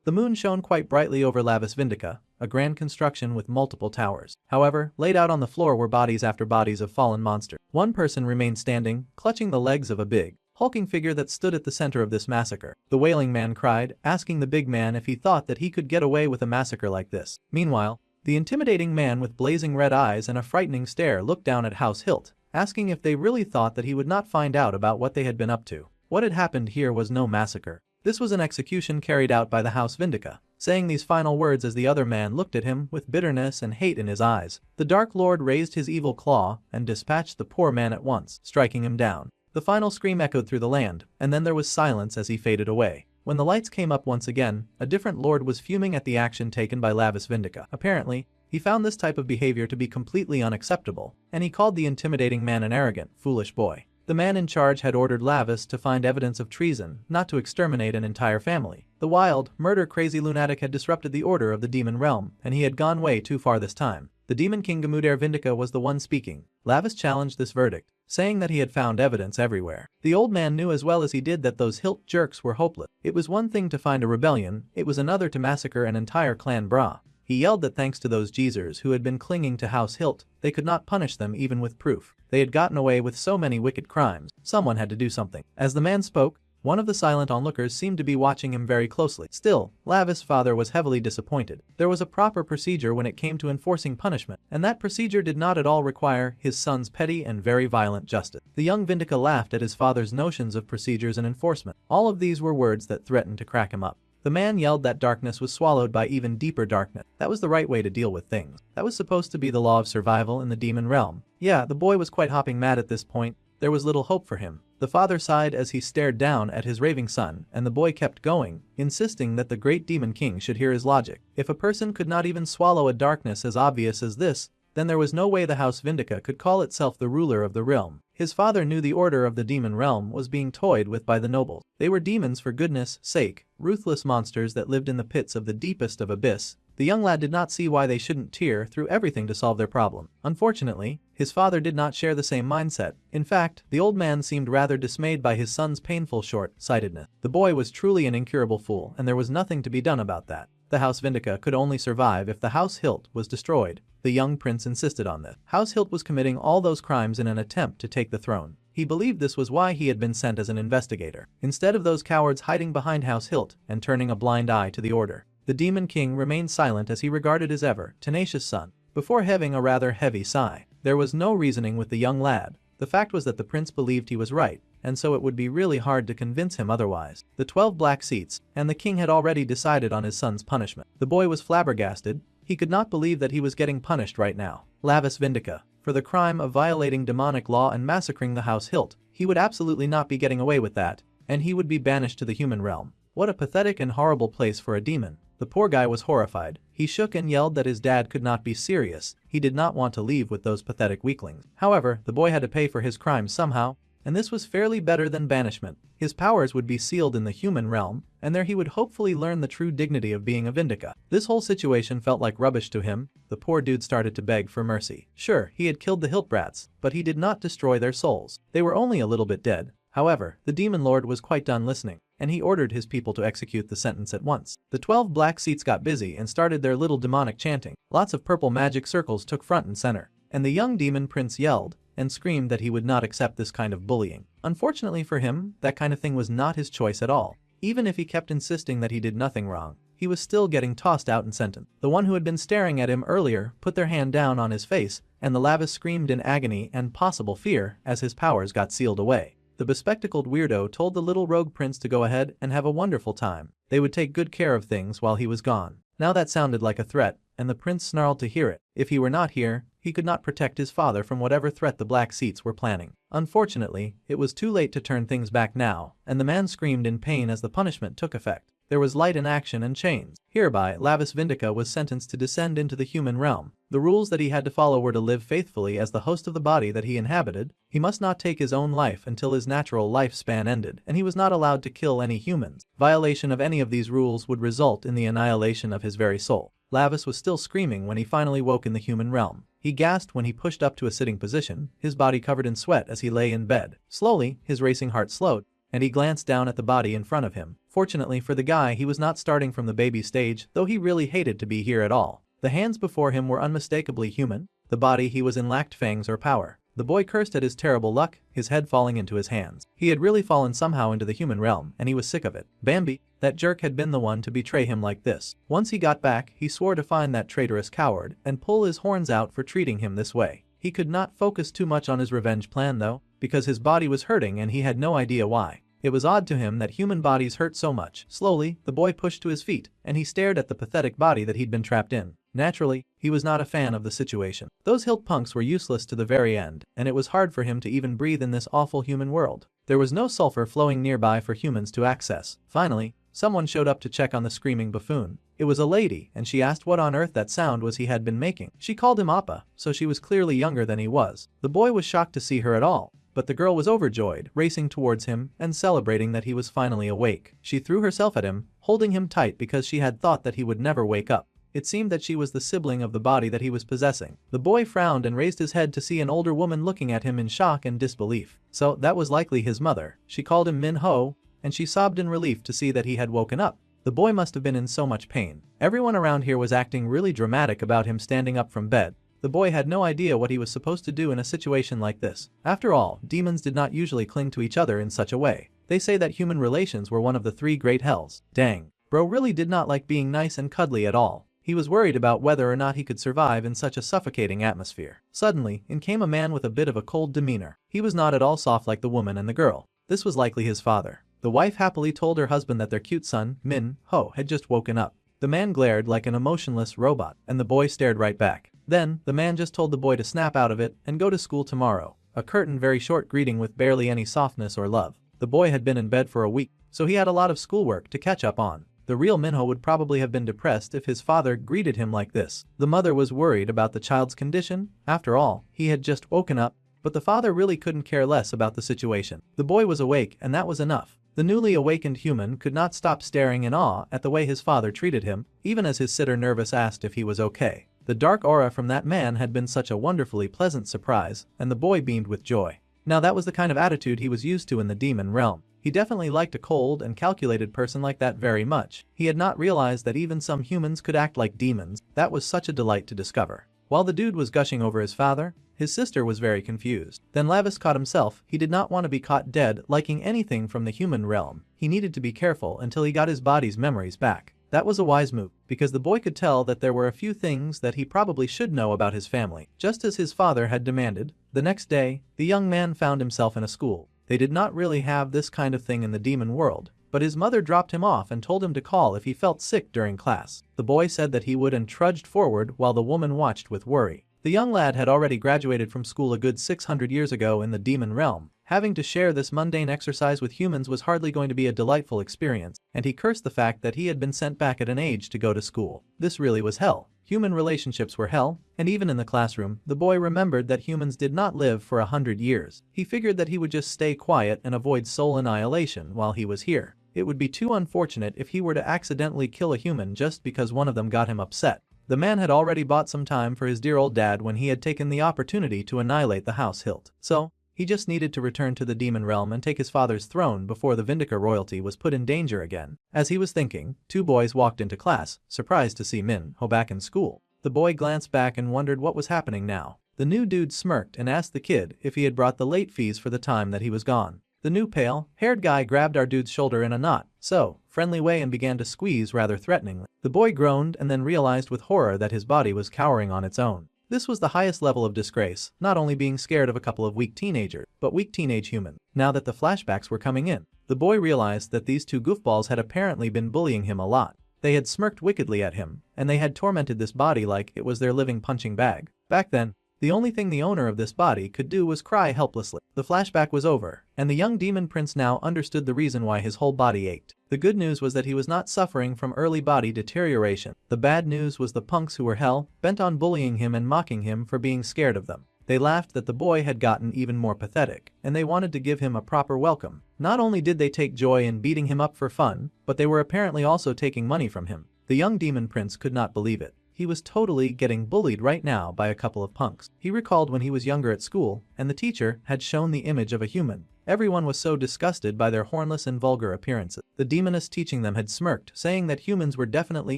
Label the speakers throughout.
Speaker 1: The moon shone quite brightly over Lavis Vindica, a grand construction with multiple towers. However, laid out on the floor were bodies after bodies of fallen monsters. One person remained standing, clutching the legs of a big, hulking figure that stood at the center of this massacre. The wailing man cried, asking the big man if he thought that he could get away with a massacre like this. Meanwhile, the intimidating man with blazing red eyes and a frightening stare looked down at House Hilt, asking if they really thought that he would not find out about what they had been up to. What had happened here was no massacre. This was an execution carried out by the House Vindica. Saying these final words as the other man looked at him with bitterness and hate in his eyes, the Dark Lord raised his evil claw and dispatched the poor man at once, striking him down. The final scream echoed through the land, and then there was silence as he faded away. When the lights came up once again, a different lord was fuming at the action taken by Lavis Vindica. Apparently, he found this type of behavior to be completely unacceptable, and he called the intimidating man an arrogant, foolish boy. The man in charge had ordered Lavis to find evidence of treason, not to exterminate an entire family. The wild, murder-crazy lunatic had disrupted the order of the demon realm, and he had gone way too far this time. The demon king Gamudere Vindica was the one speaking. Lavis challenged this verdict, saying that he had found evidence everywhere. The old man knew as well as he did that those hilt jerks were hopeless. It was one thing to find a rebellion, it was another to massacre an entire clan bra. He yelled that thanks to those geezers who had been clinging to House Hilt, they could not punish them even with proof. They had gotten away with so many wicked crimes. Someone had to do something. As the man spoke, one of the silent onlookers seemed to be watching him very closely. Still, Lavis' father was heavily disappointed. There was a proper procedure when it came to enforcing punishment, and that procedure did not at all require his son's petty and very violent justice. The young Vindica laughed at his father's notions of procedures and enforcement. All of these were words that threatened to crack him up. The man yelled that darkness was swallowed by even deeper darkness. That was the right way to deal with things. That was supposed to be the law of survival in the demon realm. Yeah, the boy was quite hopping mad at this point. There was little hope for him. The father sighed as he stared down at his raving son, and the boy kept going, insisting that the great demon king should hear his logic. If a person could not even swallow a darkness as obvious as this, then there was no way the House Vindica could call itself the ruler of the realm. His father knew the order of the demon realm was being toyed with by the nobles. They were demons for goodness sake, ruthless monsters that lived in the pits of the deepest of abyss. The young lad did not see why they shouldn't tear through everything to solve their problem. Unfortunately, his father did not share the same mindset. In fact, the old man seemed rather dismayed by his son's painful short-sightedness. The boy was truly an incurable fool, and there was nothing to be done about that. The House Vindica could only survive if the House Hilt was destroyed. The young prince insisted on this. House Hilt was committing all those crimes in an attempt to take the throne. He believed this was why he had been sent as an investigator, instead of those cowards hiding behind House Hilt and turning a blind eye to the order. The demon king remained silent as he regarded his ever tenacious son, before heaving a rather heavy sigh. There was no reasoning with the young lad. The fact was that the prince believed he was right, and so it would be really hard to convince him otherwise. The 12 black seats, and the king had already decided on his son's punishment. The boy was flabbergasted. He could not believe that he was getting punished right now. Lavis Vindica, for the crime of violating demonic law and massacring the House Hilt. He would absolutely not be getting away with that, and he would be banished to the human realm. What a pathetic and horrible place for a demon. The poor guy was horrified. He shook and yelled that his dad could not be serious. He did not want to leave with those pathetic weaklings. However, the boy had to pay for his crimes somehow, and this was fairly better than banishment. His powers would be sealed in the human realm, and there he would hopefully learn the true dignity of being a Vindica. This whole situation felt like rubbish to him. The poor dude started to beg for mercy. Sure, he had killed the Hilt brats, but he did not destroy their souls. They were only a little bit dead. However, the demon lord was quite done listening, and he ordered his people to execute the sentence at once. The 12 black seats got busy and started their little demonic chanting. Lots of purple magic circles took front and center, and the young demon prince yelled and screamed that he would not accept this kind of bullying. Unfortunately for him, that kind of thing was not his choice at all. Even if he kept insisting that he did nothing wrong, he was still getting tossed out and sentenced. The one who had been staring at him earlier put their hand down on his face, and the Lavis screamed in agony and possible fear as his powers got sealed away. The bespectacled weirdo told the little rogue prince to go ahead and have a wonderful time. They would take good care of things while he was gone. Now that sounded like a threat, and the prince snarled to hear it. If he were not here, he could not protect his father from whatever threat the black seats were planning. Unfortunately, it was too late to turn things back now, and the man screamed in pain as the punishment took effect. There was light in action and chains. Hereby, Lavis Vindica was sentenced to descend into the human realm. The rules that he had to follow were to live faithfully as the host of the body that he inhabited. He must not take his own life until his natural lifespan ended, and he was not allowed to kill any humans. Violation of any of these rules would result in the annihilation of his very soul. Lavis was still screaming when he finally woke in the human realm. He gasped when he pushed up to a sitting position, his body covered in sweat as he lay in bed. Slowly, his racing heart slowed, and he glanced down at the body in front of him. Fortunately for the guy, he was not starting from the baby stage, though he really hated to be here at all. The hands before him were unmistakably human. The body he was in lacked fangs or power. The boy cursed at his terrible luck, his head falling into his hands. He had really fallen somehow into the human realm, and he was sick of it. Bambi, that jerk, had been the one to betray him like this. Once he got back, he swore to find that traitorous coward and pull his horns out for treating him this way. He could not focus too much on his revenge plan though, because his body was hurting and he had no idea why. It was odd to him that human bodies hurt so much. Slowly, the boy pushed to his feet, and he stared at the pathetic body that he'd been trapped in. Naturally, he was not a fan of the situation. Those hilt punks were useless to the very end, and it was hard for him to even breathe in this awful human world. There was no sulfur flowing nearby for humans to access. Finally, someone showed up to check on the screaming buffoon. It was a lady, and she asked what on earth that sound was he had been making. She called him Appa, so she was clearly younger than he was. The boy was shocked to see her at all, but the girl was overjoyed, racing towards him and celebrating that he was finally awake. She threw herself at him, holding him tight because she had thought that he would never wake up. It seemed that she was the sibling of the body that he was possessing. The boy frowned and raised his head to see an older woman looking at him in shock and disbelief. So that was likely his mother. She called him Minho, and she sobbed in relief to see that he had woken up. The boy must have been in so much pain. Everyone around here was acting really dramatic about him standing up from bed. The boy had no idea what he was supposed to do in a situation like this. After all, demons did not usually cling to each other in such a way. They say that human relations were one of the 3 great hells. Dang. Bro really did not like being nice and cuddly at all. He was worried about whether or not he could survive in such a suffocating atmosphere. Suddenly, in came a man with a bit of a cold demeanor. He was not at all soft like the woman and the girl. This was likely his father. The wife happily told her husband that their cute son, Minho, had just woken up. The man glared like an emotionless robot, and the boy stared right back. Then, the man just told the boy to snap out of it and go to school tomorrow. A curt and very short greeting with barely any softness or love. The boy had been in bed for a week, so he had a lot of schoolwork to catch up on. The real Minho would probably have been depressed if his father greeted him like this. The mother was worried about the child's condition. After all, he had just woken up, but the father really couldn't care less about the situation. The boy was awake, and that was enough. The newly awakened human could not stop staring in awe at the way his father treated him, even as his sitter nervous asked if he was okay. The dark aura from that man had been such a wonderfully pleasant surprise, and the boy beamed with joy. Now that was the kind of attitude he was used to in the demon realm. He definitely liked a cold and calculated person like that very much. He had not realized that even some humans could act like demons. That was such a delight to discover. While the dude was gushing over his father, his sister was very confused. Then Lavis caught himself. He did not want to be caught dead liking anything from the human realm. He needed to be careful until he got his body's memories back. That was a wise move, because the boy could tell that there were a few things that he probably should know about his family, just as his father had demanded. The next day, the young man found himself in a school. They did not really have this kind of thing in the demon world, but his mother dropped him off and told him to call if he felt sick during class. The boy said that he would and trudged forward while the woman watched with worry. The young lad had already graduated from school a good 600 years ago in the demon realm. Having to share this mundane exercise with humans was hardly going to be a delightful experience, and he cursed the fact that he had been sent back at an age to go to school. This really was hell. Human relationships were hell, and even in the classroom, the boy remembered that humans did not live for 100 years. He figured that he would just stay quiet and avoid soul annihilation while he was here. It would be too unfortunate if he were to accidentally kill a human just because one of them got him upset. The man had already bought some time for his dear old dad when he had taken the opportunity to annihilate the House Hilt. So, he just needed to return to the demon realm and take his father's throne before the Vindica royalty was put in danger again. As he was thinking, 2 boys walked into class, surprised to see Minho back in school. The boy glanced back and wondered what was happening now. The new dude smirked and asked the kid if he had brought the late fees for the time that he was gone. The new pale-haired guy grabbed our dude's shoulder in a not-so-friendly way and began to squeeze rather threateningly. The boy groaned and then realized with horror that his body was cowering on its own. This was the highest level of disgrace, not only being scared of a couple of weak teenagers, but weak teenage humans. Now that the flashbacks were coming in, the boy realized that these 2 goofballs had apparently been bullying him a lot. They had smirked wickedly at him, and they had tormented this body like it was their living punching bag. Back then, the only thing the owner of this body could do was cry helplessly. The flashback was over, and the young demon prince now understood the reason why his whole body ached. The good news was that he was not suffering from early body deterioration. The bad news was the punks who were hell-bent on bullying him and mocking him for being scared of them. They laughed that the boy had gotten even more pathetic, and they wanted to give him a proper welcome. Not only did they take joy in beating him up for fun, but they were apparently also taking money from him. The young demon prince could not believe it. he was totally getting bullied right now by a couple of punks. He recalled when he was younger at school and the teacher had shown the image of a human. Everyone was so disgusted by their hornless and vulgar appearances. The demoness teaching them had smirked, saying that humans were definitely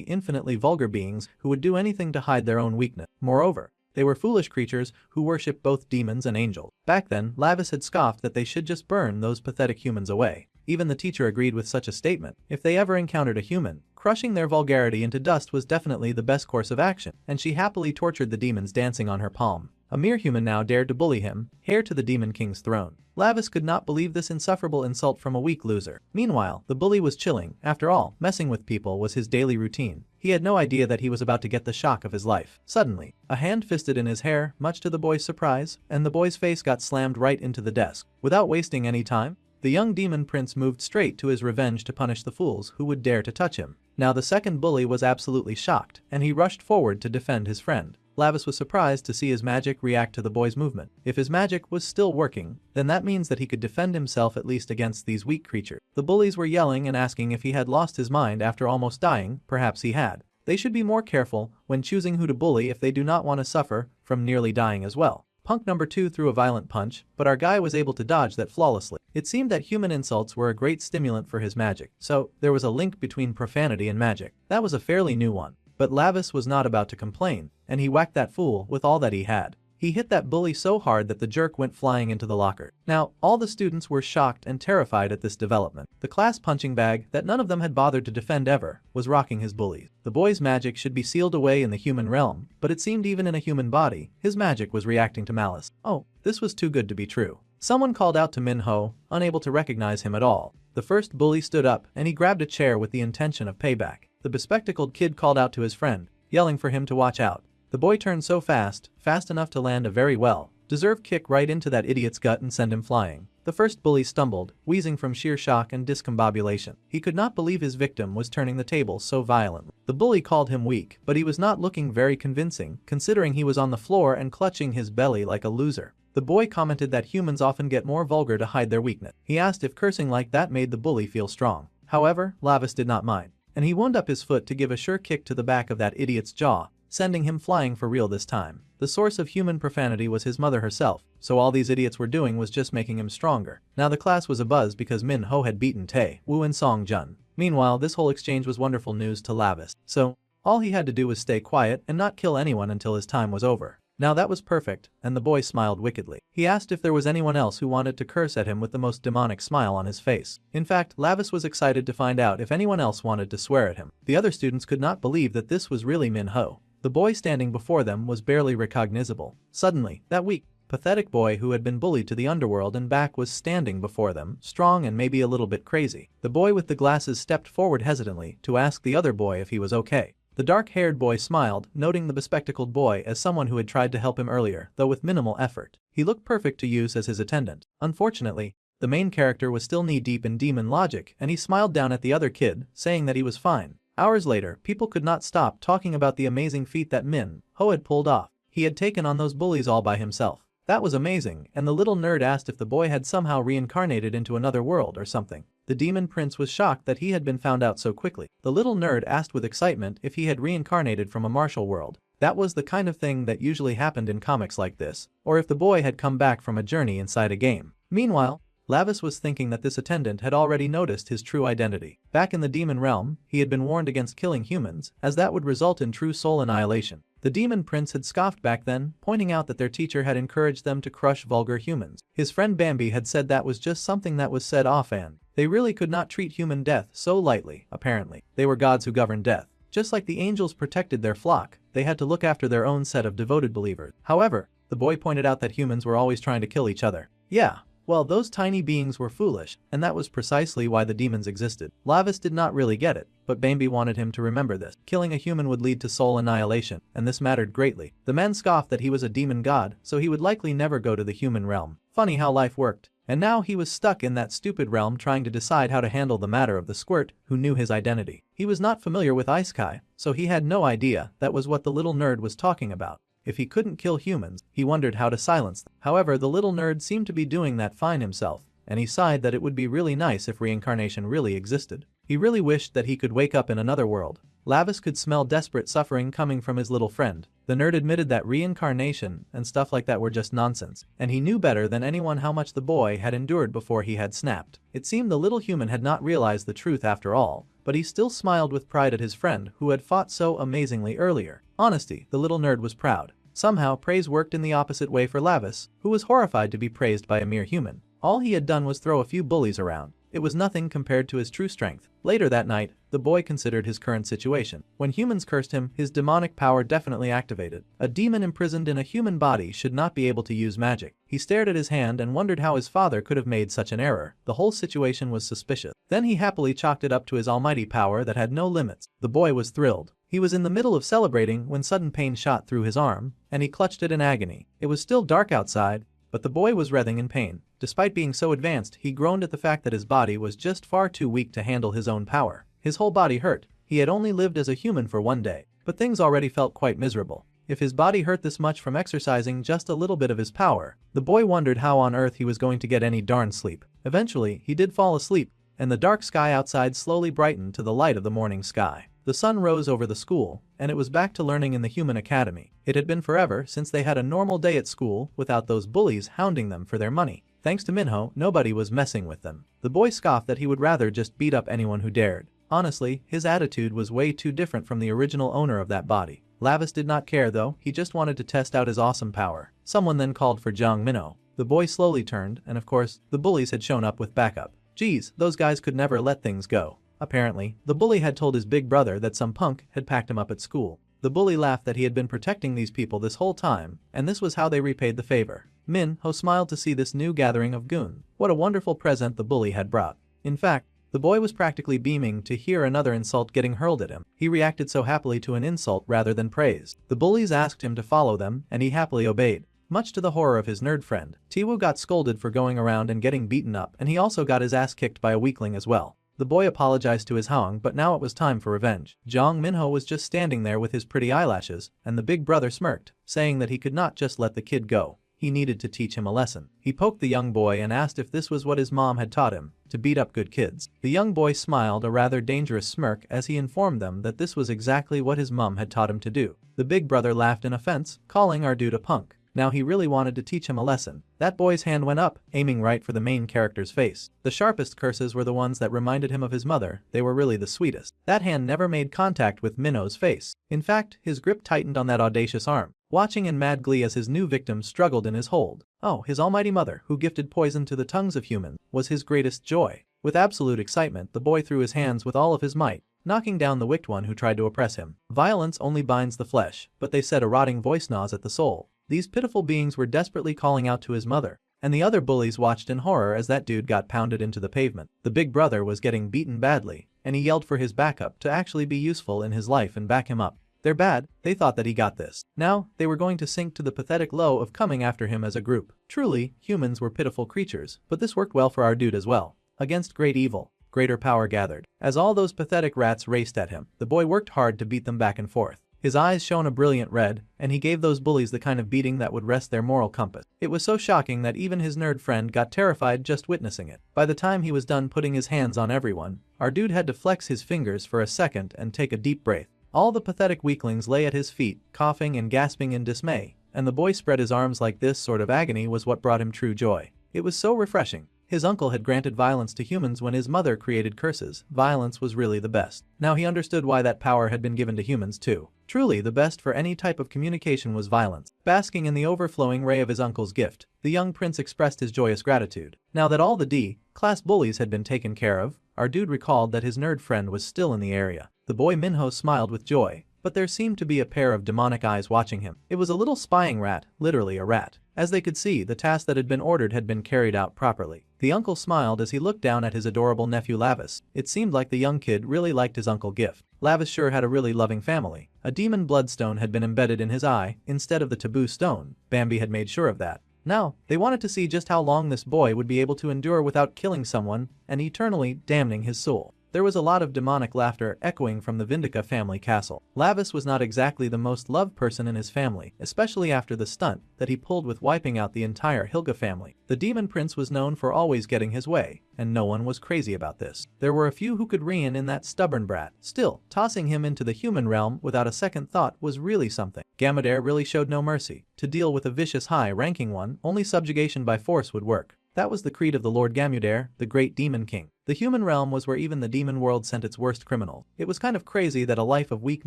Speaker 1: infinitely vulgar beings who would do anything to hide their own weakness. Moreover, they were foolish creatures who worshipped both demons and angels. Back then, Lavis had scoffed that they should just burn those pathetic humans away. Even the teacher agreed with such a statement. If they ever encountered a human, crushing their vulgarity into dust was definitely the best course of action, and she happily tortured the demons dancing on her palm. A mere human now dared to bully him, heir to the Demon King's throne. Lavis could not believe this insufferable insult from a weak loser. Meanwhile, the bully was chilling. After all, messing with people was his daily routine. He had no idea that he was about to get the shock of his life. Suddenly, a hand fisted in his hair, much to the boy's surprise, and the boy's face got slammed right into the desk. Without wasting any time, the young demon prince moved straight to his revenge to punish the fools who would dare to touch him. Now the second bully was absolutely shocked, and he rushed forward to defend his friend. Lavis was surprised to see his magic react to the boy's movement. If his magic was still working, then that means that he could defend himself at least against these weak creatures. The bullies were yelling and asking if he had lost his mind after almost dying. Perhaps he had. They should be more careful when choosing who to bully if they do not want to suffer from nearly dying as well. Punk number 2 threw a violent punch, but our guy was able to dodge that flawlessly. It seemed that human insults were a great stimulant for his magic, so there was a link between profanity and magic. That was a fairly new one. But Lavis was not about to complain, and he whacked that fool with all that he had. He hit that bully so hard that the jerk went flying into the locker. Now, all the students were shocked and terrified at this development. The class punching bag that none of them had bothered to defend ever was rocking his bullies. The boy's magic should be sealed away in the human realm, but it seemed even in a human body, his magic was reacting to malice. Oh, this was too good to be true. Someone called out to Minho, unable to recognize him at all. The first bully stood up and he grabbed a chair with the intention of payback. The bespectacled kid called out to his friend, yelling for him to watch out. The boy turned so fast enough to land a very well-deserved kick right into that idiot's gut and send him flying. The first bully stumbled, wheezing from sheer shock and discombobulation. He could not believe his victim was turning the tables so violently. The bully called him weak, but he was not looking very convincing, considering he was on the floor and clutching his belly like a loser. The boy commented that humans often get more vulgar to hide their weakness. He asked if cursing like that made the bully feel strong. However, Lavis did not mind, and he wound up his foot to give a sure kick to the back of that idiot's jaw, sending him flying for real this time. The source of human profanity was his mother herself, so all these idiots were doing was just making him stronger. Now the class was abuzz because Minho had beaten Tae Woo and Song Jun. Meanwhile, this whole exchange was wonderful news to Lavis, so all he had to do was stay quiet and not kill anyone until his time was over. Now that was perfect, and the boy smiled wickedly. He asked if there was anyone else who wanted to curse at him with the most demonic smile on his face. In fact, Lavis was excited to find out if anyone else wanted to swear at him. The other students could not believe that this was really Minho. The boy standing before them was barely recognizable. Suddenly, that weak, pathetic boy who had been bullied to the underworld and back was standing before them, strong and maybe a little bit crazy. The boy with the glasses stepped forward hesitantly to ask the other boy if he was okay. The dark-haired boy smiled, noting the bespectacled boy as someone who had tried to help him earlier, though with minimal effort. He looked perfect to use as his attendant. Unfortunately, the main character was still knee-deep in demon logic, and he smiled down at the other kid, saying that he was fine. Hours later, people could not stop talking about the amazing feat that Minho had pulled off. He had taken on those bullies all by himself. That was amazing, and the little nerd asked if the boy had somehow reincarnated into another world or something. The demon prince was shocked that he had been found out so quickly. The little nerd asked with excitement if he had reincarnated from a martial world. That was the kind of thing that usually happened in comics like this, or if the boy had come back from a journey inside a game. Meanwhile, Lavis was thinking that this attendant had already noticed his true identity. Back in the demon realm, he had been warned against killing humans, as that would result in true soul annihilation. The demon prince had scoffed back then, pointing out that their teacher had encouraged them to crush vulgar humans. His friend Bambi had said that was just something that was said offhand. They really could not treat human death so lightly, apparently. They were gods who governed death. Just like the angels protected their flock, they had to look after their own set of devoted believers. However, the boy pointed out that humans were always trying to kill each other. Yeah. Well, those tiny beings were foolish, and that was precisely why the demons existed. Lavis did not really get it, but Bambi wanted him to remember this. Killing a human would lead to soul annihilation, and this mattered greatly. The man scoffed that he was a demon god, so he would likely never go to the human realm. Funny how life worked. And now he was stuck in that stupid realm trying to decide how to handle the matter of the squirt who knew his identity. He was not familiar with Isekai, so he had no idea that was what the little nerd was talking about. If he couldn't kill humans, he wondered how to silence them. However, the little nerd seemed to be doing that fine himself, and he sighed that it would be really nice if reincarnation really existed. He really wished that he could wake up in another world. Lavis could smell desperate suffering coming from his little friend. The nerd admitted that reincarnation and stuff like that were just nonsense, and he knew better than anyone how much the boy had endured before he had snapped. It seemed the little human had not realized the truth after all, but he still smiled with pride at his friend who had fought so amazingly earlier. Honesty, the little nerd was proud. Somehow praise worked in the opposite way for Lavis, who was horrified to be praised by a mere human. All he had done was throw a few bullies around. It was nothing compared to his true strength. Later that night, the boy considered his current situation. When humans cursed him, his demonic power definitely activated. A demon imprisoned in a human body should not be able to use magic. He stared at his hand and wondered how his father could have made such an error. The whole situation was suspicious. Then he happily chalked it up to his almighty power that had no limits. The boy was thrilled. He was in the middle of celebrating when sudden pain shot through his arm, and he clutched it in agony. It was still dark outside, but the boy was writhing in pain. Despite being so advanced, he groaned at the fact that his body was just far too weak to handle his own power. His whole body hurt. He had only lived as a human for one day, but things already felt quite miserable. If his body hurt this much from exercising just a little bit of his power, the boy wondered how on earth he was going to get any darn sleep. Eventually, he did fall asleep, and the dark sky outside slowly brightened to the light of the morning sky. The sun rose over the school, and it was back to learning in the human academy. It had been forever since they had a normal day at school without those bullies hounding them for their money. Thanks to Minho, nobody was messing with them. The boy scoffed that he would rather just beat up anyone who dared. Honestly, his attitude was way too different from the original owner of that body. Lavis did not care though, he just wanted to test out his awesome power. Someone then called for Jong Minho. The boy slowly turned, and of course, the bullies had shown up with backup. Geez, those guys could never let things go. Apparently, the bully had told his big brother that some punk had packed him up at school. The bully laughed that he had been protecting these people this whole time, and this was how they repaid the favor. Minho smiled to see this new gathering of goons. What a wonderful present the bully had brought. In fact, the boy was practically beaming to hear another insult getting hurled at him. He reacted so happily to an insult rather than praise. The bullies asked him to follow them, and he happily obeyed. Much to the horror of his nerd friend, Tiwu got scolded for going around and getting beaten up, and he also got his ass kicked by a weakling as well. The boy apologized to his Hong, but now it was time for revenge. Jong Minho was just standing there with his pretty eyelashes, and the big brother smirked, saying that he could not just let the kid go. He needed to teach him a lesson. He poked the young boy and asked if this was what his mom had taught him, to beat up good kids. The young boy smiled a rather dangerous smirk as he informed them that this was exactly what his mom had taught him to do. The big brother laughed in offense, calling our dude a punk. Now he really wanted to teach him a lesson. That boy's hand went up, aiming right for the main character's face. The sharpest curses were the ones that reminded him of his mother. They were really the sweetest. That hand never made contact with Minho's face. In fact, his grip tightened on that audacious arm, watching in mad glee as his new victim struggled in his hold. Oh, his almighty mother, who gifted poison to the tongues of humans, was his greatest joy. With absolute excitement, the boy threw his hands with all of his might, knocking down the wicked one who tried to oppress him. Violence only binds the flesh, but they said a rotting voice gnaws at the soul. These pitiful beings were desperately calling out to his mother, and the other bullies watched in horror as that dude got pounded into the pavement. The big brother was getting beaten badly, and he yelled for his backup to actually be useful in his life and back him up. They're bad, they thought that he got this. Now, they were going to sink to the pathetic low of coming after him as a group. Truly, humans were pitiful creatures, but this worked well for our dude as well. Against great evil, greater power gathered. As all those pathetic rats raced at him, the boy worked hard to beat them back and forth. His eyes shone a brilliant red, and he gave those bullies the kind of beating that would rest their moral compass. It was so shocking that even his nerd friend got terrified just witnessing it. By the time he was done putting his hands on everyone, our dude had to flex his fingers for a second and take a deep breath. All the pathetic weaklings lay at his feet, coughing and gasping in dismay, and the boy spread his arms like this sort of agony was what brought him true joy. It was so refreshing. His uncle had granted violence to humans when his mother created curses. Violence was really the best. Now he understood why that power had been given to humans too. Truly, the best for any type of communication was violence. Basking in the overflowing ray of his uncle's gift, the young prince expressed his joyous gratitude. Now that all the D-class bullies had been taken care of, our dude recalled that his nerd friend was still in the area. The boy Minho smiled with joy, but there seemed to be a pair of demonic eyes watching him. It was a little spying rat, literally a rat. As they could see, the task that had been ordered had been carried out properly. The uncle smiled as he looked down at his adorable nephew Lavis. It seemed like the young kid really liked his uncle gift. Lavis sure had a really loving family. A demon bloodstone had been embedded in his eye instead of the taboo stone. Bambi had made sure of that. Now, they wanted to see just how long this boy would be able to endure without killing someone and eternally damning his soul. There was a lot of demonic laughter echoing from the Vindika family castle. Lavis was not exactly the most loved person in his family, especially after the stunt that he pulled with wiping out the entire Hilga family. The demon prince was known for always getting his way, and no one was crazy about this. There were a few who could rein in that stubborn brat. Still, tossing him into the human realm without a second thought was really something. Gamadair really showed no mercy. To deal with a vicious high-ranking one, only subjugation by force would work. That was the creed of the Lord Gamudair, the great demon king. The human realm was where even the demon world sent its worst criminals. It was kind of crazy that a life of weak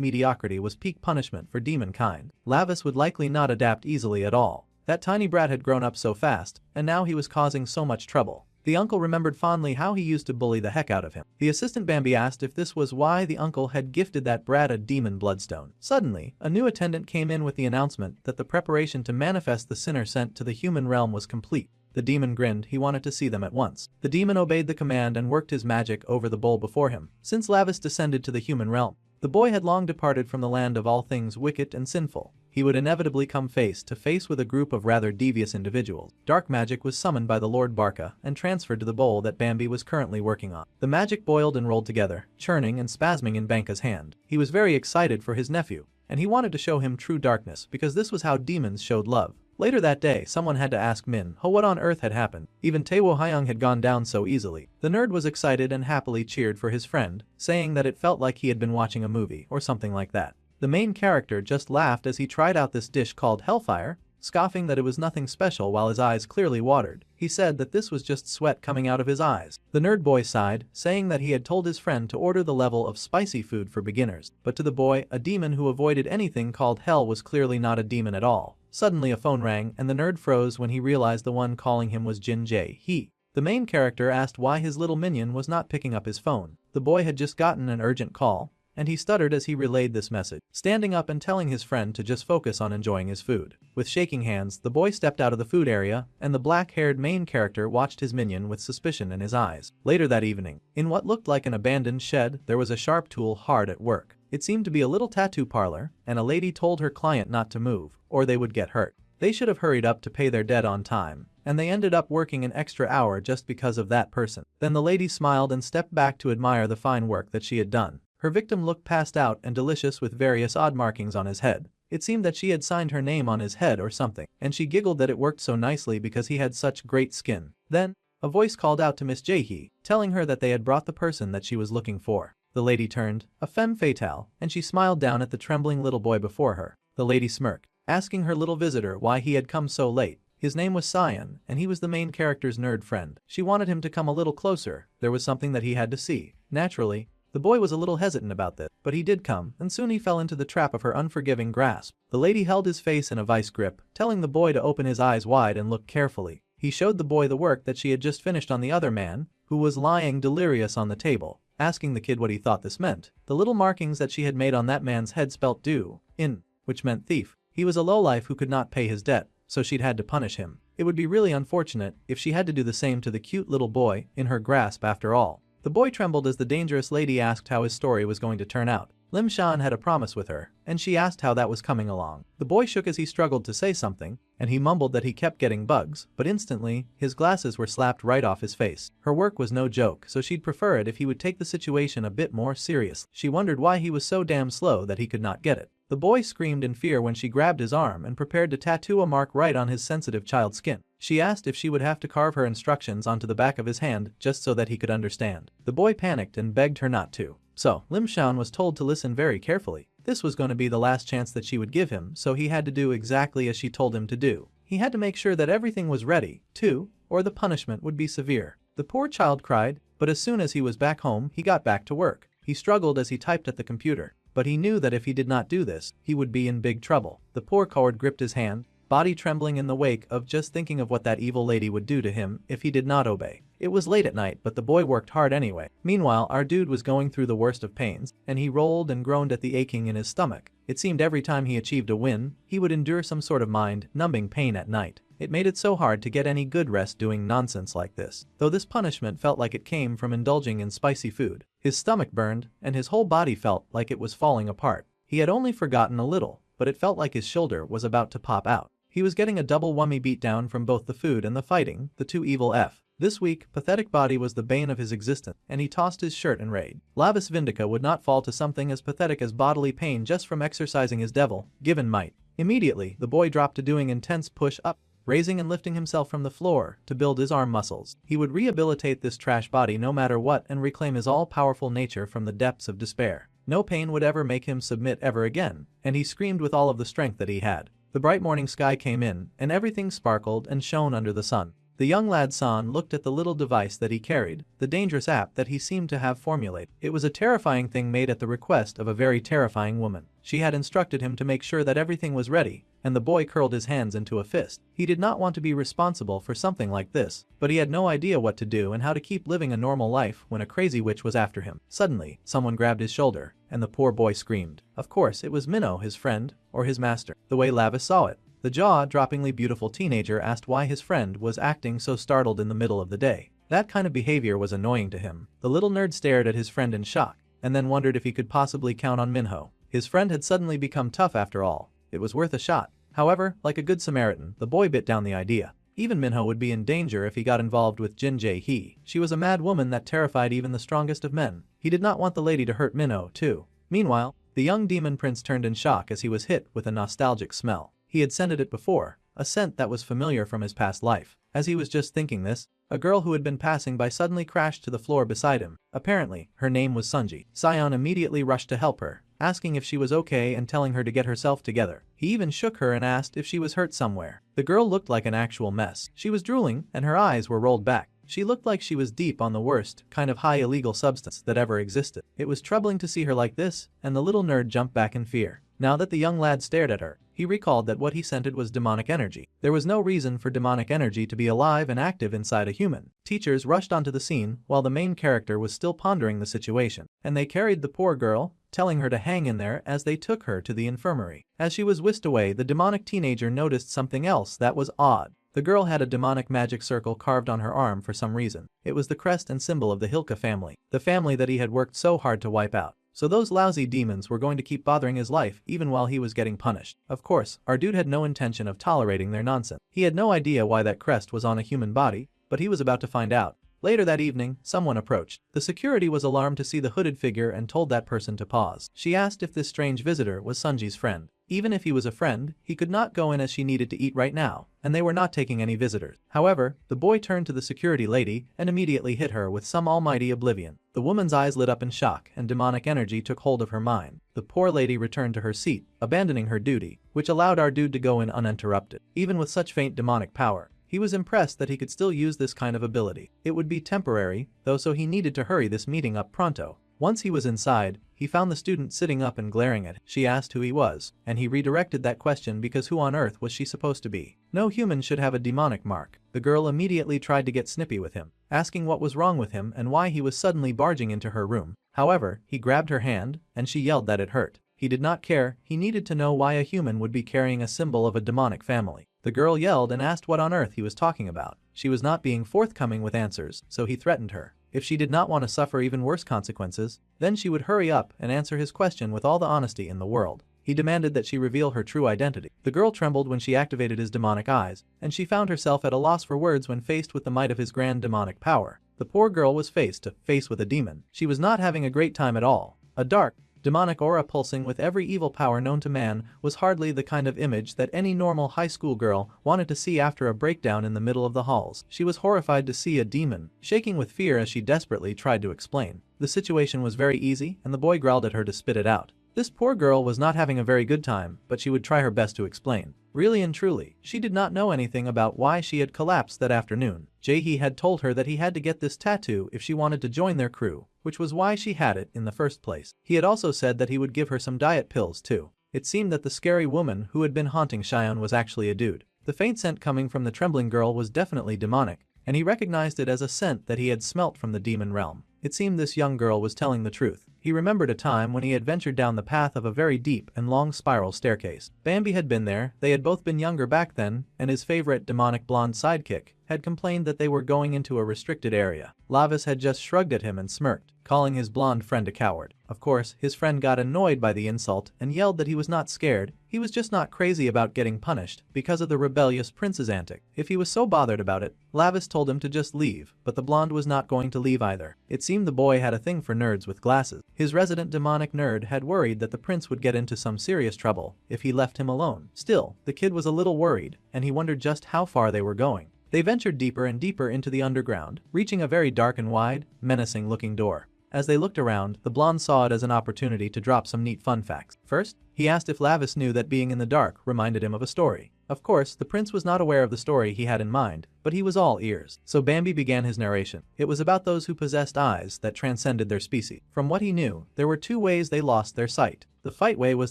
Speaker 1: mediocrity was peak punishment for demon kind. Lavis would likely not adapt easily at all. That tiny brat had grown up so fast, and now he was causing so much trouble. The uncle remembered fondly how he used to bully the heck out of him. The assistant Bambi asked if this was why the uncle had gifted that brat a demon bloodstone. Suddenly, a new attendant came in with the announcement that the preparation to manifest the sinner sent to the human realm was complete. The demon grinned. He wanted to see them at once. The demon obeyed the command and worked his magic over the bowl before him. Since Lavis descended to the human realm, the boy had long departed from the land of all things wicked and sinful. He would inevitably come face to face with a group of rather devious individuals. Dark magic was summoned by the Lord Barca and transferred to the bowl that Bambi was currently working on. The magic boiled and rolled together, churning and spasming in Banca's hand. He was very excited for his nephew, and he wanted to show him true darkness because this was how demons showed love. Later that day, someone had to ask Minho what on earth had happened. Even Taewo Hyung had gone down so easily. The nerd was excited and happily cheered for his friend, saying that it felt like he had been watching a movie or something like that. The main character just laughed as he tried out this dish called Hellfire, scoffing that it was nothing special while his eyes clearly watered. He said that this was just sweat coming out of his eyes. The nerd boy sighed, saying that he had told his friend to order the level of spicy food for beginners. But to the boy, a demon who avoided anything called hell was clearly not a demon at all. Suddenly a phone rang and the nerd froze when he realized the one calling him was Jin Ji. The main character asked why his little minion was not picking up his phone. The boy had just gotten an urgent call, and he stuttered as he relayed this message, standing up and telling his friend to just focus on enjoying his food. With shaking hands, the boy stepped out of the food area, and the black-haired main character watched his minion with suspicion in his eyes. Later that evening, in what looked like an abandoned shed, there was a sharp tool hard at work. It seemed to be a little tattoo parlor, and a lady told her client not to move, or they would get hurt. They should have hurried up to pay their debt on time, and they ended up working an extra hour just because of that person. Then the lady smiled and stepped back to admire the fine work that she had done. Her victim looked passed out and delicious with various odd markings on his head. It seemed that she had signed her name on his head or something, and she giggled that it worked so nicely because he had such great skin. Then, a voice called out to Miss Jae, telling her that they had brought the person that she was looking for. The lady turned, a femme fatale, and she smiled down at the trembling little boy before her. The lady smirked, asking her little visitor why he had come so late. His name was Cyan, and he was the main character's nerd friend. She wanted him to come a little closer. There was something that he had to see. Naturally, the boy was a little hesitant about this, but he did come, and soon he fell into the trap of her unforgiving grasp. The lady held his face in a vice grip, telling the boy to open his eyes wide and look carefully. He showed the boy the work that she had just finished on the other man, who was lying delirious on the table, asking the kid what he thought this meant. The little markings that she had made on that man's head spelt "do" in, which meant thief. He was a lowlife who could not pay his debt, so she'd had to punish him. It would be really unfortunate if she had to do the same to the cute little boy in her grasp after all. The boy trembled as the dangerous lady asked how his story was going to turn out. Lim Shan had a promise with her, and she asked how that was coming along. The boy shook as he struggled to say something, and he mumbled that he kept getting bugs, but instantly, his glasses were slapped right off his face. Her work was no joke, so she'd prefer it if he would take the situation a bit more seriously. She wondered why he was so damn slow that he could not get it. The boy screamed in fear when she grabbed his arm and prepared to tattoo a mark right on his sensitive child skin. She asked if she would have to carve her instructions onto the back of his hand just so that he could understand. The boy panicked and begged her not to. So, Lim Shan was told to listen very carefully. This was going to be the last chance that she would give him, so he had to do exactly as she told him to do. He had to make sure that everything was ready, too, or the punishment would be severe. The poor child cried, but as soon as he was back home, he got back to work. He struggled as he typed at the computer, but he knew that if he did not do this, he would be in big trouble. The poor coward gripped his hand, body trembling in the wake of just thinking of what that evil lady would do to him if he did not obey. It was late at night, but the boy worked hard anyway. Meanwhile, our dude was going through the worst of pains, and he rolled and groaned at the aching in his stomach. It seemed every time he achieved a win, he would endure some sort of mind-numbing pain at night. It made it so hard to get any good rest doing nonsense like this. Though this punishment felt like it came from indulging in spicy food, his stomach burned, and his whole body felt like it was falling apart. He had only forgotten a little, but it felt like his shoulder was about to pop out. He was getting a double whammy beatdown from both the food and the fighting, the two evil This weak, pathetic body was the bane of his existence, and he tossed his shirt in rage. Lavis Vindica would not fall to something as pathetic as bodily pain just from exercising his devil-given might. Immediately, the boy dropped to doing intense push-up, raising and lifting himself from the floor to build his arm muscles. He would rehabilitate this trash body no matter what and reclaim his all-powerful nature from the depths of despair. No pain would ever make him submit ever again, and he screamed with all of the strength that he had. The bright morning sky came in, and everything sparkled and shone under the sun. The young lad San looked at the little device that he carried, the dangerous app that he seemed to have formulated. It was a terrifying thing made at the request of a very terrifying woman. She had instructed him to make sure that everything was ready, and the boy curled his hands into a fist. He did not want to be responsible for something like this, but he had no idea what to do and how to keep living a normal life when a crazy witch was after him. Suddenly, someone grabbed his shoulder, and the poor boy screamed. Of course, it was Minho, his friend, or his master. The way Lavis saw it, the jaw-droppingly beautiful teenager asked why his friend was acting so startled in the middle of the day. That kind of behavior was annoying to him. The little nerd stared at his friend in shock, and then wondered if he could possibly count on Minho. His friend had suddenly become tough after all. It was worth a shot. However, like a good Samaritan, the boy bit down the idea. Even Minho would be in danger if he got involved with Jin Ji. She was a mad woman that terrified even the strongest of men. He did not want the lady to hurt Minho, too. Meanwhile, the young demon prince turned in shock as he was hit with a nostalgic smell. He had scented it before, a scent that was familiar from his past life. As he was just thinking this, a girl who had been passing by suddenly crashed to the floor beside him. Apparently, her name was Sunji. Sion immediately rushed to help her, asking if she was okay and telling her to get herself together. He even shook her and asked if she was hurt somewhere. The girl looked like an actual mess. She was drooling and her eyes were rolled back. She looked like she was deep on the worst kind of high illegal substance that ever existed. It was troubling to see her like this, and the little nerd jumped back in fear. Now that the young lad stared at her, he recalled that what he scented was demonic energy. There was no reason for demonic energy to be alive and active inside a human. Teachers rushed onto the scene while the main character was still pondering the situation, and they carried the poor girl, telling her to hang in there as they took her to the infirmary. As she was whisked away, the demonic teenager noticed something else that was odd. The girl had a demonic magic circle carved on her arm for some reason. It was the crest and symbol of the Hilka family, the family that he had worked so hard to wipe out. So those lousy demons were going to keep bothering his life even while he was getting punished. Of course, our dude had no intention of tolerating their nonsense. He had no idea why that crest was on a human body, but he was about to find out. Later that evening, someone approached. The security was alarmed to see the hooded figure and told that person to pause. She asked if this strange visitor was Sunji's friend. Even if he was a friend, he could not go in as she needed to eat right now, and they were not taking any visitors. However, the boy turned to the security lady and immediately hit her with some almighty oblivion. The woman's eyes lit up in shock and demonic energy took hold of her mind. The poor lady returned to her seat, abandoning her duty, which allowed our dude to go in uninterrupted. Even with such faint demonic power, he was impressed that he could still use this kind of ability. It would be temporary, though, so he needed to hurry this meeting up pronto. Once he was inside, he found the student sitting up and glaring at him. She asked who he was, and he redirected that question because who on earth was she supposed to be? No human should have a demonic mark. The girl immediately tried to get snippy with him, asking what was wrong with him and why he was suddenly barging into her room. However, he grabbed her hand, and she yelled that it hurt. He did not care. He needed to know why a human would be carrying a symbol of a demonic family. The girl yelled and asked what on earth he was talking about. She was not being forthcoming with answers, so he threatened her. If she did not want to suffer even worse consequences, then she would hurry up and answer his question with all the honesty in the world. He demanded that she reveal her true identity. The girl trembled when she activated his demonic eyes, and she found herself at a loss for words when faced with the might of his grand demonic power. The poor girl was face to face with a demon. She was not having a great time at all. A dark, demonic aura pulsing with every evil power known to man was hardly the kind of image that any normal high school girl wanted to see after a breakdown in the middle of the halls. She was horrified to see a demon, shaking with fear as she desperately tried to explain. The situation was very easy, and the boy growled at her to spit it out. This poor girl was not having a very good time, but she would try her best to explain. Really and truly, she did not know anything about why she had collapsed that afternoon. Jae had told her that he had to get this tattoo if she wanted to join their crew, which was why she had it in the first place. He had also said that he would give her some diet pills too. It seemed that the scary woman who had been haunting Xion was actually a dude. The faint scent coming from the trembling girl was definitely demonic, and he recognized it as a scent that he had smelt from the demon realm. It seemed this young girl was telling the truth. He remembered a time when he had ventured down the path of a very deep and long spiral staircase. Bambi had been there, they had both been younger back then, and his favorite demonic blonde sidekick had complained that they were going into a restricted area. Lavis had just shrugged at him and smirked, calling his blonde friend a coward. Of course, his friend got annoyed by the insult and yelled that he was not scared, he was just not crazy about getting punished because of the rebellious prince's antic. If he was so bothered about it, Lavis told him to just leave, but the blonde was not going to leave either. It seemed the boy had a thing for nerds with glasses. His resident demonic nerd had worried that the prince would get into some serious trouble if he left him alone. Still, the kid was a little worried, and he wondered just how far they were going. They ventured deeper and deeper into the underground, reaching a very dark and wide, menacing-looking door. As they looked around, the blonde saw it as an opportunity to drop some neat fun facts. First, he asked if Lavis knew that being in the dark reminded him of a story. Of course, the prince was not aware of the story he had in mind, but he was all ears. So Bambi began his narration. It was about those who possessed eyes that transcended their species. From what he knew, there were two ways they lost their sight. The fight way was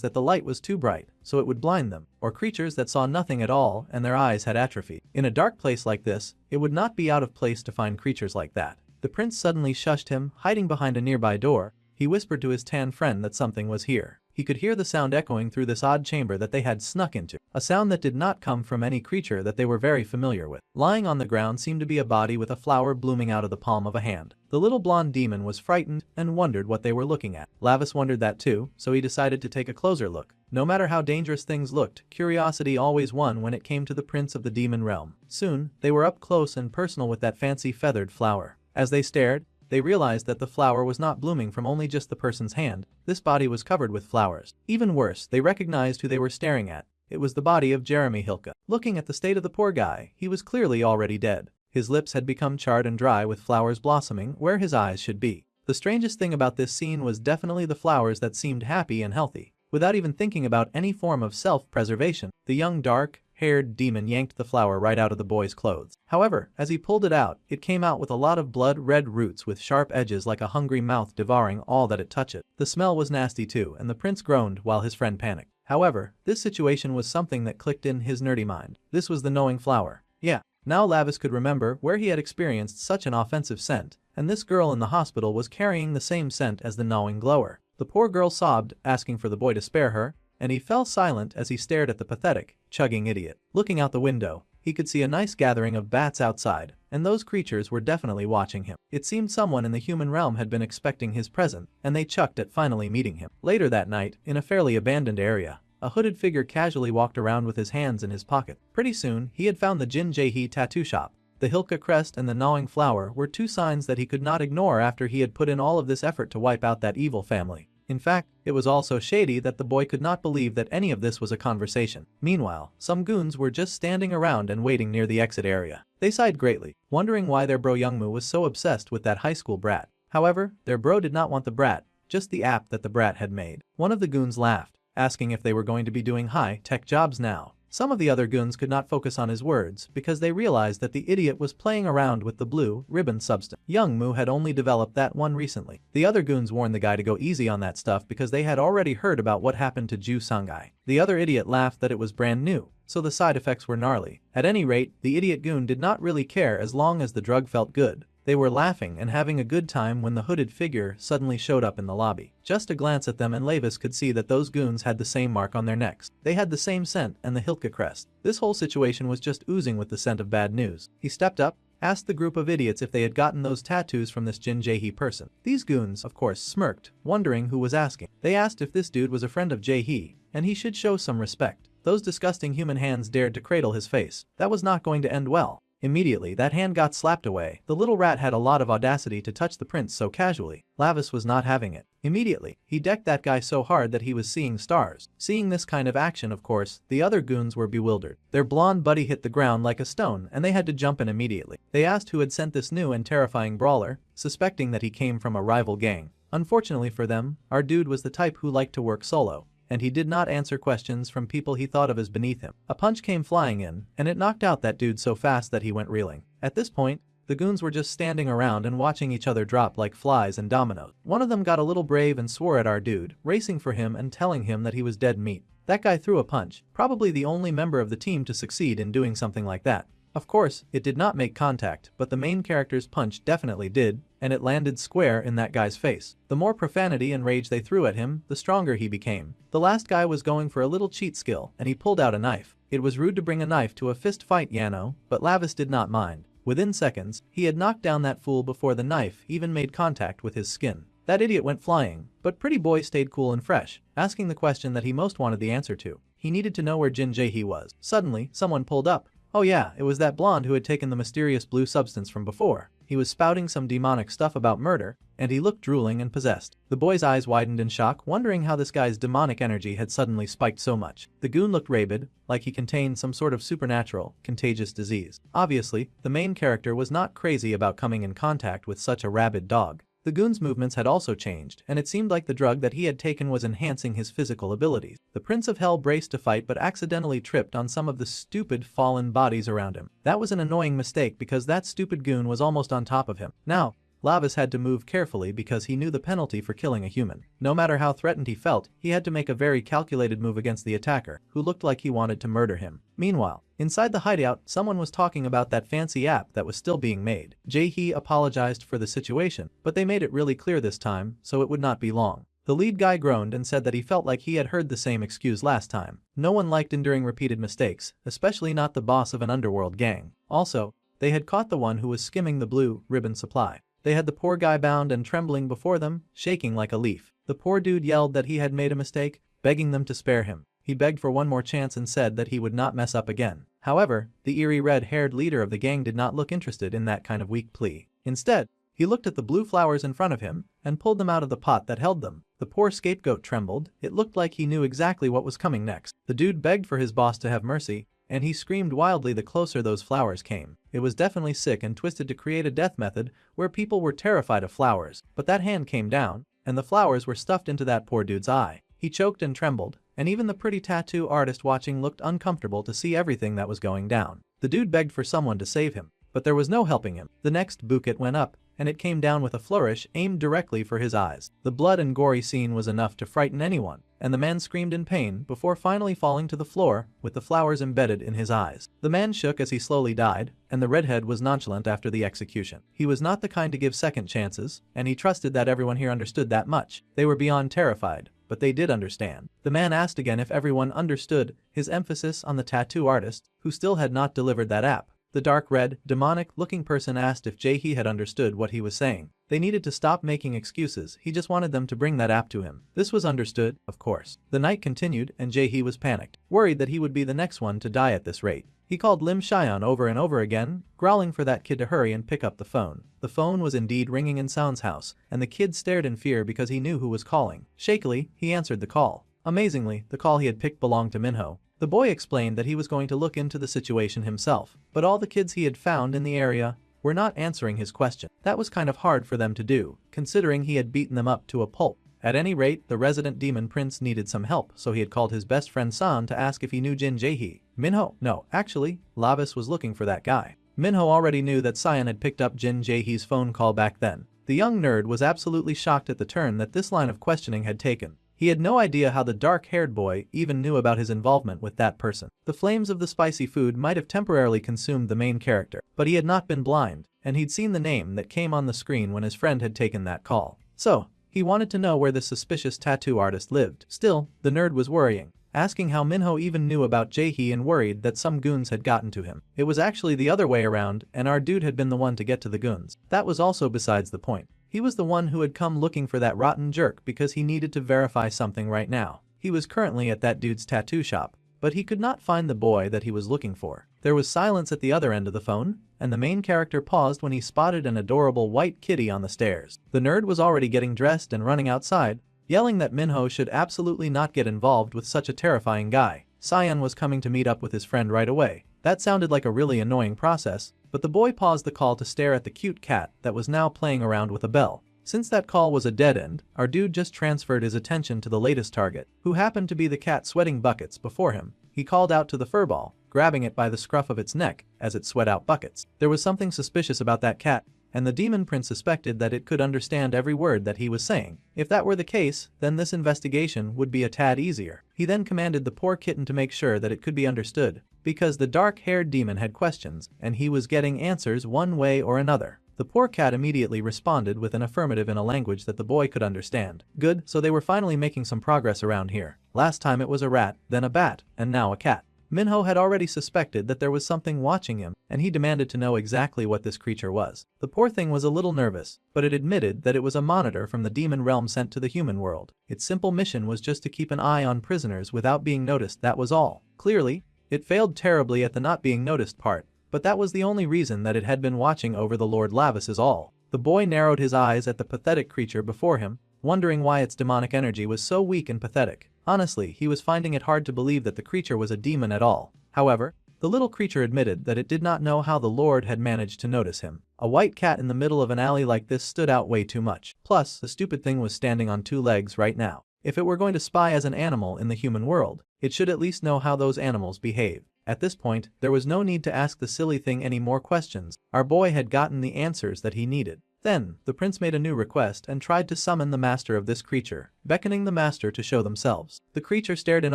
Speaker 1: that the light was too bright, so it would blind them, or creatures that saw nothing at all and their eyes had atrophied. In a dark place like this, it would not be out of place to find creatures like that. The prince suddenly shushed him, hiding behind a nearby door. He whispered to his tan friend that something was here. He could hear the sound echoing through this odd chamber that they had snuck into, a sound that did not come from any creature that they were very familiar with. Lying on the ground seemed to be a body with a flower blooming out of the palm of a hand. The little blonde demon was frightened and wondered what they were looking at. Lavis wondered that too, so he decided to take a closer look. No matter how dangerous things looked, curiosity always won when it came to the prince of the demon realm. Soon, they were up close and personal with that fancy feathered flower. As they stared, they realized that the flower was not blooming from only just the person's hand. This body was covered with flowers. Even worse, they recognized who they were staring at. It was the body of Jeremy Hilke. Looking at the state of the poor guy, he was clearly already dead. His lips had become charred and dry with flowers blossoming where his eyes should be. The strangest thing about this scene was definitely the flowers that seemed happy and healthy. Without even thinking about any form of self-preservation, the young dark-haired demon yanked the flower right out of the boy's clothes. However, as he pulled it out, it came out with a lot of blood-red roots with sharp edges like a hungry mouth devouring all that it touched. The smell was nasty too, and the prince groaned while his friend panicked. However, this situation was something that clicked in his nerdy mind. This was the knowing flower. Yeah. Now Lavis could remember where he had experienced such an offensive scent, and this girl in the hospital was carrying the same scent as the gnawing glower. The poor girl sobbed, asking for the boy to spare her, and he fell silent as he stared at the pathetic, chugging idiot. Looking out the window, he could see a nice gathering of bats outside, and those creatures were definitely watching him. It seemed someone in the human realm had been expecting his presence, and they chucked at finally meeting him. Later that night, in a fairly abandoned area, a hooded figure casually walked around with his hands in his pocket. Pretty soon, he had found the Jin Ji tattoo shop. The Hilke crest and the gnawing flower were two signs that he could not ignore after he had put in all of this effort to wipe out that evil family. In fact, it was all so shady that the boy could not believe that any of this was a conversation. Meanwhile, some goons were just standing around and waiting near the exit area. They sighed greatly, wondering why their bro Youngmu was so obsessed with that high school brat. However, their bro did not want the brat, just the app that the brat had made. One of the goons laughed, asking if they were going to be doing high-tech jobs now. Some of the other goons could not focus on his words because they realized that the idiot was playing around with the blue ribbon substance. Youngmu had only developed that one recently. The other goons warned the guy to go easy on that stuff because they had already heard about what happened to Ju Sangai. The other idiot laughed that it was brand new, so the side effects were gnarly. At any rate, the idiot goon did not really care as long as the drug felt good. They were laughing and having a good time when the hooded figure suddenly showed up in the lobby. Just a glance at them and Lavis could see that those goons had the same mark on their necks. They had the same scent and the Hilke crest. This whole situation was just oozing with the scent of bad news. He stepped up, asked the group of idiots if they had gotten those tattoos from this Jin Ji person. These goons, of course, smirked, wondering who was asking. They asked if this dude was a friend of Ji, and he should show some respect. Those disgusting human hands dared to cradle his face. That was not going to end well. Immediately, that hand got slapped away. The little rat had a lot of audacity to touch the prince so casually. Lavis was not having it. Immediately, he decked that guy so hard that he was seeing stars. Seeing this kind of action, of course, the other goons were bewildered. Their blonde buddy hit the ground like a stone and they had to jump in immediately. They asked who had sent this new and terrifying brawler, suspecting that he came from a rival gang. Unfortunately for them, our dude was the type who liked to work solo, and he did not answer questions from people he thought of as beneath him. A punch came flying in, and it knocked out that dude so fast that he went reeling. At this point, the goons were just standing around and watching each other drop like flies and dominoes. One of them got a little brave and swore at our dude, racing for him and telling him that he was dead meat. That guy threw a punch, probably the only member of the team to succeed in doing something like that. Of course, it did not make contact, but the main character's punch definitely did, and it landed square in that guy's face. The more profanity and rage they threw at him, the stronger he became. The last guy was going for a little cheat skill, and he pulled out a knife. It was rude to bring a knife to a fist fight, but Lavis did not mind. Within seconds, he had knocked down that fool before the knife even made contact with his skin. That idiot went flying, but Pretty Boy stayed cool and fresh, asking the question that he most wanted the answer to. He needed to know where Jin Ji was. Suddenly, someone pulled up. Oh yeah, it was that blonde who had taken the mysterious blue substance from before. He was spouting some demonic stuff about murder, and he looked drooling and possessed. The boy's eyes widened in shock, wondering how this guy's demonic energy had suddenly spiked so much. The goon looked rabid, like he contained some sort of supernatural, contagious disease. Obviously, the main character was not crazy about coming in contact with such a rabid dog. The goon's movements had also changed, and it seemed like the drug that he had taken was enhancing his physical abilities. The Prince of Hell braced to fight but accidentally tripped on some of the stupid fallen bodies around him. That was an annoying mistake because that stupid goon was almost on top of him. Now, Lavis had to move carefully because he knew the penalty for killing a human. No matter how threatened he felt, he had to make a very calculated move against the attacker, who looked like he wanted to murder him. Meanwhile, inside the hideout, someone was talking about that fancy app that was still being made. Jae-hee apologized for the situation, but they made it really clear this time, so it would not be long. The lead guy groaned and said that he felt like he had heard the same excuse last time. No one liked enduring repeated mistakes, especially not the boss of an underworld gang. Also, they had caught the one who was skimming the blue ribbon supply. They had the poor guy bound and trembling before them, shaking like a leaf. The poor dude yelled that he had made a mistake, begging them to spare him. He begged for one more chance and said that he would not mess up again. However, the eerie red-haired leader of the gang did not look interested in that kind of weak plea. Instead, he looked at the blue flowers in front of him and pulled them out of the pot that held them. The poor scapegoat trembled. It looked like he knew exactly what was coming next. The dude begged for his boss to have mercy, and he screamed wildly the closer those flowers came. It was definitely sick and twisted to create a death method where people were terrified of flowers, but that hand came down, and the flowers were stuffed into that poor dude's eye. He choked and trembled, and even the pretty tattoo artist watching looked uncomfortable to see everything that was going down. The dude begged for someone to save him, but there was no helping him. The next bouquet went up, and it came down with a flourish aimed directly for his eyes. The blood and gory scene was enough to frighten anyone, and the man screamed in pain before finally falling to the floor with the flowers embedded in his eyes. The man shook as he slowly died, and the redhead was nonchalant after the execution. He was not the kind to give second chances, and he trusted that everyone here understood that much. They were beyond terrified, but they did understand. The man asked again if everyone understood, his emphasis on the tattoo artist, who still had not delivered that app. The dark red, demonic-looking person asked if Jae-hee had understood what he was saying. They needed to stop making excuses, he just wanted them to bring that app to him. This was understood, of course. The night continued and Jae-hee was panicked, worried that he would be the next one to die at this rate. He called Lim Cheyenne over and over again, growling for that kid to hurry and pick up the phone. The phone was indeed ringing in Sound's house, and the kid stared in fear because he knew who was calling. Shakily, he answered the call. Amazingly, the call he had picked belonged to Minho. The boy explained that he was going to look into the situation himself, but all the kids he had found in the area were not answering his question. That was kind of hard for them to do, considering he had beaten them up to a pulp. At any rate, the resident demon prince needed some help, so he had called his best friend San to ask if he knew Jin Ji. Minho? No, actually, Lavis was looking for that guy. Minho already knew that Cyan had picked up Jin Ji's phone call back then. The young nerd was absolutely shocked at the turn that this line of questioning had taken. He had no idea how the dark-haired boy even knew about his involvement with that person. The flames of the spicy food might have temporarily consumed the main character, but he had not been blind, and he'd seen the name that came on the screen when his friend had taken that call. So, he wanted to know where the suspicious tattoo artist lived. Still, the nerd was worrying, asking how Minho even knew about Jae-hee and worried that some goons had gotten to him. It was actually the other way around, and our dude had been the one to get to the goons. That was also besides the point. He was the one who had come looking for that rotten jerk because he needed to verify something right now. He was currently at that dude's tattoo shop, but he could not find the boy that he was looking for. There was silence at the other end of the phone, and the main character paused when he spotted an adorable white kitty on the stairs. The nerd was already getting dressed and running outside, yelling that Minho should absolutely not get involved with such a terrifying guy. Cyan was coming to meet up with his friend right away. That sounded like a really annoying process, but the boy paused the call to stare at the cute cat that was now playing around with a bell. Since that call was a dead end, our dude just transferred his attention to the latest target, who happened to be the cat sweating buckets before him. He called out to the furball, grabbing it by the scruff of its neck as it sweat out buckets. There was something suspicious about that cat, and the demon prince suspected that it could understand every word that he was saying. If that were the case, then this investigation would be a tad easier. He then commanded the poor kitten to make sure that it could be understood, because the dark-haired demon had questions, and he was getting answers one way or another. The poor cat immediately responded with an affirmative in a language that the boy could understand. Good, so they were finally making some progress around here. Last time it was a rat, then a bat, and now a cat. Minho had already suspected that there was something watching him, and he demanded to know exactly what this creature was. The poor thing was a little nervous, but it admitted that it was a monitor from the demon realm sent to the human world. Its simple mission was just to keep an eye on prisoners without being noticed, that was all. Clearly, it failed terribly at the not being noticed part, but that was the only reason that it had been watching over the Lord Lavis is all. The boy narrowed his eyes at the pathetic creature before him, wondering why its demonic energy was so weak and pathetic. Honestly, he was finding it hard to believe that the creature was a demon at all. However, the little creature admitted that it did not know how the Lord had managed to notice him. A white cat in the middle of an alley like this stood out way too much. Plus, the stupid thing was standing on 2 legs right now. If it were going to spy as an animal in the human world, it should at least know how those animals behave. At this point, there was no need to ask the silly thing any more questions. Our boy had gotten the answers that he needed. Then, the prince made a new request and tried to summon the master of this creature, beckoning the master to show themselves. The creature stared in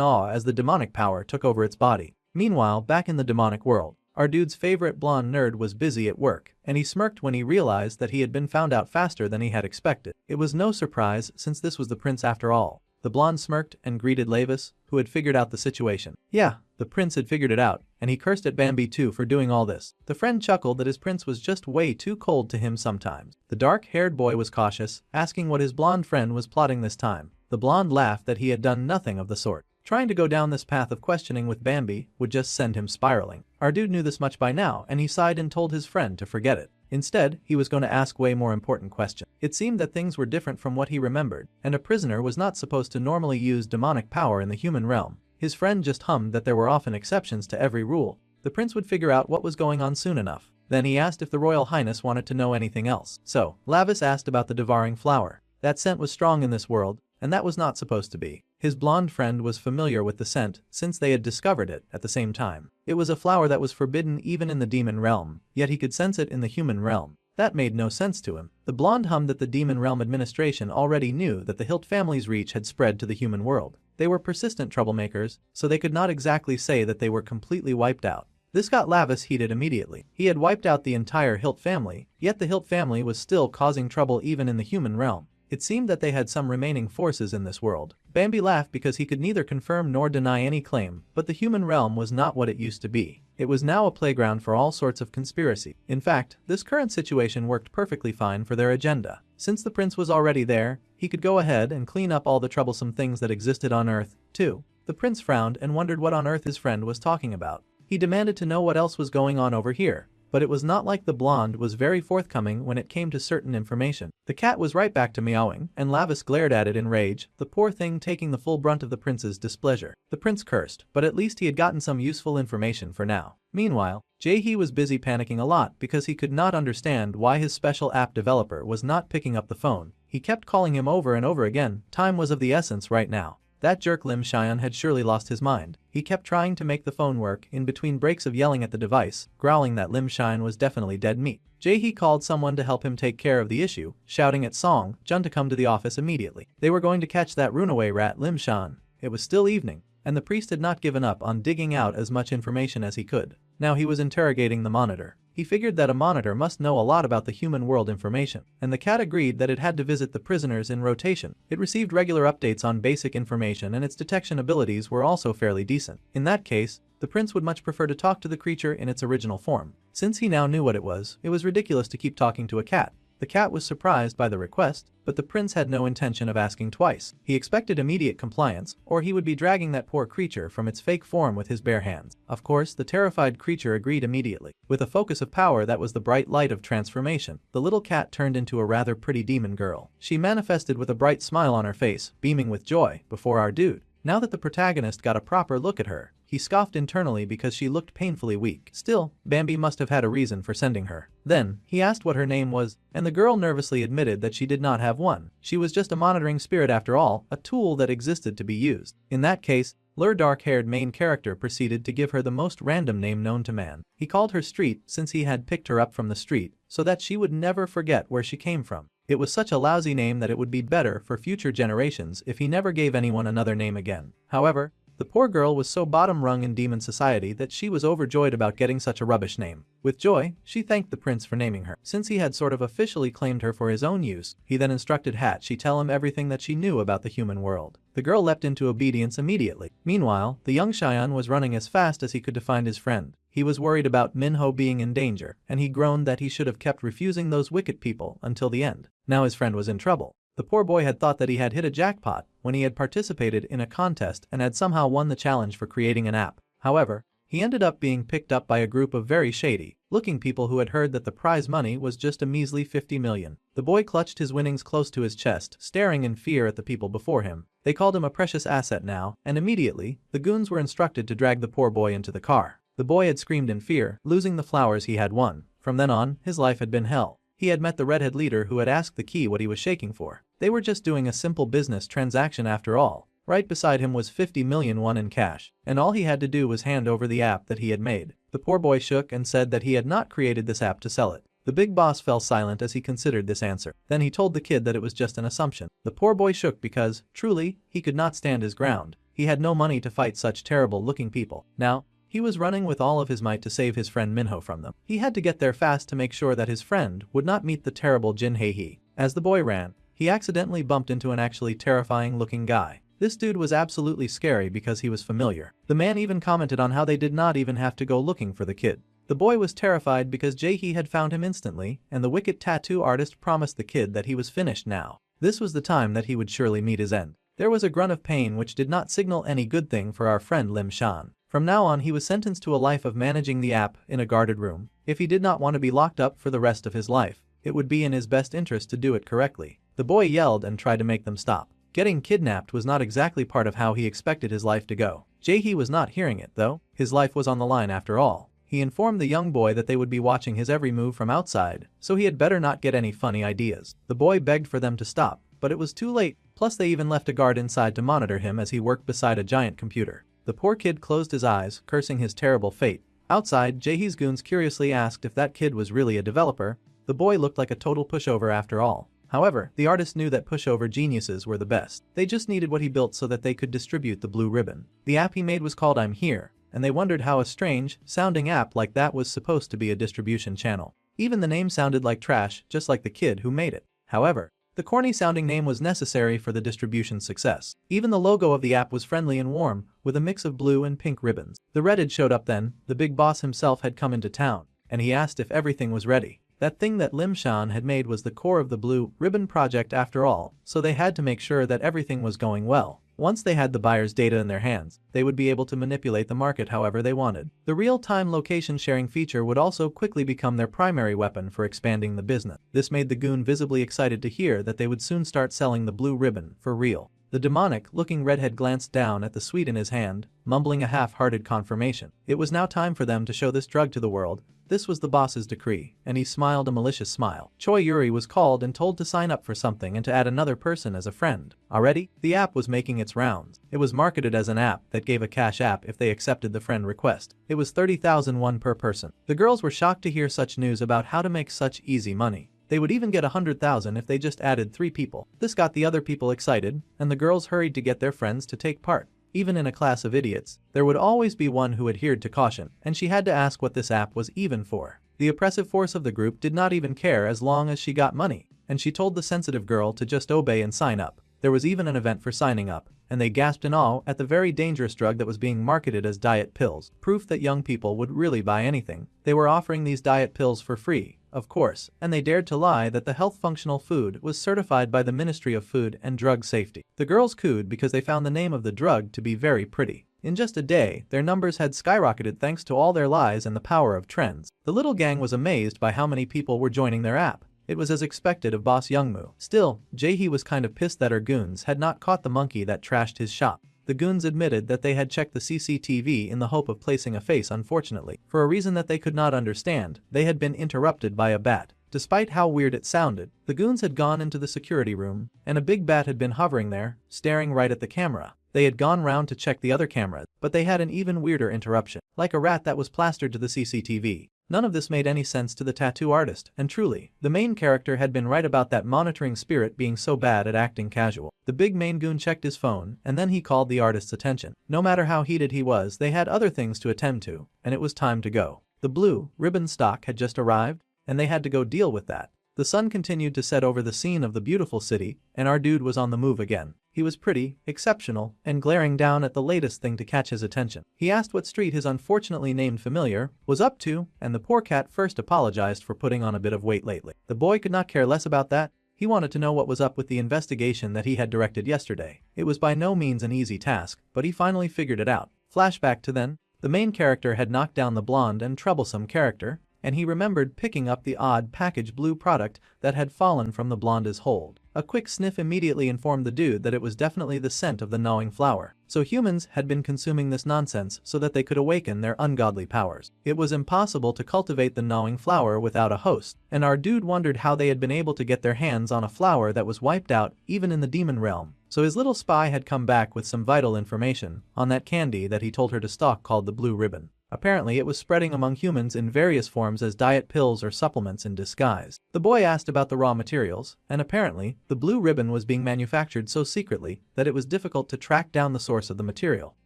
Speaker 1: awe as the demonic power took over its body. Meanwhile, back in the demonic world, our dude's favorite blonde nerd was busy at work, and he smirked when he realized that he had been found out faster than he had expected. It was no surprise since this was the prince after all. The blonde smirked and greeted Lavis, who had figured out the situation. Yeah, the prince had figured it out, and he cursed at Bambi too for doing all this. The friend chuckled that his prince was just way too cold to him sometimes. The dark-haired boy was cautious, asking what his blonde friend was plotting this time. The blonde laughed that he had done nothing of the sort. Trying to go down this path of questioning with Bambi would just send him spiraling. Our dude knew this much by now, and he sighed and told his friend to forget it. Instead, he was going to ask way more important questions. It seemed that things were different from what he remembered, and a prisoner was not supposed to normally use demonic power in the human realm. His friend just hummed that there were often exceptions to every rule. The prince would figure out what was going on soon enough. Then he asked if the Royal Highness wanted to know anything else. So, Lavis asked about the devouring flower. That scent was strong in this world, and that was not supposed to be. His blonde friend was familiar with the scent since they had discovered it at the same time. It was a flower that was forbidden even in the demon realm, yet he could sense it in the human realm. That made no sense to him. The blonde hummed that the demon realm administration already knew that the Hilt family's reach had spread to the human world. They were persistent troublemakers, so they could not exactly say that they were completely wiped out. This got Lavis heated immediately. He had wiped out the entire Hilt family, yet the Hilt family was still causing trouble even in the human realm. It seemed that they had some remaining forces in this world. Bambi laughed because he could neither confirm nor deny any claim, but the human realm was not what it used to be. It was now a playground for all sorts of conspiracy. In fact, this current situation worked perfectly fine for their agenda. Since the prince was already there, he could go ahead and clean up all the troublesome things that existed on Earth, too. The prince frowned and wondered what on earth his friend was talking about. He demanded to know what else was going on over here. But it was not like the blonde was very forthcoming when it came to certain information. The cat was right back to meowing, and Lavis glared at it in rage, the poor thing taking the full brunt of the prince's displeasure. The prince cursed, but at least he had gotten some useful information for now. Meanwhile, Jae-hee was busy panicking a lot because he could not understand why his special app developer was not picking up the phone. He kept calling him over and over again. Time was of the essence right now. That jerk Lim Xian had surely lost his mind. He kept trying to make the phone work in between breaks of yelling at the device, growling that Lim Xian was definitely dead meat. Jae-hee called someone to help him take care of the issue, shouting at Song Jun to come to the office immediately. They were going to catch that runaway rat Lim Xian. It was still evening, and the priest had not given up on digging out as much information as he could. Now he was interrogating the monitor. He figured that a monitor must know a lot about the human world information, and the cat agreed that it had to visit the prisoners in rotation. It received regular updates on basic information and its detection abilities were also fairly decent. In that case, the prince would much prefer to talk to the creature in its original form. Since he now knew what it was ridiculous to keep talking to a cat. The cat was surprised by the request, but the prince had no intention of asking twice. He expected immediate compliance, or he would be dragging that poor creature from its fake form with his bare hands. Of course, the terrified creature agreed immediately. With a focus of power that was the bright light of transformation, the little cat turned into a rather pretty demon girl. She manifested with a bright smile on her face, beaming with joy, before our dude. Now that the protagonist got a proper look at her, he scoffed internally because she looked painfully weak. Still, Bambi must have had a reason for sending her. Then, he asked what her name was, and the girl nervously admitted that she did not have one. She was just a monitoring spirit after all, a tool that existed to be used. In that case, Lur dark-haired main character proceeded to give her the most random name known to man. He called her Street since he had picked her up from the street, so that she would never forget where she came from. It was such a lousy name that it would be better for future generations if he never gave anyone another name again. However, The poor girl was so bottom rung in demon society that she was overjoyed about getting such a rubbish name. With joy, she thanked the prince for naming her. Since he had sort of officially claimed her for his own use, he then instructed Hatch tell him everything that she knew about the human world. The girl leapt into obedience immediately. Meanwhile, the young Cheyenne was running as fast as he could to find his friend. He was worried about Minho being in danger, and he groaned that he should have kept refusing those wicked people until the end. Now his friend was in trouble. The poor boy had thought that he had hit a jackpot when he had participated in a contest and had somehow won the challenge for creating an app. However, he ended up being picked up by a group of very shady-looking people who had heard that the prize money was just a measly 50 million. The boy clutched his winnings close to his chest, staring in fear at the people before him. They called him a precious asset now, and immediately, the goons were instructed to drag the poor boy into the car. The boy had screamed in fear, losing the flowers he had won. From then on, his life had been hell. He had met the redhead leader who had asked the key what he was shaking for. They were just doing a simple business transaction after all. Right beside him was 50 million won in cash, and all he had to do was hand over the app that he had made. The poor boy shook and said that he had not created this app to sell it. The big boss fell silent as he considered this answer. Then he told the kid that it was just an assumption. The poor boy shook because, truly, he could not stand his ground. He had no money to fight such terrible-looking people. Now, he was running with all of his might to save his friend Minho from them. He had to get there fast to make sure that his friend would not meet the terrible Jin Ji. As the boy ran, he accidentally bumped into an actually terrifying-looking guy. This dude was absolutely scary because he was familiar. The man even commented on how they did not even have to go looking for the kid. The boy was terrified because Jae-hee had found him instantly, and the wicked tattoo artist promised the kid that he was finished now. This was the time that he would surely meet his end. There was a grunt of pain which did not signal any good thing for our friend Lim Shan. From now on he was sentenced to a life of managing the app in a guarded room. If he did not want to be locked up for the rest of his life, it would be in his best interest to do it correctly. The boy yelled and tried to make them stop. Getting kidnapped was not exactly part of how he expected his life to go. Jae-hee was not hearing it though. His life was on the line after all. He informed the young boy that they would be watching his every move from outside, so he had better not get any funny ideas. The boy begged for them to stop, but it was too late, plus they even left a guard inside to monitor him as he worked beside a giant computer. The poor kid closed his eyes, cursing his terrible fate. Outside, Jae-hee's goons curiously asked if that kid was really a developer. The boy looked like a total pushover after all. However, the artist knew that pushover geniuses were the best. They just needed what he built so that they could distribute the blue ribbon. The app he made was called I'm Here, and they wondered how a strange, sounding app like that was supposed to be a distribution channel. Even the name sounded like trash, just like the kid who made it. However, the corny-sounding name was necessary for the distribution's success. Even the logo of the app was friendly and warm, with a mix of blue and pink ribbons. The redhead showed up then. The big boss himself had come into town, and he asked if everything was ready. That thing that Lim Shan had made was the core of the blue ribbon project after all, so they had to make sure that everything was going well. Once they had the buyer's data in their hands, they would be able to manipulate the market however they wanted. The real-time location sharing feature would also quickly become their primary weapon for expanding the business. This made the goon visibly excited to hear that they would soon start selling the blue ribbon for real. The demonic-looking redhead glanced down at the sweet in his hand, mumbling a half-hearted confirmation. It was now time for them to show this drug to the world. This was the boss's decree, and he smiled a malicious smile. Choi Yuri was called and told to sign up for something and to add another person as a friend. Already, the app was making its rounds. It was marketed as an app that gave a cash app if they accepted the friend request. It was 30,000 won per person. The girls were shocked to hear such news about how to make such easy money. They would even get 100,000 if they just added 3 people. This got the other people excited, and the girls hurried to get their friends to take part. Even in a class of idiots, there would always be one who adhered to caution, and she had to ask what this app was even for. The oppressive force of the group did not even care as long as she got money, and she told the sensitive girl to just obey and sign up. There was even an event for signing up, and they gasped in awe at the very dangerous drug that was being marketed as diet pills, proof that young people would really buy anything. They were offering these diet pills for free, of course, and they dared to lie that the health functional food was certified by the Ministry of Food and Drug Safety. The girls cooed because they found the name of the drug to be very pretty. In just a day, their numbers had skyrocketed thanks to all their lies and the power of trends. The little gang was amazed by how many people were joining their app. It was as expected of boss Youngmoo. Still, Jae-hee was kind of pissed that her goons had not caught the monkey that trashed his shop. The goons admitted that they had checked the CCTV in the hope of placing a face. Unfortunately, for a reason that they could not understand, they had been interrupted by a bat. Despite how weird it sounded, the goons had gone into the security room, and a big bat had been hovering there, staring right at the camera. They had gone round to check the other cameras, but they had an even weirder interruption. Like a rat that was plastered to the CCTV. None of this made any sense to the tattoo artist, and truly, the main character had been right about that monitoring spirit being so bad at acting casual. The big main goon checked his phone, and then he called the artist's attention. No matter how heated he was, they had other things to attend to, and it was time to go. The blue ribbon stock had just arrived, and they had to go deal with that. The sun continued to set over the scene of the beautiful city, and our dude was on the move again. He was pretty, exceptional, and glaring down at the latest thing to catch his attention. He asked what street his unfortunately named familiar was up to, and the poor cat first apologized for putting on a bit of weight lately. The boy could not care less about that. He wanted to know what was up with the investigation that he had directed yesterday. It was by no means an easy task, but he finally figured it out. Flashback to then. The main character had knocked down the blonde and troublesome character, and he remembered picking up the odd packaged blue product that had fallen from the blonde's hold. A quick sniff immediately informed the dude that it was definitely the scent of the gnawing flower. So humans had been consuming this nonsense so that they could awaken their ungodly powers. It was impossible to cultivate the gnawing flower without a host, and our dude wondered how they had been able to get their hands on a flower that was wiped out even in the demon realm. So his little spy had come back with some vital information on that candy that he told her to stalk called the blue ribbon. Apparently it was spreading among humans in various forms as diet pills or supplements in disguise. The boy asked about the raw materials, and apparently, the blue ribbon was being manufactured so secretly that it was difficult to track down the source of the material.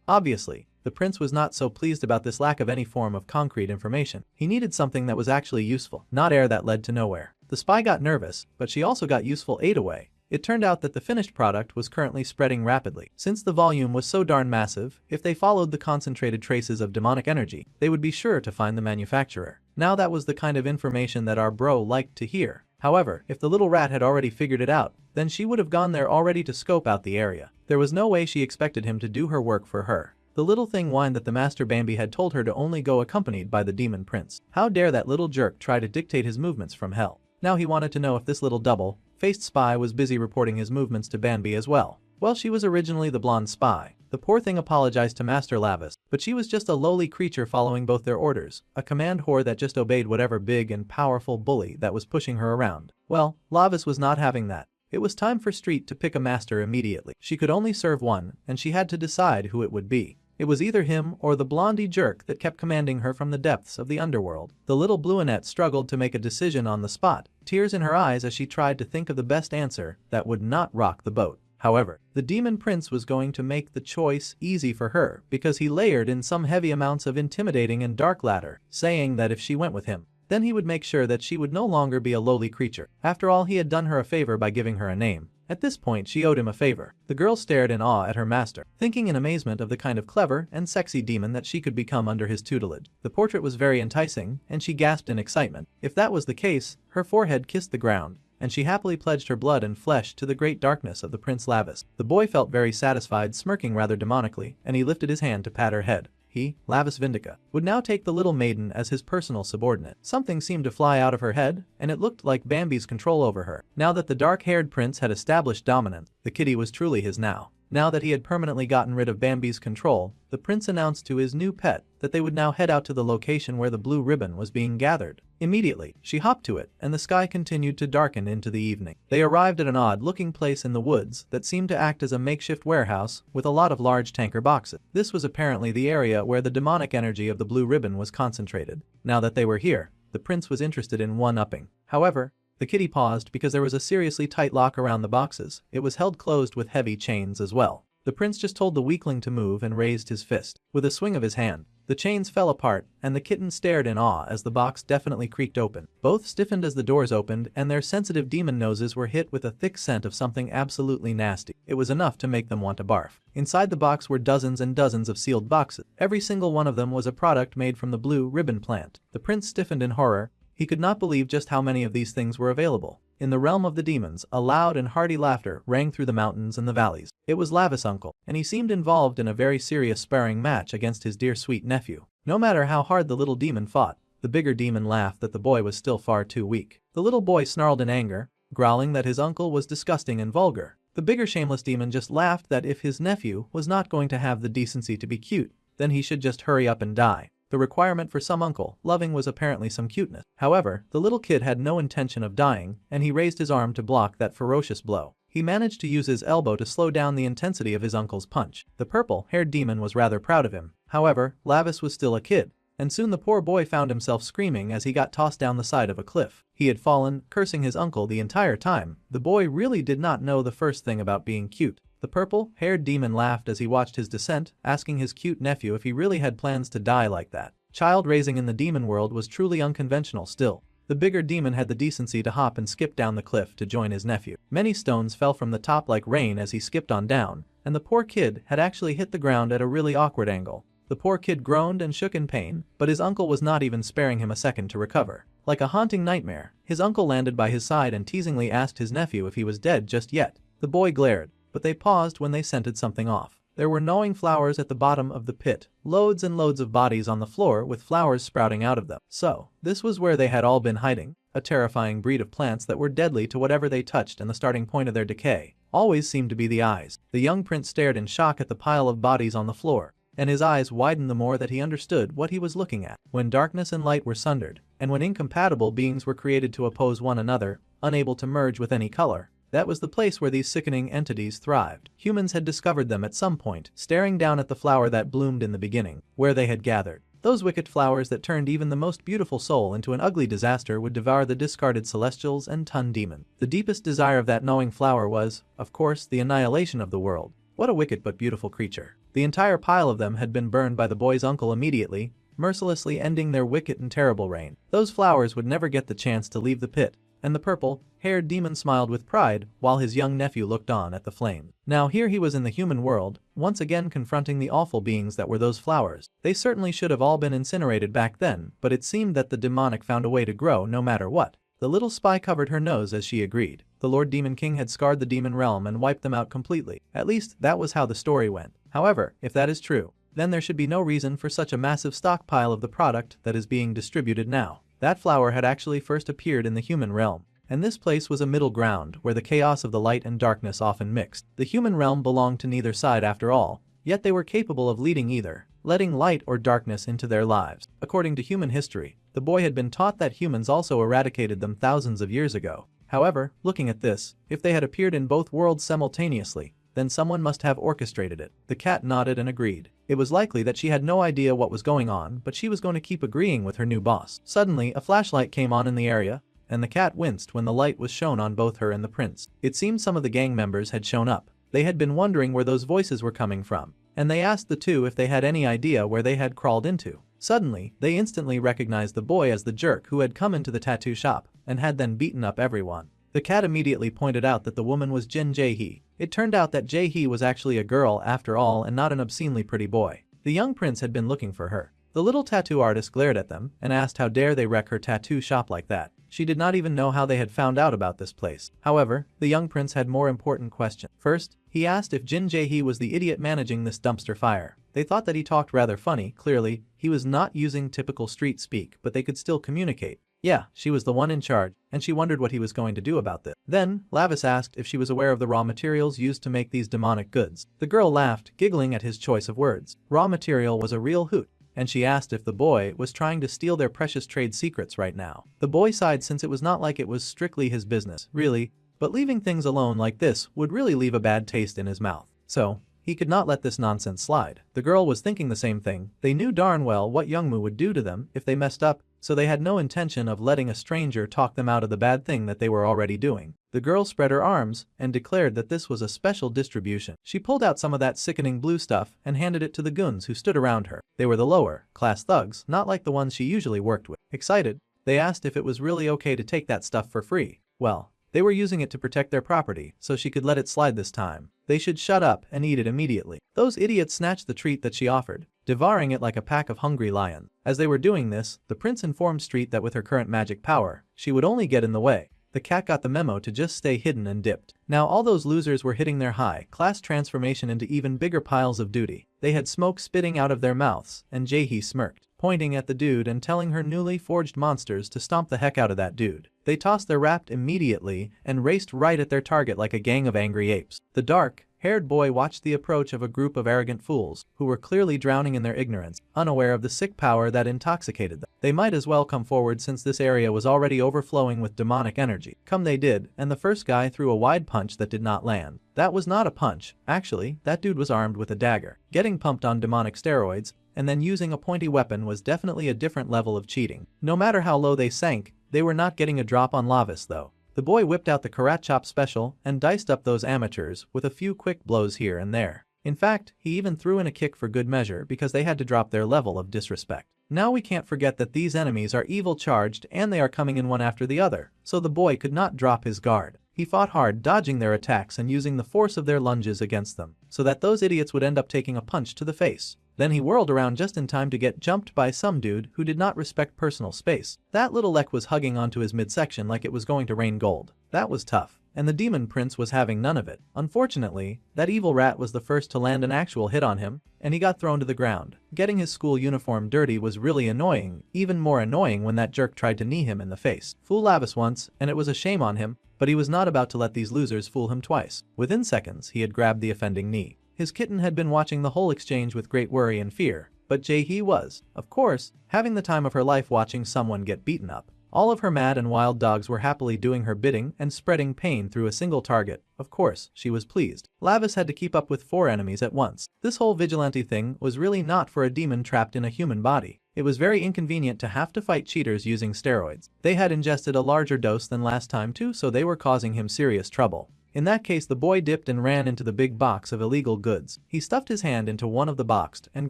Speaker 1: Obviously, the prince was not so pleased about this lack of any form of concrete information. He needed something that was actually useful, not air that led to nowhere. The spy got nervous, but she also got useful aid away. It turned out that the finished product was currently spreading rapidly. Since the volume was so darn massive, if they followed the concentrated traces of demonic energy, they would be sure to find the manufacturer. Now that was the kind of information that our bro liked to hear. However, if the little rat had already figured it out, then she would have gone there already to scope out the area. There was no way she expected him to do her work for her. The little thing whined that the Master Bambi had told her to only go accompanied by the demon prince. How dare that little jerk try to dictate his movements from hell? Now he wanted to know if this little double-faced spy was busy reporting his movements to Bambi as well. Well, she was originally the blonde spy. The poor thing apologized to Master Lavis, but she was just a lowly creature following both their orders, a command whore that just obeyed whatever big and powerful bully that was pushing her around. Well, Lavis was not having that. It was time for Street to pick a master immediately. She could only serve one, and she had to decide who it would be. It was either him or the blondie jerk that kept commanding her from the depths of the underworld. The little bluinette struggled to make a decision on the spot, tears in her eyes as she tried to think of the best answer that would not rock the boat. However, the demon prince was going to make the choice easy for her because he layered in some heavy amounts of intimidating and dark ladder, saying that if she went with him, then he would make sure that she would no longer be a lowly creature. After all, he had done her a favor by giving her a name. At this point, she owed him a favor. The girl stared in awe at her master, thinking in amazement of the kind of clever and sexy demon that she could become under his tutelage. The portrait was very enticing, and she gasped in excitement. If that was the case, her forehead kissed the ground, and she happily pledged her blood and flesh to the great darkness of the Prince Lavis. The boy felt very satisfied, smirking rather demonically, and he lifted his hand to pat her head. He, Lavis Vindica, would now take the little maiden as his personal subordinate. Something seemed to fly out of her head, and it looked like Bambi's control over her. Now that the dark-haired prince had established dominance, the kitty was truly his now. Now that he had permanently gotten rid of Bambi's control, the prince announced to his new pet that they would now head out to the location where the blue ribbon was being gathered. Immediately, she hopped to it, and the sky continued to darken into the evening. They arrived at an odd-looking place in the woods that seemed to act as a makeshift warehouse with a lot of large tanker boxes. This was apparently the area where the demonic energy of the blue ribbon was concentrated. Now that they were here, the prince was interested in one-upping. However, the kitty paused because there was a seriously tight lock around the boxes. It was held closed with heavy chains as well. The prince just told the weakling to move and raised his fist. With a swing of his hand, the chains fell apart, and the kitten stared in awe as the box definitely creaked open. Both stiffened as the doors opened, and their sensitive demon noses were hit with a thick scent of something absolutely nasty. It was enough to make them want to barf. Inside the box were dozens and dozens of sealed boxes. Every single one of them was a product made from the blue ribbon plant. The prince stiffened in horror. He could not believe just how many of these things were available. In the realm of the demons, a loud and hearty laughter rang through the mountains and the valleys. It was Lavis' uncle, and he seemed involved in a very serious sparring match against his dear sweet nephew. No matter how hard the little demon fought, the bigger demon laughed that the boy was still far too weak. The little boy snarled in anger, growling that his uncle was disgusting and vulgar. The bigger shameless demon just laughed that if his nephew was not going to have the decency to be cute, then he should just hurry up and die. The requirement for some uncle loving was apparently some cuteness. However, the little kid had no intention of dying, and he raised his arm to block that ferocious blow. He managed to use his elbow to slow down the intensity of his uncle's punch. The purple-haired demon was rather proud of him. However, Lavis was still a kid, and soon the poor boy found himself screaming as he got tossed down the side of a cliff. He had fallen, cursing his uncle the entire time. The boy really did not know the first thing about being cute. The purple-haired demon laughed as he watched his descent, asking his cute nephew if he really had plans to die like that. Child raising in the demon world was truly unconventional still. The bigger demon had the decency to hop and skip down the cliff to join his nephew. Many stones fell from the top like rain as he skipped on down, and the poor kid had actually hit the ground at a really awkward angle. The poor kid groaned and shook in pain, but his uncle was not even sparing him a second to recover. Like a haunting nightmare, his uncle landed by his side and teasingly asked his nephew if he was dead just yet. The boy glared, but they paused when they scented something off. There were gnawing flowers at the bottom of the pit, loads and loads of bodies on the floor with flowers sprouting out of them. So, this was where they had all been hiding, a terrifying breed of plants that were deadly to whatever they touched, and the starting point of their decay always seemed to be the eyes. The young prince stared in shock at the pile of bodies on the floor, and his eyes widened the more that he understood what he was looking at. When darkness and light were sundered, and when incompatible beings were created to oppose one another, unable to merge with any color, that was the place where these sickening entities thrived. Humans had discovered them at some point, staring down at the flower that bloomed in the beginning, where they had gathered. Those wicked flowers that turned even the most beautiful soul into an ugly disaster would devour the discarded celestials and Tun demon. The deepest desire of that gnawing flower was, of course, the annihilation of the world. What a wicked but beautiful creature. The entire pile of them had been burned by the boy's uncle immediately, mercilessly ending their wicked and terrible reign. Those flowers would never get the chance to leave the pit, and the purple-haired demon smiled with pride while his young nephew looked on at the flame. Now here he was in the human world, once again confronting the awful beings that were those flowers. They certainly should have all been incinerated back then, but it seemed that the demonic found a way to grow no matter what. The little spy covered her nose as she agreed. The Lord Demon King had scarred the demon realm and wiped them out completely. At least, that was how the story went. However, if that is true, then there should be no reason for such a massive stockpile of the product that is being distributed now. That flower had actually first appeared in the human realm, and this place was a middle ground where the chaos of the light and darkness often mixed. The human realm belonged to neither side after all, yet they were capable of leading either, letting light or darkness into their lives. According to human history, the boy had been taught that humans also eradicated them thousands of years ago. However, looking at this, if they had appeared in both worlds simultaneously, then someone must have orchestrated it. The cat nodded and agreed. It was likely that she had no idea what was going on, but she was going to keep agreeing with her new boss. Suddenly, a flashlight came on in the area, and the cat winced when the light was shown on both her and the prince. It seemed some of the gang members had shown up. They had been wondering where those voices were coming from, and they asked the two if they had any idea where they had crawled into. Suddenly, they instantly recognized the boy as the jerk who had come into the tattoo shop and had then beaten up everyone. The cat immediately pointed out that the woman was Jin Ji. It turned out that Ji was actually a girl after all and not an obscenely pretty boy. The young prince had been looking for her. The little tattoo artist glared at them and asked how dare they wreck her tattoo shop like that. She did not even know how they had found out about this place. However, the young prince had more important questions. First, he asked if Jin Ji was the idiot managing this dumpster fire. They thought that he talked rather funny. Clearly, he was not using typical street speak, but they could still communicate. Yeah, she was the one in charge, and she wondered what he was going to do about this. Then, Lavis asked if she was aware of the raw materials used to make these demonic goods. The girl laughed, giggling at his choice of words. Raw material was a real hoot, and she asked if the boy was trying to steal their precious trade secrets right now. The boy sighed since it was not like it was strictly his business, really, but leaving things alone like this would really leave a bad taste in his mouth. So, he could not let this nonsense slide. The girl was thinking the same thing. They knew darn well what Youngmu would do to them if they messed up, so they had no intention of letting a stranger talk them out of the bad thing that they were already doing. The girl spread her arms and declared that this was a special distribution. She pulled out some of that sickening blue stuff and handed it to the goons who stood around her. They were the lower-class thugs, not like the ones she usually worked with. Excited, they asked if it was really okay to take that stuff for free. Well, they were using it to protect their property, so she could let it slide this time. They should shut up and eat it immediately. Those idiots snatched the treat that she offered, devouring it like a pack of hungry lions. As they were doing this, the prince informed Street that with her current magic power, she would only get in the way. The cat got the memo to just stay hidden and dipped. Now all those losers were hitting their high-class transformation into even bigger piles of duty. They had smoke spitting out of their mouths, and Jae-hee smirked, pointing at the dude and telling her newly forged monsters to stomp the heck out of that dude. They tossed their wrapped immediately and raced right at their target like a gang of angry apes. The dark-haired boy watched the approach of a group of arrogant fools who were clearly drowning in their ignorance, unaware of the sick power that intoxicated them. They might as well come forward since this area was already overflowing with demonic energy. Come they did, and the first guy threw a wide punch that did not land. That was not a punch. Actually, that dude was armed with a dagger, getting pumped on demonic steroids, and then using a pointy weapon was definitely a different level of cheating. No matter how low they sank, they were not getting a drop on Lavis though. The boy whipped out the Karat Chop special and diced up those amateurs with a few quick blows here and there. In fact, he even threw in a kick for good measure because they had to drop their level of disrespect. Now we can't forget that these enemies are evil charged and they are coming in one after the other, so the boy could not drop his guard. He fought hard, dodging their attacks and using the force of their lunges against them, so that those idiots would end up taking a punch to the face. Then he whirled around just in time to get jumped by some dude who did not respect personal space. That little Lek was hugging onto his midsection like it was going to rain gold. That was tough. And the demon prince was having none of it. Unfortunately, that evil rat was the first to land an actual hit on him, and he got thrown to the ground. Getting his school uniform dirty was really annoying, even more annoying when that jerk tried to knee him in the face. Fool Lavis once, and it was a shame on him, but he was not about to let these losers fool him twice. Within seconds, he had grabbed the offending knee. His kitten had been watching the whole exchange with great worry and fear, but Jae-hee was, of course, having the time of her life watching someone get beaten up. All of her mad and wild dogs were happily doing her bidding and spreading pain through a single target. Of course, she was pleased. Lavis had to keep up with 4 enemies at once. This whole vigilante thing was really not for a demon trapped in a human body. It was very inconvenient to have to fight cheaters using steroids. They had ingested a larger dose than last time too, so they were causing him serious trouble. In that case, the boy dipped and ran into the big box of illegal goods. He stuffed his hand into one of the boxed and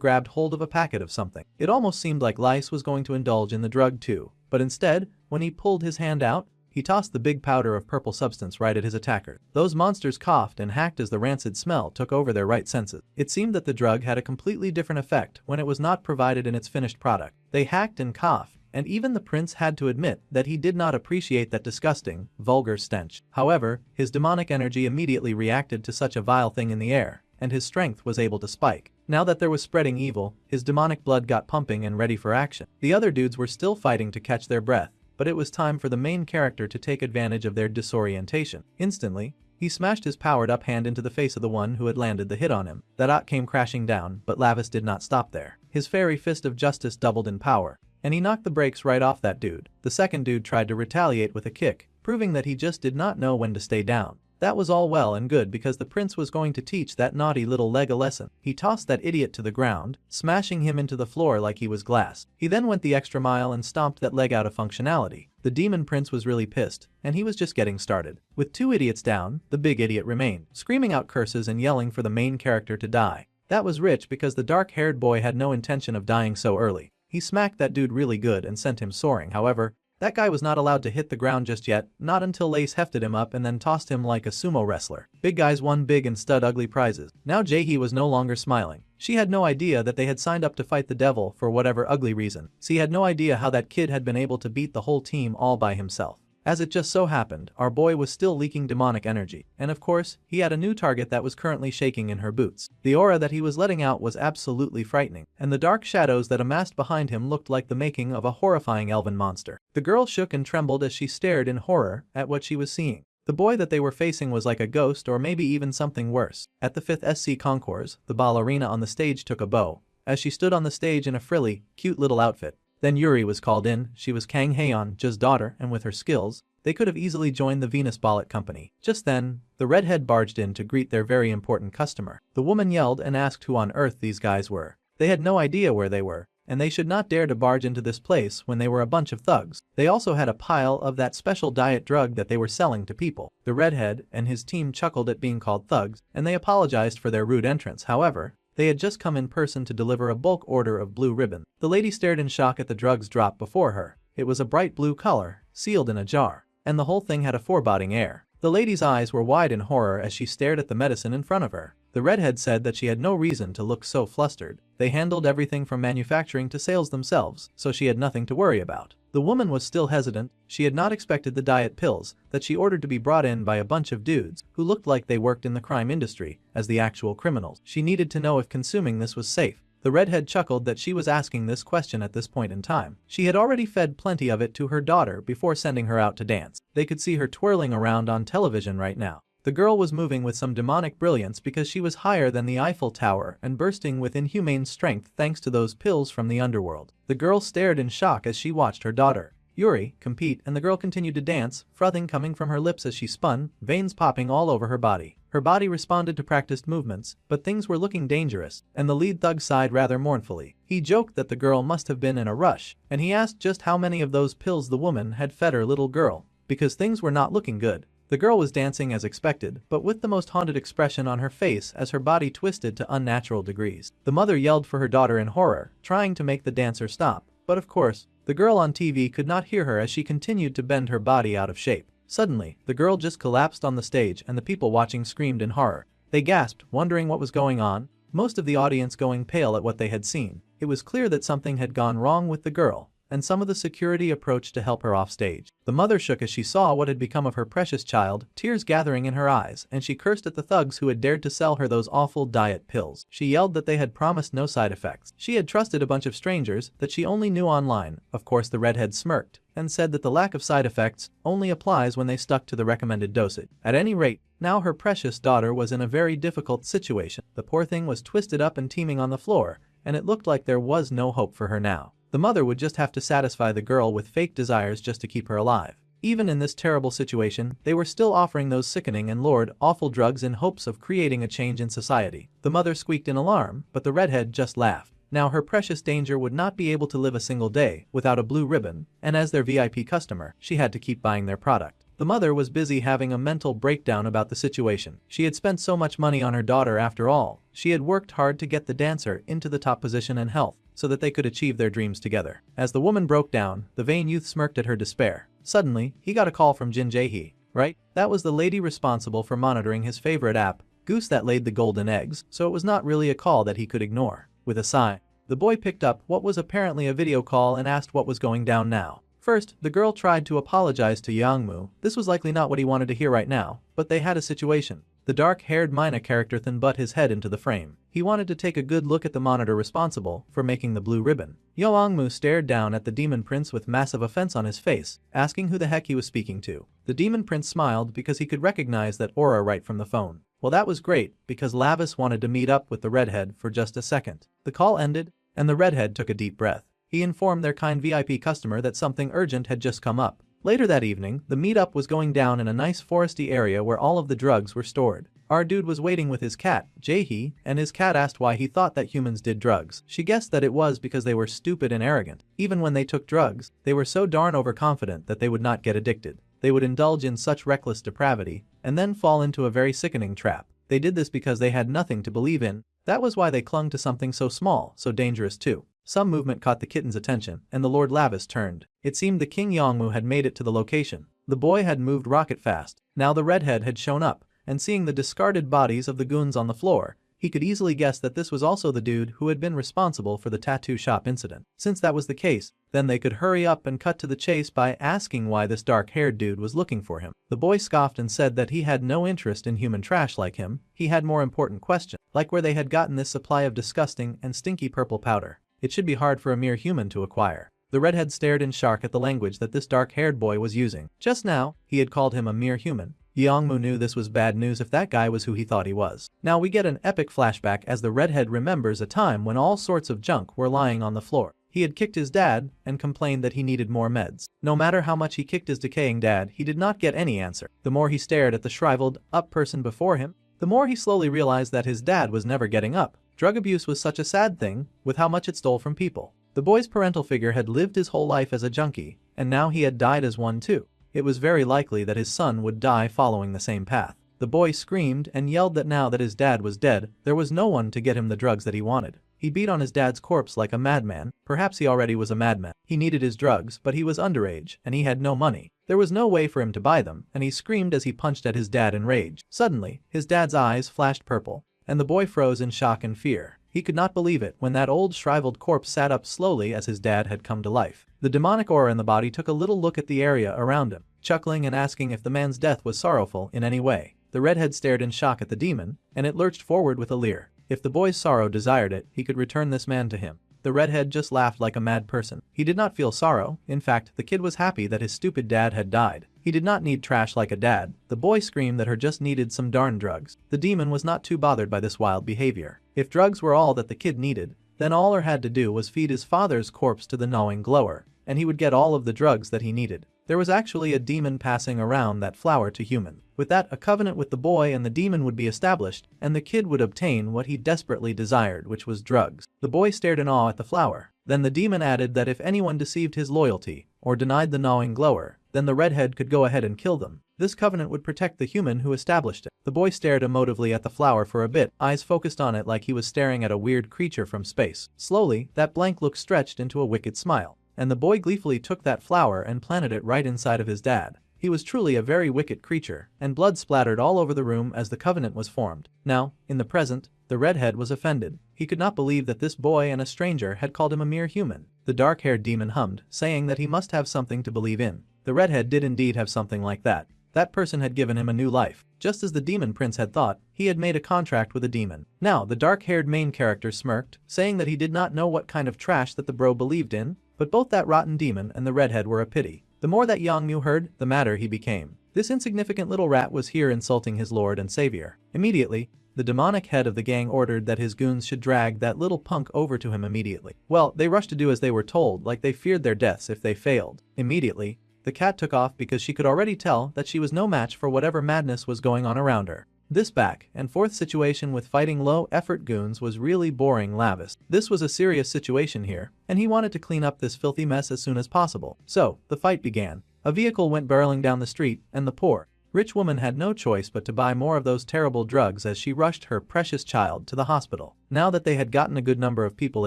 Speaker 1: grabbed hold of a packet of something. It almost seemed like Lice was going to indulge in the drug too, but instead, when he pulled his hand out, he tossed the big powder of purple substance right at his attacker. Those monsters coughed and hacked as the rancid smell took over their right senses. It seemed that the drug had a completely different effect when it was not provided in its finished product. They hacked and coughed, and even the prince had to admit that he did not appreciate that disgusting, vulgar stench. However, his demonic energy immediately reacted to such a vile thing in the air, and his strength was able to spike. Now that there was spreading evil, his demonic blood got pumping and ready for action. The other dudes were still fighting to catch their breath, but it was time for the main character to take advantage of their disorientation. Instantly, he smashed his powered-up hand into the face of the one who had landed the hit on him. That ot came crashing down, but Lavis did not stop there. His fairy fist of justice doubled in power, and he knocked the brakes right off that dude. The second dude tried to retaliate with a kick, proving that he just did not know when to stay down. That was all well and good because the prince was going to teach that naughty little leg a lesson. He tossed that idiot to the ground, smashing him into the floor like he was glass. He then went the extra mile and stomped that leg out of functionality. The demon prince was really pissed, and he was just getting started. With 2 idiots down, the big idiot remained, screaming out curses and yelling for the main character to die. That was rich because the dark-haired boy had no intention of dying so early. He smacked that dude really good and sent him soaring. However, that guy was not allowed to hit the ground just yet, not until Lace hefted him up and then tossed him like a sumo wrestler. Big guys won big and stud ugly prizes. Now Jae-hee was no longer smiling. She had no idea that they had signed up to fight the devil for whatever ugly reason. She had no idea how that kid had been able to beat the whole team all by himself. As it just so happened, our boy was still leaking demonic energy, and of course, he had a new target that was currently shaking in her boots. The aura that he was letting out was absolutely frightening, and the dark shadows that amassed behind him looked like the making of a horrifying elven monster. The girl shook and trembled as she stared in horror at what she was seeing. The boy that they were facing was like a ghost or maybe even something worse. At the 5th SC Concours, the ballerina on the stage took a bow, as she stood on the stage in a frilly, cute little outfit. Then Yuri was called in. She was Kang Haeyeon's daughter, and with her skills, they could have easily joined the Venus Ballet Company. Just then, the redhead barged in to greet their very important customer. The woman yelled and asked who on earth these guys were. They had no idea where they were, and they should not dare to barge into this place when they were a bunch of thugs. They also had a pile of that special diet drug that they were selling to people. The redhead and his team chuckled at being called thugs, and they apologized for their rude entrance. However, they had just come in person to deliver a bulk order of blue ribbon. The lady stared in shock at the drugs drop before her. It was a bright blue color, sealed in a jar, and the whole thing had a foreboding air. The lady's eyes were wide in horror as she stared at the medicine in front of her. The redhead said that she had no reason to look so flustered. They handled everything from manufacturing to sales themselves, so she had nothing to worry about. The woman was still hesitant. She had not expected the diet pills that she ordered to be brought in by a bunch of dudes who looked like they worked in the crime industry as the actual criminals. She needed to know if consuming this was safe. The redhead chuckled that she was asking this question at this point in time. She had already fed plenty of it to her daughter before sending her out to dance. They could see her twirling around on television right now. The girl was moving with some demonic brilliance because she was higher than the Eiffel Tower and bursting with inhumane strength thanks to those pills from the underworld. The girl stared in shock as she watched her daughter, Yuri, compete, and the girl continued to dance, frothing coming from her lips as she spun, veins popping all over her body. Her body responded to practiced movements, but things were looking dangerous, and the lead thug sighed rather mournfully. He joked that the girl must have been in a rush, and he asked just how many of those pills the woman had fed her little girl, because things were not looking good. The girl was dancing as expected, but with the most haunted expression on her face as her body twisted to unnatural degrees. The mother yelled for her daughter in horror, trying to make the dancer stop, but of course, the girl on TV could not hear her as she continued to bend her body out of shape. Suddenly, the girl just collapsed on the stage and the people watching screamed in horror. They gasped, wondering what was going on, most of the audience going pale at what they had seen. It was clear that something had gone wrong with the girl, and some of the security approached to help her off stage. The mother shook as she saw what had become of her precious child, tears gathering in her eyes, and she cursed at the thugs who had dared to sell her those awful diet pills. She yelled that they had promised no side effects. She had trusted a bunch of strangers that she only knew online. Of course, the redhead smirked and said that the lack of side effects only applies when they stuck to the recommended dosage. At any rate, now her precious daughter was in a very difficult situation. The poor thing was twisted up and teeming on the floor, and it looked like there was no hope for her now. The mother would just have to satisfy the girl with fake desires just to keep her alive. Even in this terrible situation, they were still offering those sickening and lurid, awful drugs in hopes of creating a change in society. The mother squeaked in alarm, but the redhead just laughed. Now her precious danger would not be able to live a single day without a blue ribbon, and as their VIP customer, she had to keep buying their product. The mother was busy having a mental breakdown about the situation. She had spent so much money on her daughter after all. She had worked hard to get the dancer into the top position in health, so that they could achieve their dreams together. As the woman broke down, the vain youth smirked at her despair. Suddenly, he got a call from Jin Ji, right? That was the lady responsible for monitoring his favorite app, Goose that laid the golden eggs, so it was not really a call that he could ignore. With a sigh, the boy picked up what was apparently a video call and asked what was going down now. First, the girl tried to apologize to Yangmu. This was likely not what he wanted to hear right now, but they had a situation. The dark-haired Minho character then butt his head into the frame. He wanted to take a good look at the monitor responsible for making the blue ribbon. Yangmu stared down at the demon prince with massive offense on his face, asking who the heck he was speaking to. The demon prince smiled because he could recognize that aura right from the phone. Well, that was great, because Lavis wanted to meet up with the redhead for just a second. The call ended, and the redhead took a deep breath. He informed their kind VIP customer that something urgent had just come up. Later that evening, the meetup was going down in a nice foresty area where all of the drugs were stored. Our dude was waiting with his cat, Jae, and his cat asked why he thought that humans did drugs. She guessed that it was because they were stupid and arrogant. Even when they took drugs, they were so darn overconfident that they would not get addicted. They would indulge in such reckless depravity and then fall into a very sickening trap. They did this because they had nothing to believe in. That was why they clung to something so small, so dangerous too. Some movement caught the kitten's attention, and the Lord Lavis turned. It seemed the King Yangmu had made it to the location. The boy had moved rocket fast. Now the redhead had shown up, and seeing the discarded bodies of the goons on the floor, he could easily guess that this was also the dude who had been responsible for the tattoo shop incident. Since that was the case, then they could hurry up and cut to the chase by asking why this dark-haired dude was looking for him. The boy scoffed and said that he had no interest in human trash like him. He had more important questions, like where they had gotten this supply of disgusting and stinky purple powder. It should be hard for a mere human to acquire. The redhead stared in shock at the language that this dark-haired boy was using. Just now, he had called him a mere human. Yangmu knew this was bad news if that guy was who he thought he was. Now we get an epic flashback as the redhead remembers a time when all sorts of junk were lying on the floor. He had kicked his dad and complained that he needed more meds. No matter how much he kicked his decaying dad, he did not get any answer. The more he stared at the shriveled up person before him, the more he slowly realized that his dad was never getting up. Drug abuse was such a sad thing, with how much it stole from people. The boy's parental figure had lived his whole life as a junkie, and now he had died as one too. It was very likely that his son would die following the same path. The boy screamed and yelled that now that his dad was dead, there was no one to get him the drugs that he wanted. He beat on his dad's corpse like a madman. Perhaps he already was a madman. He needed his drugs, but he was underage, and he had no money. There was no way for him to buy them, and he screamed as he punched at his dad in rage. Suddenly, his dad's eyes flashed purple, and the boy froze in shock and fear. He could not believe it when that old shriveled corpse sat up slowly as his dad had come to life. The demonic aura in the body took a little look at the area around him, chuckling and asking if the man's death was sorrowful in any way. The redhead stared in shock at the demon, and it lurched forward with a leer. If the boy's sorrow desired it, he could return this man to him. The redhead just laughed like a mad person. He did not feel sorrow. In fact, the kid was happy that his stupid dad had died. He did not need trash like a dad. The boy screamed that her just needed some darn drugs. The demon was not too bothered by this wild behavior. If drugs were all that the kid needed, then all her had to do was feed his father's corpse to the gnawing glower, and he would get all of the drugs that he needed. There was actually a demon passing around that flower to human. With that, a covenant with the boy and the demon would be established, and the kid would obtain what he desperately desired, which was drugs. The boy stared in awe at the flower. Then the demon added that if anyone deceived his loyalty or denied the gnawing glower, then the redhead could go ahead and kill them. This covenant would protect the human who established it. The boy stared emotively at the flower for a bit, eyes focused on it like he was staring at a weird creature from space. Slowly, that blank look stretched into a wicked smile, and the boy gleefully took that flower and planted it right inside of his dad. He was truly a very wicked creature, and blood splattered all over the room as the covenant was formed. Now, in the present, the redhead was offended. He could not believe that this boy and a stranger had called him a mere human. The dark-haired demon hummed, saying that he must have something to believe in. The redhead did indeed have something like that. That person had given him a new life. Just as the demon prince had thought, he had made a contract with a demon. Now, the dark-haired main character smirked, saying that he did not know what kind of trash that the bro believed in, but both that rotten demon and the redhead were a pity. The more that Yangmu heard, the madder he became. This insignificant little rat was here insulting his lord and savior. Immediately, the demonic head of the gang ordered that his goons should drag that little punk over to him immediately. Well, they rushed to do as they were told, like they feared their deaths if they failed. Immediately, the cat took off because she could already tell that she was no match for whatever madness was going on around her. This back and forth situation with fighting low-effort goons was really boring Lavis. This was a serious situation here, and he wanted to clean up this filthy mess as soon as possible. So, the fight began. A vehicle went barreling down the street, and the poor, rich woman had no choice but to buy more of those terrible drugs as she rushed her precious child to the hospital. Now that they had gotten a good number of people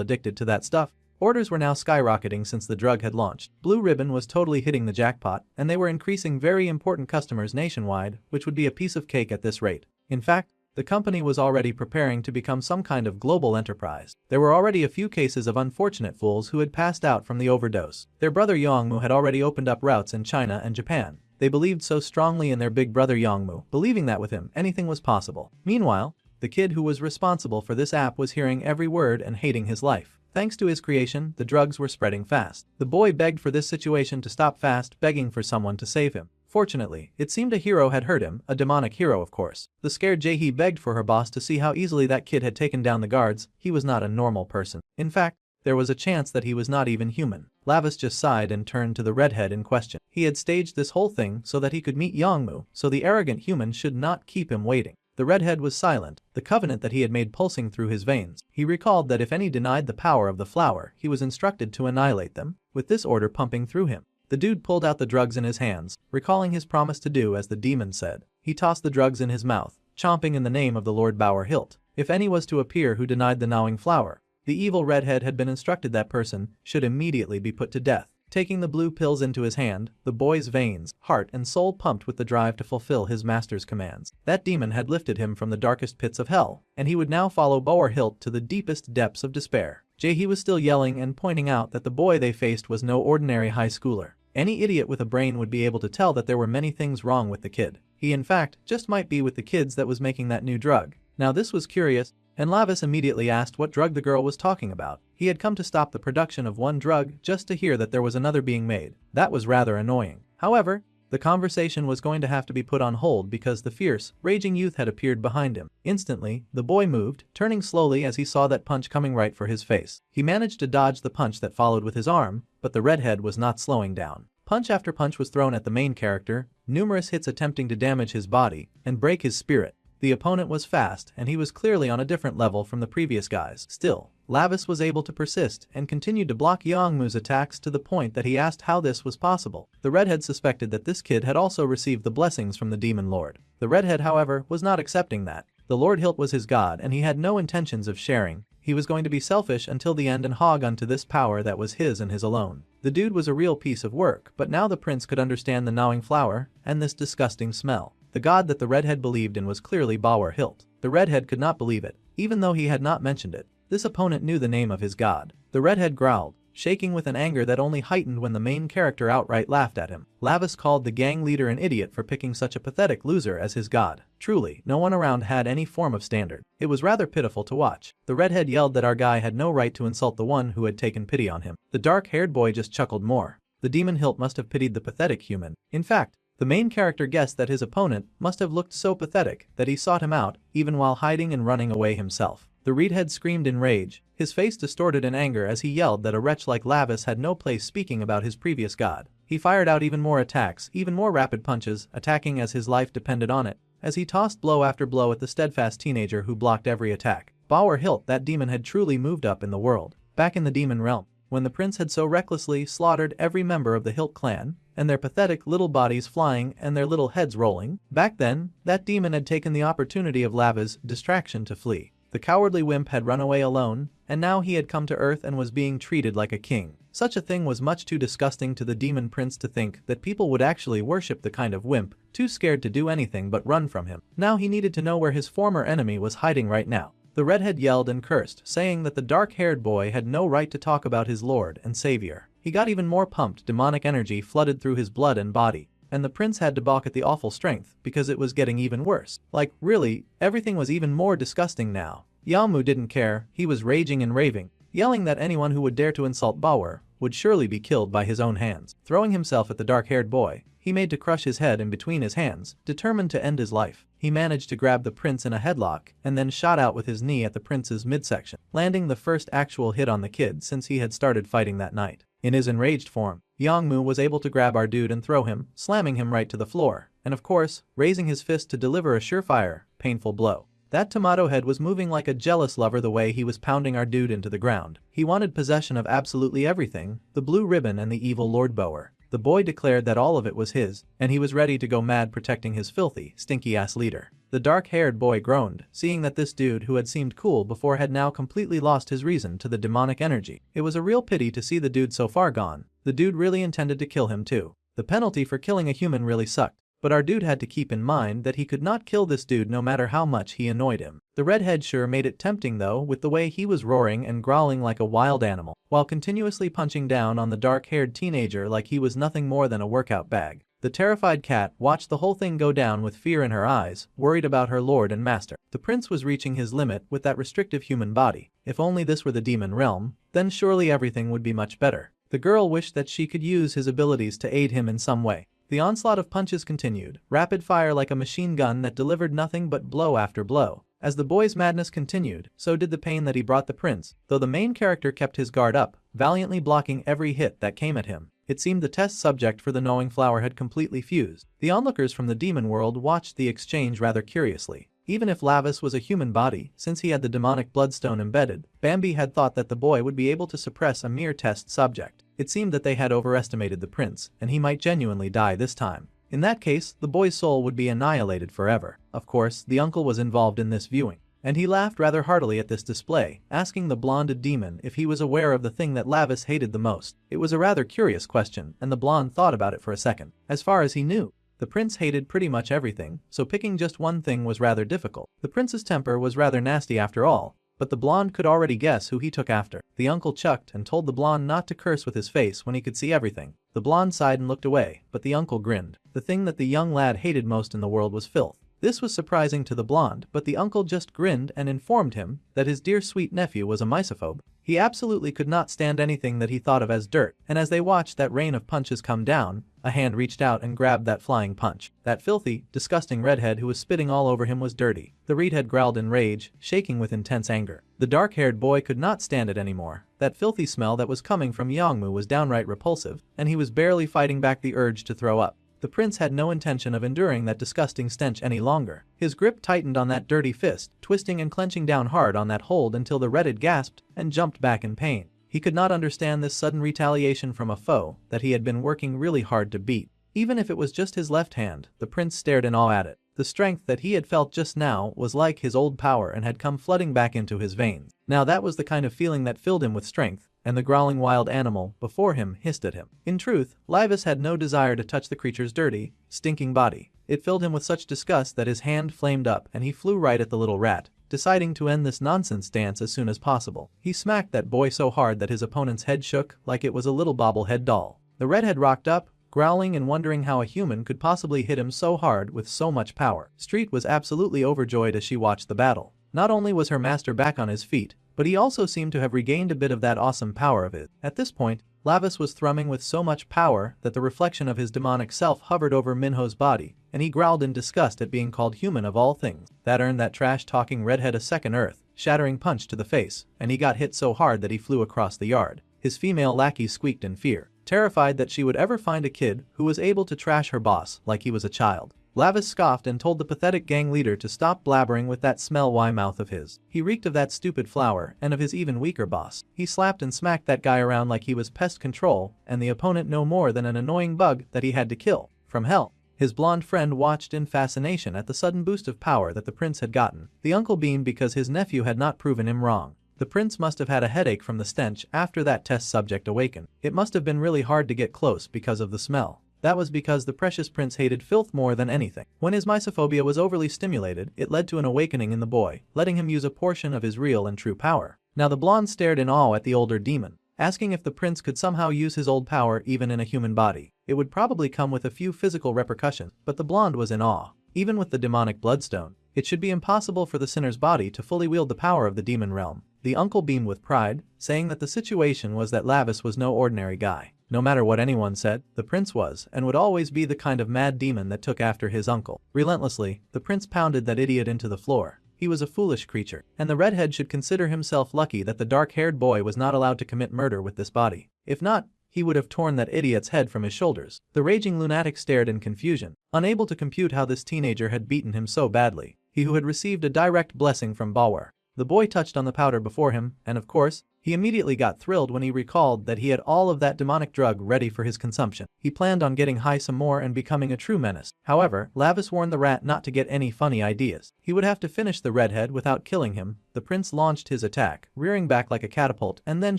Speaker 1: addicted to that stuff, orders were now skyrocketing since the drug had launched. Blue Ribbon was totally hitting the jackpot, and they were increasing very important customers nationwide, which would be a piece of cake at this rate. In fact, the company was already preparing to become some kind of global enterprise. There were already a few cases of unfortunate fools who had passed out from the overdose. Their brother Yangmu had already opened up routes in China and Japan. They believed so strongly in their big brother Yangmu, believing that with him, anything was possible. Meanwhile, the kid who was responsible for this app was hearing every word and hating his life. Thanks to his creation, the drugs were spreading fast. The boy begged for this situation to stop fast, begging for someone to save him. Fortunately, it seemed a hero had hurt him, a demonic hero of course. The scared Jaehee begged for her boss to see how easily that kid had taken down the guards. He was not a normal person. In fact, there was a chance that he was not even human. Lavis just sighed and turned to the redhead in question. He had staged this whole thing so that he could meet Yangmu, so the arrogant human should not keep him waiting. The redhead was silent, the covenant that he had made pulsing through his veins. He recalled that if any denied the power of the flower, he was instructed to annihilate them, with this order pumping through him. The dude pulled out the drugs in his hands, recalling his promise to do as the demon said. He tossed the drugs in his mouth, chomping in the name of the Lord Bower Hilt. If any was to appear who denied the gnawing flower, the evil redhead had been instructed that person should immediately be put to death. Taking the blue pills into his hand, the boy's veins, heart and soul pumped with the drive to fulfill his master's commands. That demon had lifted him from the darkest pits of hell, and he would now follow Bower Hilt to the deepest depths of despair. Jaehee was still yelling and pointing out that the boy they faced was no ordinary high schooler. Any idiot with a brain would be able to tell that there were many things wrong with the kid. He in fact just might be with the kids that was making that new drug. Now this was curious, and Lavis immediately asked what drug the girl was talking about. He had come to stop the production of one drug just to hear that there was another being made. That was rather annoying. However, the conversation was going to have to be put on hold because the fierce, raging youth had appeared behind him. Instantly, the boy moved, turning slowly as he saw that punch coming right for his face. He managed to dodge the punch that followed with his arm, but the redhead was not slowing down. Punch after punch was thrown at the main character, numerous hits attempting to damage his body and break his spirit. The opponent was fast and he was clearly on a different level from the previous guys. Still, Lavis was able to persist and continued to block Yangmu's attacks to the point that he asked how this was possible. The redhead suspected that this kid had also received the blessings from the demon lord. The redhead, however, was not accepting that. The Lord Hilt was his god and he had no intentions of sharing. He was going to be selfish until the end and hog onto this power that was his and his alone. The dude was a real piece of work, but now the prince could understand the gnawing flower and this disgusting smell. The god that the redhead believed in was clearly Bower Hilt. The redhead could not believe it, even though he had not mentioned it. This opponent knew the name of his god. The redhead growled, shaking with an anger that only heightened when the main character outright laughed at him. Lavis called the gang leader an idiot for picking such a pathetic loser as his god. Truly, no one around had any form of standard. It was rather pitiful to watch. The redhead yelled that our guy had no right to insult the one who had taken pity on him. The dark-haired boy just chuckled more. The demon Hilt must have pitied the pathetic human. In fact, the main character guessed that his opponent must have looked so pathetic that he sought him out, even while hiding and running away himself. The redhead screamed in rage, his face distorted in anger as he yelled that a wretch like Lavis had no place speaking about his previous god. He fired out even more attacks, even more rapid punches, attacking as his life depended on it, as he tossed blow after blow at the steadfast teenager who blocked every attack. Bauer Hilt, that demon, had truly moved up in the world. Back in the demon realm, when the prince had so recklessly slaughtered every member of the Hilt clan, and their pathetic little bodies flying and their little heads rolling, back then, that demon had taken the opportunity of Lava's distraction to flee. The cowardly wimp had run away alone, and now he had come to Earth and was being treated like a king. Such a thing was much too disgusting to the demon prince to think that people would actually worship the kind of wimp, too scared to do anything but run from him. Now he needed to know where his former enemy was hiding right now. The redhead yelled and cursed, saying that the dark-haired boy had no right to talk about his lord and savior. He got even more pumped, demonic energy flooded through his blood and body, and the prince had to balk at the awful strength because it was getting even worse. Like, really, everything was even more disgusting now. Yahello didn't care, he was raging and raving, yelling that anyone who would dare to insult Bauer would surely be killed by his own hands. Throwing himself at the dark-haired boy, he made to crush his head in between his hands, determined to end his life. He managed to grab the prince in a headlock and then shot out with his knee at the prince's midsection, landing the first actual hit on the kid since he had started fighting that night. In his enraged form, Yahello was able to grab our dude and throw him, slamming him right to the floor, and of course, raising his fist to deliver a surefire, painful blow. That tomato head was moving like a jealous lover the way he was pounding our dude into the ground. He wanted possession of absolutely everything, the blue ribbon and the evil Lord Bauer. The boy declared that all of it was his, and he was ready to go mad protecting his filthy, stinky-ass leader. The dark-haired boy groaned, seeing that this dude who had seemed cool before had now completely lost his reason to the demonic energy. It was a real pity to see the dude so far gone. The dude really intended to kill him too. The penalty for killing a human really sucked. But our dude had to keep in mind that he could not kill this dude no matter how much he annoyed him. The redhead sure made it tempting though, with the way he was roaring and growling like a wild animal, while continuously punching down on the dark-haired teenager like he was nothing more than a workout bag. The terrified cat watched the whole thing go down with fear in her eyes, worried about her lord and master. The prince was reaching his limit with that restrictive human body. If only this were the demon realm, then surely everything would be much better. The girl wished that she could use his abilities to aid him in some way. The onslaught of punches continued, rapid fire like a machine gun that delivered nothing but blow after blow. As the boy's madness continued, so did the pain that he brought the prince, though the main character kept his guard up, valiantly blocking every hit that came at him. It seemed the test subject for the knowing flower had completely fused. The onlookers from the demon world watched the exchange rather curiously. Even if Lavis was a human body, since he had the demonic bloodstone embedded, Bambi had thought that the boy would be able to suppress a mere test subject. It seemed that they had overestimated the prince, and he might genuinely die this time. In that case, the boy's soul would be annihilated forever. Of course, the uncle was involved in this viewing, and he laughed rather heartily at this display, asking the blonded demon if he was aware of the thing that Lavis hated the most. It was a rather curious question, and the blonde thought about it for a second. As far as he knew, the prince hated pretty much everything, so picking just one thing was rather difficult. The prince's temper was rather nasty after all, but the blonde could already guess who he took after. The uncle chucked and told the blonde not to curse with his face when he could see everything. The blonde sighed and looked away, but the uncle grinned. The thing that the young lad hated most in the world was filth. This was surprising to the blonde, but the uncle just grinned and informed him that his dear sweet nephew was a misophobe. He absolutely could not stand anything that he thought of as dirt, and as they watched that rain of punches come down, a hand reached out and grabbed that flying punch. That filthy, disgusting redhead who was spitting all over him was dirty. The redhead growled in rage, shaking with intense anger. The dark-haired boy could not stand it anymore. That filthy smell that was coming from Yahello was downright repulsive, and he was barely fighting back the urge to throw up. The prince had no intention of enduring that disgusting stench any longer. His grip tightened on that dirty fist, twisting and clenching down hard on that hold until the redhead gasped and jumped back in pain. He could not understand this sudden retaliation from a foe that he had been working really hard to beat. Even if it was just his left hand, the prince stared in awe at it. The strength that he had felt just now was like his old power and had come flooding back into his veins. Now that was the kind of feeling that filled him with strength, and the growling wild animal before him hissed at him. In truth, Lavis had no desire to touch the creature's dirty, stinking body. It filled him with such disgust that his hand flamed up and he flew right at the little rat, deciding to end this nonsense dance as soon as possible. He smacked that boy so hard that his opponent's head shook like it was a little bobblehead doll. The redhead rocked up, growling and wondering how a human could possibly hit him so hard with so much power. Street was absolutely overjoyed as she watched the battle. Not only was her master back on his feet, but he also seemed to have regained a bit of that awesome power of his. At this point, Lavis was thrumming with so much power that the reflection of his demonic self hovered over Minho's body, and he growled in disgust at being called human of all things. That earned that trash-talking redhead a second earth-shattering punch to the face, and he got hit so hard that he flew across the yard. His female lackey squeaked in fear. terrified that she would ever find a kid who was able to trash her boss like he was a child. Lavis scoffed and told the pathetic gang leader to stop blabbering with that smell-why mouth of his. He reeked of that stupid flower and of his even weaker boss. He slapped and smacked that guy around like he was pest control and the opponent no more than an annoying bug that he had to kill. From hell. His blonde friend watched in fascination at the sudden boost of power that the prince had gotten. The uncle beamed because his nephew had not proven him wrong. The prince must have had a headache from the stench after that test subject awakened. It must have been really hard to get close because of the smell. That was because the precious prince hated filth more than anything. When his mysophobia was overly stimulated, it led to an awakening in the boy, letting him use a portion of his real and true power. Now the blonde stared in awe at the older demon, asking if the prince could somehow use his old power even in a human body. It would probably come with a few physical repercussions, but the blonde was in awe. Even with the demonic bloodstone, it should be impossible for the sinner's body to fully wield the power of the demon realm. The uncle beamed with pride, saying that the situation was that Lavis was no ordinary guy. No matter what anyone said, the prince was and would always be the kind of mad demon that took after his uncle. Relentlessly, the prince pounded that idiot into the floor. He was a foolish creature, and the redhead should consider himself lucky that the dark-haired boy was not allowed to commit murder with this body. If not, he would have torn that idiot's head from his shoulders. The raging lunatic stared in confusion, unable to compute how this teenager had beaten him so badly. He who had received a direct blessing from Balwar. The boy touched on the powder before him, and of course, he immediately got thrilled when he recalled that he had all of that demonic drug ready for his consumption. He planned on getting high some more and becoming a true menace. However, Lavis warned the rat not to get any funny ideas. He would have to finish the redhead without killing him. The prince launched his attack, rearing back like a catapult and then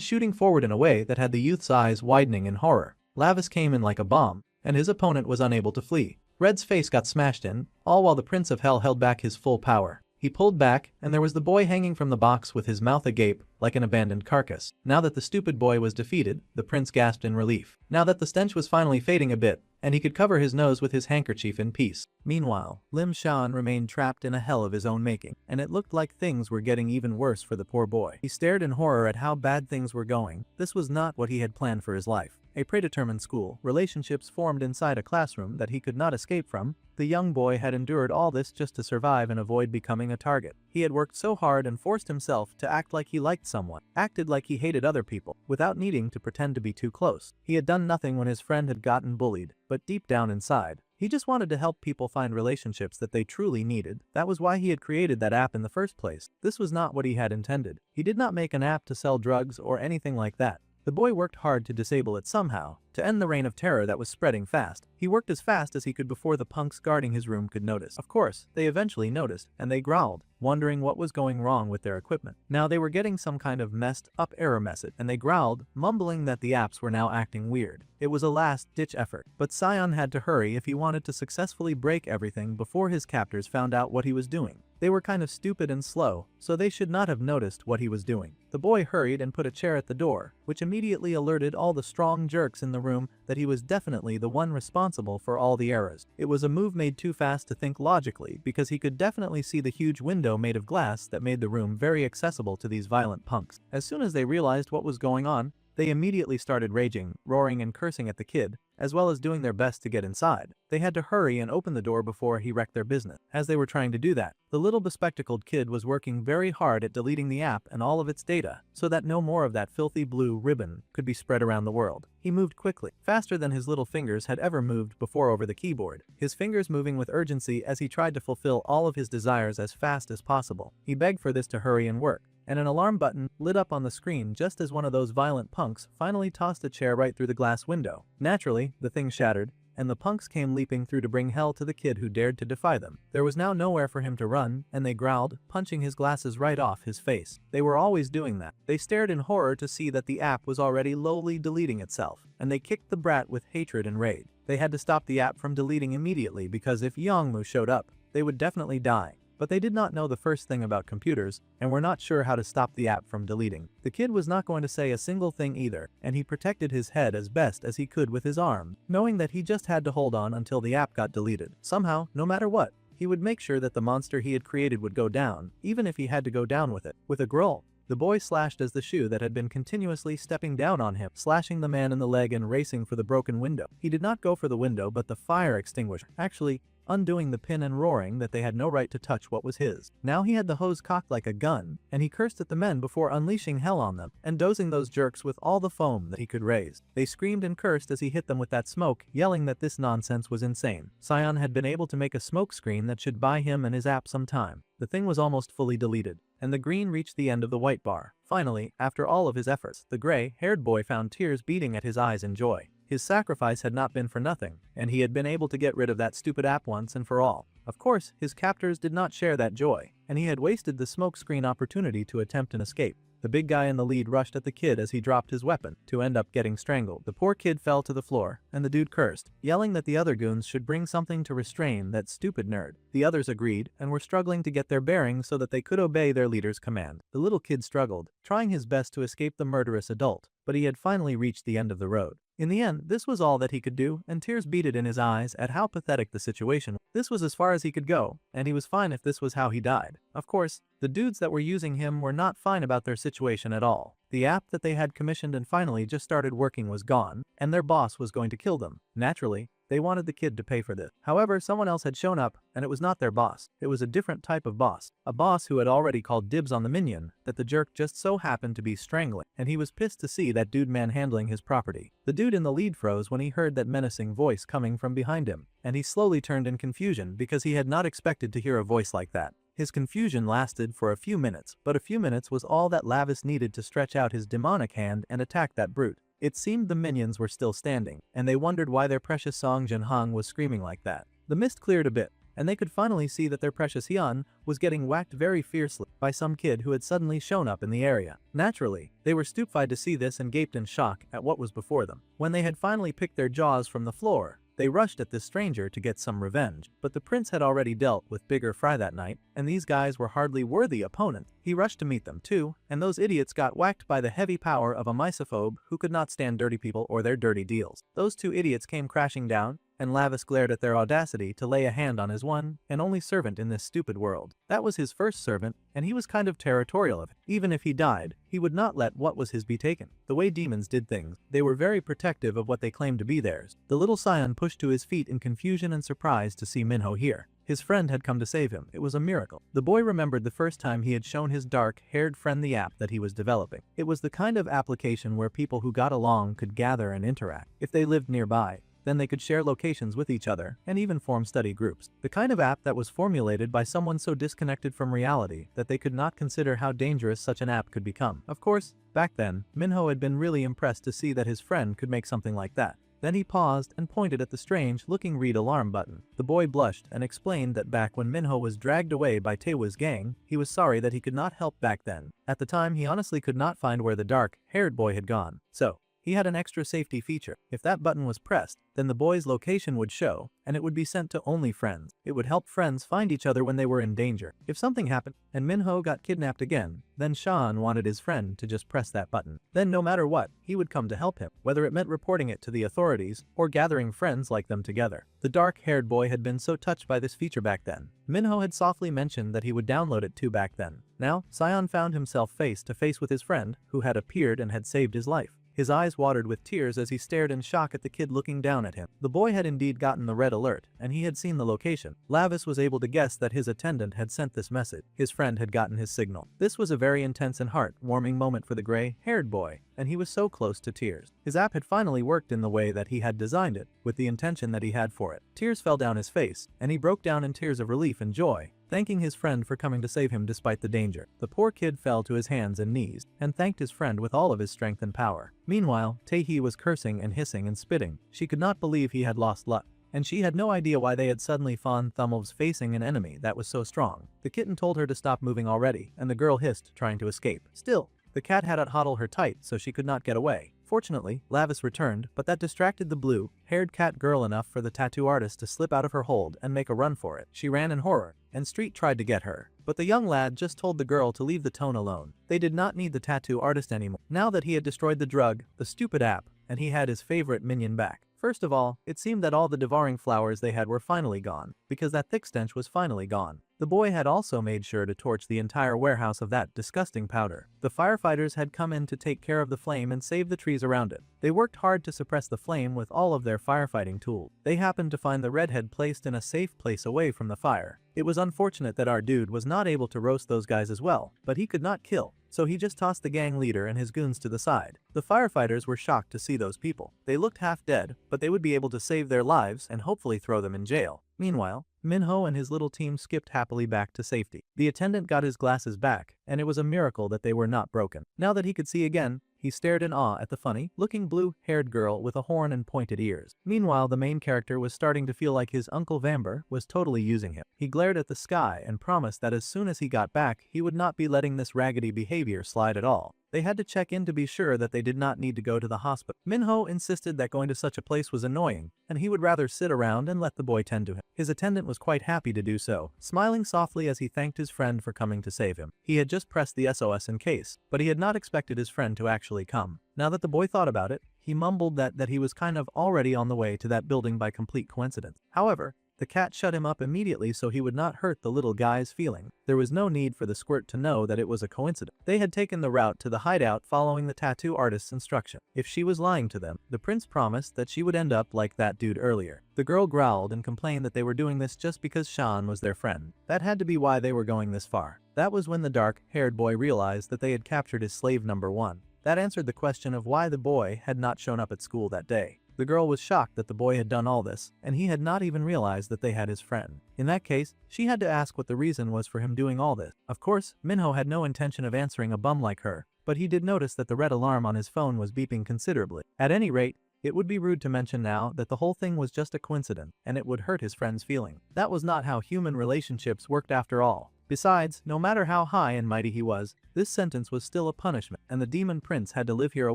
Speaker 1: shooting forward in a way that had the youth's eyes widening in horror. Lavis came in like a bomb, and his opponent was unable to flee. Red's face got smashed in, all while the Prince of Hell held back his full power. He pulled back, and there was the boy hanging from the box with his mouth agape, like an abandoned carcass. Now that the stupid boy was defeated, the prince gasped in relief. Now that the stench was finally fading a bit, and he could cover his nose with his handkerchief in peace. Meanwhile, Lim Shan remained trapped in a hell of his own making, and it looked like things were getting even worse for the poor boy. He stared in horror at how bad things were going. This was not what he had planned for his life. A predetermined school, relationships formed inside a classroom that he could not escape from. The young boy had endured all this just to survive and avoid becoming a target. He had worked so hard and forced himself to act like he liked someone, acted like he hated other people, without needing to pretend to be too close. He had done nothing when his friend had gotten bullied, but deep down inside, he just wanted to help people find relationships that they truly needed. That was why he had created that app in the first place. This was not what he had intended. He did not make an app to sell drugs or anything like that. The boy worked hard to disable it somehow, to end the reign of terror that was spreading fast. He worked as fast as he could before the punks guarding his room could notice. Of course, they eventually noticed, and they growled, wondering what was going wrong with their equipment. Now they were getting some kind of messed up error message, and they growled, mumbling that the apps were now acting weird. It was a last-ditch effort, but Sion had to hurry if he wanted to successfully break everything before his captors found out what he was doing. They were kind of stupid and slow, so they should not have noticed what he was doing. The boy hurried and put a chair at the door, which immediately alerted all the strong jerks in the room that he was definitely the one responsible for all the errors. It was a move made too fast to think logically because he could definitely see the huge window made of glass that made the room very accessible to these violent punks. As soon as they realized what was going on, they immediately started raging, roaring and cursing at the kid, as well as doing their best to get inside. They had to hurry and open the door before he wrecked their business. As they were trying to do that, the little bespectacled kid was working very hard at deleting the app and all of its data, so that no more of that filthy blue ribbon could be spread around the world. He moved quickly, faster than his little fingers had ever moved before over the keyboard, his fingers moving with urgency as he tried to fulfill all of his desires as fast as possible. He begged for this to hurry and work, and an alarm button lit up on the screen just as one of those violent punks finally tossed a chair right through the glass window. Naturally, the thing shattered, and the punks came leaping through to bring hell to the kid who dared to defy them. There was now nowhere for him to run, and they growled, punching his glasses right off his face. They were always doing that. They stared in horror to see that the app was already lowly deleting itself, and they kicked the brat with hatred and rage. They had to stop the app from deleting immediately because if Yongmu showed up, they would definitely die. But they did not know the first thing about computers and were not sure how to stop the app from deleting. The kid was not going to say a single thing either, and he protected his head as best as he could with his arm, knowing that he just had to hold on until the app got deleted. Somehow, no matter what, he would make sure that the monster he had created would go down, even if he had to go down with it. With a growl, the boy slashed as the shoe that had been continuously stepping down on him, slashing the man in the leg and racing for the broken window. He did not go for the window but the fire extinguisher. Actually, undoing the pin and roaring that they had no right to touch what was his. Now he had the hose cocked like a gun, and he cursed at the men before unleashing hell on them and dosing those jerks with all the foam that he could raise. They screamed and cursed as he hit them with that smoke, yelling that this nonsense was insane. Sion had been able to make a smoke screen that should buy him and his app some time. The thing was almost fully deleted, and the green reached the end of the white bar. Finally, after all of his efforts, the gray-haired boy found tears beating at his eyes in joy. His sacrifice had not been for nothing, and he had been able to get rid of that stupid app once and for all. Of course, his captors did not share that joy, and he had wasted the smokescreen opportunity to attempt an escape. The big guy in the lead rushed at the kid as he dropped his weapon, to end up getting strangled. The poor kid fell to the floor, and the dude cursed, yelling that the other goons should bring something to restrain that stupid nerd. The others agreed, and were struggling to get their bearings so that they could obey their leader's command. The little kid struggled, trying his best to escape the murderous adult, but he had finally reached the end of the road. In the end, this was all that he could do, and tears beaded in his eyes at how pathetic the situation was. This was as far as he could go, and he was fine if this was how he died. Of course, the dudes that were using him were not fine about their situation at all. The app that they had commissioned and finally just started working was gone, and their boss was going to kill them. Naturally, they wanted the kid to pay for this. However, someone else had shown up, and it was not their boss. It was a different type of boss. A boss who had already called dibs on the minion that the jerk just so happened to be strangling, and he was pissed to see that dude manhandling his property. The dude in the lead froze when he heard that menacing voice coming from behind him, and he slowly turned in confusion because he had not expected to hear a voice like that. His confusion lasted for a few minutes, but a few minutes was all that Lavis needed to stretch out his demonic hand and attack that brute. It seemed the minions were still standing, and they wondered why their precious Song Jinhong was screaming like that. The mist cleared a bit, and they could finally see that their precious Hyun was getting whacked very fiercely by some kid who had suddenly shown up in the area. Naturally, they were stupefied to see this and gaped in shock at what was before them. When they had finally picked their jaws from the floor, they rushed at this stranger to get some revenge, but the prince had already dealt with bigger fry that night, and these guys were hardly worthy opponents. He rushed to meet them too, and those idiots got whacked by the heavy power of a misophobe who could not stand dirty people or their dirty deals. Those two idiots came crashing down, and Lavis glared at their audacity to lay a hand on his one and only servant in this stupid world. That was his first servant, and he was kind of territorial of it. Even if he died, he would not let what was his be taken. The way demons did things, they were very protective of what they claimed to be theirs. The little scion pushed to his feet in confusion and surprise to see Minho here. His friend had come to save him. It was a miracle. The boy remembered the first time he had shown his dark-haired friend the app that he was developing. It was the kind of application where people who got along could gather and interact. If they lived nearby, then they could share locations with each other and even form study groups. The kind of app that was formulated by someone so disconnected from reality that they could not consider how dangerous such an app could become. Of course, back then, Minho had been really impressed to see that his friend could make something like that. Then he paused and pointed at the strange-looking read alarm button. The boy blushed and explained that back when Minho was dragged away by Taewa's gang, he was sorry that he could not help back then. At the time, he honestly could not find where the dark-haired boy had gone. So, he had an extra safety feature. If that button was pressed, then the boy's location would show, and it would be sent to only friends. It would help friends find each other when they were in danger. If something happened, and Minho got kidnapped again, then Sean wanted his friend to just press that button. Then no matter what, he would come to help him, whether it meant reporting it to the authorities or gathering friends like them together. The dark-haired boy had been so touched by this feature back then. Minho had softly mentioned that he would download it too back then. Now, Sion found himself face to face with his friend, who had appeared and had saved his life. His eyes watered with tears as he stared in shock at the kid looking down at him. The boy had indeed gotten the red alert, and he had seen the location. Lavis was able to guess that his attendant had sent this message. His friend had gotten his signal. This was a very intense and heart-warming moment for the gray-haired boy, and he was so close to tears. His app had finally worked in the way that he had designed it, with the intention that he had for it. Tears fell down his face, and he broke down in tears of relief and joy, thanking his friend for coming to save him despite the danger. The poor kid fell to his hands and knees, and thanked his friend with all of his strength and power. Meanwhile, Taehi was cursing and hissing and spitting. She could not believe he had lost luck, and she had no idea why they had suddenly found Thumbelves facing an enemy that was so strong. The kitten told her to stop moving already, and the girl hissed, trying to escape. Still, the cat had to huddle her tight so she could not get away. Fortunately, Lavis returned, but that distracted the blue-haired cat girl enough for the tattoo artist to slip out of her hold and make a run for it. She ran in horror, and Street tried to get her, but the young lad just told the girl to leave the tone alone. They did not need the tattoo artist anymore, now that he had destroyed the drug, the stupid app, and he had his favorite minion back. First of all, it seemed that all the devouring flowers they had were finally gone, because that thick stench was finally gone. The boy had also made sure to torch the entire warehouse of that disgusting powder. The firefighters had come in to take care of the flame and save the trees around it. They worked hard to suppress the flame with all of their firefighting tools. They happened to find the redhead placed in a safe place away from the fire. It was unfortunate that our dude was not able to roast those guys as well, but he could not kill, so he just tossed the gang leader and his goons to the side. The firefighters were shocked to see those people. They looked half dead, but they would be able to save their lives and hopefully throw them in jail. Meanwhile, Minho and his little team skipped happily back to safety. The attendant got his glasses back, and it was a miracle that they were not broken. Now that he could see again, he stared in awe at the funny-looking blue-haired girl with a horn and pointed ears. Meanwhile, the main character was starting to feel like his Uncle Vamber was totally using him. He glared at the sky and promised that as soon as he got back, he would not be letting this raggedy behavior slide at all. They had to check in to be sure that they did not need to go to the hospital. Minho insisted that going to such a place was annoying, and he would rather sit around and let the boy tend to him. His attendant was quite happy to do so, smiling softly as he thanked his friend for coming to save him. He had just pressed the SOS in case, but he had not expected his friend to actually come. Now that the boy thought about it, he mumbled that he was kind of already on the way to that building by complete coincidence. However, the cat shut him up immediately so he would not hurt the little guy's feeling. There was no need for the squirt to know that it was a coincidence. They had taken the route to the hideout following the tattoo artist's instruction. If she was lying to them, the prince promised that she would end up like that dude earlier. The girl growled and complained that they were doing this just because Shan was their friend. That had to be why they were going this far. That was when the dark-haired boy realized that they had captured his slave number 1. That answered the question of why the boy had not shown up at school that day. The girl was shocked that the boy had done all this, and he had not even realized that they had his friend. In that case, she had to ask what the reason was for him doing all this. Of course, Minho had no intention of answering a bum like her, but he did notice that the red alarm on his phone was beeping considerably. At any rate, it would be rude to mention now that the whole thing was just a coincidence, and it would hurt his friend's feeling. That was not how human relationships worked after all. Besides, no matter how high and mighty he was, this sentence was still a punishment, and the demon prince had to live here a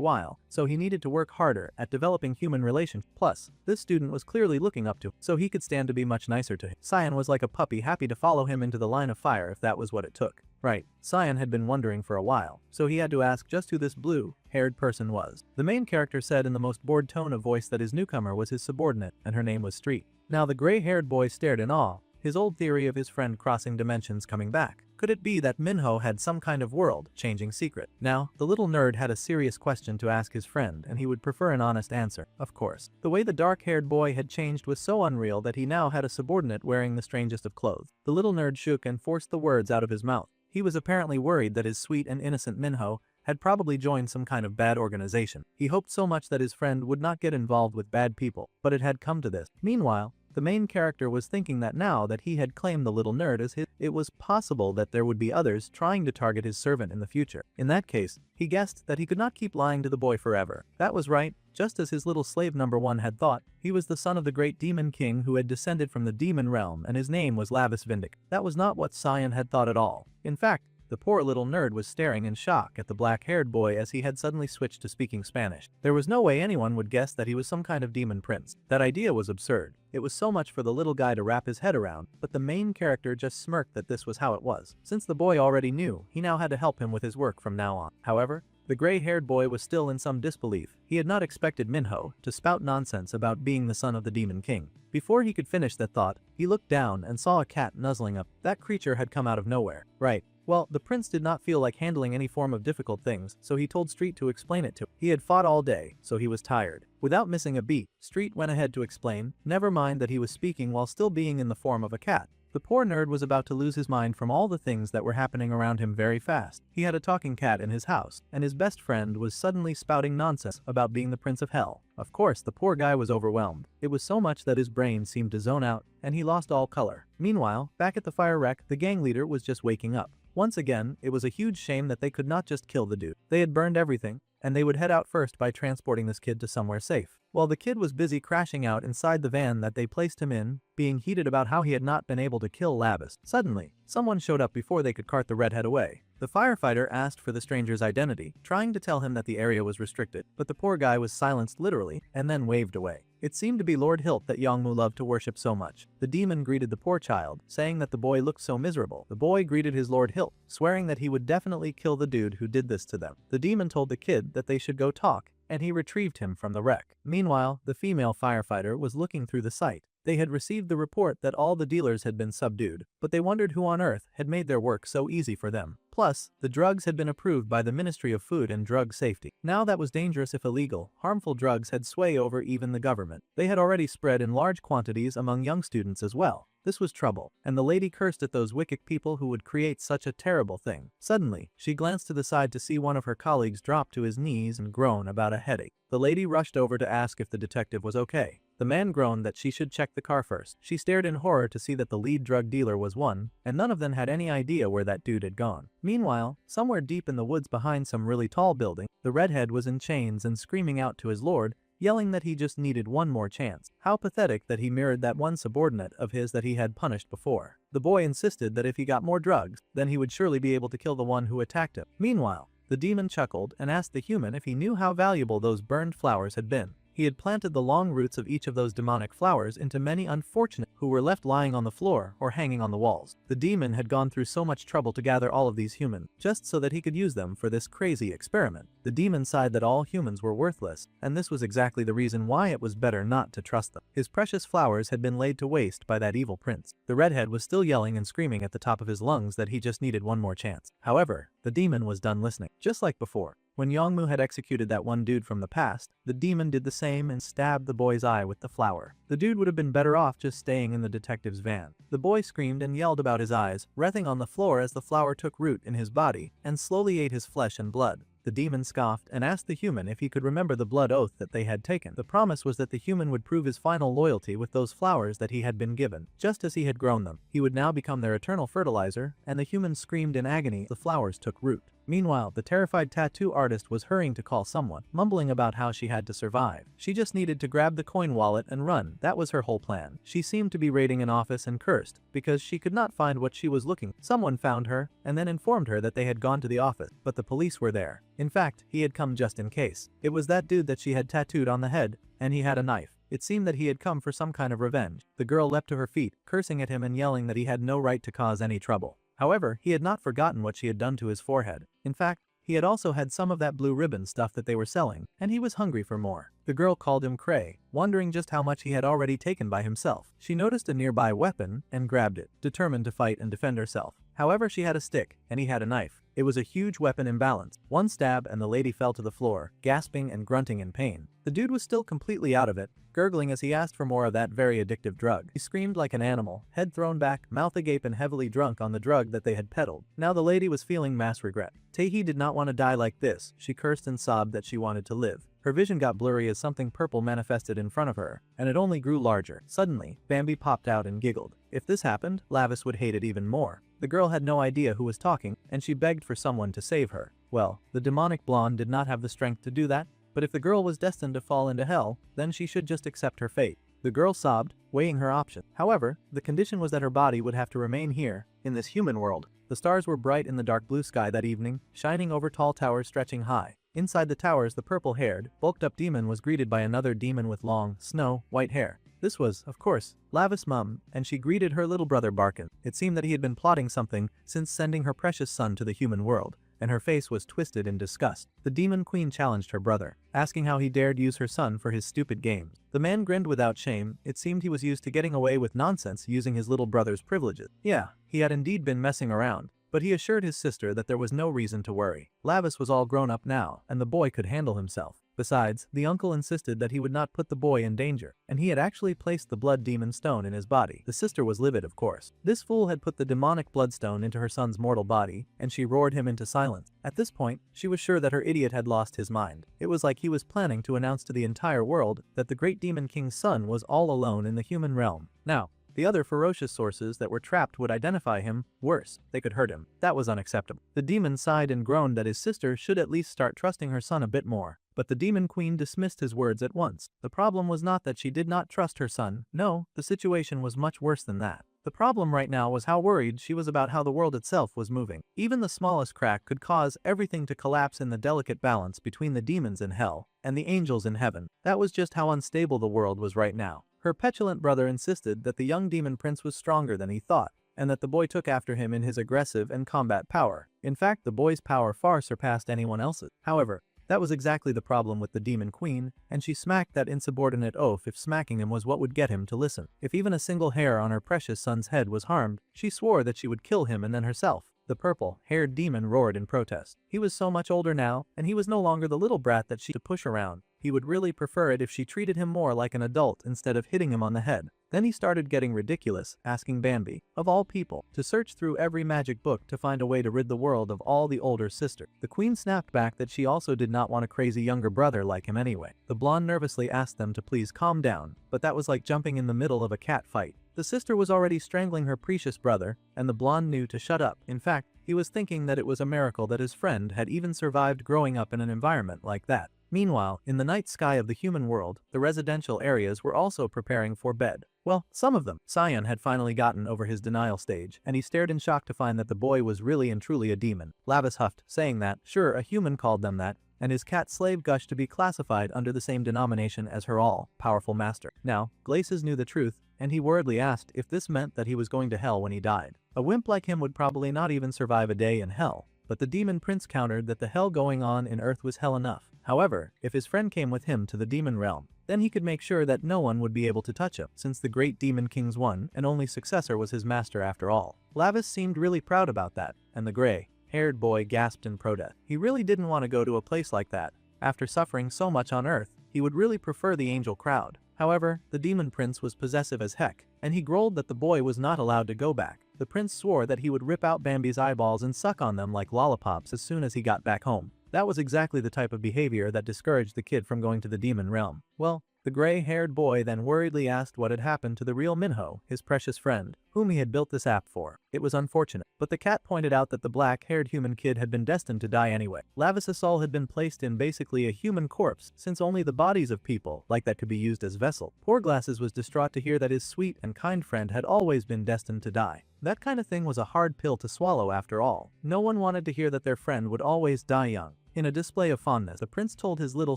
Speaker 1: while, so he needed to work harder at developing human relations. Plus, this student was clearly looking up to him, so he could stand to be much nicer to him. Cyan was like a puppy happy to follow him into the line of fire if that was what it took. Right, Cyan had been wondering for a while, so he had to ask just who this blue-haired person was. The main character said in the most bored tone of voice that his newcomer was his subordinate, and her name was Street. Now the gray-haired boy stared in awe, his old theory of his friend crossing dimensions coming back. Could it be that Minho had some kind of world-changing secret? Now, the little nerd had a serious question to ask his friend, and he would prefer an honest answer, of course. The way the dark-haired boy had changed was so unreal that he now had a subordinate wearing the strangest of clothes. The little nerd shook and forced the words out of his mouth. He was apparently worried that his sweet and innocent Minho had probably joined some kind of bad organization. He hoped so much that his friend would not get involved with bad people, but it had come to this. Meanwhile, the main character was thinking that now that he had claimed the little nerd as his, it was possible that there would be others trying to target his servant in the future. In that case, he guessed that he could not keep lying to the boy forever. That was right, just as his little slave number 1 had thought. He was the son of the great demon king who had descended from the demon realm, and his name was Lavis Vindic. That was not what Cyan had thought at all. In fact, the poor little nerd was staring in shock at the black-haired boy as he had suddenly switched to speaking Spanish. There was no way anyone would guess that he was some kind of demon prince. That idea was absurd. It was so much for the little guy to wrap his head around, but the main character just smirked that this was how it was. Since the boy already knew, he now had to help him with his work from now on. However, the gray-haired boy was still in some disbelief. He had not expected Minho to spout nonsense about being the son of the demon king. Before he could finish that thought, he looked down and saw a cat nuzzling up. That creature had come out of nowhere. Right. Well, the prince did not feel like handling any form of difficult things, so he told Street to explain it to him. He had fought all day, so he was tired. Without missing a beat, Street went ahead to explain, never mind that he was speaking while still being in the form of a cat. The poor nerd was about to lose his mind from all the things that were happening around him very fast. He had a talking cat in his house, and his best friend was suddenly spouting nonsense about being the Prince of Hell. Of course, the poor guy was overwhelmed. It was so much that his brain seemed to zone out, and he lost all color. Meanwhile, back at the fire wreck, the gang leader was just waking up. Once again, it was a huge shame that they could not just kill the dude. They had burned everything, and they would head out first by transporting this kid to somewhere safe. While the kid was busy crashing out inside the van that they placed him in, being heated about how he had not been able to kill Lavis, suddenly, someone showed up before they could cart the redhead away. The firefighter asked for the stranger's identity, trying to tell him that the area was restricted, but the poor guy was silenced literally and then waved away. It seemed to be Lord Hilt that Yongmu loved to worship so much. The demon greeted the poor child, saying that the boy looked so miserable. The boy greeted his Lord Hilt, swearing that he would definitely kill the dude who did this to them. The demon told the kid that they should go talk, and he retrieved him from the wreck. Meanwhile, the female firefighter was looking through the sight. They had received the report that all the dealers had been subdued, but they wondered who on earth had made their work so easy for them. Plus, the drugs had been approved by the Ministry of Food and Drug Safety. Now that was dangerous if illegal, harmful drugs had sway over even the government. They had already spread in large quantities among young students as well. This was trouble, and the lady cursed at those wicked people who would create such a terrible thing. Suddenly, she glanced to the side to see one of her colleagues drop to his knees and groan about a headache. The lady rushed over to ask if the detective was okay. The man groaned that she should check the car first. She stared in horror to see that the lead drug dealer was one, and none of them had any idea where that dude had gone. Meanwhile, somewhere deep in the woods behind some really tall building, the redhead was in chains and screaming out to his lord, yelling that he just needed one more chance. How pathetic that he mirrored that one subordinate of his that he had punished before. The boy insisted that if he got more drugs, then he would surely be able to kill the one who attacked him. Meanwhile, the demon chuckled and asked the human if he knew how valuable those burned flowers had been. He had planted the long roots of each of those demonic flowers into many unfortunate who were left lying on the floor or hanging on the walls. The demon had gone through so much trouble to gather all of these humans, just so that he could use them for this crazy experiment. The demon sighed that all humans were worthless, and this was exactly the reason why it was better not to trust them. His precious flowers had been laid to waste by that evil prince. The redhead was still yelling and screaming at the top of his lungs that he just needed one more chance. However, the demon was done listening. Just like before, when Yongmu had executed that one dude from the past, the demon did the same and stabbed the boy's eye with the flower. The dude would have been better off just staying in the detective's van. The boy screamed and yelled about his eyes, writhing on the floor as the flower took root in his body and slowly ate his flesh and blood. The demon scoffed and asked the human if he could remember the blood oath that they had taken. The promise was that the human would prove his final loyalty with those flowers that he had been given. Just as he had grown them, he would now become their eternal fertilizer, and the human screamed in agony as the flowers took root. Meanwhile, the terrified tattoo artist was hurrying to call someone, mumbling about how she had to survive. She just needed to grab the coin wallet and run. That was her whole plan. She seemed to be raiding an office and cursed because she could not find what she was looking. Someone found her and then informed her that they had gone to the office, but the police were there. In fact, he had come just in case. It was that dude that she had tattooed on the head, and he had a knife. It seemed that he had come for some kind of revenge. The girl leapt to her feet, cursing at him and yelling that he had no right to cause any trouble. However, he had not forgotten what she had done to his forehead. In fact, he had also had some of that blue ribbon stuff that they were selling, and he was hungry for more. The girl called him Cray, wondering just how much he had already taken by himself. She noticed a nearby weapon and grabbed it, determined to fight and defend herself. However, she had a stick, and he had a knife. It was a huge weapon imbalance. One stab and the lady fell to the floor, gasping and grunting in pain. The dude was still completely out of it, gurgling as he asked for more of that very addictive drug. He screamed like an animal, head thrown back, mouth agape and heavily drunk on the drug that they had peddled. Now the lady was feeling mass regret. Taehi did not want to die like this. She cursed and sobbed that she wanted to live. Her vision got blurry as something purple manifested in front of her, and it only grew larger. Suddenly, Bambi popped out and giggled. If this happened, Lavis would hate it even more. The girl had no idea who was talking, and she begged for someone to save her. Well, the demonic blonde did not have the strength to do that, but if the girl was destined to fall into hell, then she should just accept her fate. The girl sobbed, weighing her options. However, the condition was that her body would have to remain here, in this human world. The stars were bright in the dark blue sky that evening, shining over tall towers stretching high. Inside the towers, the purple-haired, bulked-up demon was greeted by another demon with long, snow-white hair. This was, of course, Lavis' mum, and she greeted her little brother Barkin. It seemed that he had been plotting something since sending her precious son to the human world, and her face was twisted in disgust. The demon queen challenged her brother, asking how he dared use her son for his stupid games. The man grinned without shame. It seemed he was used to getting away with nonsense using his little brother's privileges. Yeah, he had indeed been messing around, but he assured his sister that there was no reason to worry. Lavis was all grown up now, and the boy could handle himself. Besides, the uncle insisted that he would not put the boy in danger, and he had actually placed the blood demon stone in his body. The sister was livid, of course. This fool had put the demonic bloodstone into her son's mortal body, and she roared him into silence. At this point, she was sure that her idiot had lost his mind. It was like he was planning to announce to the entire world that the great demon king's son was all alone in the human realm. Now, the other ferocious sources that were trapped would identify him. Worse, they could hurt him. That was unacceptable. The demon sighed and groaned that his sister should at least start trusting her son a bit more. But the demon queen dismissed his words at once. The problem was not that she did not trust her son. No, the situation was much worse than that. The problem right now was how worried she was about how the world itself was moving. Even the smallest crack could cause everything to collapse in the delicate balance between the demons in hell and the angels in heaven. That was just how unstable the world was right now. Her petulant brother insisted that the young demon prince was stronger than he thought, and that the boy took after him in his aggressive and combat power. In fact, the boy's power far surpassed anyone else's. However, That was exactly the problem with the demon queen, and she smacked that insubordinate oaf if smacking him was what would get him to listen. If even a single hair on her precious son's head was harmed, she swore that she would kill him and then herself. The purple-haired demon roared in protest. He was so much older now, and he was no longer the little brat that she could push around. He would really prefer it if she treated him more like an adult instead of hitting him on the head. Then he started getting ridiculous, asking Bambi, of all people, to search through every magic book to find a way to rid the world of all the older sister. The queen snapped back that she also did not want a crazy younger brother like him anyway. The blonde nervously asked them to please calm down, but that was like jumping in the middle of a cat fight. The sister was already strangling her precious brother, and the blonde knew to shut up. In fact, he was thinking that it was a miracle that his friend had even survived growing up in an environment like that. Meanwhile, in the night sky of the human world, the residential areas were also preparing for bed. Well, some of them. Sion had finally gotten over his denial stage, and he stared in shock to find that the boy was really and truly a demon. Lavis huffed, saying that, sure, a human called them that, and his cat slave gushed to be classified under the same denomination as her all-powerful master. Now, Glaces knew the truth, and he worriedly asked if this meant that he was going to hell when he died. A wimp like him would probably not even survive a day in hell. But the demon prince countered that the hell going on in Earth was hell enough. However, if his friend came with him to the demon realm, then he could make sure that no one would be able to touch him, since the great demon king's one and only successor was his master after all. Lavis seemed really proud about that, and the gray-haired boy gasped in protest. He really didn't want to go to a place like that. After suffering so much on Earth, he would really prefer the angel crowd. However, the demon prince was possessive as heck, and he growled that the boy was not allowed to go back. The prince swore that he would rip out Bambi's eyeballs and suck on them like lollipops as soon as he got back home. That was exactly the type of behavior that discouraged the kid from going to the demon realm. Well, the gray-haired boy then worriedly asked what had happened to the real Minho, his precious friend, whom he had built this app for. It was unfortunate, but the cat pointed out that the black-haired human kid had been destined to die anyway. Lavis's soul had been placed in basically a human corpse, since only the bodies of people like that could be used as vessel. Poor Glasses was distraught to hear that his sweet and kind friend had always been destined to die. That kind of thing was a hard pill to swallow after all. No one wanted to hear that their friend would always die young. In a display of fondness, the prince told his little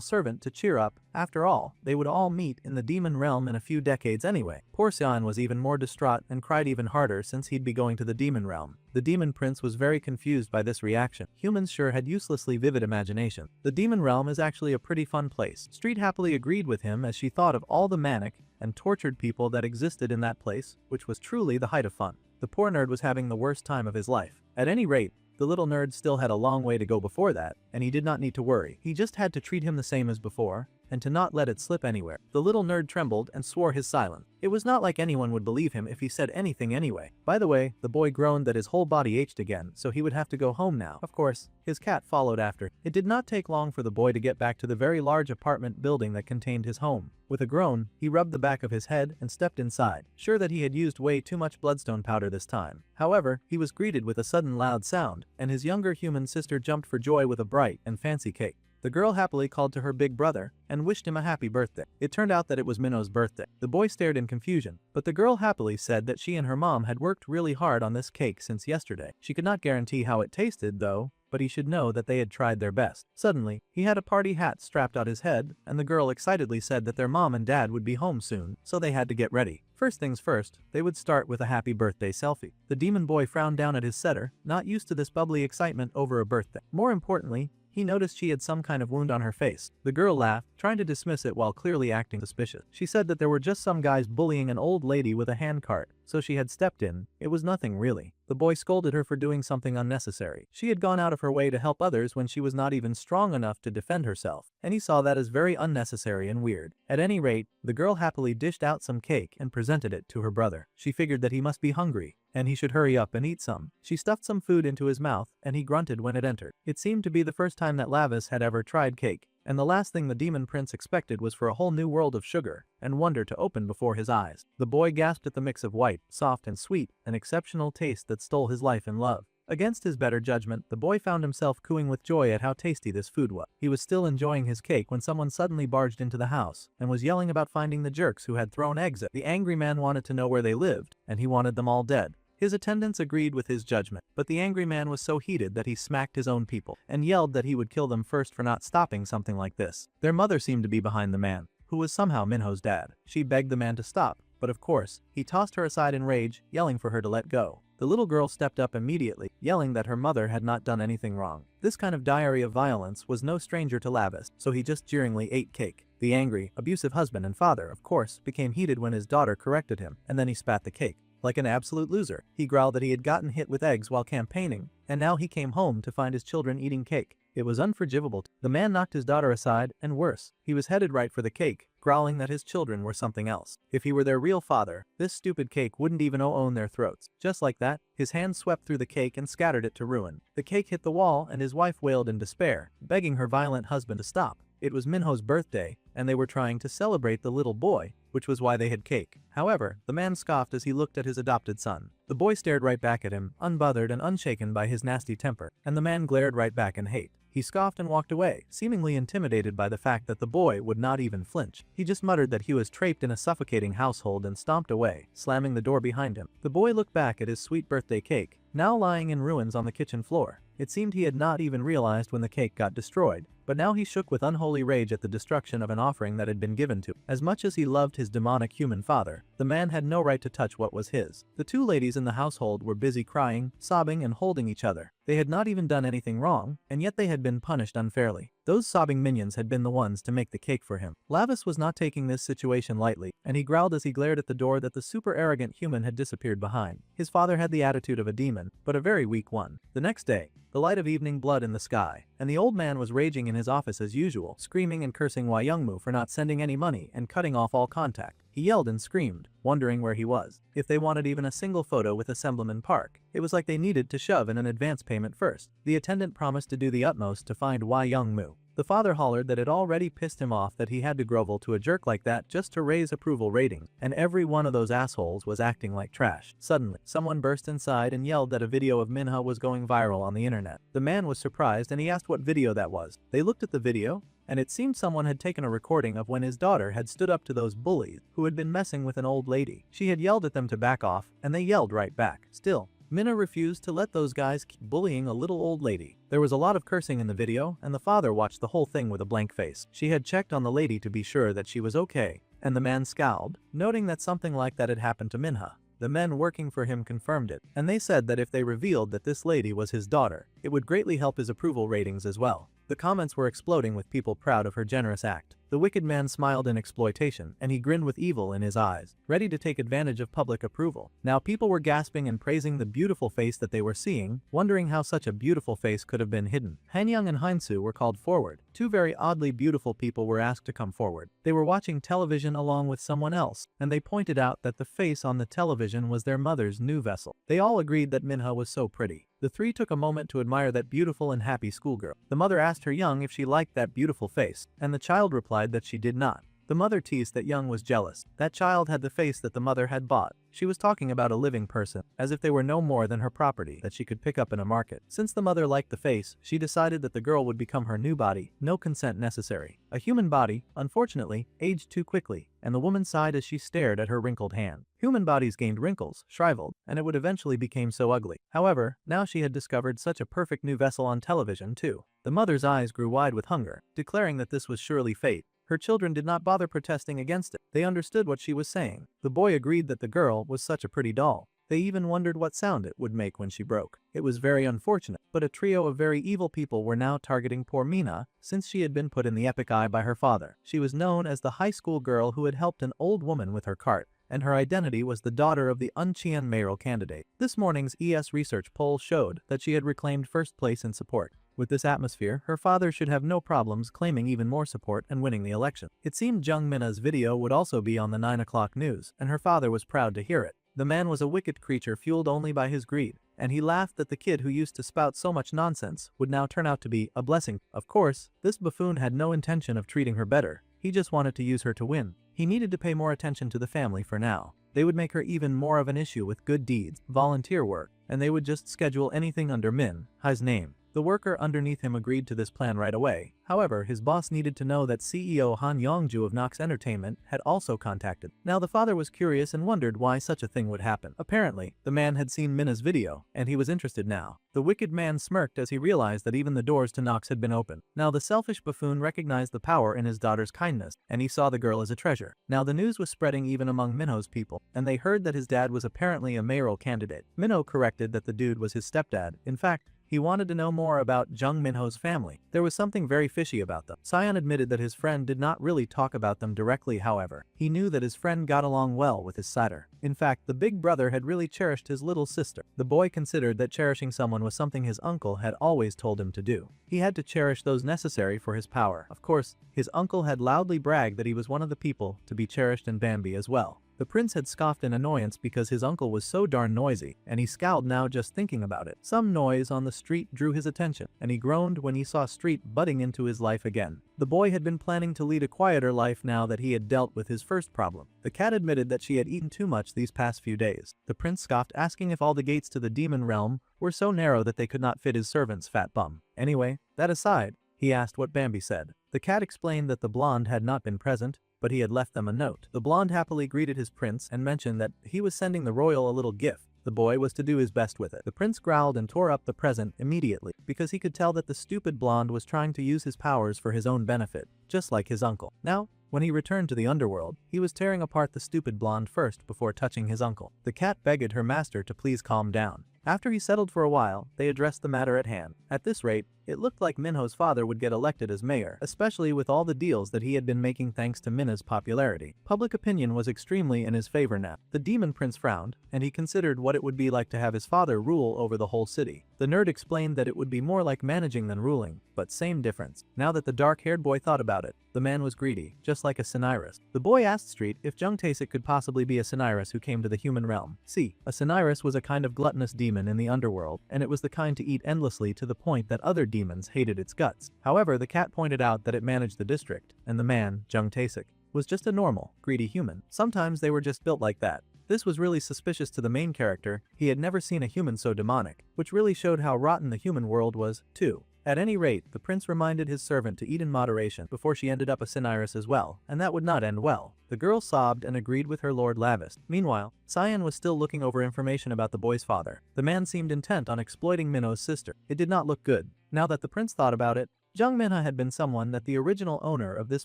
Speaker 1: servant to cheer up. After all, they would all meet in the demon realm in a few decades anyway. Poor Sion was even more distraught and cried even harder since he'd be going to the demon realm. The demon prince was very confused by this reaction. Humans sure had uselessly vivid imagination. The demon realm is actually a pretty fun place. Street happily agreed with him as she thought of all the manic and tortured people that existed in that place, which was truly the height of fun. The poor nerd was having the worst time of his life. At any rate, the little nerd still had a long way to go before that, and he did not need to worry. He just had to treat him the same as before, and to not let it slip anywhere. The little nerd trembled and swore his silence. It was not like anyone would believe him if he said anything anyway. By the way, the boy groaned that his whole body ached again, so he would have to go home now. Of course, his cat followed after. It did not take long for the boy to get back to the very large apartment building that contained his home. With a groan, he rubbed the back of his head and stepped inside, sure that he had used way too much bloodstone powder this time. However, he was greeted with a sudden loud sound, and his younger human sister jumped for joy with a bright and fancy cake. The girl happily called to her big brother and wished him a happy birthday. It turned out that it was Minho's birthday. The boy stared in confusion, but the girl happily said that she and her mom had worked really hard on this cake since yesterday. She could not guarantee how it tasted though, but he should know that they had tried their best. Suddenly, he had a party hat strapped on his head, and the girl excitedly said that their mom and dad would be home soon, so they had to get ready. First things first, they would start with a happy birthday selfie. The demon boy frowned down at his setter, not used to this bubbly excitement over a birthday. More importantly, he noticed she had some kind of wound on her face. The girl laughed, trying to dismiss it while clearly acting suspicious. She said that there were just some guys bullying an old lady with a handcart, so she had stepped in. It was nothing really. The boy scolded her for doing something unnecessary. She had gone out of her way to help others when she was not even strong enough to defend herself, and he saw that as very unnecessary and weird. At any rate, the girl happily dished out some cake and presented it to her brother. She figured that he must be hungry, and he should hurry up and eat some. She stuffed some food into his mouth, and he grunted when it entered. It seemed to be the first time that Lavis had ever tried cake, and the last thing the demon prince expected was for a whole new world of sugar and wonder to open before his eyes. The boy gasped at the mix of white, soft and sweet, an exceptional taste that stole his life in love. Against his better judgment, the boy found himself cooing with joy at how tasty this food was. He was still enjoying his cake when someone suddenly barged into the house and was yelling about finding the jerks who had thrown eggs at. The angry man wanted to know where they lived, and he wanted them all dead. His attendants agreed with his judgment, but the angry man was so heated that he smacked his own people and yelled that he would kill them first for not stopping something like this. Their mother seemed to be behind the man, who was somehow Minho's dad. She begged the man to stop, but of course, he tossed her aside in rage, yelling for her to let go. The little girl stepped up immediately, yelling that her mother had not done anything wrong. This kind of diary of violence was no stranger to Lavis, so he just jeeringly ate cake. The angry, abusive husband and father, of course, became heated when his daughter corrected him, and then he spat the cake. Like an absolute loser, he growled that he had gotten hit with eggs while campaigning, and now he came home to find his children eating cake. It was unforgivable. The man knocked his daughter aside, and worse, he was headed right for the cake, growling that his children were something else. If he were their real father, this stupid cake wouldn't even own their throats. Just like that, his hand swept through the cake and scattered it to ruin. The cake hit the wall and his wife wailed in despair, begging her violent husband to stop. It was Minho's birthday, and they were trying to celebrate the little boy, which was why they had cake. However, the man scoffed as he looked at his adopted son. The boy stared right back at him, unbothered and unshaken by his nasty temper, and the man glared right back in hate. He scoffed and walked away, seemingly intimidated by the fact that the boy would not even flinch. He just muttered that he was trapped in a suffocating household and stomped away, slamming the door behind him. The boy looked back at his sweet birthday cake, now lying in ruins on the kitchen floor. It seemed he had not even realized when the cake got destroyed, but now he shook with unholy rage at the destruction of an offering that had been given to him. As much as he loved his demonic human father, the man had no right to touch what was his. The two ladies in the household were busy crying, sobbing and holding each other. They had not even done anything wrong, and yet they had been punished unfairly. Those sobbing minions had been the ones to make the cake for him. Lavis was not taking this situation lightly, and he growled as he glared at the door that the super arrogant human had disappeared behind. His father had the attitude of a demon, but a very weak one. The next day, the light of evening blood in the sky, and the old man was raging in his office as usual, screaming and cursing Youngmu for not sending any money and cutting off all contact. He yelled and screamed, wondering where he was. If they wanted even a single photo with Assemblyman Park, it was like they needed to shove in an advance payment first. The attendant promised to do the utmost to find Youngmu. The father hollered that it already pissed him off that he had to grovel to a jerk like that just to raise approval ratings, and every one of those assholes was acting like trash. Suddenly, someone burst inside and yelled that a video of Minho was going viral on the internet. The man was surprised and he asked what video that was. They looked at the video, and it seemed someone had taken a recording of when his daughter had stood up to those bullies who had been messing with an old lady. She had yelled at them to back off, and they yelled right back. Still, Minho refused to let those guys keep bullying a little old lady. There was a lot of cursing in the video, and the father watched the whole thing with a blank face. She had checked on the lady to be sure that she was okay, and the man scowled, noting that something like that had happened to Minho. The men working for him confirmed it, and they said that if they revealed that this lady was his daughter, it would greatly help his approval ratings as well. The comments were exploding with people proud of her generous act. The wicked man smiled in exploitation, and he grinned with evil in his eyes, ready to take advantage of public approval. Now people were gasping and praising the beautiful face that they were seeing, wondering how such a beautiful face could have been hidden. Hanyang and Heinsu were called forward. Two very oddly beautiful people were asked to come forward. They were watching television along with someone else, and they pointed out that the face on the television was their mother's new vessel. They all agreed that Minho was so pretty. The three took a moment to admire that beautiful and happy schoolgirl. The mother asked her young if she liked that beautiful face, and the child replied that she did not. The mother teased that Young was jealous. That child had the face that the mother had bought. She was talking about a living person, as if they were no more than her property that she could pick up in a market. Since the mother liked the face, she decided that the girl would become her new body, no consent necessary. A human body, unfortunately, aged too quickly, and the woman sighed as she stared at her wrinkled hand. Human bodies gained wrinkles, shriveled, and it would eventually become so ugly. However, now she had discovered such a perfect new vessel on television too. The mother's eyes grew wide with hunger, declaring that this was surely fate. Her children did not bother protesting against it. They understood what she was saying. The boy agreed that the girl was such a pretty doll. They even wondered what sound it would make when she broke. It was very unfortunate, but a trio of very evil people were now targeting poor Mina, since she had been put in the epic eye by her father. She was known as the high school girl who had helped an old woman with her cart, and her identity was the daughter of the Unchian mayoral candidate. This morning's ES research poll showed that she had reclaimed first place in support. With this atmosphere, her father should have no problems claiming even more support and winning the election. It seemed Jung Mina's video would also be on the 9 o'clock news, and her father was proud to hear it. The man was a wicked creature fueled only by his greed, and he laughed that the kid who used to spout so much nonsense would now turn out to be a blessing. Of course, this buffoon had no intention of treating her better. He just wanted to use her to win. He needed to pay more attention to the family for now. They would make her even more of an issue with good deeds, volunteer work, and they would just schedule anything under Minho's name. The worker underneath him agreed to this plan right away. However, his boss needed to know that CEO Han Yongju of Nox Entertainment had also contacted. Now the father was curious and wondered why such a thing would happen. Apparently, the man had seen Minna's video, and he was interested now. The wicked man smirked as he realized that even the doors to Nox had been opened. Now the selfish buffoon recognized the power in his daughter's kindness, and he saw the girl as a treasure. Now the news was spreading even among Minho's people, and they heard that his dad was apparently a mayoral candidate. Minho corrected that the dude was his stepdad. In fact, he wanted to know more about Jung Minho's family. There was something very fishy about them. Sion admitted that his friend did not really talk about them directly, however. He knew that his friend got along well with his sister. In fact, the big brother had really cherished his little sister. The boy considered that cherishing someone was something his uncle had always told him to do. He had to cherish those necessary for his power. Of course, his uncle had loudly bragged that he was one of the people to be cherished in Bambi as well. The prince had scoffed in annoyance because his uncle was so darn noisy, and he scowled now just thinking about it. Some noise on the street drew his attention, and he groaned when he saw Street butting into his life again. The boy had been planning to lead a quieter life now that he had dealt with his first problem. The cat admitted that she had eaten too much these past few days. The prince scoffed, asking if all the gates to the demon realm were so narrow that they could not fit his servant's fat bum. Anyway, that aside, he asked what Bambi said. The cat explained that the blonde had not been present, but he had left them a note. The blonde happily greeted his prince and mentioned that he was sending the royal a little gift. The boy was to do his best with it. The prince growled and tore up the present immediately because he could tell that the stupid blonde was trying to use his powers for his own benefit, just like his uncle. Now, when he returned to the underworld, he was tearing apart the stupid blonde first before touching his uncle. The cat begged her master to please calm down. After he settled for a while, they addressed the matter at hand. At this rate, it looked like Minho's father would get elected as mayor, especially with all the deals that he had been making thanks to Minna's popularity. Public opinion was extremely in his favor now. The demon prince frowned, and he considered what it would be like to have his father rule over the whole city. The nerd explained that it would be more like managing than ruling, but same difference. Now that the dark-haired boy thought about it, the man was greedy, just like a Cinyras. The boy asked Street if Jung Taesik could possibly be a Cinyras who came to the human realm. See, a Cinyras was a kind of gluttonous demon in the underworld, and it was the kind to eat endlessly to the point that other demons hated its guts. However, the cat pointed out that it managed the district, and the man, Jung Taesik, was just a normal, greedy human. Sometimes they were just built like that. This was really suspicious to the main character. He had never seen a human so demonic, which really showed how rotten the human world was, too. At any rate, the prince reminded his servant to eat in moderation before she ended up a Cinyras as well, and that would not end well. The girl sobbed and agreed with her Lord Lavis. Meanwhile, Sion was still looking over information about the boy's father. The man seemed intent on exploiting Minho's sister. It did not look good. Now that the prince thought about it, Jung Minho had been someone that the original owner of this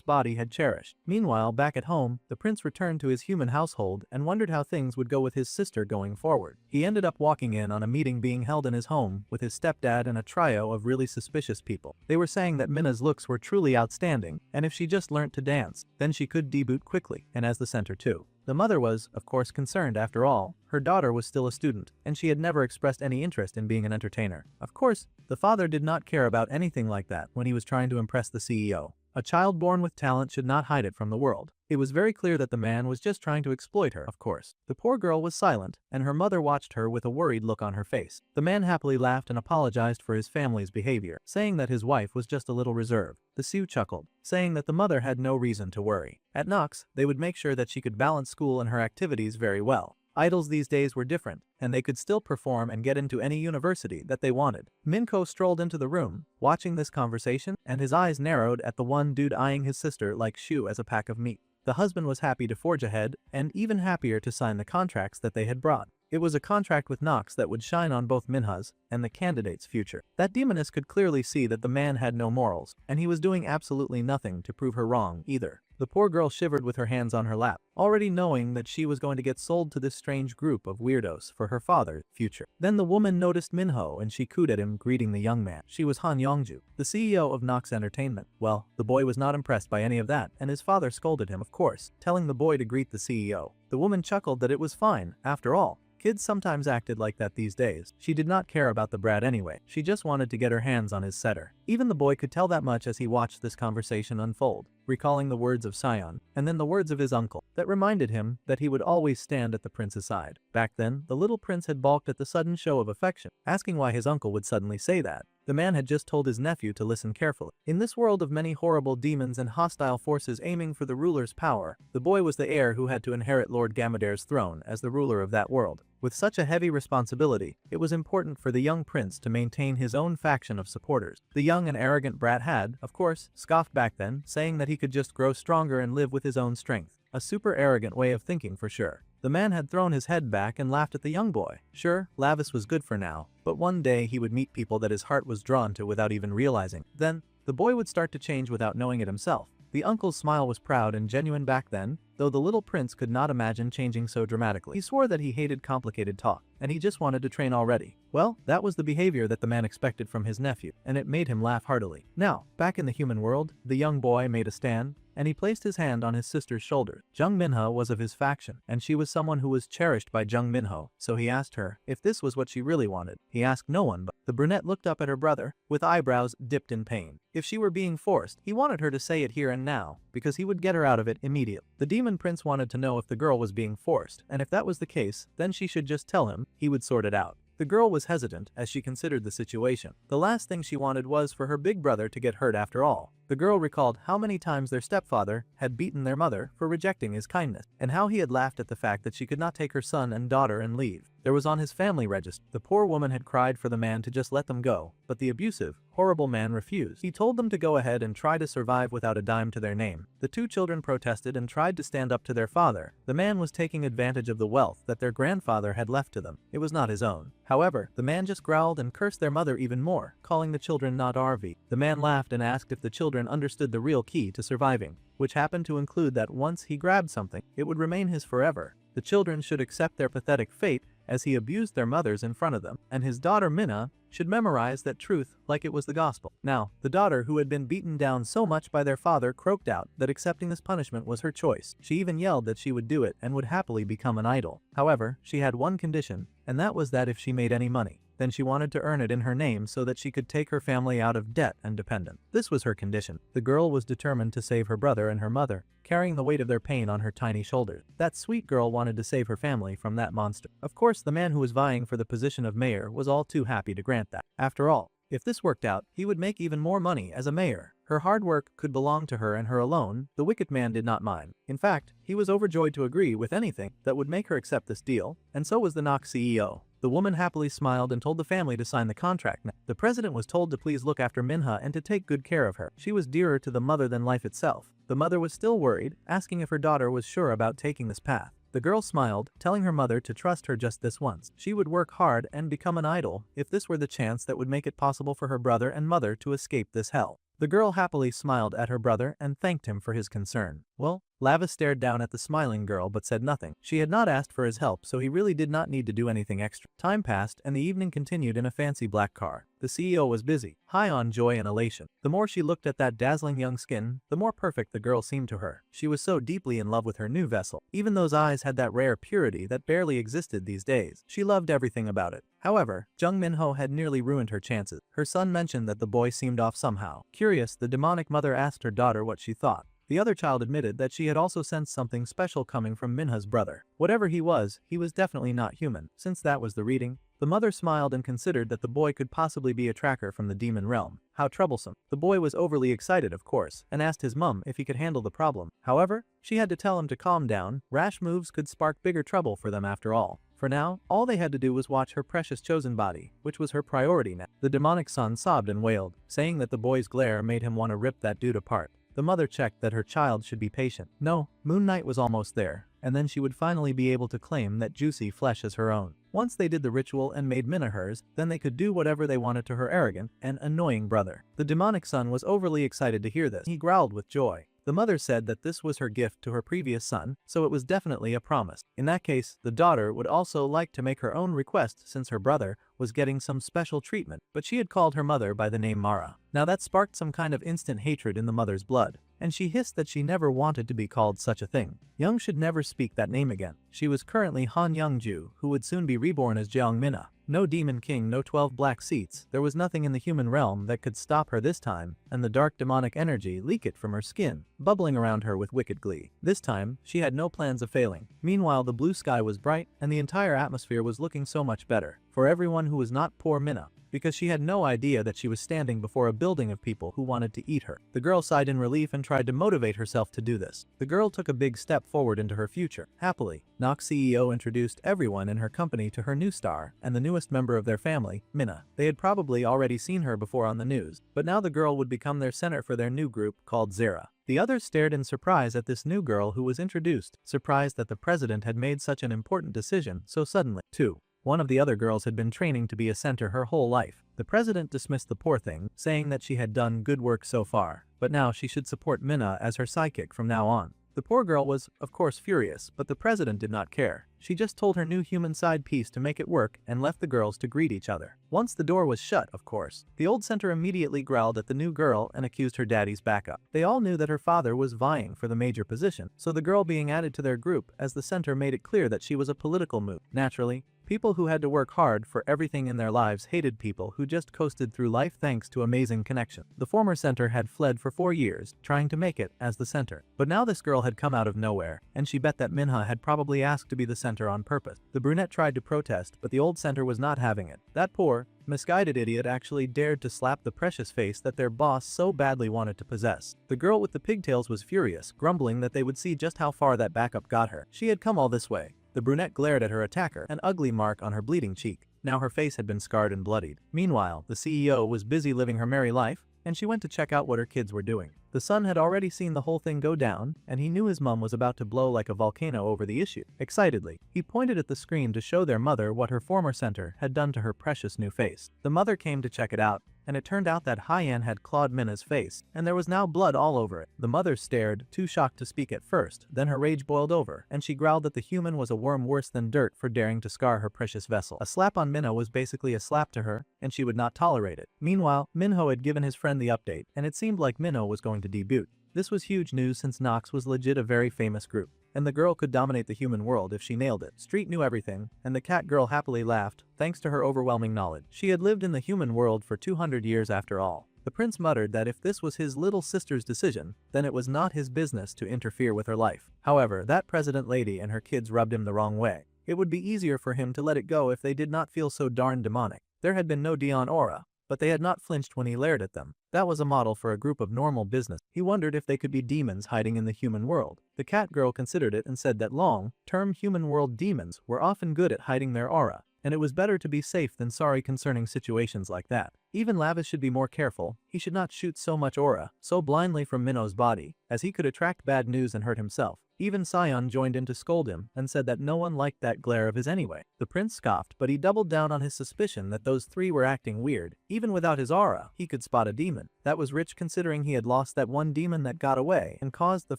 Speaker 1: body had cherished. Meanwhile, back at home, the prince returned to his human household and wondered how things would go with his sister going forward. He ended up walking in on a meeting being held in his home with his stepdad and a trio of really suspicious people. They were saying that Minna's looks were truly outstanding, and if she just learnt to dance, then she could debut quickly, and as the center too. The mother was, of course, concerned. After all, her daughter was still a student, and she had never expressed any interest in being an entertainer. Of course, the father did not care about anything like that when he was trying to impress the CEO. A child born with talent should not hide it from the world. It was very clear that the man was just trying to exploit her, of course. The poor girl was silent, and her mother watched her with a worried look on her face. The man happily laughed and apologized for his family's behavior, saying that his wife was just a little reserved. The Sioux chuckled, saying that the mother had no reason to worry. At Nox, they would make sure that she could balance school and her activities very well. Idols these days were different, and they could still perform and get into any university that they wanted. Minho strolled into the room, watching this conversation, and his eyes narrowed at the one dude eyeing his sister like shoe as a pack of meat. The husband was happy to forge ahead, and even happier to sign the contracts that they had brought. It was a contract with Nox that would shine on both Minho's and the candidate's future. That demoness could clearly see that the man had no morals, and he was doing absolutely nothing to prove her wrong either. The poor girl shivered with her hands on her lap, already knowing that she was going to get sold to this strange group of weirdos for her father's future. Then the woman noticed Minho and she cooed at him, greeting the young man. She was Han Yongju, the CEO of Nox Entertainment. Well, the boy was not impressed by any of that, and his father scolded him, of course, telling the boy to greet the CEO. The woman chuckled that it was fine, after all. Kids sometimes acted like that these days. She did not care about the brat anyway. She just wanted to get her hands on his setter. Even the boy could tell that much as he watched this conversation unfold, recalling the words of Sion, and then the words of his uncle, that reminded him that he would always stand at the prince's side. Back then, the little prince had balked at the sudden show of affection, asking why his uncle would suddenly say that. The man had just told his nephew to listen carefully. In this world of many horrible demons and hostile forces aiming for the ruler's power, the boy was the heir who had to inherit Lord Gamadar's throne as the ruler of that world. With such a heavy responsibility, it was important for the young prince to maintain his own faction of supporters. The young and arrogant brat had, of course, scoffed back then, saying that he could just grow stronger and live with his own strength. A super arrogant way of thinking for sure. The man had thrown his head back and laughed at the young boy. Sure, Lavis was good for now, but one day he would meet people that his heart was drawn to without even realizing. Then, the boy would start to change without knowing it himself. The uncle's smile was proud and genuine back then, though the little prince could not imagine changing so dramatically. He swore that he hated complicated talk, and he just wanted to train already. Well, that was the behavior that the man expected from his nephew, and it made him laugh heartily. Now, back in the human world, the young boy made a stand, and he placed his hand on his sister's shoulder. Jung Minho was of his faction, and she was someone who was cherished by Jung Minho, so he asked her if this was what she really wanted. He asked no one, but the brunette looked up at her brother, with eyebrows dipped in pain. If she were being forced, he wanted her to say it here and now, because he would get her out of it immediately. The demon prince wanted to know if the girl was being forced, and if that was the case, then she should just tell him, he would sort it out. The girl was hesitant as she considered the situation. The last thing she wanted was for her big brother to get hurt after all. The girl recalled how many times their stepfather had beaten their mother for rejecting his kindness, and how he had laughed at the fact that she could not take her son and daughter and leave. There was on his family register. The poor woman had cried for the man to just let them go, but the abusive, horrible man refused. He told them to go ahead and try to survive without a dime to their name. The two children protested and tried to stand up to their father. The man was taking advantage of the wealth that their grandfather had left to them. It was not his own. However, the man just growled and cursed their mother even more, calling the children not RV. The man laughed and asked if the children understood the real key to surviving, which happened to include that once he grabbed something, it would remain his forever. The children should accept their pathetic fate as he abused their mothers in front of them, and his daughter Minna should memorize that truth like it was the gospel. Now, the daughter, who had been beaten down so much by their father, croaked out that accepting this punishment was her choice. She even yelled that she would do it and would happily become an idol. However, she had one condition, and that was that if she made any money, then she wanted to earn it in her name so that she could take her family out of debt and dependence. This was her condition. The girl was determined to save her brother and her mother, carrying the weight of their pain on her tiny shoulders. That sweet girl wanted to save her family from that monster. Of course, the man who was vying for the position of mayor was all too happy to grant that. After all, if this worked out, he would make even more money as a mayor. Her hard work could belong to her and her alone. The wicked man did not mind. In fact, he was overjoyed to agree with anything that would make her accept this deal, and so was the Nox CEO. The woman happily smiled and told the family to sign the contract. The president was told to please look after Minha and to take good care of her. She was dearer to the mother than life itself. The mother was still worried, asking if her daughter was sure about taking this path. The girl smiled, telling her mother to trust her just this once. She would work hard and become an idol if this were the chance that would make it possible for her brother and mother to escape this hell. The girl happily smiled at her brother and thanked him for his concern. Well, Lava stared down at the smiling girl but said nothing. She had not asked for his help, so he really did not need to do anything extra. Time passed and the evening continued in a fancy black car. The CEO was busy, high on joy and elation. The more she looked at that dazzling young skin, the more perfect the girl seemed to her. She was so deeply in love with her new vessel. Even those eyes had that rare purity that barely existed these days. She loved everything about it. However, Jung Minho had nearly ruined her chances. Her son mentioned that the boy seemed off somehow. Curious, the demonic mother asked her daughter what she thought. The other child admitted that she had also sensed something special coming from Minha's brother. Whatever he was definitely not human. Since that was the reading, the mother smiled and considered that the boy could possibly be a tracker from the demon realm. How troublesome. The boy was overly excited, of course, and asked his mum if he could handle the problem. However, she had to tell him to calm down. Rash moves could spark bigger trouble for them after all. For now, all they had to do was watch her precious chosen body, which was her priority now. The demonic son sobbed and wailed, saying that the boy's glare made him want to rip that dude apart. The mother checked that her child should be patient. No, Moon Knight was almost there, and then she would finally be able to claim that juicy flesh as her own. Once they did the ritual and made Minna hers, then they could do whatever they wanted to her arrogant and annoying brother. The demonic son was overly excited to hear this. He growled with joy. The mother said that this was her gift to her previous son, so it was definitely a promise. In that case, the daughter would also like to make her own request since her brother was getting some special treatment, but she had called her mother by the name Mara. Now that sparked some kind of instant hatred in the mother's blood, and she hissed that she never wanted to be called such a thing. Young should never speak that name again. She was currently Han Youngju, who would soon be reborn as Jeong Minna. No demon king, no 12 black seats, there was nothing in the human realm that could stop her this time, and the dark demonic energy leaked from her skin, bubbling around her with wicked glee. This time, she had no plans of failing. Meanwhile, the blue sky was bright, and the entire atmosphere was looking so much better, for everyone who was not poor Minna, because she had no idea that she was standing before a building of people who wanted to eat her. The girl sighed in relief and tried to motivate herself to do this. The girl took a big step forward into her future. Happily, Nox CEO introduced everyone in her company to her new star and the newest member of their family, Minna. They had probably already seen her before on the news, but now the girl would become their center for their new group called Zera. The others stared in surprise at this new girl who was introduced, surprised that the president had made such an important decision so suddenly. 2. One of the other girls had been training to be a center her whole life. The president dismissed the poor thing, saying that she had done good work so far, but now she should support Minna as her sidekick from now on. The poor girl was, of course, furious, but the president did not care. She just told her new human side piece to make it work and left the girls to greet each other. Once the door was shut, of course, the old center immediately growled at the new girl and accused her daddy's backup. They all knew that her father was vying for the major position, so the girl being added to their group as the center made it clear that she was a political move. Naturally, people who had to work hard for everything in their lives hated people who just coasted through life thanks to amazing connection. The former center had fled for 4 years, trying to make it as the center. But now this girl had come out of nowhere, and she bet that Minho had probably asked to be the center on purpose. The brunette tried to protest, but the old center was not having it. That poor, misguided idiot actually dared to slap the precious face that their boss so badly wanted to possess. The girl with the pigtails was furious, grumbling that they would see just how far that backup got her. She had come all this way. The brunette glared at her attacker, an ugly mark on her bleeding cheek. Now her face had been scarred and bloodied. Meanwhile, the CEO was busy living her merry life, and she went to check out what her kids were doing. The son had already seen the whole thing go down, and he knew his mom was about to blow like a volcano over the issue. Excitedly, he pointed at the screen to show their mother what her former center had done to her precious new face. The mother came to check it out, and it turned out that Hyan had clawed Minna's face, and there was now blood all over it. The mother stared, too shocked to speak at first, then her rage boiled over, and she growled that the human was a worm worse than dirt for daring to scar her precious vessel. A slap on Minho was basically a slap to her, and she would not tolerate it. Meanwhile, Minho had given his friend the update, and it seemed like Minho was going to debut. This was huge news since Nox was legit a very famous group, and the girl could dominate the human world if she nailed it. Street knew everything, and the cat girl happily laughed, thanks to her overwhelming knowledge. She had lived in the human world for 200 years after all. The prince muttered that if this was his little sister's decision, then it was not his business to interfere with her life. However, that president lady and her kids rubbed him the wrong way. It would be easier for him to let it go if they did not feel so darn demonic. There had been no Dion aura, but they had not flinched when he glared at them. That was a model for a group of normal business. He wondered if they could be demons hiding in the human world. The cat girl considered it and said that long-term human world demons were often good at hiding their aura, and it was better to be safe than sorry concerning situations like that. Even Lavis should be more careful. He should not shoot so much aura so blindly from Minho's body, as he could attract bad news and hurt himself. Even Sion joined in to scold him and said that no one liked that glare of his anyway. The prince scoffed, but he doubled down on his suspicion that those three were acting weird. Even without his aura, he could spot a demon. That was rich considering he had lost that one demon that got away and caused the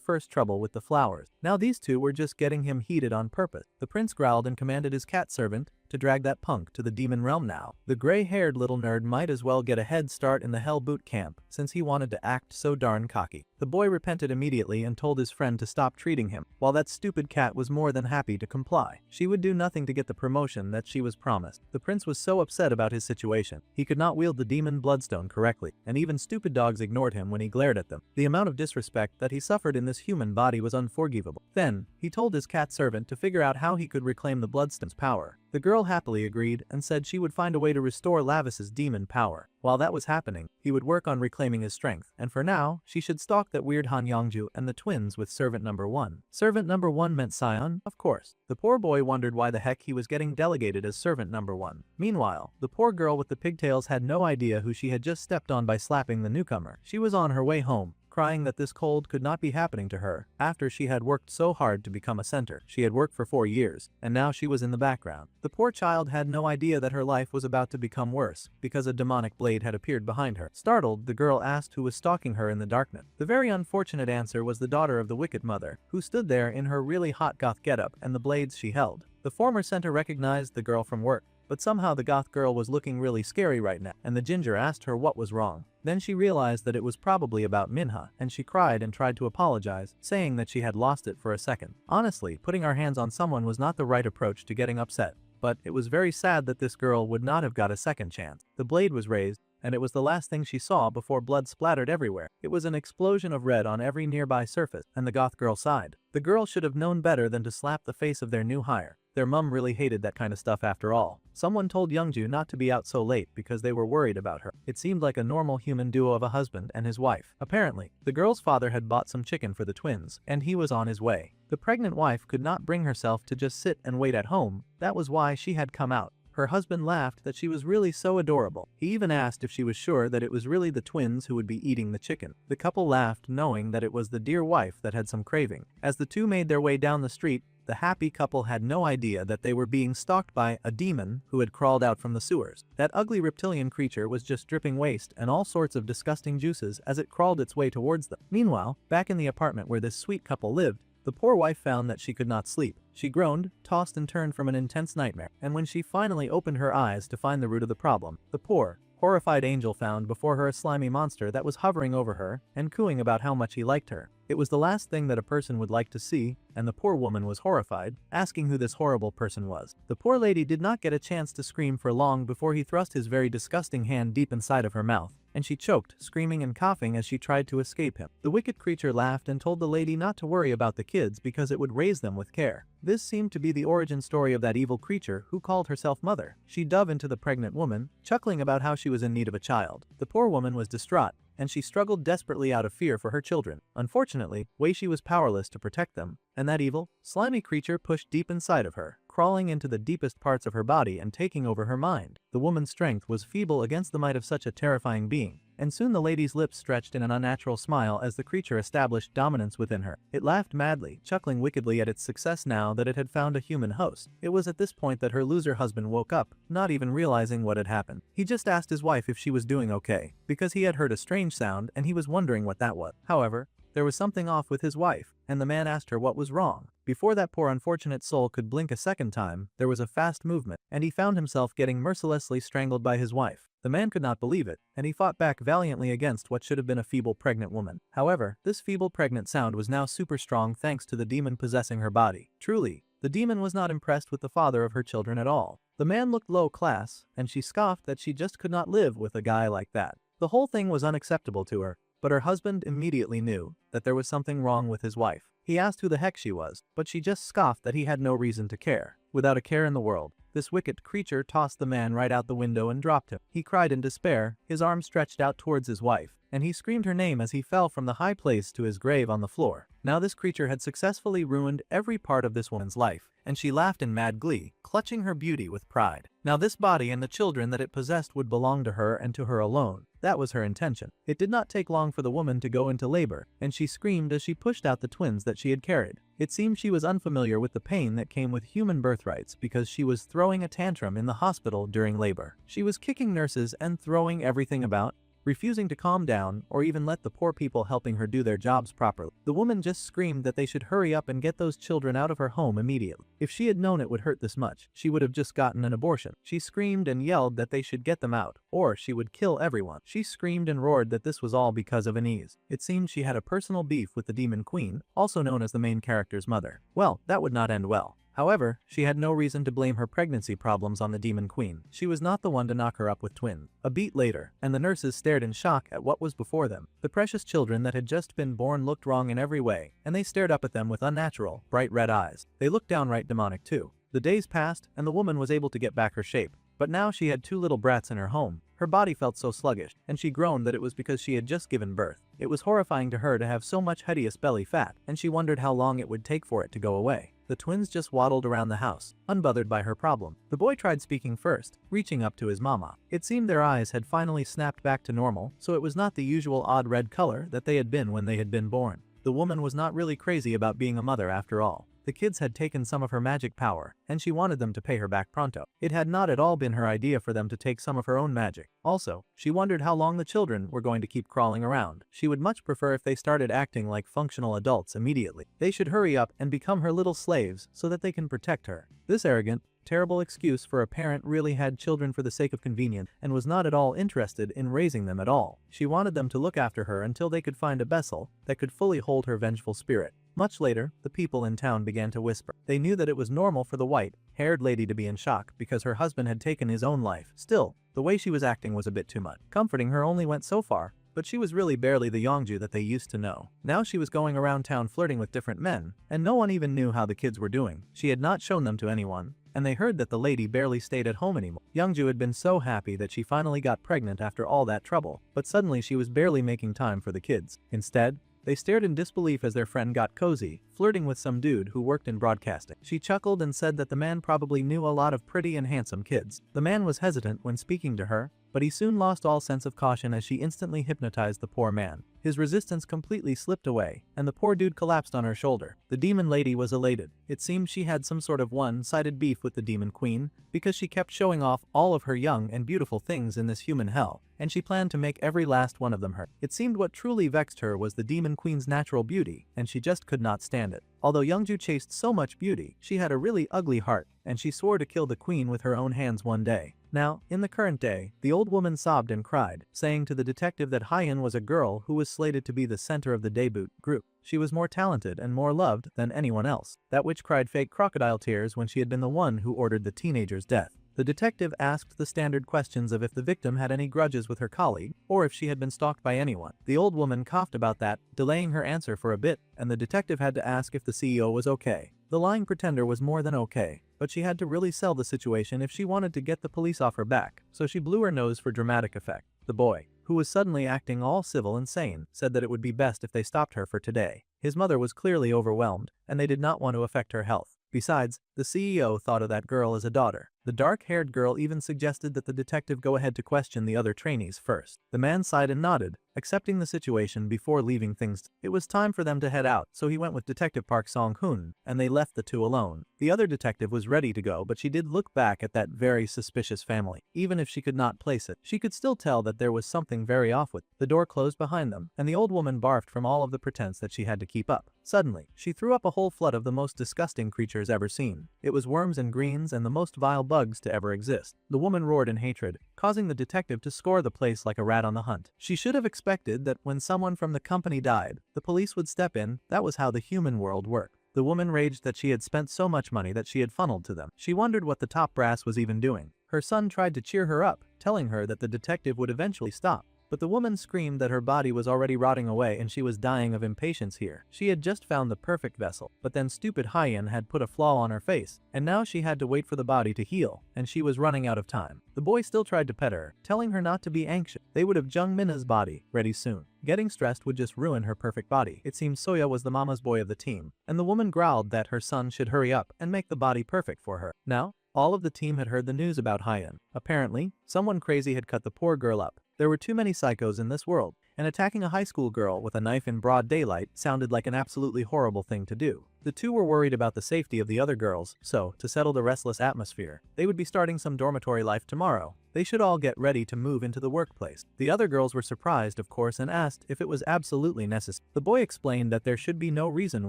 Speaker 1: first trouble with the flowers. Now these two were just getting him heated on purpose. The prince growled and commanded his cat servant to drag that punk to the demon realm now. The gray-haired little nerd might as well get a head start in the Hell boot camp since he wanted to act so darn cocky. The boy repented immediately and told his friend to stop treating him, while that stupid cat was more than happy to comply. She would do nothing to get the promotion that she was promised. The prince was so upset about his situation. He could not wield the demon bloodstone correctly, and even stupid dogs ignored him when he glared at them. The amount of disrespect that he suffered in this human body was unforgivable. Then, he told his cat servant to figure out how he could reclaim the bloodstone's power. The girl happily agreed and said she would find a way to restore Lavis's demon power. While that was happening, he would work on reclaiming his strength, and for now, she should stalk that weird Han Yongju and the twins with Servant Number 1. Servant Number 1 meant Sion, of course. The poor boy wondered why the heck he was getting delegated as Servant Number 1. Meanwhile, the poor girl with the pigtails had no idea who she had just stepped on by slapping the newcomer. She was on her way home, crying that this cold could not be happening to her after she had worked so hard to become a center. She had worked for 4 years, and now she was in the background. The poor child had no idea that her life was about to become worse because a demonic blade had appeared behind her. Startled, the girl asked who was stalking her in the darkness. The very unfortunate answer was the daughter of the wicked mother, who stood there in her really hot goth getup and the blades she held. The former center recognized the girl from work. but somehow the goth girl was looking really scary right now, and the ginger asked her what was wrong. Then she realized that it was probably about Minho, and she cried and tried to apologize, saying that she had lost it for a second. Honestly, putting our hands on someone was not the right approach to getting upset, but it was very sad that this girl would not have got a second chance. The blade was raised, and it was the last thing she saw before blood splattered everywhere. It was an explosion of red on every nearby surface, and the goth girl sighed. The girl should have known better than to slap the face of their new hire. Their mum really hated that kind of stuff after all. Someone told Youngju not to be out so late because they were worried about her. It seemed like a normal human duo of a husband and his wife. Apparently, the girl's father had bought some chicken for the twins, and he was on his way. The pregnant wife could not bring herself to just sit and wait at home. That was why she had come out. Her husband laughed that she was really so adorable. He even asked if she was sure that it was really the twins who would be eating the chicken. The couple laughed, knowing that it was the dear wife that had some craving. As the two made their way down the street, the happy couple had no idea that they were being stalked by a demon who had crawled out from the sewers. That ugly reptilian creature was just dripping waste and all sorts of disgusting juices as it crawled its way towards them. Meanwhile, back in the apartment where this sweet couple lived, the poor wife found that she could not sleep. She groaned, tossed and turned from an intense nightmare, and when she finally opened her eyes to find the root of the problem, the poor, horrified angel found before her a slimy monster that was hovering over her and cooing about how much he liked her. It was the last thing that a person would like to see, and the poor woman was horrified, asking who this horrible person was. The poor lady did not get a chance to scream for long before he thrust his very disgusting hand deep inside of her mouth, and she choked, screaming and coughing as she tried to escape him. The wicked creature laughed and told the lady not to worry about the kids because it would raise them with care. This seemed to be the origin story of that evil creature who called herself Mother. She dove into the pregnant woman, chuckling about how she was in need of a child. The poor woman was distraught, and she struggled desperately out of fear for her children. Unfortunately, Weishi was powerless to protect them, and that evil, slimy creature pushed deep inside of her, crawling into the deepest parts of her body and taking over her mind. The woman's strength was feeble against the might of such a terrifying being, and soon the lady's lips stretched in an unnatural smile as the creature established dominance within her. It laughed madly, chuckling wickedly at its success now that it had found a human host. It was at this point that her loser husband woke up, not even realizing what had happened. He just asked his wife if she was doing okay, because he had heard a strange sound and he was wondering what that was. However, there was something off with his wife, and the man asked her what was wrong. Before that poor unfortunate soul could blink a second time, there was a fast movement, and he found himself getting mercilessly strangled by his wife. The man could not believe it, and he fought back valiantly against what should have been a feeble pregnant woman. However, this feeble pregnant sound was now super strong thanks to the demon possessing her body. Truly, the demon was not impressed with the father of her children at all. The man looked low class, and she scoffed that she just could not live with a guy like that. The whole thing was unacceptable to her, but her husband immediately knew that there was something wrong with his wife. He asked who the heck she was, but she just scoffed that he had no reason to care. Without a care in the world, this wicked creature tossed the man right out the window and dropped him. He cried in despair, his arms stretched out towards his wife, and he screamed her name as he fell from the high place to his grave on the floor. Now this creature had successfully ruined every part of this woman's life, and she laughed in mad glee, clutching her beauty with pride. Now this body and the children that it possessed would belong to her and to her alone. That was her intention. It did not take long for the woman to go into labor, and she screamed as she pushed out the twins that she had carried. It seemed she was unfamiliar with the pain that came with human birthrights because she was throwing a tantrum in the hospital during labor. She was kicking nurses and throwing everything about, refusing to calm down or even let the poor people helping her do their jobs properly. The woman just screamed that they should hurry up and get those children out of her home immediately. If she had known it would hurt this much, she would have just gotten an abortion. She screamed and yelled that they should get them out, or she would kill everyone. She screamed and roared that this was all because of Anise. It seemed she had a personal beef with the demon queen, also known as the main character's mother. Well, that would not end well. However, she had no reason to blame her pregnancy problems on the demon queen. She was not the one to knock her up with twins. A beat later, and the nurses stared in shock at what was before them. The precious children that had just been born looked wrong in every way, and they stared up at them with unnatural, bright red eyes. They looked downright demonic too. The days passed, and the woman was able to get back her shape. But now she had two little brats in her home. Her body felt so sluggish, and she groaned that it was because she had just given birth. It was horrifying to her to have so much hideous belly fat, and she wondered how long it would take for it to go away. The twins just waddled around the house, unbothered by her problem. The boy tried speaking first, reaching up to his mama. It seemed their eyes had finally snapped back to normal, so it was not the usual odd red color that they had been when they had been born. The woman was not really crazy about being a mother after all. The kids had taken some of her magic power, and she wanted them to pay her back pronto. It had not at all been her idea for them to take some of her own magic. Also, she wondered how long the children were going to keep crawling around. She would much prefer if they started acting like functional adults immediately. They should hurry up and become her little slaves so that they can protect her. This arrogant, Terrible excuse for a parent really had children for the sake of convenience and was not at all interested in raising them at all. She wanted them to look after her until they could find a vessel that could fully hold her vengeful spirit. Much later, the people in town began to whisper. They knew that it was normal for the white-haired lady to be in shock because her husband had taken his own life. Still, the way she was acting was a bit too much. Comforting her only went so far, but she was really barely the Yongju that they used to know. Now she was going around town flirting with different men, and no one even knew how the kids were doing. She had not shown them to anyone, and they heard that the lady barely stayed at home anymore. Yongju had been so happy that she finally got pregnant after all that trouble, but suddenly she was barely making time for the kids. Instead, they stared in disbelief as their friend got cozy, flirting with some dude who worked in broadcasting. She chuckled and said that the man probably knew a lot of pretty and handsome kids. The man was hesitant when speaking to her, but he soon lost all sense of caution as she instantly hypnotized the poor man. His resistance completely slipped away, and the poor dude collapsed on her shoulder. The demon lady was elated. It seemed she had some sort of one-sided beef with the demon queen, because she kept showing off all of her young and beautiful things in this human hell, and she planned to make every last one of them her. It seemed what truly vexed her was the demon queen's natural beauty, and she just could not stand it. Although Yongju chased so much beauty, she had a really ugly heart, and she swore to kill the queen with her own hands one day. Now, in the current day, the old woman sobbed and cried, saying to the detective that Hyen was a girl who was slated to be the center of the debut group. She was more talented and more loved than anyone else. That witch cried fake crocodile tears when she had been the one who ordered the teenager's death. The detective asked the standard questions of if the victim had any grudges with her colleague, or if she had been stalked by anyone. The old woman coughed about that, delaying her answer for a bit, and the detective had to ask if the CEO was okay. The lying pretender was more than okay, but she had to really sell the situation if she wanted to get the police off her back, so she blew her nose for dramatic effect. The boy, who was suddenly acting all civil and sane, said that it would be best if they stopped her for today. His mother was clearly overwhelmed, and they did not want to affect her health. Besides, the CEO thought of that girl as a daughter. The dark-haired girl even suggested that the detective go ahead to question the other trainees first. The man sighed and nodded, accepting the situation before leaving things. It was time for them to head out, so he went with Detective Park Song-hoon, and they left the two alone. The other detective was ready to go, but she did look back at that very suspicious family. Even if she could not place it, she could still tell that there was something very off with. The door closed behind them, and the old woman barfed from all of the pretense that she had to keep up. Suddenly, she threw up a whole flood of the most disgusting creatures ever seen. It was worms and greens and the most vile bugs to ever exist. The woman roared in hatred, causing the detective to scour the place like a rat on the hunt. She should have expected that when someone from the company died, the police would step in. That was how the human world worked. The woman raged that she had spent so much money that she had funneled to them. She wondered what the top brass was even doing. Her son tried to cheer her up, telling her that the detective would eventually stop. But the woman screamed that her body was already rotting away and she was dying of impatience here. She had just found the perfect vessel, but then stupid Hyen had put a flaw on her face, and now she had to wait for the body to heal, and she was running out of time. The boy still tried to pet her, telling her not to be anxious. They would have Jung Minna's body ready soon. Getting stressed would just ruin her perfect body. It seemed Soya was the mama's boy of the team, and the woman growled that her son should hurry up and make the body perfect for her. Now, all of the team had heard the news about Hyen. Apparently, someone crazy had cut the poor girl up. There were too many psychos in this world, and attacking a high school girl with a knife in broad daylight sounded like an absolutely horrible thing to do. The two were worried about the safety of the other girls, so, to settle the restless atmosphere, they would be starting some dormitory life tomorrow. They should all get ready to move into the workplace. The other girls were surprised, of course, and asked if it was absolutely necessary. The boy explained that there should be no reason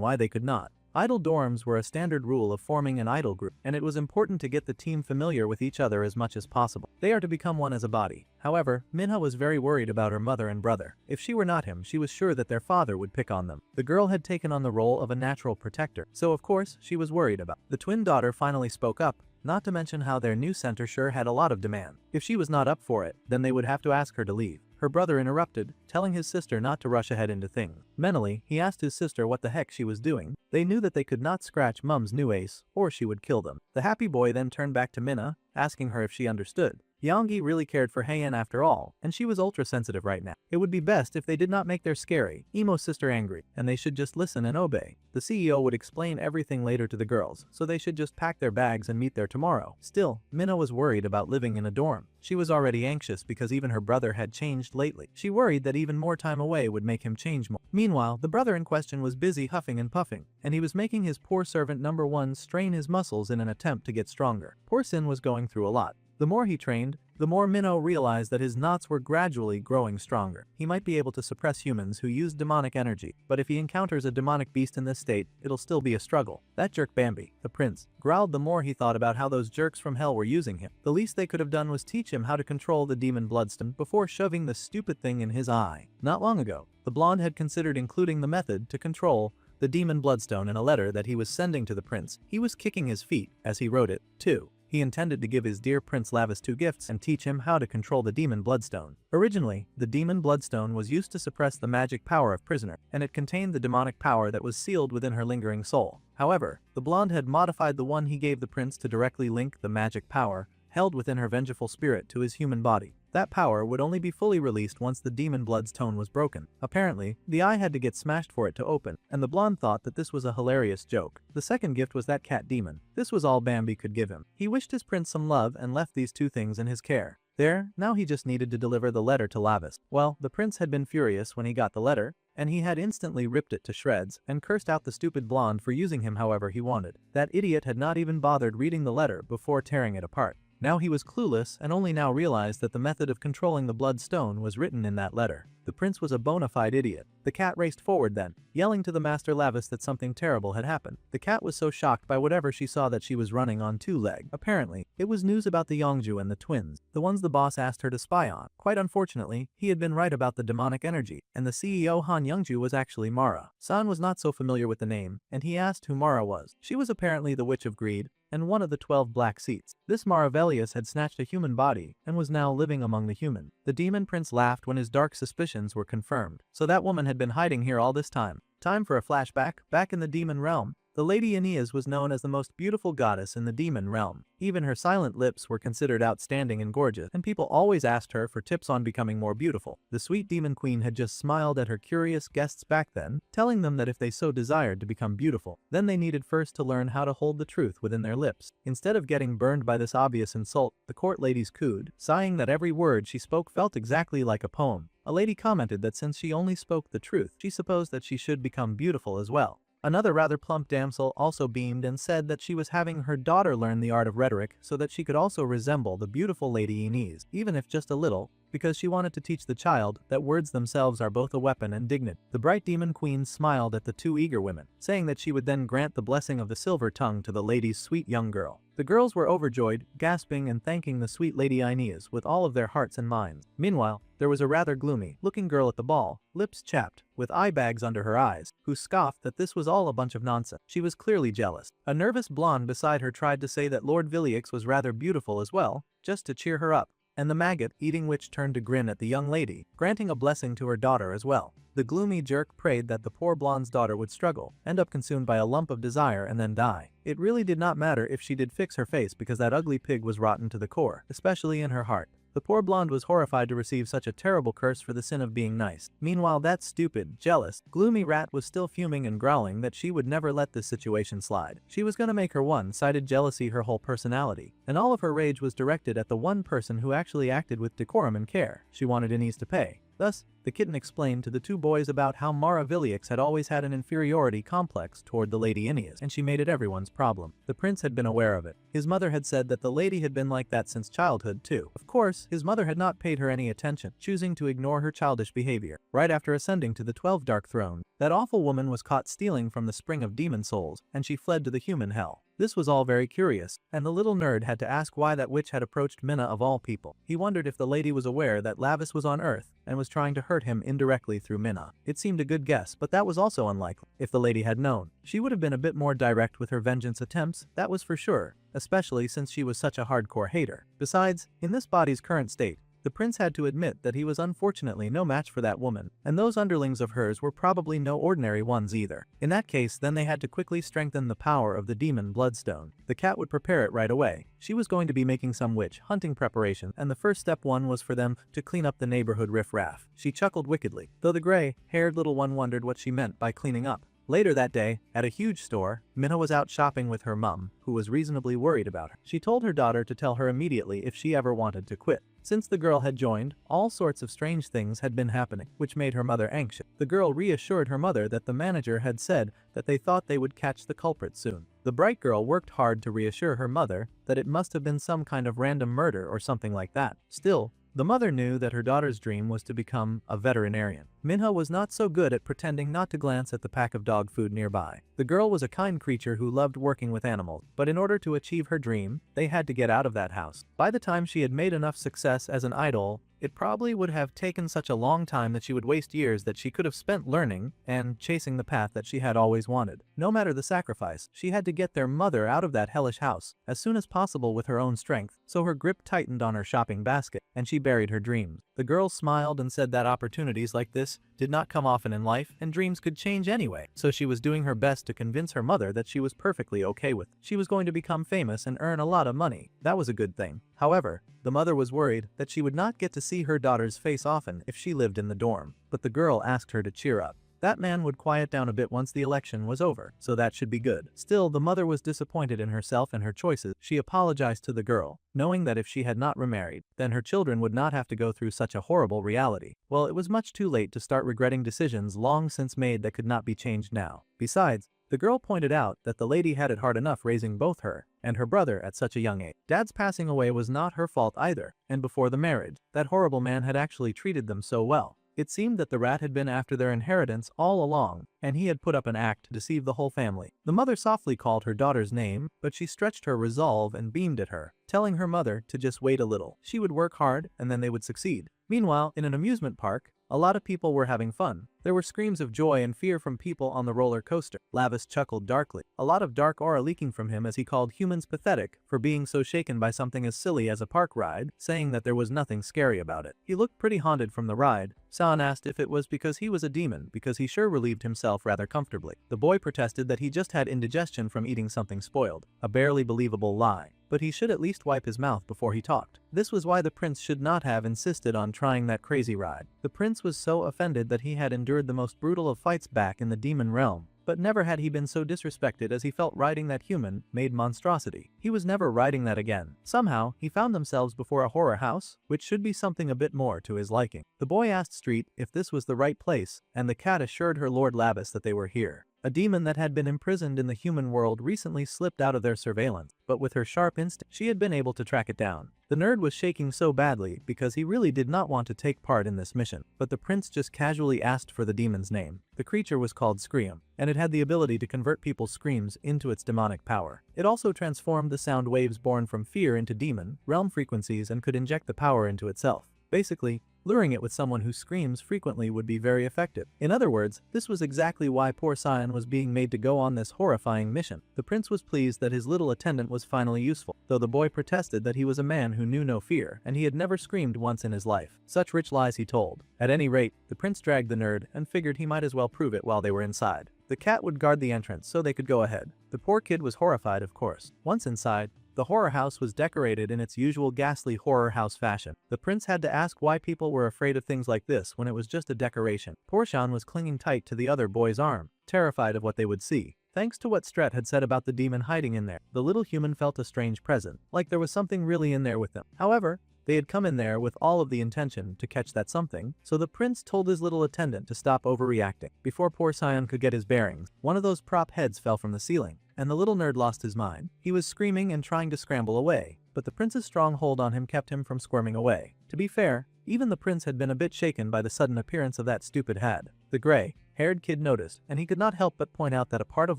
Speaker 1: why they could not. Idol dorms were a standard rule of forming an idol group, and it was important to get the team familiar with each other as much as possible. They are to become one as a body. However, Minho was very worried about her mother and brother. If she were not him, she was sure that their father would pick on them. The girl had taken on the role of a natural protector, so of course she was worried about. The twin daughter finally spoke up, not to mention how their new center sure had a lot of demand. If she was not up for it, then they would have to ask her to leave. Her brother interrupted, telling his sister not to rush ahead into things. Mentally, he asked his sister what the heck she was doing. They knew that they could not scratch Mum's new ace, or she would kill them. The happy boy then turned back to Minna, asking her if she understood. Yonggi really cared for Hyen after all, and she was ultra-sensitive right now. It would be best if they did not make their scary, emo sister angry, and they should just listen and obey. The CEO would explain everything later to the girls, so they should just pack their bags and meet there tomorrow. Still, Minna was worried about living in a dorm. She was already anxious because even her brother had changed lately. She worried that even more time away would make him change more. Meanwhile, the brother in question was busy huffing and puffing, and he was making his poor servant number one strain his muscles in an attempt to get stronger. Poor Sin was going through a lot. The more he trained, the more Minho realized that his knots were gradually growing stronger. He might be able to suppress humans who use demonic energy, but if he encounters a demonic beast in this state, it'll still be a struggle. That jerk Bambi, the prince, growled the more he thought about how those jerks from hell were using him. The least they could have done was teach him how to control the demon bloodstone before shoving the stupid thing in his eye. Not long ago, the blonde had considered including the method to control the demon bloodstone in a letter that he was sending to the prince. He was kicking his feet as he wrote it, too. He intended to give his dear Prince Lavis 2 gifts and teach him how to control the demon bloodstone. Originally, the demon bloodstone was used to suppress the magic power of prisoner, and it contained the demonic power that was sealed within her lingering soul. However, the blonde had modified the one he gave the prince to directly link the magic power held within her vengeful spirit to his human body. That power would only be fully released once the demon bloodstone was broken. Apparently, the eye had to get smashed for it to open, and the blonde thought that this was a hilarious joke. The second gift was that cat demon. This was all Bambi could give him. He wished his prince some love and left these two things in his care. There, now he just needed to deliver the letter to Lavis. Well, the prince had been furious when he got the letter, and he had instantly ripped it to shreds and cursed out the stupid blonde for using him however he wanted. That idiot had not even bothered reading the letter before tearing it apart. Now he was clueless and only now realized that the method of controlling the bloodstone was written in that letter. The prince was a bona fide idiot. The cat raced forward then, yelling to the Master Lavis that something terrible had happened. The cat was so shocked by whatever she saw that she was running on two legs. Apparently, it was news about the Yongju and the twins, the ones the boss asked her to spy on. Quite unfortunately, he had been right about the demonic energy, and the CEO Han Yongju was actually Mara. San was not so familiar with the name, and he asked who Mara was. She was apparently the Witch of Greed, and one of the 12 black seats. This Maravelius had snatched a human body and was now living among the human. The demon prince laughed when his dark suspicions were confirmed. So that woman had been hiding here all this time. Time for a flashback. Back in the demon realm, the Lady Aeneas was known as the most beautiful goddess in the demon realm. Even her silent lips were considered outstanding and gorgeous, and people always asked her for tips on becoming more beautiful. The sweet demon queen had just smiled at her curious guests back then, telling them that if they so desired to become beautiful, then they needed first to learn how to hold the truth within their lips. Instead of getting burned by this obvious insult, the court ladies cooed, sighing that every word she spoke felt exactly like a poem. A lady commented that since she only spoke the truth, she supposed that she should become beautiful as well. Another rather plump damsel also beamed and said that she was having her daughter learn the art of rhetoric so that she could also resemble the beautiful Lady Aeneas, even if just a little, because she wanted to teach the child that words themselves are both a weapon and dignity. The bright demon queen smiled at the two eager women, saying that she would then grant the blessing of the silver tongue to the lady's sweet young girl. The girls were overjoyed, gasping and thanking the sweet Lady Aeneas with all of their hearts and minds. Meanwhile, there was a rather gloomy-looking girl at the ball, lips chapped, with eye bags under her eyes, who scoffed that this was all a bunch of nonsense. She was clearly jealous. A nervous blonde beside her tried to say that Lord Villiers was rather beautiful as well, just to cheer her up, and the maggot-eating witch turned to grin at the young lady, granting a blessing to her daughter as well. The gloomy jerk prayed that the poor blonde's daughter would struggle, end up consumed by a lump of desire and then die. It really did not matter if she did fix her face because that ugly pig was rotten to the core, especially in her heart. The poor blonde was horrified to receive such a terrible curse for the sin of being nice. Meanwhile, that stupid, jealous, gloomy rat was still fuming and growling that she would never let this situation slide. She was gonna make her one-sided jealousy her whole personality, and all of her rage was directed at the one person who actually acted with decorum and care. She wanted Aeneas to pay. Thus, the kitten explained to the two boys about how Mara Villiers had always had an inferiority complex toward the Lady Aeneas, and she made it everyone's problem. The prince had been aware of it. His mother had said that the lady had been like that since childhood too. Of course, his mother had not paid her any attention, choosing to ignore her childish behavior. Right after ascending to the 12 Dark Throne, that awful woman was caught stealing from the spring of demon souls, and she fled to the human hell. This was all very curious, and the little nerd had to ask why that witch had approached Minna of all people. He wondered if the lady was aware that Lavis was on Earth and was trying to hurt him indirectly through Minna. It seemed a good guess, but that was also unlikely. If the lady had known, she would have been a bit more direct with her vengeance attempts, that was for sure, especially since she was such a hardcore hater. Besides, in this body's current state, the prince had to admit that he was unfortunately no match for that woman, and those underlings of hers were probably no ordinary ones either. In that case, then they had to quickly strengthen the power of the demon bloodstone. The cat would prepare it right away. She was going to be making some witch hunting preparation, and the first step one was for them to clean up the neighborhood riffraff. She chuckled wickedly, though the gray-haired little one wondered what she meant by cleaning up. Later that day, at a huge store, Minho was out shopping with her mum, who was reasonably worried about her. She told her daughter to tell her immediately if she ever wanted to quit. Since the girl had joined, all sorts of strange things had been happening, which made her mother anxious. The girl reassured her mother that the manager had said that they thought they would catch the culprit soon. The bright girl worked hard to reassure her mother that it must have been some kind of random murder or something like that. Still, the mother knew that her daughter's dream was to become a veterinarian. Minho was not so good at pretending not to glance at the pack of dog food nearby. The girl was a kind creature who loved working with animals, but in order to achieve her dream, they had to get out of that house. By the time she had made enough success as an idol, it probably would have taken such a long time that she would waste years that she could have spent learning and chasing the path that she had always wanted. No matter the sacrifice, she had to get their mother out of that hellish house as soon as possible with her own strength, so her grip tightened on her shopping basket, and she buried her dreams. The girl smiled and said that opportunities like this did not come often in life and dreams could change anyway, so she was doing her best to convince her mother that she was perfectly okay with it. She was going to become famous and earn a lot of money. That was a good thing. However, the mother was worried that she would not get to see her daughter's face often if she lived in the dorm, but the girl asked her to cheer up. That man would quiet down a bit once the election was over, so that should be good. Still, the mother was disappointed in herself and her choices. She apologized to the girl, knowing that if she had not remarried, then her children would not have to go through such a horrible reality. Well, it was much too late to start regretting decisions long since made that could not be changed now. Besides, the girl pointed out that the lady had it hard enough raising both her and her brother at such a young age. Dad's passing away was not her fault either, and before the marriage, that horrible man had actually treated them so well. It seemed that the rat had been after their inheritance all along, and he had put up an act to deceive the whole family. The mother softly called her daughter's name, but she stretched her resolve and beamed at her, telling her mother to just wait a little. She would work hard, and then they would succeed. Meanwhile, in an amusement park, a lot of people were having fun. There were screams of joy and fear from people on the roller coaster. Lavis chuckled darkly, a lot of dark aura leaking from him as he called humans pathetic for being so shaken by something as silly as a park ride, saying that there was nothing scary about it. He looked pretty haunted from the ride. San asked if it was because he was a demon, because he sure relieved himself rather comfortably. The boy protested that he just had indigestion from eating something spoiled, a barely believable lie, but he should at least wipe his mouth before he talked. This was why the prince should not have insisted on trying that crazy ride. The prince was so offended that he had endured the most brutal of fights back in the demon realm, but never had he been so disrespected as he felt riding that human-made monstrosity. He was never riding that again. Somehow, he found themselves before a horror house, which should be something a bit more to his liking. The boy asked Street if this was the right place, and the cat assured her Lord Lavis that they were here. A demon that had been imprisoned in the human world recently slipped out of their surveillance, but with her sharp instinct, she had been able to track it down. The nerd was shaking so badly because he really did not want to take part in this mission, but the prince just casually asked for the demon's name. The creature was called Scream, and it had the ability to convert people's screams into its demonic power. It also transformed the sound waves born from fear into demon realm frequencies and could inject the power into itself. Basically, luring it with someone who screams frequently would be very effective. In other words, this was exactly why poor Sion was being made to go on this horrifying mission. The prince was pleased that his little attendant was finally useful, though the boy protested that he was a man who knew no fear and he had never screamed once in his life. Such rich lies he told. At any rate, the prince dragged the nerd and figured he might as well prove it while they were inside. The cat would guard the entrance so they could go ahead. The poor kid was horrified, of course. Once inside, the horror house was decorated in its usual ghastly horror house fashion. The prince had to ask why people were afraid of things like this when it was just a decoration. Poor Shan was clinging tight to the other boy's arm, terrified of what they would see. Thanks to what Stret had said about the demon hiding in there, the little human felt a strange presence, like there was something really in there with them. However, they had come in there with all of the intention to catch that something, so the prince told his little attendant to stop overreacting. Before poor Sion could get his bearings, one of those prop heads fell from the ceiling, and the little nerd lost his mind. He was screaming and trying to scramble away, but the prince's strong hold on him kept him from squirming away. To be fair, even the prince had been a bit shaken by the sudden appearance of that stupid head. The gray-haired kid noticed, and he could not help but point out that a part of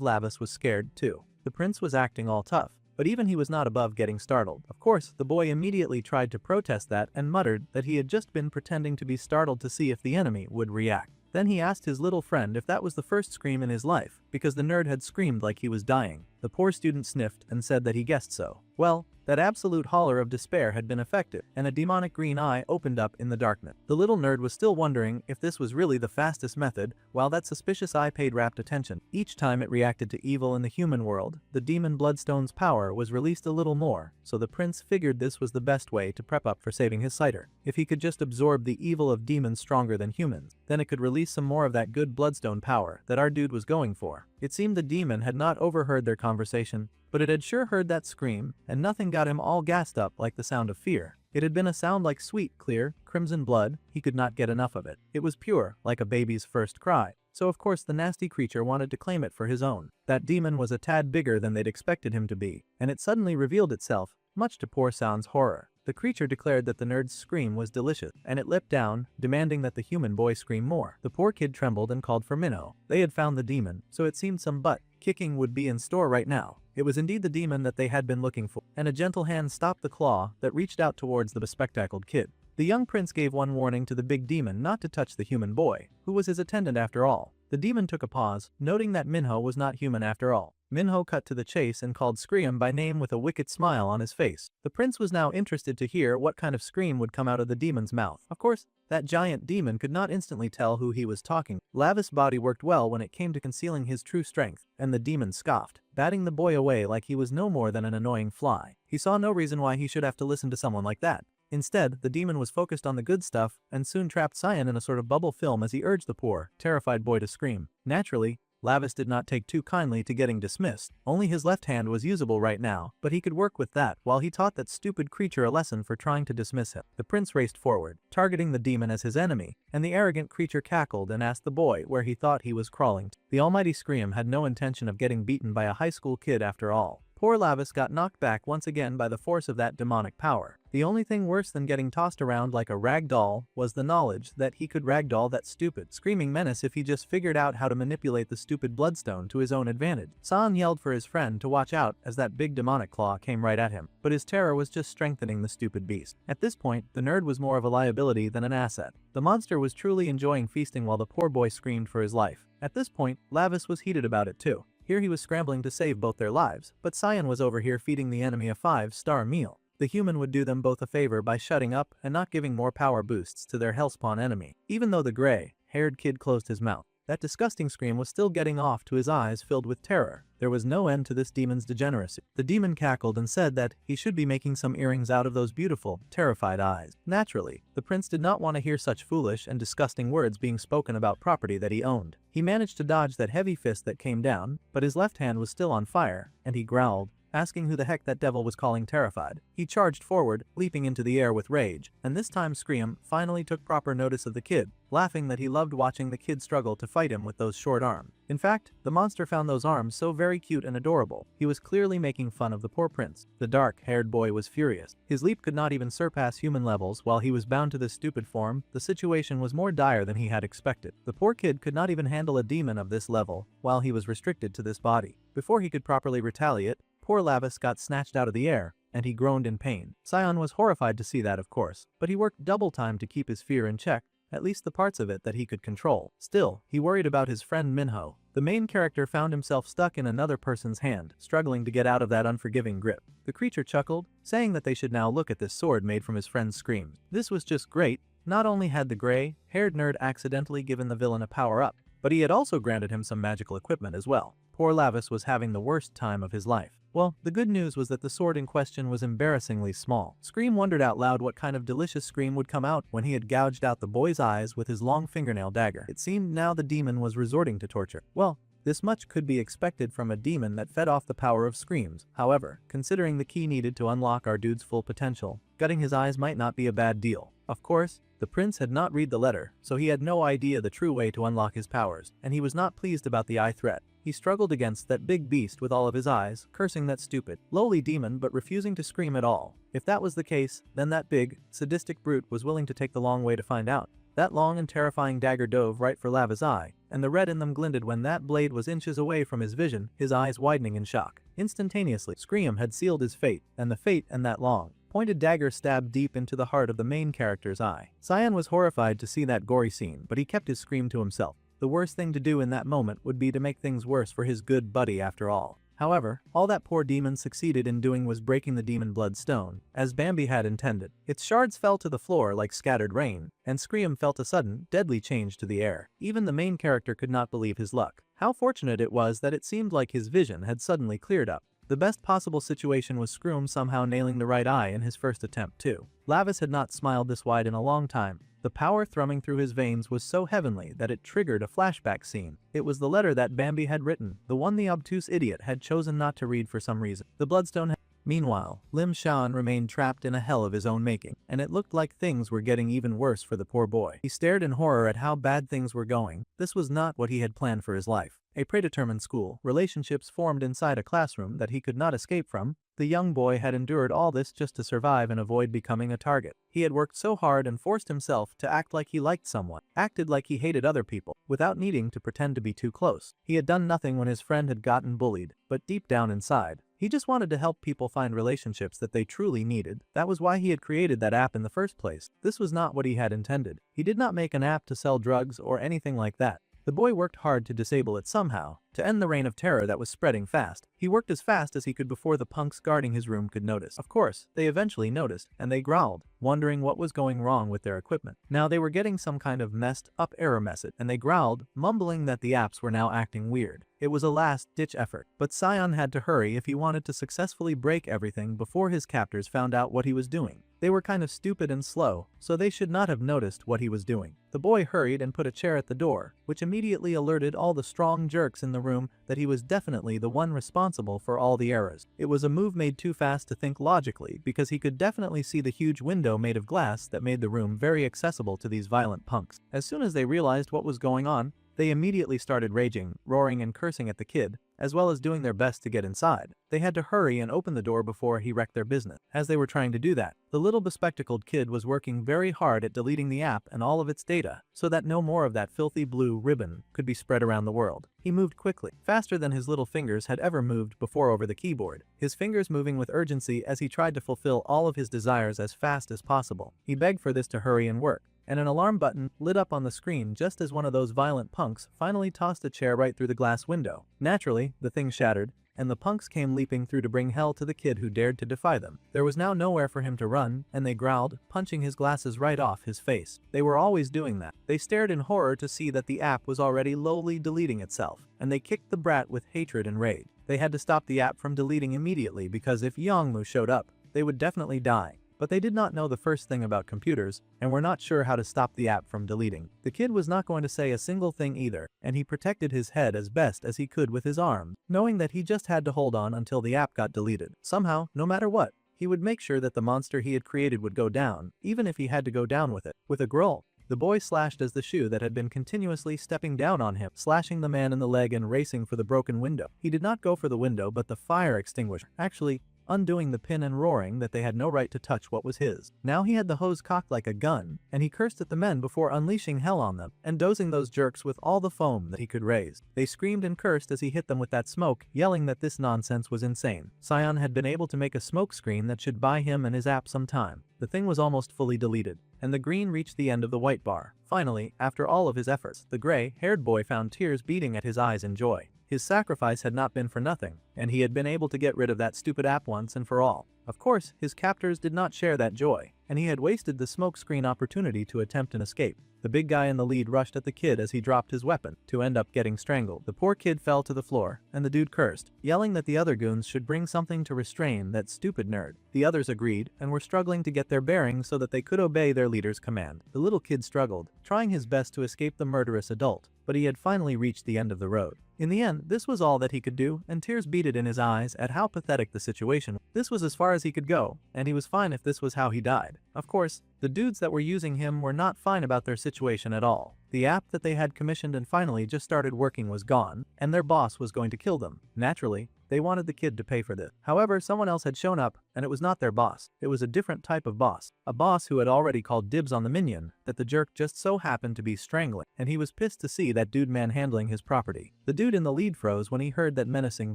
Speaker 1: Lavis was scared too. The prince was acting all tough, but even he was not above getting startled. Of course, the boy immediately tried to protest that and muttered that he had just been pretending to be startled to see if the enemy would react. Then he asked his little friend if that was the first scream in his life, because the nerd had screamed like he was dying. The poor student sniffed and said that he guessed so. Well, that absolute holler of despair had been effective, and a demonic green eye opened up in the darkness. The little nerd was still wondering if this was really the fastest method, while that suspicious eye paid rapt attention. Each time it reacted to evil in the human world, the demon bloodstone's power was released a little more, so the prince figured this was the best way to prep up for saving his sighter. If he could just absorb the evil of demons stronger than humans, then it could release some more of that good bloodstone power that our dude was going for. It seemed the demon had not overheard their conversation, but it had sure heard that scream, and nothing got him all gassed up like the sound of fear. It had been a sound like sweet, clear, crimson blood. He could not get enough of it. It was pure, like a baby's first cry. So of course the nasty creature wanted to claim it for his own. That demon was a tad bigger than they'd expected him to be, and it suddenly revealed itself, much to poor San's horror. The creature declared that the nerd's scream was delicious, and it leapt down, demanding that the human boy scream more. The poor kid trembled and called for Minho. They had found the demon, so it seemed some butt kicking would be in store right now. It was indeed the demon that they had been looking for, and a gentle hand stopped the claw that reached out towards the bespectacled kid. The young prince gave one warning to the big demon not to touch the human boy, who was his attendant after all. The demon took a pause, noting that Minho was not human after all. Minho cut to the chase and called Scream by name with a wicked smile on his face. The prince was now interested to hear what kind of scream would come out of the demon's mouth. Of course, that giant demon could not instantly tell who he was talking. Lavis' body worked well when it came to concealing his true strength, and the demon scoffed, batting the boy away like he was no more than an annoying fly. He saw no reason why he should have to listen to someone like that. Instead, the demon was focused on the good stuff and soon trapped Cyan in a sort of bubble film as he urged the poor, terrified boy to scream. Naturally, Lavis did not take too kindly to getting dismissed. Only his left hand was usable right now, but he could work with that while he taught that stupid creature a lesson for trying to dismiss him. The prince raced forward, targeting the demon as his enemy, and the arrogant creature cackled and asked the boy where he thought he was crawling to. The almighty Scream had no intention of getting beaten by a high school kid after all. Poor Lavis got knocked back once again by the force of that demonic power. The only thing worse than getting tossed around like a rag doll was the knowledge that he could ragdoll that stupid, screaming menace if he just figured out how to manipulate the stupid bloodstone to his own advantage. San yelled for his friend to watch out as that big demonic claw came right at him, but his terror was just strengthening the stupid beast. At this point, the nerd was more of a liability than an asset. The monster was truly enjoying feasting while the poor boy screamed for his life. At this point, Lavis was heated about it too. Here he was scrambling to save both their lives, but Cyan was over here feeding the enemy a 5-star meal. The human would do them both a favor by shutting up and not giving more power boosts to their hellspawn enemy. Even though the gray-haired kid closed his mouth, that disgusting scream was still getting off to his eyes filled with terror. There was no end to this demon's degeneracy. The demon cackled and said that he should be making some earrings out of those beautiful, terrified eyes. Naturally, the prince did not want to hear such foolish and disgusting words being spoken about property that he owned. He managed to dodge that heavy fist that came down, but his left hand was still on fire, and he growled, asking who the heck that devil was calling terrified. He charged forward, leaping into the air with rage, and this time Scream finally took proper notice of the kid, laughing that he loved watching the kid struggle to fight him with those short arms. In fact, the monster found those arms so very cute and adorable. He was clearly making fun of the poor prince. The dark-haired boy was furious. His leap could not even surpass human levels while he was bound to this stupid form. The situation was more dire than he had expected. The poor kid could not even handle a demon of this level while he was restricted to this body. Before he could properly retaliate, poor Lavis got snatched out of the air, and he groaned in pain. Cyan was horrified to see that, of course, but he worked double time to keep his fear in check, at least the parts of it that he could control. Still, he worried about his friend Minho. The main character found himself stuck in another person's hand, struggling to get out of that unforgiving grip. The creature chuckled, saying that they should now look at this sword made from his friend's screams. This was just great. Not only had the gray-haired nerd accidentally given the villain a power-up, but he had also granted him some magical equipment as well. Poor Lavis was having the worst time of his life. Well, the good news was that the sword in question was embarrassingly small. Scream wondered out loud what kind of delicious scream would come out when he had gouged out the boy's eyes with his long fingernail dagger. It seemed now the demon was resorting to torture. Well, this much could be expected from a demon that fed off the power of screams. However, considering the key needed to unlock our dude's full potential, gutting his eyes might not be a bad deal. Of course, the prince had not read the letter, so he had no idea the true way to unlock his powers, and he was not pleased about the eye threat. He struggled against that big beast with all of his eyes, cursing that stupid, lowly demon but refusing to scream at all. If that was the case, then that big, sadistic brute was willing to take the long way to find out. That long and terrifying dagger dove right for Lava's eye, and the red in them glinted when that blade was inches away from his vision, his eyes widening in shock. Instantaneously, Scream had sealed his fate, and the fate and that long, pointed dagger stabbed deep into the heart of the main character's eye. Cyan was horrified to see that gory scene, but he kept his scream to himself. The worst thing to do in that moment would be to make things worse for his good buddy after all. However, all that poor demon succeeded in doing was breaking the demon blood stone, as Bambi had intended. Its shards fell to the floor like scattered rain, and Scream felt a sudden, deadly change to the air. Even the main character could not believe his luck. How fortunate it was that it seemed like his vision had suddenly cleared up. The best possible situation was Scream somehow nailing the right eye in his first attempt too. Lavis had not smiled this wide in a long time, The power thrumming through his veins was so heavenly that it triggered a flashback scene. It was the letter that Bambi had written, the one the obtuse idiot had chosen not to read for some reason. The bloodstone had. Meanwhile, Lim Shan remained trapped in a hell of his own making, and it looked like things were getting even worse for the poor boy. He stared in horror at how bad things were going. This was not what he had planned for his life. A predetermined school, relationships formed inside a classroom that he could not escape from. The young boy had endured all this just to survive and avoid becoming a target. He had worked so hard and forced himself to act like he liked someone, acted like he hated other people, without needing to pretend to be too close. He had done nothing when his friend had gotten bullied, but deep down inside, he just wanted to help people find relationships that they truly needed. That was why he had created that app in the first place. This was not what he had intended. He did not make an app to sell drugs or anything like that. The boy worked hard to disable it somehow, to end the reign of terror that was spreading fast. He worked as fast as he could before the punks guarding his room could notice. Of course, they eventually noticed, and they growled, wondering what was going wrong with their equipment. Now they were getting some kind of messed up error message, and they growled, mumbling that the apps were now acting weird. It was a last-ditch effort, but Sion had to hurry if he wanted to successfully break everything before his captors found out what he was doing. They were kind of stupid and slow, so they should not have noticed what he was doing. The boy hurried and put a chair at the door, which immediately alerted all the strong jerks in the room that he was definitely the one responsible for all the errors. It was a move made too fast to think logically because he could definitely see the huge window made of glass that made the room very accessible to these violent punks. As soon as they realized what was going on, they immediately started raging, roaring and cursing at the kid, as well as doing their best to get inside. They had to hurry and open the door before he wrecked their business. As they were trying to do that, the little bespectacled kid was working very hard at deleting the app and all of its data, so that no more of that filthy blue ribbon could be spread around the world. He moved quickly, faster than his little fingers had ever moved before over the keyboard, his fingers moving with urgency as he tried to fulfill all of his desires as fast as possible. He begged for this to hurry and work, and an alarm button lit up on the screen just as one of those violent punks finally tossed a chair right through the glass window. Naturally, the thing shattered, and the punks came leaping through to bring hell to the kid who dared to defy them. There was now nowhere for him to run, and they growled, punching his glasses right off his face. They were always doing that. They stared in horror to see that the app was already lowly deleting itself, and they kicked the brat with hatred and rage. They had to stop the app from deleting immediately because if Yongmu showed up, they would definitely die. But they did not know the first thing about computers, and were not sure how to stop the app from deleting. The kid was not going to say a single thing either, and he protected his head as best as he could with his arms, knowing that he just had to hold on until the app got deleted. Somehow, no matter what, he would make sure that the monster he had created would go down, even if he had to go down with it. With a growl, the boy slashed as the shoe that had been continuously stepping down on him, slashing the man in the leg and racing for the broken window. He did not go for the window but the fire extinguisher. Actually, undoing the pin and roaring that they had no right to touch what was his. Now he had the hose cocked like a gun, and he cursed at the men before unleashing hell on them, and dosing those jerks with all the foam that he could raise. They screamed and cursed as he hit them with that smoke, yelling that this nonsense was insane. Sion had been able to make a smoke screen that should buy him and his app some time. The thing was almost fully deleted, and the green reached the end of the white bar. Finally, after all of his efforts, the gray-haired boy found tears beating at his eyes in joy. His sacrifice had not been for nothing, and he had been able to get rid of that stupid app once and for all. Of course, his captors did not share that joy, and he had wasted the smokescreen opportunity to attempt an escape. The big guy in the lead rushed at the kid as he dropped his weapon, to end up getting strangled. The poor kid fell to the floor, and the dude cursed, yelling that the other goons should bring something to restrain that stupid nerd. The others agreed, and were struggling to get their bearings so that they could obey their leader's command. The little kid struggled, trying his best to escape the murderous adult, but he had finally reached the end of the road. In the end, this was all that he could do, and tears beaded in his eyes at how pathetic the situation was. This was as far as he could go, and he was fine if this was how he died. Of course, the dudes that were using him were not fine about their situation at all. The app that they had commissioned and finally just started working was gone, and their boss was going to kill them. Naturally, they wanted the kid to pay for this. However, someone else had shown up, and it was not their boss. It was a different type of boss. A boss who had already called dibs on the minion that the jerk just so happened to be strangling, and he was pissed to see that dude manhandling his property. The dude in the lead froze when he heard that menacing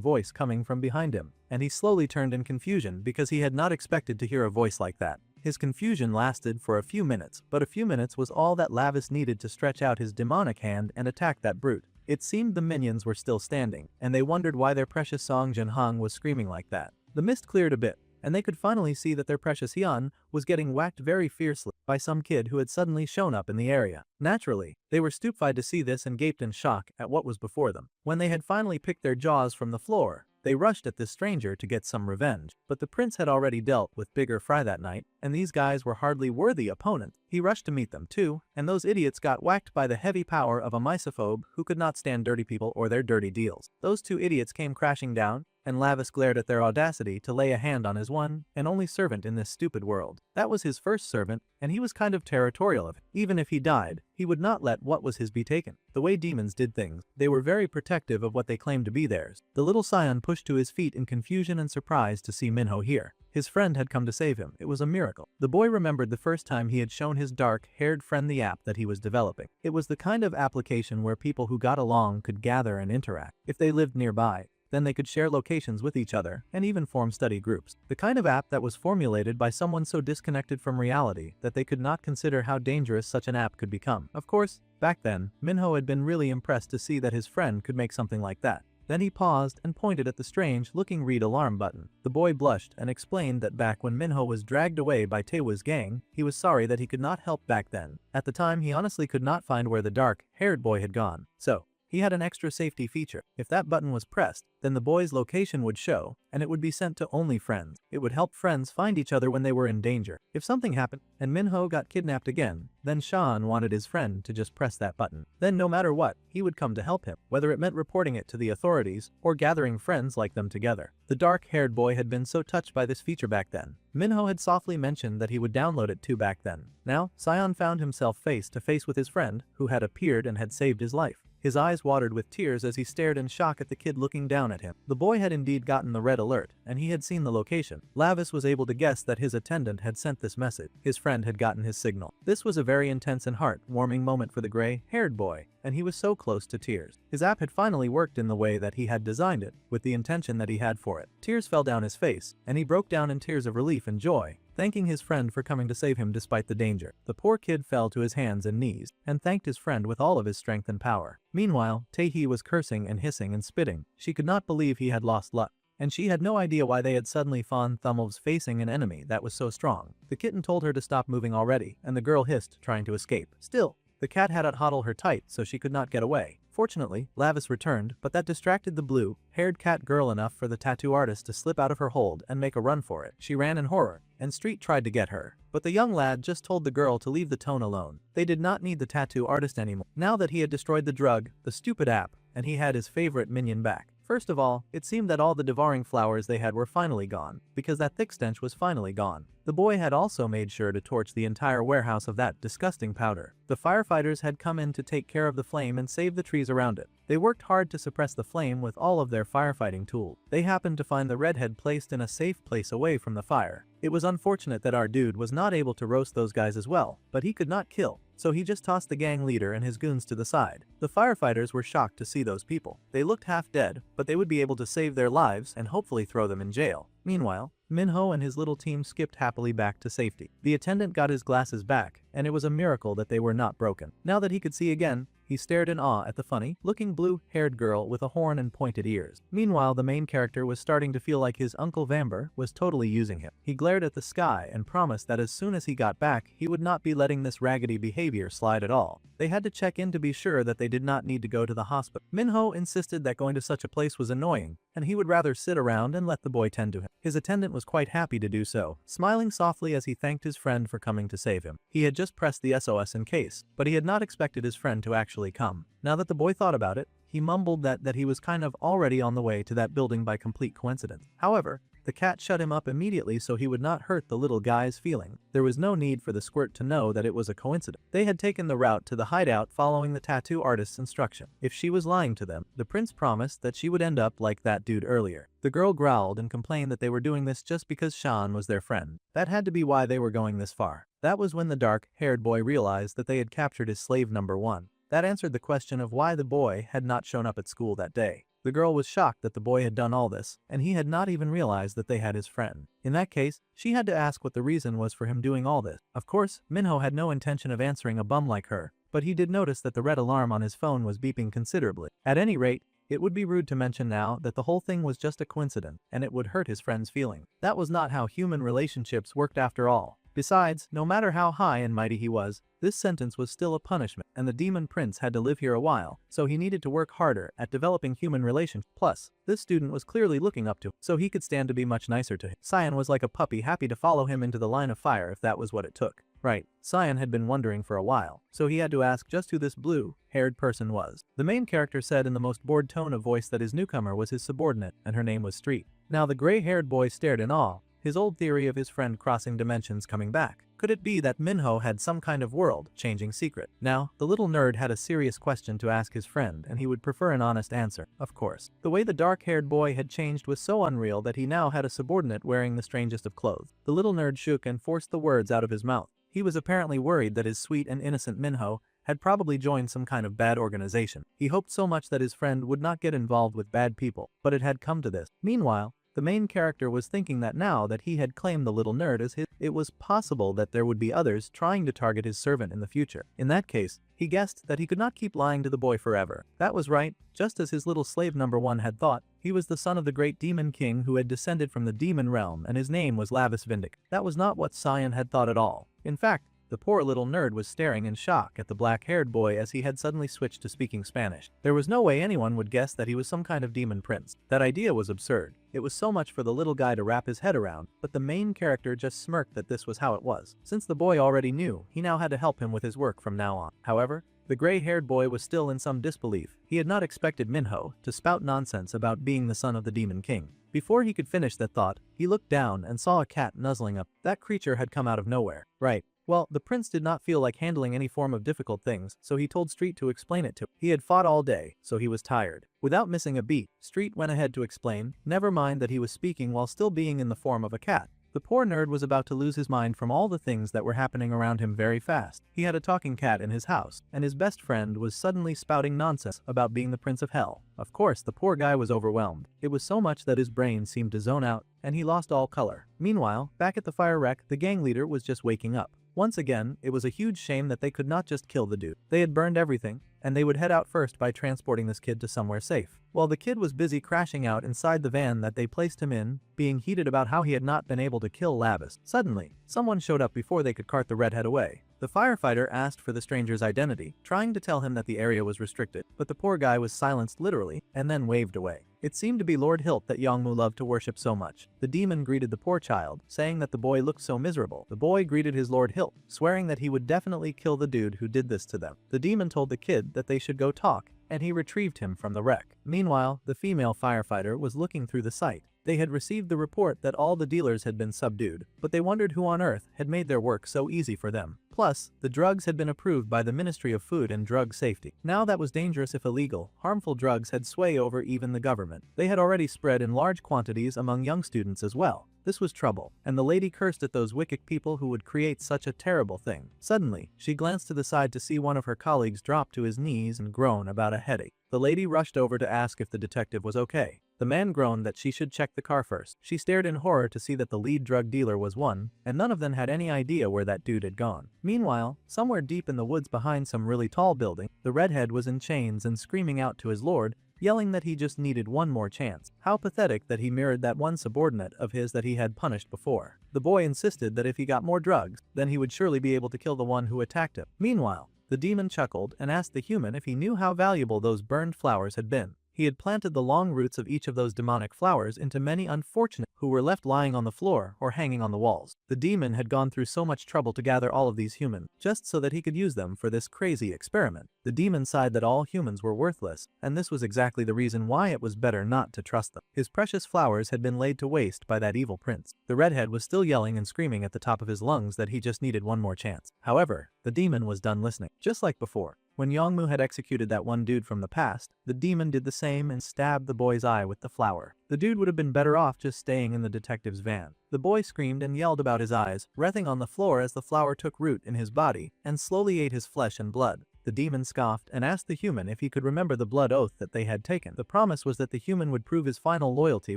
Speaker 1: voice coming from behind him, and he slowly turned in confusion because he had not expected to hear a voice like that. His confusion lasted for a few minutes, but a few minutes was all that Lavis needed to stretch out his demonic hand and attack that brute. It seemed the minions were still standing, and they wondered why their precious Song Jinhong was screaming like that. The mist cleared a bit, and they could finally see that their precious Hyun was getting whacked very fiercely by some kid who had suddenly shown up in the area. Naturally, they were stupefied to see this and gaped in shock at what was before them. When they had finally picked their jaws from the floor, They rushed at this stranger to get some revenge, but the prince had already dealt with bigger fry that night, and these guys were hardly worthy opponents. He rushed to meet them too, and those idiots got whacked by the heavy power of a misophobe who could not stand dirty people or their dirty deals. Those two idiots came crashing down, and Lavis glared at their audacity to lay a hand on his one and only servant in this stupid world. That was his first servant, and he was kind of territorial of it. Even if he died, he would not let what was his be taken. The way demons did things, they were very protective of what they claimed to be theirs. The little scion pushed to his feet in confusion and surprise to see Minho here. His friend had come to save him. It was a miracle. The boy remembered the first time he had shown his dark-haired friend the app that he was developing. It was the kind of application where people who got along could gather and interact. If they lived nearby, then they could share locations with each other and even form study groups. The kind of app that was formulated by someone so disconnected from reality that they could not consider how dangerous such an app could become. Of course, back then, Minho had been really impressed to see that his friend could make something like that. Then he paused and pointed at the strange-looking read alarm button. The boy blushed and explained that back when Minho was dragged away by Taewa's gang, he was sorry that he could not help back then. At the time, he honestly could not find where the dark-haired boy had gone. So, he had an extra safety feature. If that button was pressed, then the boy's location would show, and it would be sent to only friends. It would help friends find each other when they were in danger. If something happened, and Minho got kidnapped again, then Sean wanted his friend to just press that button. Then no matter what, he would come to help him, whether it meant reporting it to the authorities or gathering friends like them together. The dark-haired boy had been so touched by this feature back then. Minho had softly mentioned that he would download it too back then. Now, Scion found himself face to face with his friend, who had appeared and had saved his life. His eyes watered with tears as he stared in shock at the kid looking down at him. The boy had indeed gotten the red alert, and he had seen the location. Lavis was able to guess that his attendant had sent this message. His friend had gotten his signal. This was a very intense and heart-warming moment for the gray-haired boy, and he was so close to tears. His app had finally worked in the way that he had designed it, with the intention that he had for it. Tears fell down his face, and he broke down in tears of relief and joy, thanking his friend for coming to save him despite the danger. The poor kid fell to his hands and knees, and thanked his friend with all of his strength and power. Meanwhile, Taehi was cursing and hissing and spitting. She could not believe he had lost luck, and she had no idea why they had suddenly found Thummelves facing an enemy that was so strong. The kitten told her to stop moving already, and the girl hissed, trying to escape. Still, the cat had to huddle her tight so she could not get away. Fortunately, Lavis returned, but that distracted the blue-haired cat girl enough for the tattoo artist to slip out of her hold and make a run for it. She ran in horror, and Street tried to get her, but the young lad just told the girl to leave the tone alone. They did not need the tattoo artist anymore, now that he had destroyed the drug, the stupid app, and he had his favorite minion back. First of all, it seemed that all the devouring flowers they had were finally gone, because that thick stench was finally gone. The boy had also made sure to torch the entire warehouse of that disgusting powder. The firefighters had come in to take care of the flame and save the trees around it. They worked hard to suppress the flame with all of their firefighting tools. They happened to find the redhead placed in a safe place away from the fire. It was unfortunate that our dude was not able to roast those guys as well, but he could not kill, so he just tossed the gang leader and his goons to the side. The firefighters were shocked to see those people. They looked half dead, but they would be able to save their lives and hopefully throw them in jail. Meanwhile, Minho and his little team skipped happily back to safety. The attendant got his glasses back, and it was a miracle that they were not broken. Now that he could see again, he stared in awe at the funny-looking blue-haired girl with a horn and pointed ears. Meanwhile, the main character was starting to feel like his Uncle Vamber was totally using him. He glared at the sky and promised that as soon as he got back, he would not be letting this raggedy behavior slide at all. They had to check in to be sure that they did not need to go to the hospital. Minho insisted that going to such a place was annoying, and he would rather sit around and let the boy tend to him. His attendant was quite happy to do so, smiling softly as he thanked his friend for coming to save him. He had just pressed the SOS in case, but he had not expected his friend to actually come. Now that the boy thought about it, he mumbled that he was kind of already on the way to that building by complete coincidence. However, the cat shut him up immediately so he would not hurt the little guy's feeling. There was no need for the squirt to know that it was a coincidence. They had taken the route to the hideout following the tattoo artist's instruction. If she was lying to them, the prince promised that she would end up like that dude earlier. The girl growled and complained that they were doing this just because Sean was their friend. That had to be why they were going this far. That was when the dark-haired boy realized that they had captured his slave number 1. That answered the question of why the boy had not shown up at school that day. The girl was shocked that the boy had done all this, and he had not even realized that they had his friend. In that case, she had to ask what the reason was for him doing all this. Of course, Minho had no intention of answering a bum like her, but he did notice that the red alarm on his phone was beeping considerably. At any rate, it would be rude to mention now that the whole thing was just a coincidence, and it would hurt his friend's feeling. That was not how human relationships worked after all. Besides, no matter how high and mighty he was, this sentence was still a punishment, and the demon prince had to live here a while, so he needed to work harder at developing human relations. Plus, this student was clearly looking up to him, so he could stand to be much nicer to him. Cyan was like a puppy, happy to follow him into the line of fire if that was what it took. Right, Cyan had been wondering for a while, so he had to ask just who this blue-haired person was. The main character said in the most bored tone of voice that his newcomer was his subordinate, and her name was Street. Now the gray-haired boy stared in awe, his old theory of his friend crossing dimensions coming back. Could it be that Minho had some kind of world-changing secret? Now, the little nerd had a serious question to ask his friend, and he would prefer an honest answer, of course. The way the dark-haired boy had changed was so unreal that he now had a subordinate wearing the strangest of clothes. The little nerd shook and forced the words out of his mouth. He was apparently worried that his sweet and innocent Minho had probably joined some kind of bad organization. He hoped so much that his friend would not get involved with bad people, but it had come to this. Meanwhile, the main character was thinking that now that he had claimed the little nerd as his, it was possible that there would be others trying to target his servant in the future. In that case, he guessed that he could not keep lying to the boy forever. That was right, just as his little slave number one had thought. He was the son of the great demon king who had descended from the demon realm, and his name was Lavis Vindic. That was not what Cyan had thought at all. In fact, the poor little nerd was staring in shock at the black-haired boy as he had suddenly switched to speaking Spanish. There was no way anyone would guess that he was some kind of demon prince. That idea was absurd. It was so much for the little guy to wrap his head around, but the main character just smirked that this was how it was. Since the boy already knew, he now had to help him with his work from now on. However, the gray-haired boy was still in some disbelief. He had not expected Minho to spout nonsense about being the son of the demon king. Before he could finish that thought, he looked down and saw a cat nuzzling up. That creature had come out of nowhere. Right. Well, the prince did not feel like handling any form of difficult things, so he told Street to explain it to him. He had fought all day, so he was tired. Without missing a beat, Street went ahead to explain, never mind that he was speaking while still being in the form of a cat. The poor nerd was about to lose his mind from all the things that were happening around him very fast. He had a talking cat in his house, and his best friend was suddenly spouting nonsense about being the Prince of Hell. Of course, the poor guy was overwhelmed. It was so much that his brain seemed to zone out, and he lost all color. Meanwhile, back at the fire wreck, the gang leader was just waking up. Once again, it was a huge shame that they could not just kill the dude. They had burned everything, and they would head out first by transporting this kid to somewhere safe. While the kid was busy crashing out inside the van that they placed him in, being heated about how he had not been able to kill Lavis, suddenly, someone showed up before they could cart the redhead away. The firefighter asked for the stranger's identity, trying to tell him that the area was restricted, but the poor guy was silenced literally, and then waved away. It seemed to be Lord Hilt that Yongmu loved to worship so much. The demon greeted the poor child, saying that the boy looked so miserable. The boy greeted his Lord Hilt, swearing that he would definitely kill the dude who did this to them. The demon told the kid that they should go talk, and he retrieved him from the wreck. Meanwhile, the female firefighter was looking through the site. They had received the report that all the dealers had been subdued, but they wondered who on earth had made their work so easy for them. Plus, the drugs had been approved by the Ministry of Food and Drug Safety. Now that was dangerous if illegal, harmful drugs had sway over even the government. They had already spread in large quantities among young students as well. This was trouble, and the lady cursed at those wicked people who would create such a terrible thing. Suddenly, she glanced to the side to see one of her colleagues drop to his knees and groan about a headache. The lady rushed over to ask if the detective was okay. The man groaned that she should check the car first. She stared in horror to see that the lead drug dealer was one, and none of them had any idea where that dude had gone. Meanwhile, somewhere deep in the woods behind some really tall building, the redhead was in chains and screaming out to his lord, yelling that he just needed one more chance. How pathetic that he mirrored that one subordinate of his that he had punished before. The boy insisted that if he got more drugs, then he would surely be able to kill the one who attacked him. Meanwhile, the demon chuckled and asked the human if he knew how valuable those burned flowers had been. He had planted the long roots of each of those demonic flowers into many unfortunate who were left lying on the floor or hanging on the walls. The demon had gone through so much trouble to gather all of these humans, just so that he could use them for this crazy experiment. The demon sighed that all humans were worthless, and this was exactly the reason why it was better not to trust them. His precious flowers had been laid to waste by that evil prince. The redhead was still yelling and screaming at the top of his lungs that he just needed one more chance. However, the demon was done listening. Just like before, when Yongmu had executed that one dude from the past, the demon did the same and stabbed the boy's eye with the flower. The dude would have been better off just staying in the detective's van. The boy screamed and yelled about his eyes, writhing on the floor as the flower took root in his body and slowly ate his flesh and blood. The demon scoffed and asked the human if he could remember the blood oath that they had taken. The promise was that the human would prove his final loyalty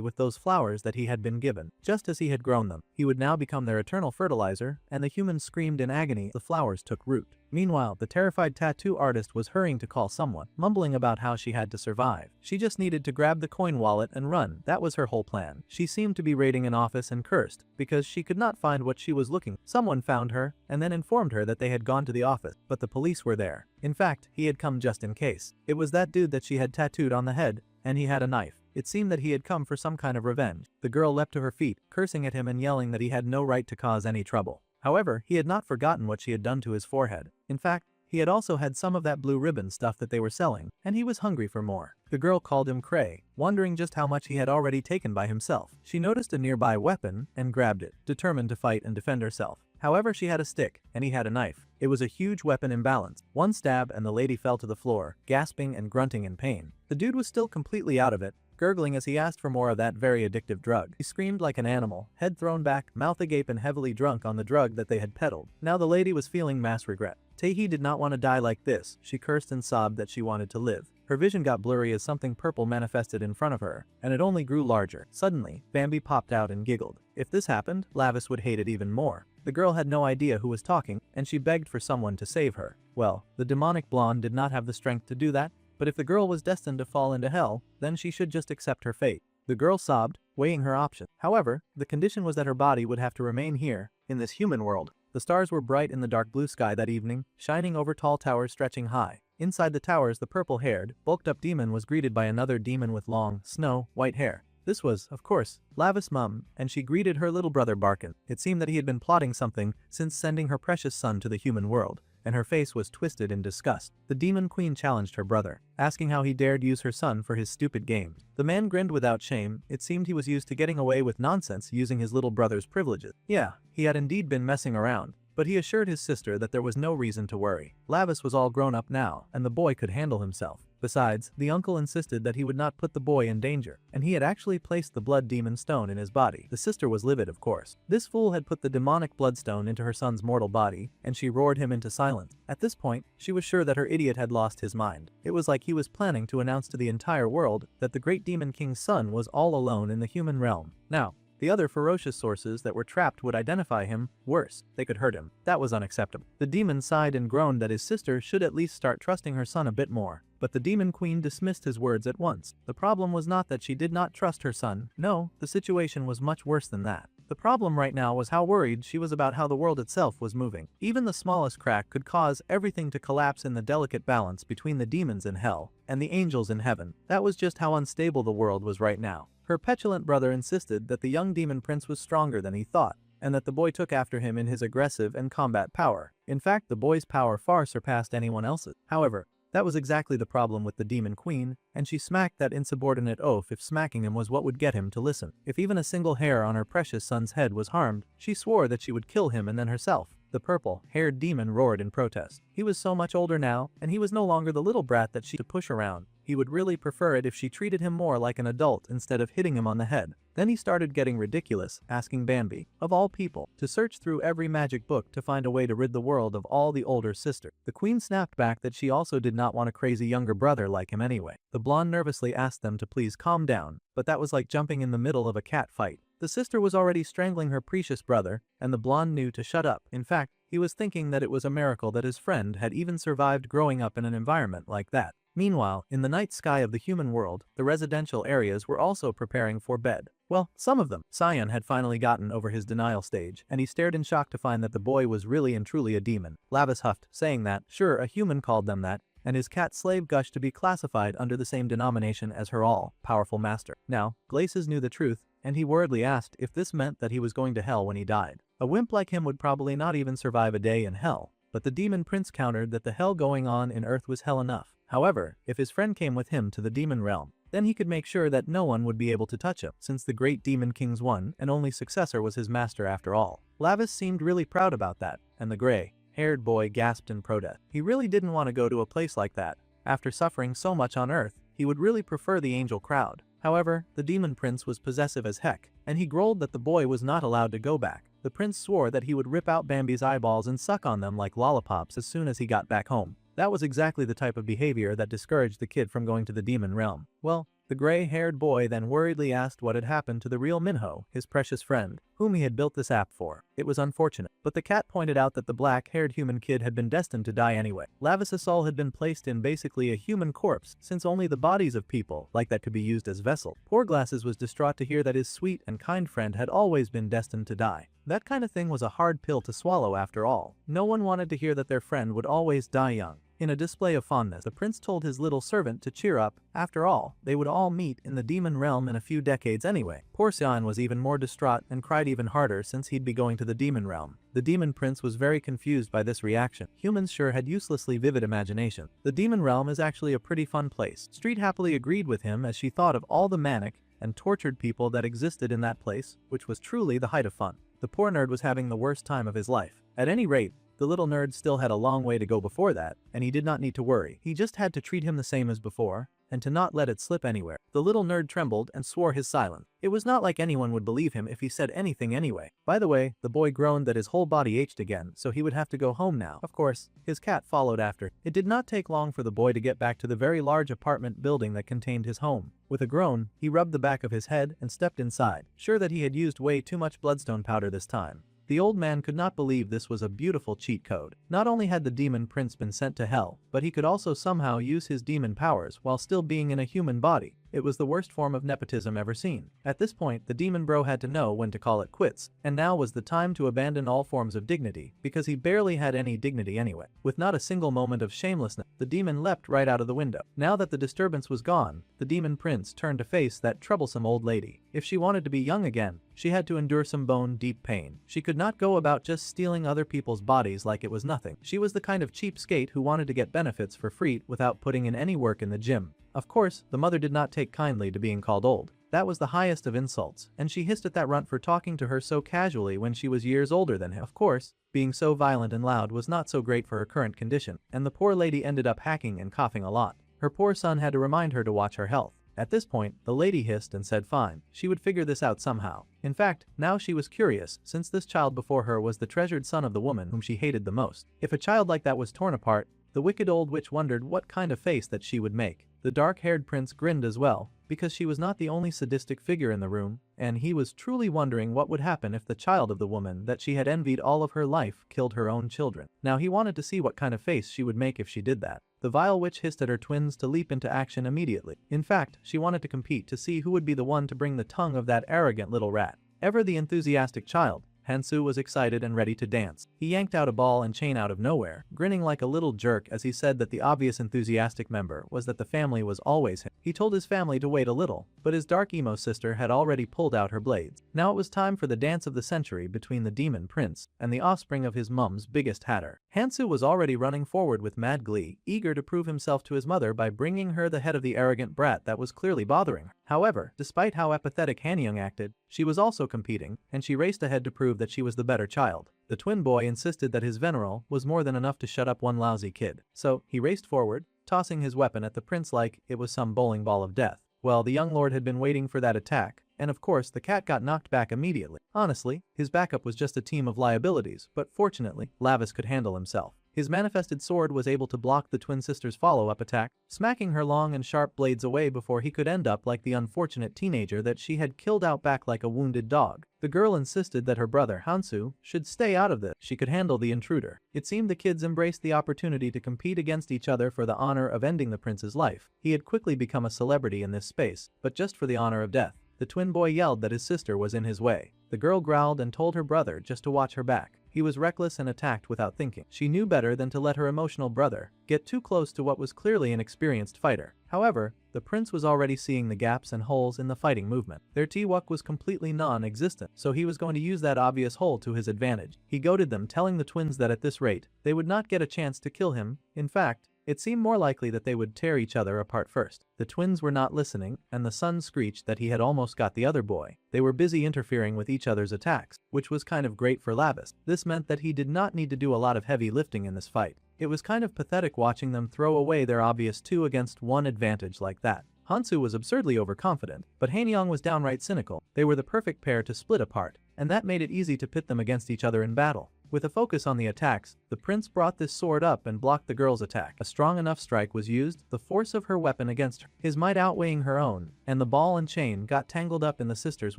Speaker 1: with those flowers that he had been given. Just as he had grown them, he would now become their eternal fertilizer, and the human screamed in agony as the flowers took root. Meanwhile, the terrified tattoo artist was hurrying to call someone, mumbling about how she had to survive. She just needed to grab the coin wallet and run. That was her whole plan. She seemed to be raiding an office and cursed because she could not find what she was looking. Someone found her and then informed her that they had gone to the office, but the police were there. In fact, he had come just in case. It was that dude that she had tattooed on the head, and he had a knife. It seemed that he had come for some kind of revenge. The girl leapt to her feet, cursing at him and yelling that he had no right to cause any trouble. However, he had not forgotten what she had done to his forehead. In fact, he had also had some of that blue ribbon stuff that they were selling, and he was hungry for more. The girl called him Cray, wondering just how much he had already taken by himself. She noticed a nearby weapon and grabbed it, determined to fight and defend herself. However, she had a stick, and he had a knife. It was a huge weapon imbalance. One stab and the lady fell to the floor, gasping and grunting in pain. The dude was still completely out of it, gurgling as he asked for more of that very addictive drug. He screamed like an animal, head thrown back, mouth agape and heavily drunk on the drug that they had peddled. Now the lady was feeling mass regret. Taehi did not want to die like this. She cursed and sobbed that she wanted to live. Her vision got blurry as something purple manifested in front of her, and it only grew larger. Suddenly, Bambi popped out and giggled. If this happened, Lavis would hate it even more. The girl had no idea who was talking, and she begged for someone to save her. Well, the demonic blonde did not have the strength to do that, but if the girl was destined to fall into hell, then she should just accept her fate. The girl sobbed, weighing her options. However, the condition was that her body would have to remain here, in this human world. The stars were bright in the dark blue sky that evening, shining over tall towers stretching high. Inside the towers, the purple-haired, bulked-up demon was greeted by another demon with long, snow-white hair. This was, of course, Lavis' mum, and she greeted her little brother Barkin. It seemed that he had been plotting something since sending her precious son to the human world, and her face was twisted in disgust. The demon queen challenged her brother, asking how he dared use her son for his stupid games. The man grinned without shame. It seemed he was used to getting away with nonsense using his little brother's privileges. Yeah, he had indeed been messing around, but he assured his sister that there was no reason to worry. Lavis was all grown up now, and the boy could handle himself. Besides, the uncle insisted that he would not put the boy in danger, and he had actually placed the blood demon stone in his body. The sister was livid, of course. This fool had put the demonic bloodstone into her son's mortal body, and she roared him into silence. At this point, she was sure that her idiot had lost his mind. It was like he was planning to announce to the entire world that the great demon king's son was all alone in the human realm. Now, the other ferocious sources that were trapped would identify him. Worse, they could hurt him. That was unacceptable. The demon sighed and groaned that his sister should at least start trusting her son a bit more. But the demon queen dismissed his words at once. The problem was not that she did not trust her son. No, the situation was much worse than that. The problem right now was how worried she was about how the world itself was moving. Even the smallest crack could cause everything to collapse in the delicate balance between the demons in hell and the angels in heaven. That was just how unstable the world was right now. Her petulant brother insisted that the young demon prince was stronger than he thought, and that the boy took after him in his aggressive and combat power. In fact, the boy's power far surpassed anyone else's. However, that was exactly the problem with the demon queen, and she smacked that insubordinate oaf if smacking him was what would get him to listen. If even a single hair on her precious son's head was harmed, she swore that she would kill him and then herself. The purple-haired demon roared in protest. He was so much older now, and he was no longer the little brat that she could push around. He would really prefer it if she treated him more like an adult instead of hitting him on the head. Then he started getting ridiculous, asking Bambi, of all people, to search through every magic book to find a way to rid the world of all the older sisters. The queen snapped back that she also did not want a crazy younger brother like him anyway. The blonde nervously asked them to please calm down, but that was like jumping in the middle of a cat fight. The sister was already strangling her precious brother, and the blonde knew to shut up. In fact, he was thinking that it was a miracle that his friend had even survived growing up in an environment like that. Meanwhile, in the night sky of the human world, the residential areas were also preparing for bed. Well, some of them. Sion had finally gotten over his denial stage, and he stared in shock to find that the boy was really and truly a demon. Lavis huffed, saying that, sure, a human called them that, and his cat slave gushed to be classified under the same denomination as her all-powerful master. Now, Glaces knew the truth, and he worriedly asked if this meant that he was going to hell when he died. A wimp like him would probably not even survive a day in hell, but the demon prince countered that the hell going on in Earth was hell enough. However, if his friend came with him to the demon realm, then he could make sure that no one would be able to touch him, since the great demon king's one and only successor was his master after all. Lavis seemed really proud about that, and the gray-haired boy gasped in protest. He really didn't want to go to a place like that. After suffering so much on Earth, he would really prefer the angel crowd. However, the demon prince was possessive as heck, and he growled that the boy was not allowed to go back. The prince swore that he would rip out Bambi's eyeballs and suck on them like lollipops as soon as he got back home. That was exactly the type of behavior that discouraged the kid from going to the demon realm. Well, The gray-haired boy then worriedly asked what had happened to the real Minho, his precious friend, whom he had built this app for. It was unfortunate, but the cat pointed out that the black-haired human kid had been destined to die anyway. Lavis's soul had been placed in basically a human corpse, since only the bodies of people like that could be used as vessel. Poor Glasses was distraught to hear that his sweet and kind friend had always been destined to die. That kind of thing was a hard pill to swallow after all. No one wanted to hear that their friend would always die young. In a display of fondness, the prince told his little servant to cheer up. After all, they would all meet in the demon realm in a few decades anyway. Poor Xian was even more distraught and cried even harder since he'd be going to the demon realm. The demon prince was very confused by this reaction. Humans sure had uselessly vivid imagination. The demon realm is actually a pretty fun place. Street happily agreed with him as she thought of all the manic and tortured people that existed in that place, which was truly the height of fun. The poor nerd was having the worst time of his life. At any rate, the little nerd still had a long way to go before that, and he did not need to worry. He just had to treat him the same as before, and to not let it slip anywhere. The little nerd trembled and swore his silence. It was not like anyone would believe him if he said anything anyway. By the way, the boy groaned that his whole body ached again, so he would have to go home now. Of course, his cat followed after. It did not take long for the boy to get back to the very large apartment building that contained his home. With a groan, he rubbed the back of his head and stepped inside, sure that he had used way too much bloodstone powder this time. The old man could not believe this was a beautiful cheat code. Not only had the demon prince been sent to hell, but he could also somehow use his demon powers while still being in a human body. It was the worst form of nepotism ever seen. At this point, the demon bro had to know when to call it quits, and now was the time to abandon all forms of dignity, because he barely had any dignity anyway. With not a single moment of shamelessness, the demon leapt right out of the window. Now that the disturbance was gone, the demon prince turned to face that troublesome old lady. If she wanted to be young again, she had to endure some bone-deep pain. She could not go about just stealing other people's bodies like it was nothing. She was the kind of cheapskate who wanted to get benefits for free without putting in any work in the gym. Of course, the mother did not take kindly to being called old. That was the highest of insults, and she hissed at that runt for talking to her so casually when she was years older than him. Of course, being so violent and loud was not so great for her current condition, and the poor lady ended up hacking and coughing a lot. Her poor son had to remind her to watch her health. At this point, the lady hissed and said fine, she would figure this out somehow. In fact, now she was curious, since this child before her was the treasured son of the woman whom she hated the most. If a child like that was torn apart, the wicked old witch wondered what kind of face that she would make. The dark-haired prince grinned as well, because she was not the only sadistic figure in the room, and he was truly wondering what would happen if the child of the woman that she had envied all of her life killed her own children. Now he wanted to see what kind of face she would make if she did that. The vile witch hissed at her twins to leap into action immediately. In fact, she wanted to compete to see who would be the one to bring the tongue of that arrogant little rat. Ever the enthusiastic child, Hansu was excited and ready to dance. He yanked out a ball and chain out of nowhere, grinning like a little jerk as he said that the obvious enthusiastic member was that the family was always him. He told his family to wait a little, but his dark emo sister had already pulled out her blades. Now it was time for the dance of the century between the demon prince and the offspring of his mum's biggest hatter. Hansu was already running forward with mad glee, eager to prove himself to his mother by bringing her the head of the arrogant brat that was clearly bothering her. However, despite how apathetic Hanyang acted, she was also competing, and she raced ahead to prove that she was the better child. The twin boy insisted that his veneral was more than enough to shut up one lousy kid. So, he raced forward, tossing his weapon at the prince like it was some bowling ball of death. Well, the young lord had been waiting for that attack, and of course the cat got knocked back immediately. Honestly, his backup was just a team of liabilities, but fortunately, Lavis could handle himself. His manifested sword was able to block the twin sister's follow-up attack, smacking her long and sharp blades away before he could end up like the unfortunate teenager that she had killed out back like a wounded dog. The girl insisted that her brother, Hansu, should stay out of this. She could handle the intruder. It seemed the kids embraced the opportunity to compete against each other for the honor of ending the prince's life. He had quickly become a celebrity in this space, but just for the honor of death. The twin boy yelled that his sister was in his way. The girl growled and told her brother just to watch her back. He was reckless and attacked without thinking. She knew better than to let her emotional brother get too close to what was clearly an experienced fighter. However, the prince was already seeing the gaps and holes in the fighting movement. Their T-Wuck was completely non-existent, so he was going to use that obvious hole to his advantage. He goaded them, telling the twins that at this rate, they would not get a chance to kill him. In fact, it seemed more likely that they would tear each other apart first. The twins were not listening, and the son screeched that he had almost got the other boy. They were busy interfering with each other's attacks, which was kind of great for Lavis. This meant that he did not need to do a lot of heavy lifting in this fight. It was kind of pathetic watching them throw away their obvious 2-against-1 advantage like that. Hansu was absurdly overconfident, but Hanyang was downright cynical. They were the perfect pair to split apart, and that made it easy to pit them against each other in battle. With a focus on the attacks, the prince brought this sword up and blocked the girl's attack. A strong enough strike was used, the force of her weapon against her, his might outweighing her own, and the ball and chain got tangled up in the sister's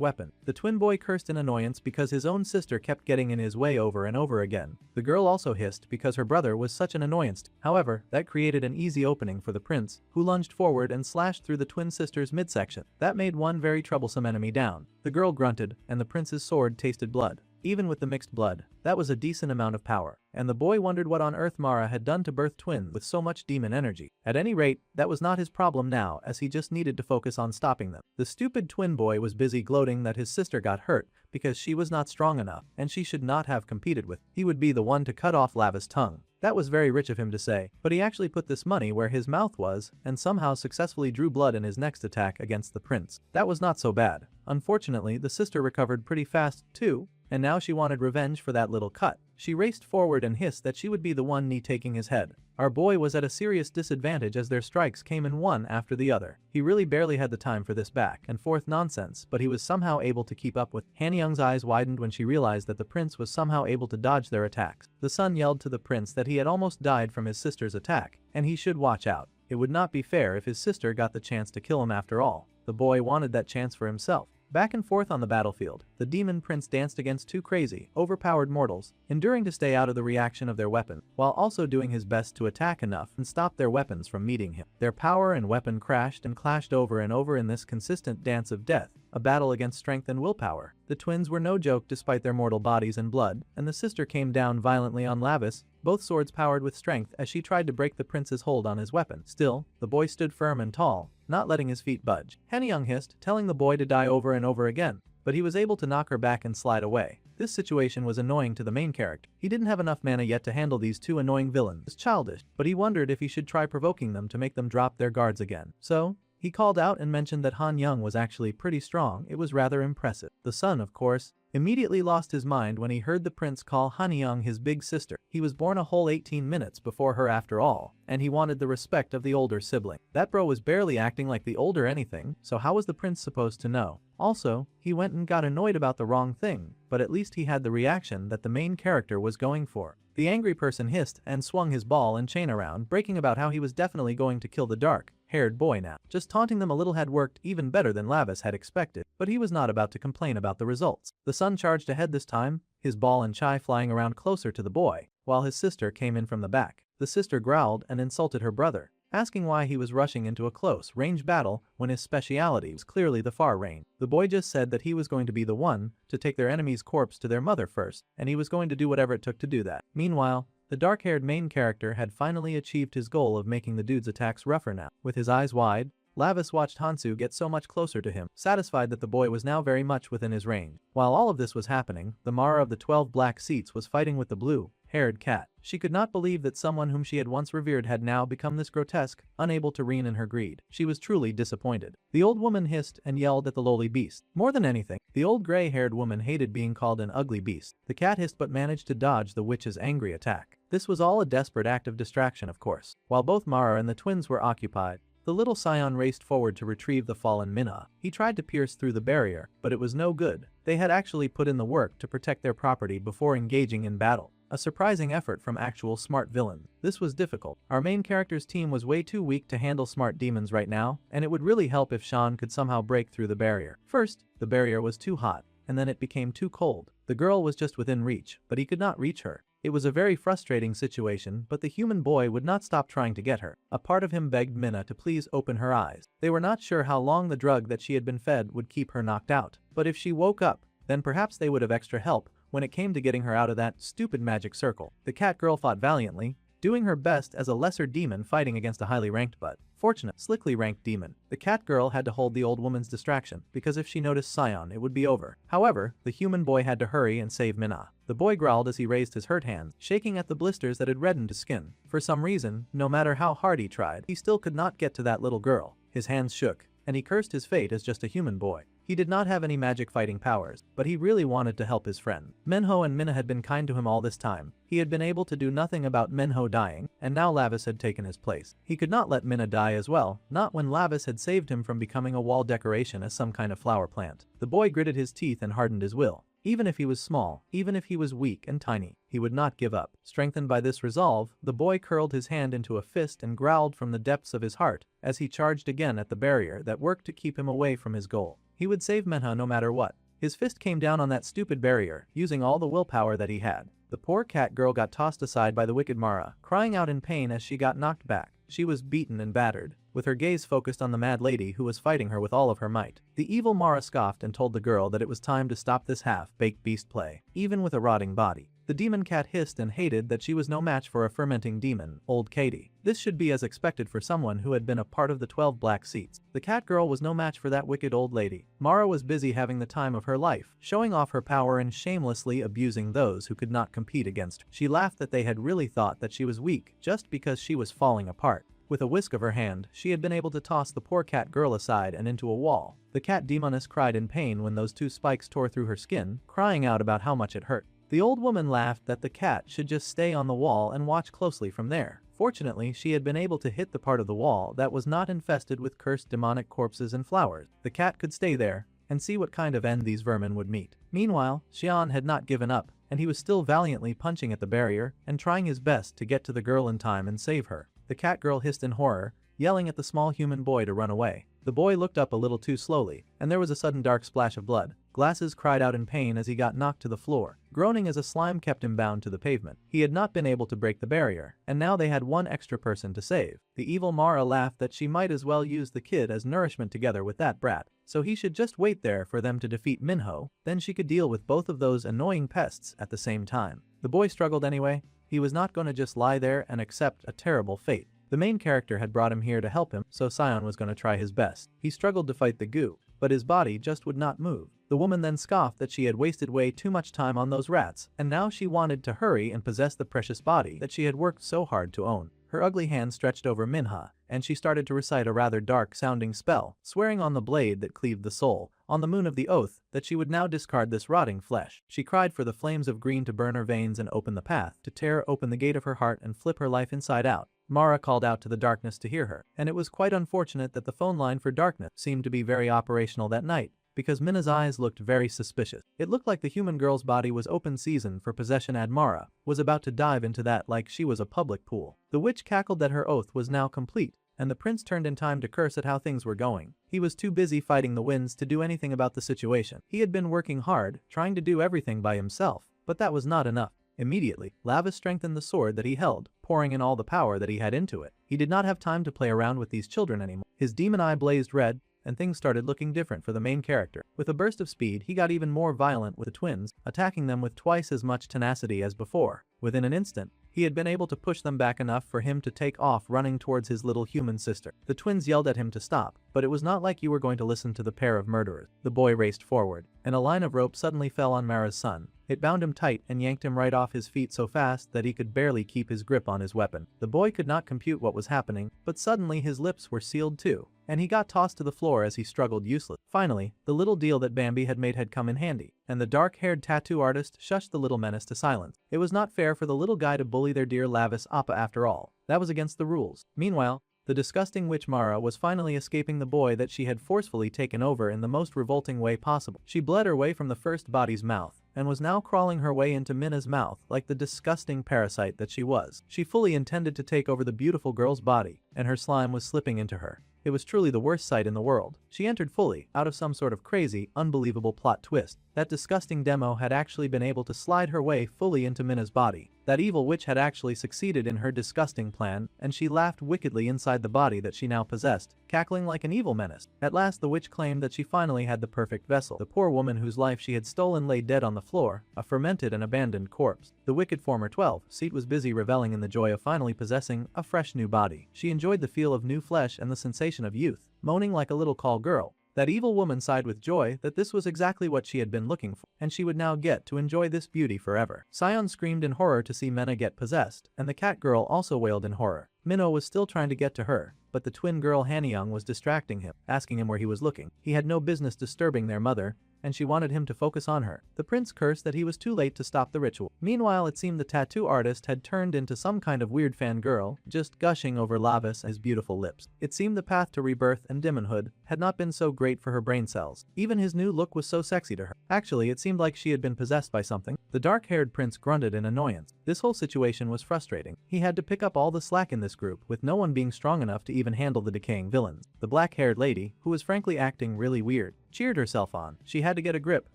Speaker 1: weapon. The twin boy cursed in annoyance because his own sister kept getting in his way over and over again. The girl also hissed because her brother was such an annoyance. However, that created an easy opening for the prince, who lunged forward and slashed through the twin sister's midsection. That made one very troublesome enemy down. The girl grunted, and the prince's sword tasted blood. Even with the mixed blood, that was a decent amount of power, and the boy wondered what on earth Mara had done to birth twins with so much demon energy. At any rate, that was not his problem now, as he just needed to focus on stopping them. The stupid twin boy was busy gloating that his sister got hurt because she was not strong enough and she should not have competed with. He would be the one to cut off Lava's tongue. That was very rich of him to say, but he actually put this money where his mouth was and somehow successfully drew blood in his next attack against the prince. That was not so bad. Unfortunately, the sister recovered pretty fast too, and now she wanted revenge for that little cut. She raced forward and hissed that she would be the one taking his head. Our boy was at a serious disadvantage as their strikes came in one after the other. He really barely had the time for this back and forth nonsense, but he was somehow able to keep up with. Han-young's eyes widened when she realized that the prince was somehow able to dodge their attacks. The son yelled to the prince that he had almost died from his sister's attack, and he should watch out. It would not be fair if his sister got the chance to kill him after all. The boy wanted that chance for himself. Back and forth on the battlefield, the demon prince danced against two crazy, overpowered mortals, enduring to stay out of the reaction of their weapon, while also doing his best to attack enough and stop their weapons from meeting him. Their power and weapon crashed and clashed over and over in this consistent dance of death, a battle against strength and willpower. The twins were no joke despite their mortal bodies and blood, and the sister came down violently on Lavis, both swords powered with strength as she tried to break the prince's hold on his weapon. Still, the boy stood firm and tall, not letting his feet budge. Han-young hissed, telling the boy to die over and over again, but he was able to knock her back and slide away. This situation was annoying to the main character. He didn't have enough mana yet to handle these two annoying villains. It's childish, but he wondered if he should try provoking them to make them drop their guards again. So, he called out and mentioned that Han-young was actually pretty strong. It was rather impressive. The son, of course, immediately lost his mind when he heard the prince call Han-young his big sister. He was born a whole 18 minutes before her after all, and he wanted the respect of the older sibling. That bro was barely acting like the older anything, so how was the prince supposed to know? Also, he went and got annoyed about the wrong thing, but at least he had the reaction that the main character was going for. The angry person hissed and swung his ball and chain around, bragging about how he was definitely going to kill the dark-haired boy now. Just taunting them a little had worked even better than Lavis had expected, but he was not about to complain about the results. The son charged ahead this time, his ball and chai flying around closer to the boy, while his sister came in from the back. The sister growled and insulted her brother, asking why he was rushing into a close-range battle when his speciality was clearly the far range. The boy just said that he was going to be the one to take their enemy's corpse to their mother first, and he was going to do whatever it took to do that. Meanwhile, the dark-haired main character had finally achieved his goal of making the dude's attacks rougher now. With his eyes wide, Lavis watched Hansu get so much closer to him, satisfied that the boy was now very much within his range. While all of this was happening, the Mara of the 12 black seats was fighting with the blue-haired cat. She could not believe that someone whom she had once revered had now become this grotesque, unable to rein in her greed. She was truly disappointed. The old woman hissed and yelled at the lowly beast. More than anything, the old gray-haired woman hated being called an ugly beast. The cat hissed but managed to dodge the witch's angry attack. This was all a desperate act of distraction, of course. While both Mara and the twins were occupied, the little scion raced forward to retrieve the fallen Minho. He tried to pierce through the barrier, but it was no good. They had actually put in the work to protect their property before engaging in battle. A surprising effort from actual smart villains. This was difficult. Our main character's team was way too weak to handle smart demons right now, and it would really help if Sean could somehow break through the barrier. First, the barrier was too hot, and then it became too cold. The girl was just within reach, but he could not reach her. It was a very frustrating situation, but the human boy would not stop trying to get her. A part of him begged Minna to please open her eyes. They were not sure how long the drug that she had been fed would keep her knocked out, but if she woke up, then perhaps they would have extra help when it came to getting her out of that stupid magic circle. The cat girl fought valiantly, doing her best as a lesser demon fighting against a highly ranked but fortunate, slickly ranked demon. The cat girl had to hold the old woman's distraction, because if she noticed Scion, it would be over. However, the human boy had to hurry and save Minna. The boy growled as he raised his hurt hands, shaking at the blisters that had reddened his skin. For some reason, no matter how hard he tried, he still could not get to that little girl. His hands shook, and he cursed his fate as just a human boy. He did not have any magic fighting powers, but he really wanted to help his friend. Minho and Minna had been kind to him all this time. He had been able to do nothing about Minho dying, and now Lavis had taken his place. He could not let Minna die as well, not when Lavis had saved him from becoming a wall decoration as some kind of flower plant. The boy gritted his teeth and hardened his will. Even if he was small, even if he was weak and tiny, he would not give up. Strengthened by this resolve, the boy curled his hand into a fist and growled from the depths of his heart as he charged again at the barrier that worked to keep him away from his goal. He would save Minho no matter what. His fist came down on that stupid barrier, using all the willpower that he had. The poor cat girl got tossed aside by the wicked Mara, crying out in pain as she got knocked back. She was beaten and battered, with her gaze focused on the mad lady who was fighting her with all of her might. The evil Mara scoffed and told the girl that it was time to stop this half-baked beast play, even with a rotting body. The demon cat hissed and hated that she was no match for a fermenting demon, old Katie. This should be as expected for someone who had been a part of the 12 black seats. The cat girl was no match for that wicked old lady. Mara was busy having the time of her life, showing off her power and shamelessly abusing those who could not compete against her. She laughed that they had really thought that she was weak just because she was falling apart. With a whisk of her hand, she had been able to toss the poor cat girl aside and into a wall. The cat demoness cried in pain when those 2 spikes tore through her skin, crying out about how much it hurt. The old woman laughed that the cat should just stay on the wall and watch closely from there. Fortunately, she had been able to hit the part of the wall that was not infested with cursed demonic corpses and flowers. The cat could stay there and see what kind of end these vermin would meet. Meanwhile, Xian had not given up, and he was still valiantly punching at the barrier and trying his best to get to the girl in time and save her. The cat girl hissed in horror, yelling at the small human boy to run away. The boy looked up a little too slowly, and there was a sudden dark splash of blood. Glasses cried out in pain as he got knocked to the floor, groaning as a slime kept him bound to the pavement. He had not been able to break the barrier, and now they had one extra person to save. The evil Mara laughed that she might as well use the kid as nourishment together with that brat, so he should just wait there for them to defeat Minho, then she could deal with both of those annoying pests at the same time. The boy struggled anyway. He was not going to just lie there and accept a terrible fate. The main character had brought him here to help him, so Sion was going to try his best. He struggled to fight the goo, but his body just would not move. The woman then scoffed that she had wasted way too much time on those rats, and now she wanted to hurry and possess the precious body that she had worked so hard to own. Her ugly hand stretched over Minho, and she started to recite a rather dark-sounding spell, swearing on the blade that cleaved the soul, on the moon of the oath, that she would now discard this rotting flesh. She cried for the flames of green to burn her veins and open the path, to tear open the gate of her heart and flip her life inside out. Mara called out to the darkness to hear her, and it was quite unfortunate that the phone line for darkness seemed to be very operational that night, because Minna's eyes looked very suspicious. It looked like the human girl's body was open season for possession, and Mara was about to dive into that like she was a public pool. The witch cackled that her oath was now complete, and the prince turned in time to curse at how things were going. He was too busy fighting the winds to do anything about the situation. He had been working hard, trying to do everything by himself, but that was not enough. Immediately, Lava strengthened the sword that he held, pouring in all the power that he had into it. He did not have time to play around with these children anymore. His demon eye blazed red, and things started looking different for the main character. With a burst of speed, he got even more violent with the twins, attacking them with twice as much tenacity as before. Within an instant, he had been able to push them back enough for him to take off running towards his little human sister. The twins yelled at him to stop, but it was not like you were going to listen to the pair of murderers. The boy raced forward, and a line of rope suddenly fell on Mara's son. It bound him tight and yanked him right off his feet so fast that he could barely keep his grip on his weapon. The boy could not compute what was happening, but suddenly his lips were sealed too, and he got tossed to the floor as he struggled useless. Finally, the little deal that Bambi had made had come in handy, and the dark-haired tattoo artist shushed the little menace to silence. It was not fair for the little guy to bully their dear Lavis Appa after all. That was against the rules. Meanwhile, the disgusting witch Mara was finally escaping the boy that she had forcefully taken over in the most revolting way possible. She bled her way from the first body's mouth, and was now crawling her way into Minna's mouth like the disgusting parasite that she was. She fully intended to take over the beautiful girl's body, and her slime was slipping into her. It was truly the worst sight in the world. She entered fully, out of some sort of crazy, unbelievable plot twist. That disgusting demo had actually been able to slide her way fully into Minna's body. That evil witch had actually succeeded in her disgusting plan, and she laughed wickedly inside the body that she now possessed, cackling like an evil menace. At last the witch claimed that she finally had the perfect vessel. The poor woman whose life she had stolen lay dead on the floor, a fermented and abandoned corpse. The wicked former 12 seat was busy reveling in the joy of finally possessing a fresh new body. She enjoyed the feel of new flesh and the sensation of youth, moaning like a little call girl. That evil woman sighed with joy that this was exactly what she had been looking for, and she would now get to enjoy this beauty forever. Sion screamed in horror to see Mena get possessed, and the cat girl also wailed in horror. Minho was still trying to get to her, but the twin girl Hanyang was distracting him, asking him where he was looking. He had no business disturbing their mother, and she wanted him to focus on her. The prince cursed that he was too late to stop the ritual. Meanwhile, it seemed the tattoo artist had turned into some kind of weird fangirl, just gushing over Lavis and his beautiful lips. It seemed the path to rebirth and demonhood had not been so great for her brain cells. Even his new look was so sexy to her. Actually, it seemed like she had been possessed by something. The dark-haired prince grunted in annoyance. This whole situation was frustrating. He had to pick up all the slack in this group, with no one being strong enough to even handle the decaying villains. The black-haired lady, who was frankly acting really weird, cheered herself on. She had to get a grip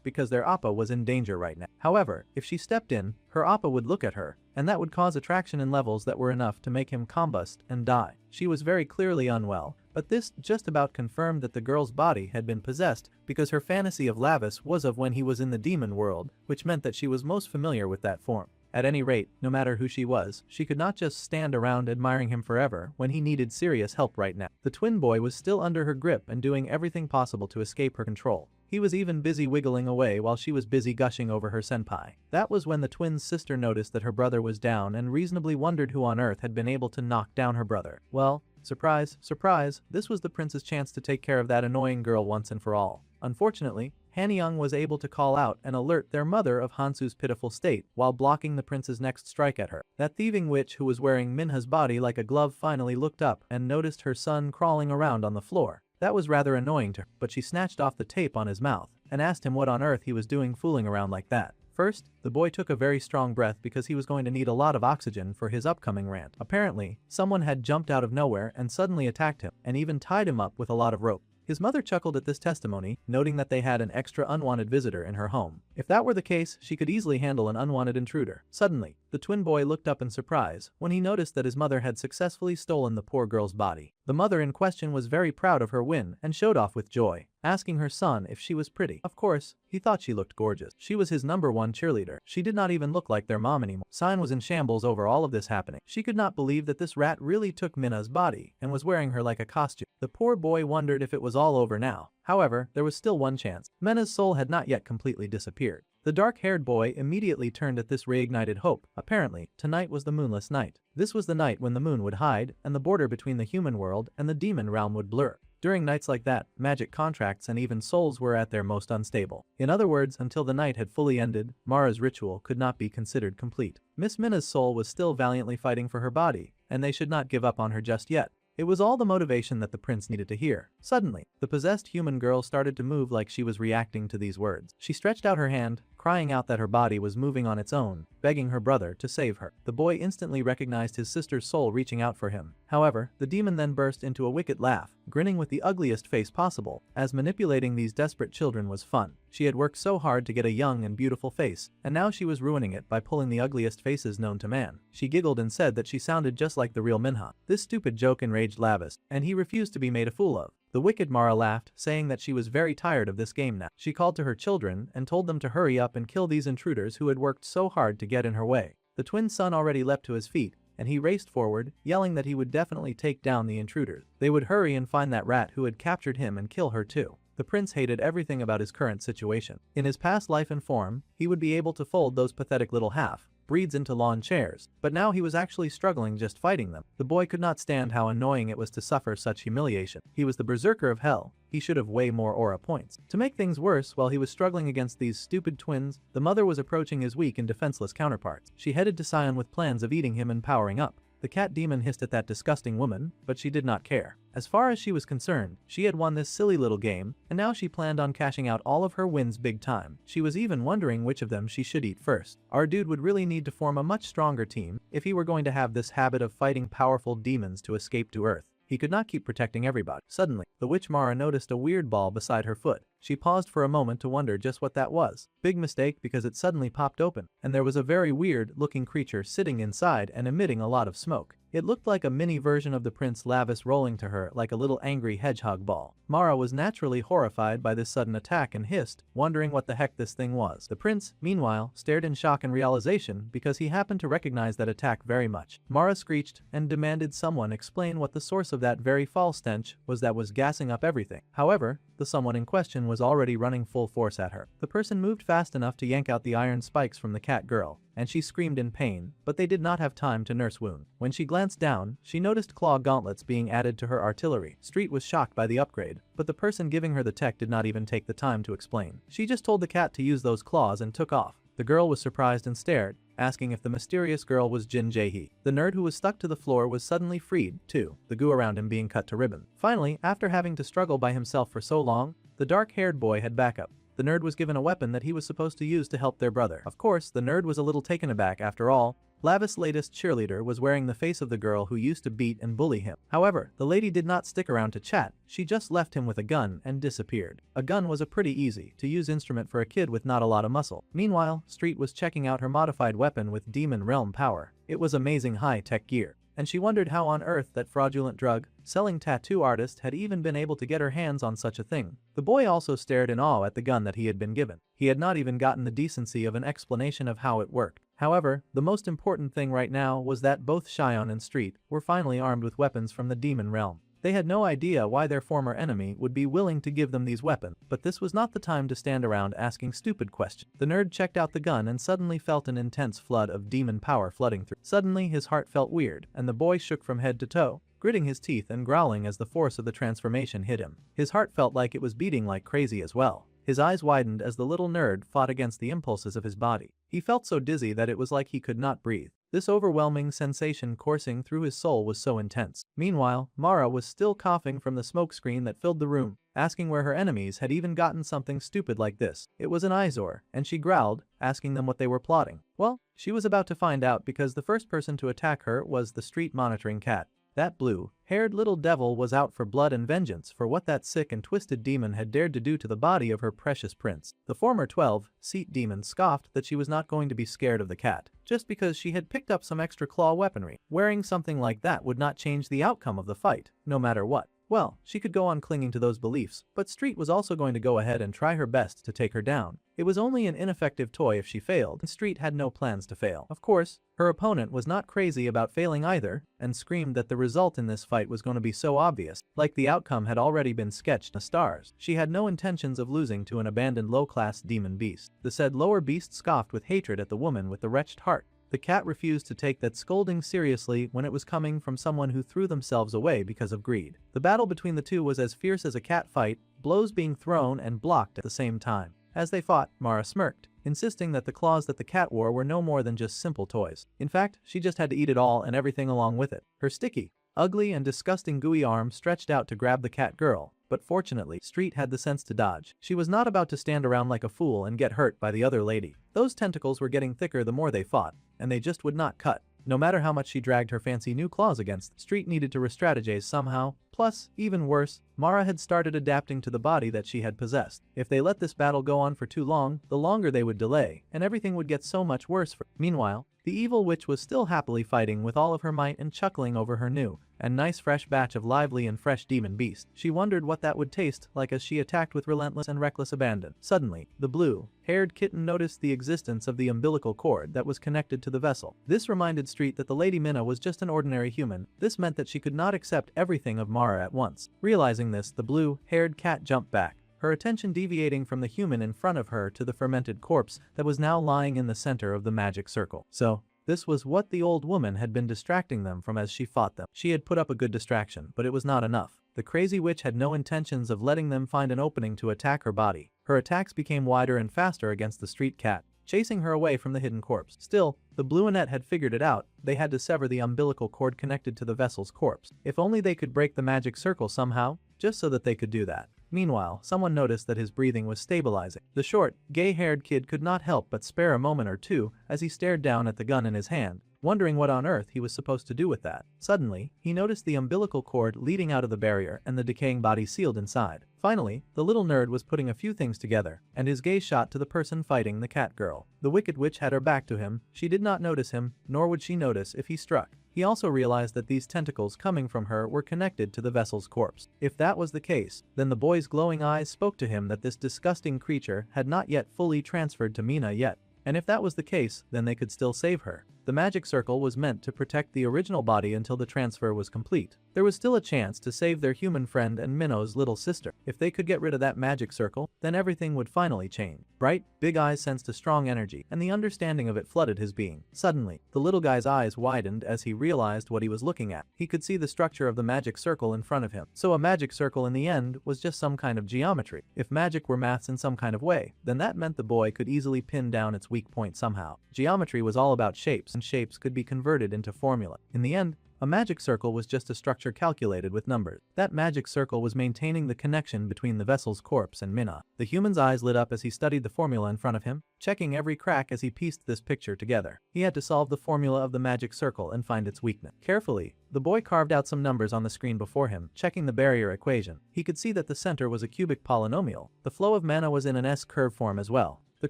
Speaker 1: because their appa was in danger right now. However, if she stepped in, her appa would look at her, and that would cause attraction in levels that were enough to make him combust and die. She was very clearly unwell, but this just about confirmed that the girl's body had been possessed because her fantasy of Lavis was of when he was in the demon world, which meant that she was most familiar with that form. At any rate, no matter who she was, she could not just stand around admiring him forever when he needed serious help right now. The twin boy was still under her grip and doing everything possible to escape her control. He was even busy wiggling away while she was busy gushing over her senpai. That was when the twin's sister noticed that her brother was down and reasonably wondered who on earth had been able to knock down her brother. Well, surprise, surprise, this was the prince's chance to take care of that annoying girl once and for all. Unfortunately, Hanyang was able to call out and alert their mother of Hansu's pitiful state while blocking the prince's next strike at her. That thieving witch who was wearing Minha's body like a glove finally looked up and noticed her son crawling around on the floor. That was rather annoying to her, but she snatched off the tape on his mouth and asked him what on earth he was doing fooling around like that. First, the boy took a very strong breath because he was going to need a lot of oxygen for his upcoming rant. Apparently, someone had jumped out of nowhere and suddenly attacked him and even tied him up with a lot of rope. His mother chuckled at this testimony, noting that they had an extra unwanted visitor in her home. If that were the case, she could easily handle an unwanted intruder. Suddenly, the twin boy looked up in surprise when he noticed that his mother had successfully stolen the poor girl's body. The mother in question was very proud of her win and showed off with joy, asking her son if she was pretty. Of course, he thought she looked gorgeous. She was his #1 cheerleader. She did not even look like their mom anymore. Sign was in shambles over all of this happening. She could not believe that this rat really took Minna's body and was wearing her like a costume. The poor boy wondered if it was all over now. However, there was still one chance. Minna's soul had not yet completely disappeared. The dark-haired boy immediately turned at this reignited hope. Apparently, tonight was the moonless night. This was the night when the moon would hide and the border between the human world and the demon realm would blur. During nights like that, magic contracts and even souls were at their most unstable. In other words, until the night had fully ended, Mara's ritual could not be considered complete. Miss Minna's soul was still valiantly fighting for her body, and they should not give up on her just yet. It was all the motivation that the prince needed to hear. Suddenly, the possessed human girl started to move like she was reacting to these words. She stretched out her hand, crying out that her body was moving on its own, begging her brother to save her. The boy instantly recognized his sister's soul reaching out for him. However, the demon then burst into a wicked laugh, grinning with the ugliest face possible, as manipulating these desperate children was fun. She had worked so hard to get a young and beautiful face, and now she was ruining it by pulling the ugliest faces known to man. She giggled and said that she sounded just like the real Minho. This stupid joke enraged Lavis, and he refused to be made a fool of. The wicked Mara laughed, saying that she was very tired of this game now. She called to her children and told them to hurry up and kill these intruders who had worked so hard to get in her way. The twin son already leapt to his feet, and he raced forward, yelling that he would definitely take down the intruders. They would hurry and find that rat who had captured him and kill her too. The prince hated everything about his current situation. In his past life and form, he would be able to fold those pathetic little half-breeds into lawn chairs, but now he was actually struggling just fighting them. The boy could not stand how annoying it was to suffer such humiliation. He was the berserker of hell. He should have way more aura points. To make things worse, while he was struggling against these stupid twins, the mother was approaching his weak and defenseless counterparts. She headed to Sion with plans of eating him and powering up. The cat demon hissed at that disgusting woman, but she did not care. As far as she was concerned, she had won this silly little game, and now she planned on cashing out all of her wins big time. She was even wondering which of them she should eat first. Our dude would really need to form a much stronger team if he were going to have this habit of fighting powerful demons to escape to Earth. He could not keep protecting everybody. Suddenly, the witch Mara noticed a weird ball beside her foot. She paused for a moment to wonder just what that was. Big mistake, because it suddenly popped open, and there was a very weird-looking creature sitting inside and emitting a lot of smoke. It looked like a mini version of the Prince Lavis rolling to her like a little angry hedgehog ball. Mara was naturally horrified by this sudden attack and hissed, wondering what the heck this thing was. The prince, meanwhile, stared in shock and realization because he happened to recognize that attack very much. Mara screeched and demanded someone explain what the source of that very foul stench was that was gassing up everything. However, the someone in question was already running full force at her. The person moved fast enough to yank out the iron spikes from the cat girl, and she screamed in pain, but they did not have time to nurse wound. When she glanced glanced down, she noticed claw gauntlets being added to her artillery. Street was shocked by the upgrade, but the person giving her the tech did not even take the time to explain. She just told the cat to use those claws and took off. The girl was surprised and stared, asking if the mysterious girl was Jin Ji. The nerd who was stuck to the floor was suddenly freed, too, the goo around him being cut to ribbon. Finally, after having to struggle by himself for so long, the dark-haired boy had backup. The nerd was given a weapon that he was supposed to use to help their brother. Of course, the nerd was a little taken aback after all. Lavis' latest cheerleader was wearing the face of the girl who used to beat and bully him. However, the lady did not stick around to chat, she just left him with a gun and disappeared. A gun was a pretty easy to use instrument for a kid with not a lot of muscle. Meanwhile, Street was checking out her modified weapon with demon realm power. It was amazing high-tech gear. And she wondered how on earth that fraudulent drug-selling tattoo artist had even been able to get her hands on such a thing. The boy also stared in awe at the gun that he had been given. He had not even gotten the decency of an explanation of how it worked. However, the most important thing right now was that both Shion and Street were finally armed with weapons from the demon realm. They had no idea why their former enemy would be willing to give them these weapons, but this was not the time to stand around asking stupid questions. The nerd checked out the gun and suddenly felt an intense flood of demon power flooding through. Suddenly his heart felt weird, and the boy shook from head to toe, gritting his teeth and growling as the force of the transformation hit him. His heart felt like it was beating like crazy as well. His eyes widened as the little nerd fought against the impulses of his body. He felt so dizzy that it was like he could not breathe. This overwhelming sensation coursing through his soul was so intense. Meanwhile, Mara was still coughing from the smoke screen that filled the room, asking where her enemies had even gotten something stupid like this. It was an eyesore, and she growled, asking them what they were plotting. Well, she was about to find out because the first person to attack her was the street monitoring cat. That blue-haired little devil was out for blood and vengeance for what that sick and twisted demon had dared to do to the body of her precious prince. The former 12-seat demon scoffed that she was not going to be scared of the cat, just because she had picked up some extra claw weaponry. Wearing something like that would not change the outcome of the fight, no matter what. Well, she could go on clinging to those beliefs, but Street was also going to go ahead and try her best to take her down. It was only an ineffective toy if she failed, and Street had no plans to fail. Of course, her opponent was not crazy about failing either, and screamed that the result in this fight was going to be so obvious, like the outcome had already been sketched in the stars. She had no intentions of losing to an abandoned low-class demon beast. The said lower beast scoffed with hatred at the woman with the wretched heart. The cat refused to take that scolding seriously when it was coming from someone who threw themselves away because of greed. The battle between the two was as fierce as a cat fight, blows being thrown and blocked at the same time. As they fought, Mara smirked, insisting that the claws that the cat wore were no more than just simple toys. In fact, she just had to eat it all and everything along with it. Her sticky, ugly and disgusting gooey arm stretched out to grab the cat girl, but fortunately, Street had the sense to dodge. She was not about to stand around like a fool and get hurt by the other lady. Those tentacles were getting thicker the more they fought, and they just would not cut. No matter how much she dragged her fancy new claws against, Street needed to re-strategize somehow. Plus, even worse, Mara had started adapting to the body that she had possessed. If they let this battle go on for too long, the longer they would delay, and everything would get so much worse for. Meanwhile, the evil witch was still happily fighting with all of her might and chuckling over her new and nice fresh batch of lively and fresh demon beast. She wondered what that would taste like as she attacked with relentless and reckless abandon. Suddenly, the blue-haired kitten noticed the existence of the umbilical cord that was connected to the vessel. This reminded Street that the Lady Minna was just an ordinary human. This meant that she could not accept everything of Mara at once. Realizing this, the blue-haired cat jumped back, her attention deviating from the human in front of her to the fermented corpse that was now lying in the center of the magic circle. So, this was what the old woman had been distracting them from as she fought them. She had put up a good distraction, but it was not enough. The crazy witch had no intentions of letting them find an opening to attack her body. Her attacks became wider and faster against the street cat, chasing her away from the hidden corpse. Still, the Blueanette had figured it out. They had to sever the umbilical cord connected to the vessel's corpse. If only they could break the magic circle somehow, just so that they could do that. Meanwhile, someone noticed that his breathing was stabilizing. The short, gay-haired kid could not help but spare a moment or two as he stared down at the gun in his hand, wondering what on earth he was supposed to do with that. Suddenly, he noticed the umbilical cord leading out of the barrier and the decaying body sealed inside. Finally, the little nerd was putting a few things together, and his gaze shot to the person fighting the cat girl. The wicked witch had her back to him. She did not notice him, nor would she notice if he struck. He also realized that these tentacles coming from her were connected to the vessel's corpse. If that was the case, then the boy's glowing eyes spoke to him that this disgusting creature had not yet fully transferred to Mina yet. And if that was the case, then they could still save her. The magic circle was meant to protect the original body until the transfer was complete. There was still a chance to save their human friend and Minho's little sister. If they could get rid of that magic circle, then everything would finally change. Bright, big eyes sensed a strong energy, and the understanding of it flooded his being. Suddenly, the little guy's eyes widened as he realized what he was looking at. He could see the structure of the magic circle in front of him. So a magic circle in the end was just some kind of geometry. If magic were maths in some kind of way, then that meant the boy could easily pin down its weak point somehow. Geometry was all about shapes, and shapes could be converted into formula. In the end, a magic circle was just a structure calculated with numbers. That magic circle was maintaining the connection between the vessel's corpse and Minho. The human's eyes lit up as he studied the formula in front of him, checking every crack as he pieced this picture together. He had to solve the formula of the magic circle and find its weakness. Carefully, the boy carved out some numbers on the screen before him, checking the barrier equation. He could see that the center was a cubic polynomial. The flow of mana was in an S-curve form as well. The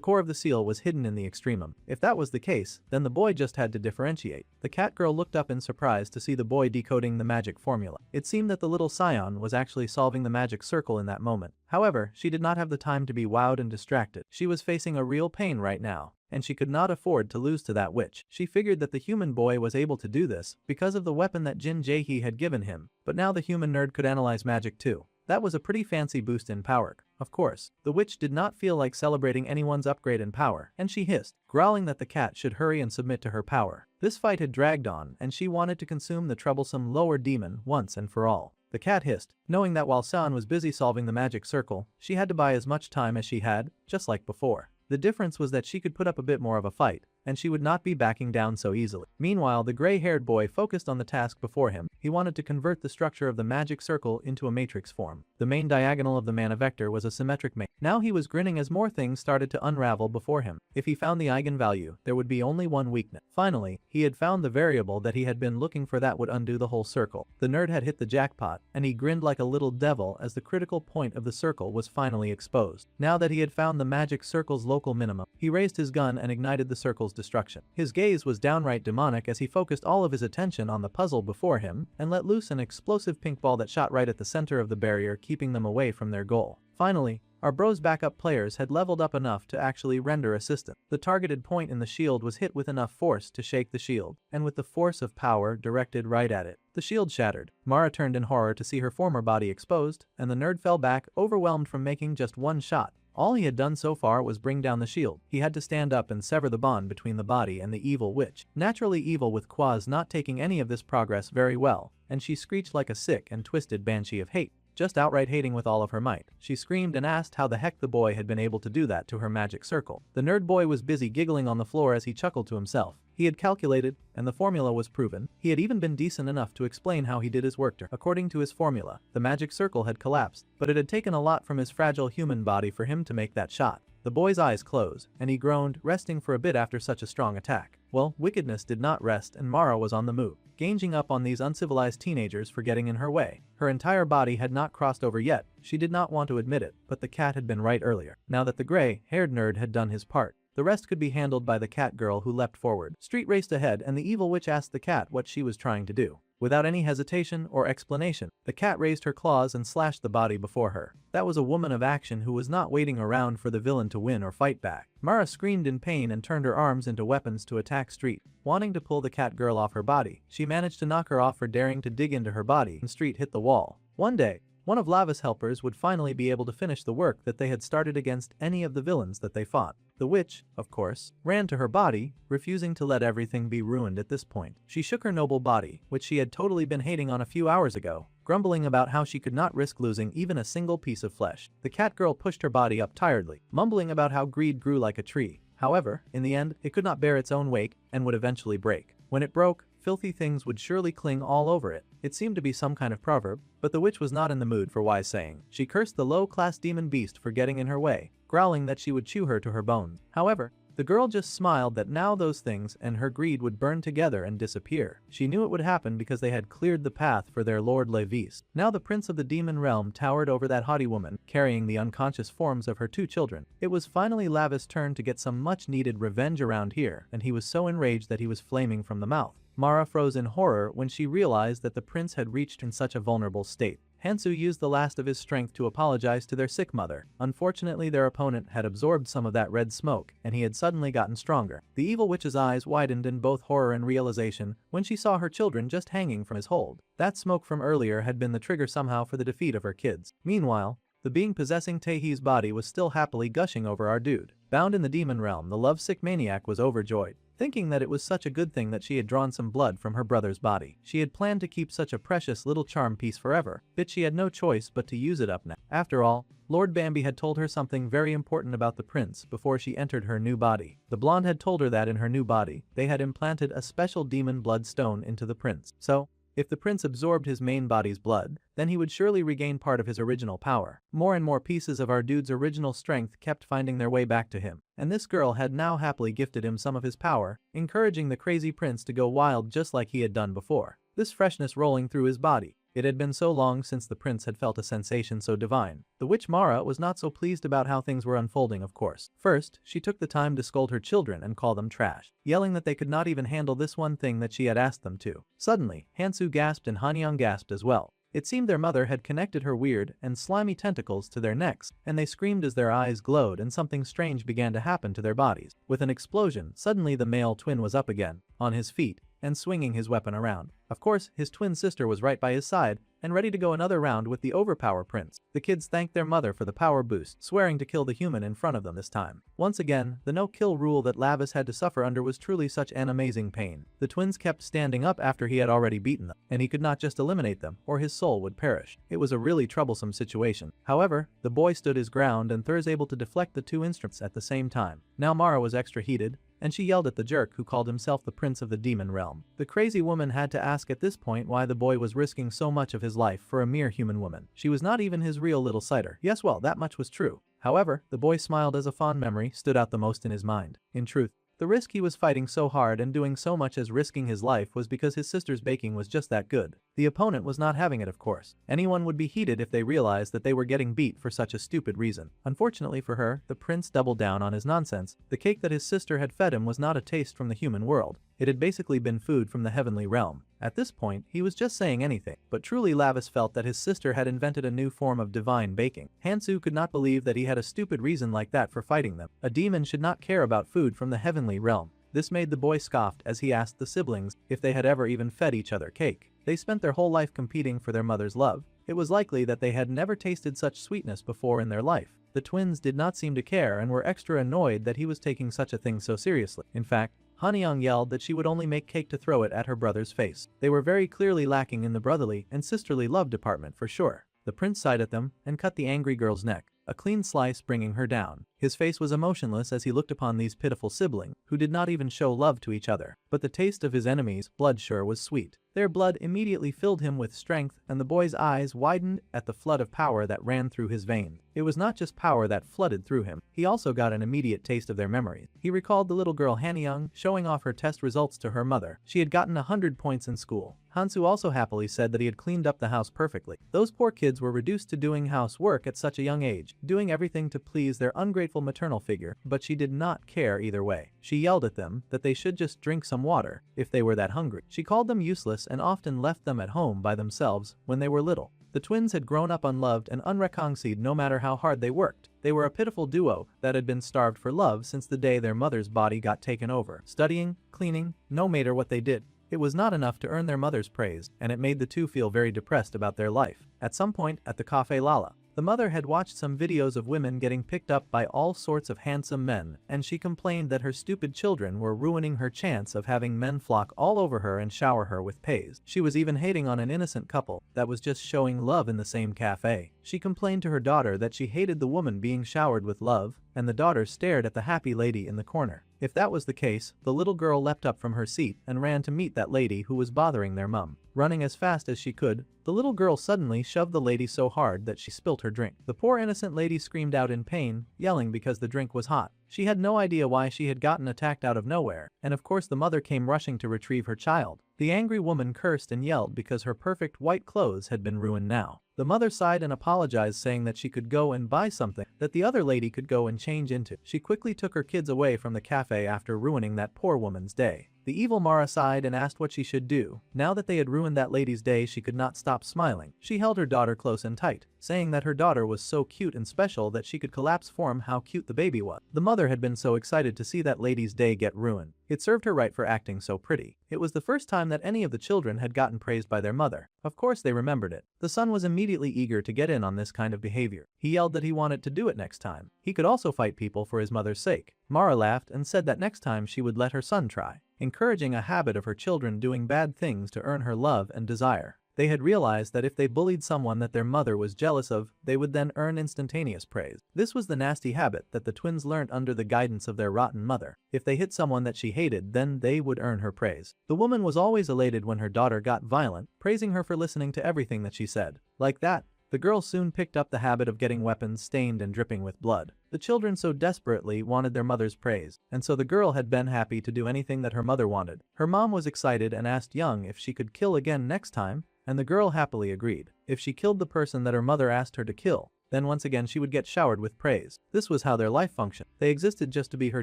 Speaker 1: core of the seal was hidden in the extremum. If that was the case, then the boy just had to differentiate. The cat girl looked up in surprise to see the boy decoding the magic formula. It seemed that the little scion was actually solving the magic circle in that moment. However, she did not have the time to be wowed and distracted. She was facing a real pain right now, and she could not afford to lose to that witch. She figured that the human boy was able to do this because of the weapon that Jin Ji had given him, but now the human nerd could analyze magic too. That was a pretty fancy boost in power. Of course, the witch did not feel like celebrating anyone's upgrade in power, and she hissed, growling that the cat should hurry and submit to her power. This fight had dragged on, and she wanted to consume the troublesome lower demon once and for all. The cat hissed, knowing that while San was busy solving the magic circle, she had to buy as much time as she had, just like before. The difference was that she could put up a bit more of a fight, and she would not be backing down so easily. Meanwhile, the gray-haired boy focused on the task before him. He wanted to convert the structure of the magic circle into a matrix form. The main diagonal of the mana vector was a symmetric matrix. Now he was grinning as more things started to unravel before him. If he found the eigenvalue, there would be only one weakness. Finally, he had found the variable that he had been looking for that would undo the whole circle. The nerd had hit the jackpot, and he grinned like a little devil as the critical point of the circle was finally exposed. Now that he had found the magic circle's local minimum, he raised his gun and ignited the circle's destruction. His gaze was downright demonic as he focused all of his attention on the puzzle before him and let loose an explosive pink ball that shot right at the center of the barrier, keeping them away from their goal. Finally, our bro's backup players had leveled up enough to actually render assistance. The targeted point in the shield was hit with enough force to shake the shield, and with the force of power directed right at it, the shield shattered. Mara turned in horror to see her former body exposed, and the nerd fell back, overwhelmed from making just one shot. All he had done so far was bring down the shield. He had to stand up and sever the bond between the body and the evil witch. Naturally evil, with Quaz not taking any of this progress very well, and she screeched like a sick and twisted banshee of hate. Just outright hating with all of her might. She screamed and asked how the heck the boy had been able to do that to her magic circle. The nerd boy was busy giggling on the floor as he chuckled to himself. He had calculated, and the formula was proven. He had even been decent enough to explain how he did his work. According to his formula, the magic circle had collapsed, but it had taken a lot from his fragile human body for him to make that shot. The boy's eyes closed, and he groaned, resting for a bit after such a strong attack. Well, wickedness did not rest, and Mara was on the move, ganging up on these uncivilized teenagers for getting in her way. Her entire body had not crossed over yet. She did not want to admit it, but the cat had been right earlier. Now that the gray-haired nerd had done his part, the rest could be handled by the cat girl, who leapt forward. Street raced ahead, and the evil witch asked the cat what she was trying to do. Without any hesitation or explanation, the cat raised her claws and slashed the body before her. That was a woman of action who was not waiting around for the villain to win or fight back. Mara screamed in pain and turned her arms into weapons to attack Street. Wanting to pull the cat girl off her body, she managed to knock her off for daring to dig into her body, and Street hit the wall. One day, one of Lava's helpers would finally be able to finish the work that they had started against any of the villains that they fought. The witch, of course, ran to her body, refusing to let everything be ruined at this point. She shook her noble body, which she had totally been hating on a few hours ago, grumbling about how she could not risk losing even a single piece of flesh. The cat girl pushed her body up tiredly, mumbling about how greed grew like a tree. However, in the end, it could not bear its own weight and would eventually break. When it broke, filthy things would surely cling all over it. It seemed to be some kind of proverb, but the witch was not in the mood for wise saying. She cursed the low-class demon beast for getting in her way, growling that she would chew her to her bones. However, the girl just smiled that now those things and her greed would burn together and disappear. She knew it would happen because they had cleared the path for their Lord Levis. Now the prince of the demon realm towered over that haughty woman, carrying the unconscious forms of her two children. It was finally Lavis' turn to get some much-needed revenge around here, and he was so enraged that he was flaming from the mouth. Mara froze in horror when she realized that the prince had reached in such a vulnerable state. Hansu used the last of his strength to apologize to their sick mother. Unfortunately, their opponent had absorbed some of that red smoke, and he had suddenly gotten stronger. The evil witch's eyes widened in both horror and realization when she saw her children just hanging from his hold. That smoke from earlier had been the trigger somehow for the defeat of her kids. Meanwhile, the being possessing Taehee's body was still happily gushing over our dude. Bound in the demon realm, the lovesick maniac was overjoyed, thinking that it was such a good thing that she had drawn some blood from her brother's body. She had planned to keep such a precious little charm piece forever, but she had no choice but to use it up now. After all, Lord Bambi had told her something very important about the prince before she entered her new body. The blonde had told her that in her new body, they had implanted a special demon blood stone into the prince. So, if the prince absorbed his main body's blood, then he would surely regain part of his original power. More and more pieces of our dude's original strength kept finding their way back to him, and this girl had now happily gifted him some of his power, encouraging the crazy prince to go wild just like he had done before. This freshness rolling through his body. It had been so long since the prince had felt a sensation so divine. The witch Mara was not so pleased about how things were unfolding, of course. First, she took the time to scold her children and call them trash, yelling that they could not even handle this one thing that she had asked them to. Suddenly, Hansu gasped and Hanyang gasped as well. It seemed their mother had connected her weird and slimy tentacles to their necks, and they screamed as their eyes glowed and something strange began to happen to their bodies. With an explosion, suddenly the male twin was up again, on his feet, and swinging his weapon around. Of course, his twin sister was right by his side, and ready to go another round with the overpower prince. The kids thanked their mother for the power boost, swearing to kill the human in front of them this time. Once again, the no-kill rule that Lavis had to suffer under was truly such an amazing pain. The twins kept standing up after he had already beaten them, and he could not just eliminate them, or his soul would perish. It was a really troublesome situation. However, the boy stood his ground and Thur's able to deflect the two instruments at the same time. Now Mara was extra heated, and she yelled at the jerk who called himself the prince of the demon realm. The crazy woman had to ask at this point why the boy was risking so much of his life for a mere human woman. She was not even his real little sighter. Yes, well, that much was true. However, the boy smiled as a fond memory stood out the most in his mind. In truth, the risk he was fighting so hard and doing so much as risking his life was because his sister's baking was just that good. The opponent was not having it, of course. Anyone would be heated if they realized that they were getting beat for such a stupid reason. Unfortunately for her, the prince doubled down on his nonsense. The cake that his sister had fed him was not a taste from the human world. It had basically been food from the heavenly realm. At this point, he was just saying anything, but truly Lavis felt that his sister had invented a new form of divine baking. Hansu could not believe that he had a stupid reason like that for fighting them. A demon should not care about food from the heavenly realm. This made the boy scoffed as he asked the siblings if they had ever even fed each other cake. They spent their whole life competing for their mother's love. It was likely that they had never tasted such sweetness before in their life. The twins did not seem to care and were extra annoyed that he was taking such a thing so seriously. In fact, Hanyang yelled that she would only make cake to throw it at her brother's face. They were very clearly lacking in the brotherly and sisterly love department for sure. The prince sighed at them and cut the angry girl's neck, a clean slice bringing her down. His face was emotionless as he looked upon these pitiful siblings, who did not even show love to each other. But the taste of his enemies' blood sure was sweet. Their blood immediately filled him with strength, and the boy's eyes widened at the flood of power that ran through his veins. It was not just power that flooded through him, he also got an immediate taste of their memories. He recalled the little girl Hanyang showing off her test results to her mother. She had gotten 100 points in school. Hansu also happily said that he had cleaned up the house perfectly. Those poor kids were reduced to doing housework at such a young age, doing everything to please their ungrateful maternal figure, but she did not care either way. She yelled at them that they should just drink some water if they were that hungry. She called them useless and often left them at home by themselves when they were little. The twins had grown up unloved and unrecognized no matter how hard they worked. They were a pitiful duo that had been starved for love since the day their mother's body got taken over. Studying, cleaning, no matter what they did, it was not enough to earn their mother's praise, and it made the two feel very depressed about their life. At some point at the Cafe Lala, the mother had watched some videos of women getting picked up by all sorts of handsome men, and she complained that her stupid children were ruining her chance of having men flock all over her and shower her with pays. She was even hating on an innocent couple that was just showing love in the same cafe. She complained to her daughter that she hated the woman being showered with love, and the daughter stared at the happy lady in the corner. If that was the case, the little girl leapt up from her seat and ran to meet that lady who was bothering their mum. Running as fast as she could, the little girl suddenly shoved the lady so hard that she spilt her drink. The poor innocent lady screamed out in pain, yelling because the drink was hot. She had no idea why she had gotten attacked out of nowhere, and of course the mother came rushing to retrieve her child. The angry woman cursed and yelled because her perfect white clothes had been ruined now. The mother sighed and apologized, saying that she could go and buy something that the other lady could go and change into. She quickly took her kids away from the cafe after ruining that poor woman's day. The evil Mara sighed and asked what she should do. Now that they had ruined that lady's day, she could not stop smiling. She held her daughter close and tight, saying that her daughter was so cute and special that she could collapse form how cute the baby was. The mother had been so excited to see that lady's day get ruined. It served her right for acting so pretty. It was the first time that any of the children had gotten praised by their mother. Of course they remembered it. The son was immediately eager to get in on this kind of behavior. He yelled that he wanted to do it next time. He could also fight people for his mother's sake. Mara laughed and said that next time she would let her son try, encouraging a habit of her children doing bad things to earn her love and desire. They had realized that if they bullied someone that their mother was jealous of, they would then earn instantaneous praise. This was the nasty habit that the twins learned under the guidance of their rotten mother. If they hit someone that she hated, then they would earn her praise. The woman was always elated when her daughter got violent, praising her for listening to everything that she said. Like that, the girl soon picked up the habit of getting weapons stained and dripping with blood. The children so desperately wanted their mother's praise, and so the girl had been happy to do anything that her mother wanted. Her mom was excited and asked Young if she could kill again next time, and the girl happily agreed. If she killed the person that her mother asked her to kill, then once again she would get showered with praise. This was how their life functioned. They existed just to be her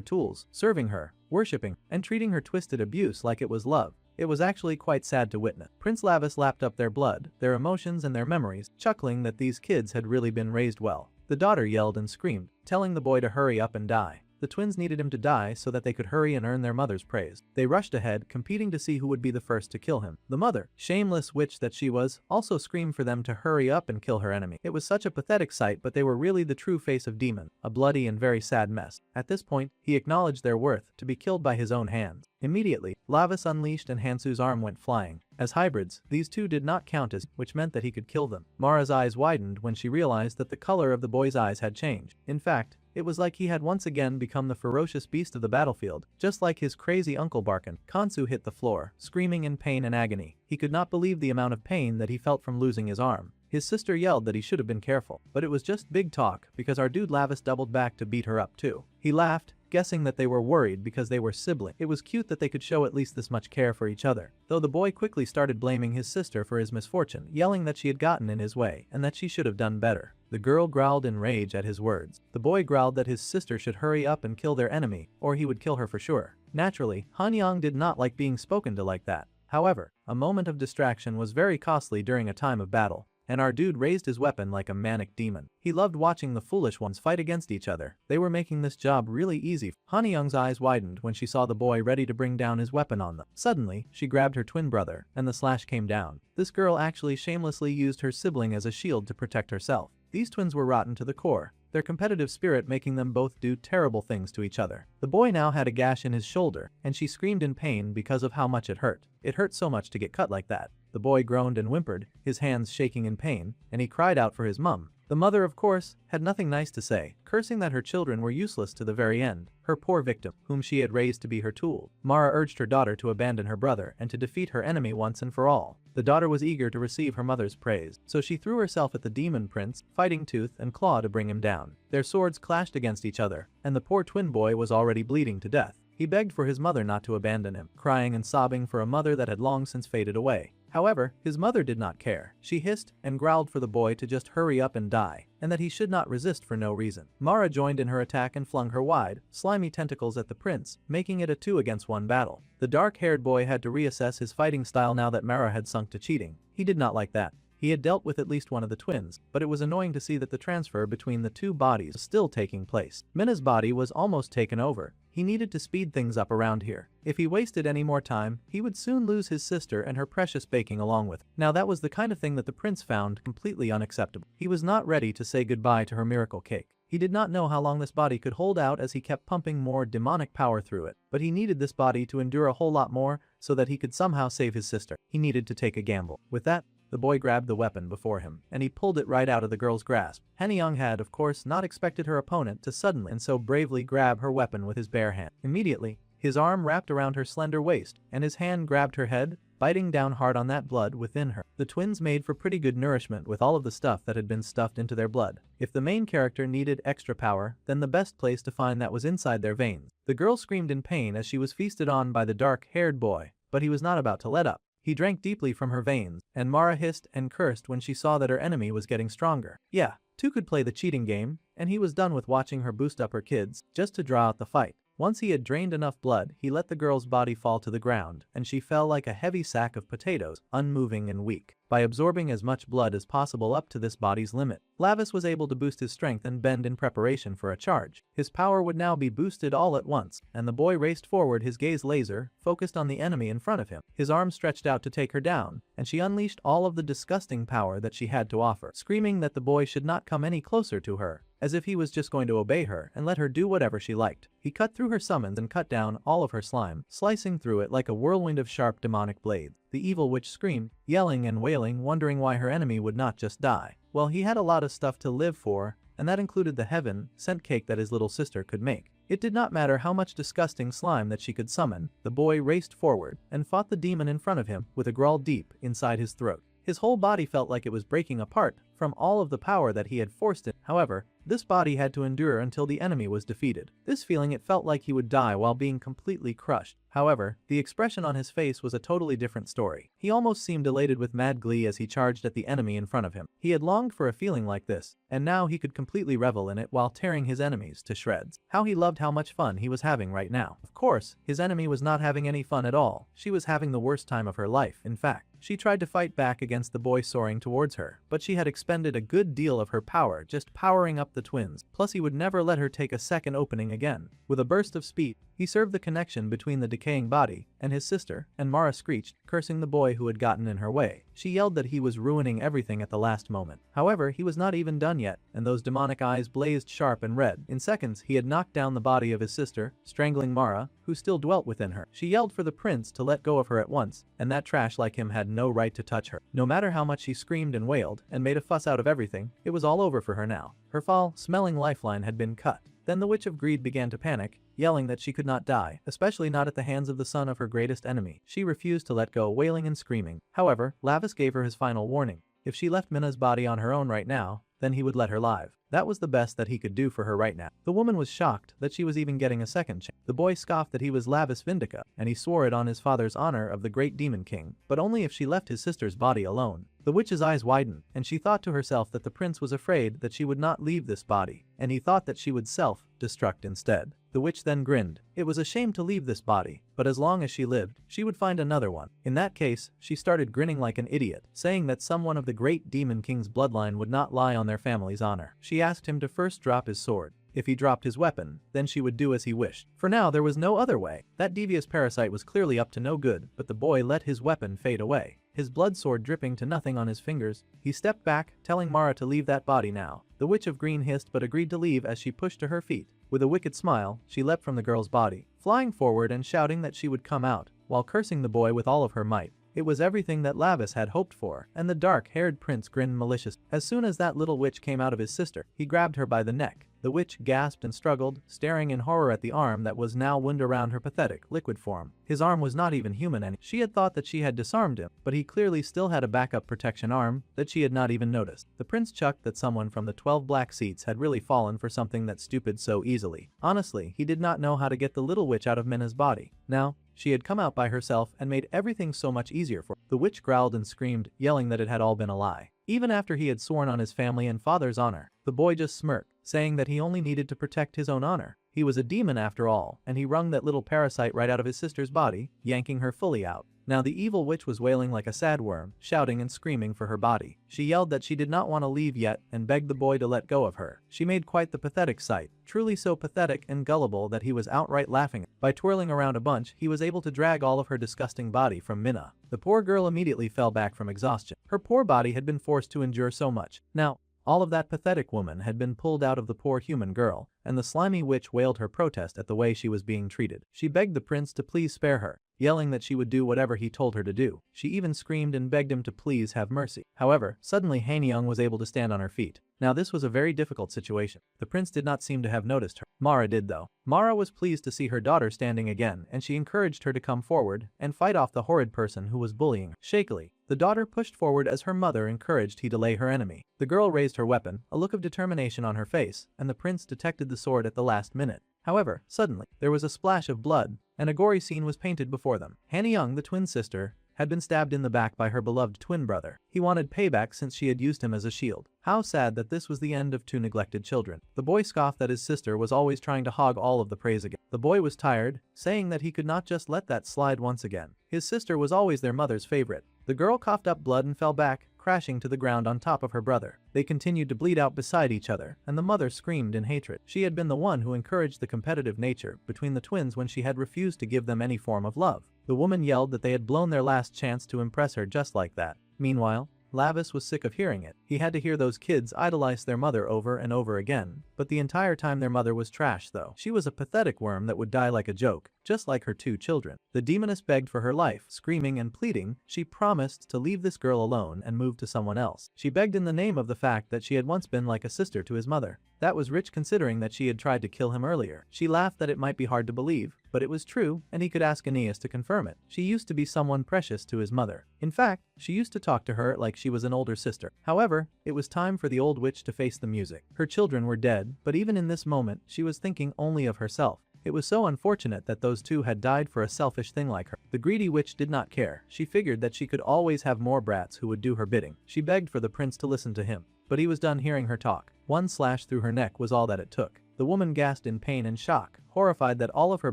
Speaker 1: tools, serving her, worshipping, and treating her twisted abuse like it was love. It was actually quite sad to witness. Prince Lavis lapped up their blood, their emotions and their memories, chuckling that these kids had really been raised well. The daughter yelled and screamed, telling the boy to hurry up and die. The twins needed him to die so that they could hurry and earn their mother's praise. They rushed ahead, competing to see who would be the first to kill him. The mother, shameless witch that she was, also screamed for them to hurry up and kill her enemy. It was such a pathetic sight, but they were really the true face of Demon, a bloody and very sad mess. At this point, he acknowledged their worth, to be killed by his own hands. Immediately, Lavis unleashed and Hansu's arm went flying. As hybrids, these two did not count as, which meant that he could kill them. Mara's eyes widened when she realized that the color of the boy's eyes had changed. In fact, it was like he had once again become the ferocious beast of the battlefield, just like his crazy uncle Barkin. Kansu hit the floor, screaming in pain and agony. He could not believe the amount of pain that he felt from losing his arm. His sister yelled that he should have been careful, but it was just big talk because our dude Lavis doubled back to beat her up too. He laughed, guessing that they were worried because they were siblings. It was cute that they could show at least this much care for each other, though the boy quickly started blaming his sister for his misfortune, yelling that she had gotten in his way and that she should have done better. The girl growled in rage at his words. The boy growled that his sister should hurry up and kill their enemy, or he would kill her for sure. Naturally, Hanyang did not like being spoken to like that. However, a moment of distraction was very costly during a time of battle, and our dude raised his weapon like a manic demon. He loved watching the foolish ones fight against each other. They were making this job really easy. Hanyang's eyes widened when she saw the boy ready to bring down his weapon on them. Suddenly, she grabbed her twin brother, and the slash came down. This girl actually shamelessly used her sibling as a shield to protect herself. These twins were rotten to the core, their competitive spirit making them both do terrible things to each other. The boy now had a gash in his shoulder, and she screamed in pain because of how much it hurt. It hurt so much to get cut like that. The boy groaned and whimpered, his hands shaking in pain, and he cried out for his mum. The mother, of course, had nothing nice to say, cursing that her children were useless to the very end, her poor victim, whom she had raised to be her tool. Mara urged her daughter to abandon her brother and to defeat her enemy once and for all. The daughter was eager to receive her mother's praise, so she threw herself at the demon prince, fighting tooth and claw to bring him down. Their swords clashed against each other, and the poor twin boy was already bleeding to death. He begged for his mother not to abandon him, crying and sobbing for a mother that had long since faded away. However, his mother did not care. She hissed and growled for the boy to just hurry up and die, and that he should not resist for no reason. Mara joined in her attack and flung her wide, slimy tentacles at the prince, making it a 2-against-1 battle. The dark-haired boy had to reassess his fighting style now that Mara had sunk to cheating. He did not like that. He had dealt with at least one of the twins, but it was annoying to see that the transfer between the two bodies was still taking place. Minna's body was almost taken over. He needed to speed things up around here. If he wasted any more time, he would soon lose his sister and her precious baking along with. Now that was the kind of thing that the prince found completely unacceptable. He was not ready to say goodbye to her miracle cake. He did not know how long this body could hold out as he kept pumping more demonic power through it, but he needed this body to endure a whole lot more so that he could somehow save his sister. He needed to take a gamble. With that, the boy grabbed the weapon before him, and he pulled it right out of the girl's grasp. Hanyang had, of course, not expected her opponent to suddenly and so bravely grab her weapon with his bare hand. Immediately, his arm wrapped around her slender waist, and his hand grabbed her head, biting down hard on that blood within her. The twins made for pretty good nourishment with all of the stuff that had been stuffed into their blood. If the main character needed extra power, then the best place to find that was inside their veins. The girl screamed in pain as she was feasted on by the dark-haired boy, but he was not about to let up. He drank deeply from her veins, and Mara hissed and cursed when she saw that her enemy was getting stronger. Yeah, two could play the cheating game, and he was done with watching her boost up her kids, just to draw out the fight. Once he had drained enough blood, he let the girl's body fall to the ground, and she fell like a heavy sack of potatoes, unmoving and weak. By absorbing as much blood as possible up to this body's limit, Lavis was able to boost his strength and bend in preparation for a charge. His power would now be boosted all at once, and the boy raced forward, his gaze laser focused on the enemy in front of him. His arm stretched out to take her down, and she unleashed all of the disgusting power that she had to offer, screaming that the boy should not come any closer to her, as if he was just going to obey her and let her do whatever she liked. He cut through her summons and cut down all of her slime, slicing through it like a whirlwind of sharp demonic blades. The evil witch screamed, yelling and wailing, wondering why her enemy would not just die. Well, he had a lot of stuff to live for, and that included the heaven-sent cake that his little sister could make. It did not matter how much disgusting slime that she could summon, the boy raced forward and fought the demon in front of him with a growl deep inside his throat. His whole body felt like it was breaking apart from all of the power that he had forced it. However, this body had to endure until the enemy was defeated. This feeling, it felt like he would die while being completely crushed. However, the expression on his face was a totally different story. He almost seemed elated with mad glee as he charged at the enemy in front of him. He had longed for a feeling like this, and now he could completely revel in it while tearing his enemies to shreds. How he loved how much fun he was having right now. Of course, his enemy was not having any fun at all. She was having the worst time of her life, in fact. She tried to fight back against the boy soaring towards her, but she had expended a good deal of her power just powering up the twins. Plus, he would never let her take a second opening again. With a burst of speed, he served the connection between the decaying body and his sister, and Mara screeched, cursing the boy who had gotten in her way. She yelled that he was ruining everything at the last moment. However, he was not even done yet, and those demonic eyes blazed sharp and red. In seconds, he had knocked down the body of his sister, strangling Mara, who still dwelt within her. She yelled for the prince to let go of her at once, and that trash like him had no right to touch her. No matter how much she screamed and wailed and made a fuss out of everything, it was all over for her now. Her foul-smelling lifeline had been cut. Then the Witch of Greed began to panic, yelling that she could not die, especially not at the hands of the son of her greatest enemy. She refused to let go, wailing and screaming. However, Lavis gave her his final warning. If she left Minna's body on her own right now, then he would let her live. That was the best that he could do for her right now. The woman was shocked that she was even getting a second chance. The boy scoffed that he was Lavis Vindica, and he swore it on his father's honor of the great demon king, but only if she left his sister's body alone. The witch's eyes widened, and she thought to herself that the prince was afraid that she would not leave this body, and he thought that she would self-destruct instead. The witch then grinned. It was a shame to leave this body, but as long as she lived, she would find another one. In that case, she started grinning like an idiot, saying that someone of the great demon king's bloodline would not lie on their family's honor. She asked him to first drop his sword. If he dropped his weapon, then she would do as he wished. For now, there was no other way. That devious parasite was clearly up to no good, but the boy let his weapon fade away. His blood sword dripping to nothing on his fingers, he stepped back, telling Mara to leave that body now. The Witch of Green hissed but agreed to leave as she pushed to her feet. With a wicked smile, she leapt from the girl's body, flying forward and shouting that she would come out, while cursing the boy with all of her might. It was everything that Lavis had hoped for, and the dark-haired prince grinned maliciously. As soon as that little witch came out of his sister, he grabbed her by the neck. The witch gasped and struggled, staring in horror at the arm that was now wound around her pathetic, liquid form. His arm was not even human and she had thought that she had disarmed him, but he clearly still had a backup protection arm that she had not even noticed. The prince chucked that someone from the 12 black seats had really fallen for something that stupid so easily. Honestly, he did not know how to get the little witch out of Minna's body. Now, she had come out by herself and made everything so much easier for her. The witch growled and screamed, yelling that it had all been a lie. Even after he had sworn on his family and father's honor, the boy just smirked, saying that he only needed to protect his own honor. He was a demon after all, and he wrung that little parasite right out of his sister's body, yanking her fully out. Now the evil witch was wailing like a sad worm, shouting and screaming for her body. She yelled that she did not want to leave yet and begged the boy to let go of her. She made quite the pathetic sight, truly so pathetic and gullible that he was outright laughing. By twirling around a bunch, he was able to drag all of her disgusting body from Minna. The poor girl immediately fell back from exhaustion. Her poor body had been forced to endure so much. Now, all of that pathetic woman had been pulled out of the poor human girl, and the slimy witch wailed her protest at the way she was being treated. She begged the prince to please spare her, yelling that she would do whatever he told her to do. She even screamed and begged him to please have mercy. However, suddenly Hanyang was able to stand on her feet. Now this was a very difficult situation. The prince did not seem to have noticed her. Mara did though. Mara was pleased to see her daughter standing again, and she encouraged her to come forward and fight off the horrid person who was bullying her. Shakily, the daughter pushed forward as her mother encouraged he delay her enemy. The girl raised her weapon, a look of determination on her face, and the prince detected the sword at the last minute. However, suddenly, there was a splash of blood, and a gory scene was painted before them. Hanyang, the twin sister, had been stabbed in the back by her beloved twin brother. He wanted payback since she had used him as a shield. How sad that this was the end of two neglected children. The boy scoffed that his sister was always trying to hog all of the praise again. The boy was tired, saying that he could not just let that slide once again. His sister was always their mother's favorite. The girl coughed up blood and fell back, crashing to the ground on top of her brother. They continued to bleed out beside each other, and the mother screamed in hatred. She had been the one who encouraged the competitive nature between the twins when she had refused to give them any form of love. The woman yelled that they had blown their last chance to impress her just like that. Meanwhile, Lavis was sick of hearing it. He had to hear those kids idolize their mother over and over again, but the entire time their mother was trash though. She was a pathetic worm that would die like a joke, just like her two children. The demoness begged for her life, screaming and pleading. She promised to leave this girl alone and move to someone else. She begged in the name of the fact that she had once been like a sister to his mother. That was rich considering that she had tried to kill him earlier. She laughed that it might be hard to believe, but it was true, and he could ask Aeneas to confirm it. She used to be someone precious to his mother. In fact, she used to talk to her like she was an older sister. However, it was time for the old witch to face the music. Her children were dead, but even in this moment, she was thinking only of herself. It was so unfortunate that those two had died for a selfish thing like her. The greedy witch did not care. She figured that she could always have more brats who would do her bidding. She begged for the prince to listen to him, but he was done hearing her talk. One slash through her neck was all that it took. The woman gasped in pain and shock, horrified that all of her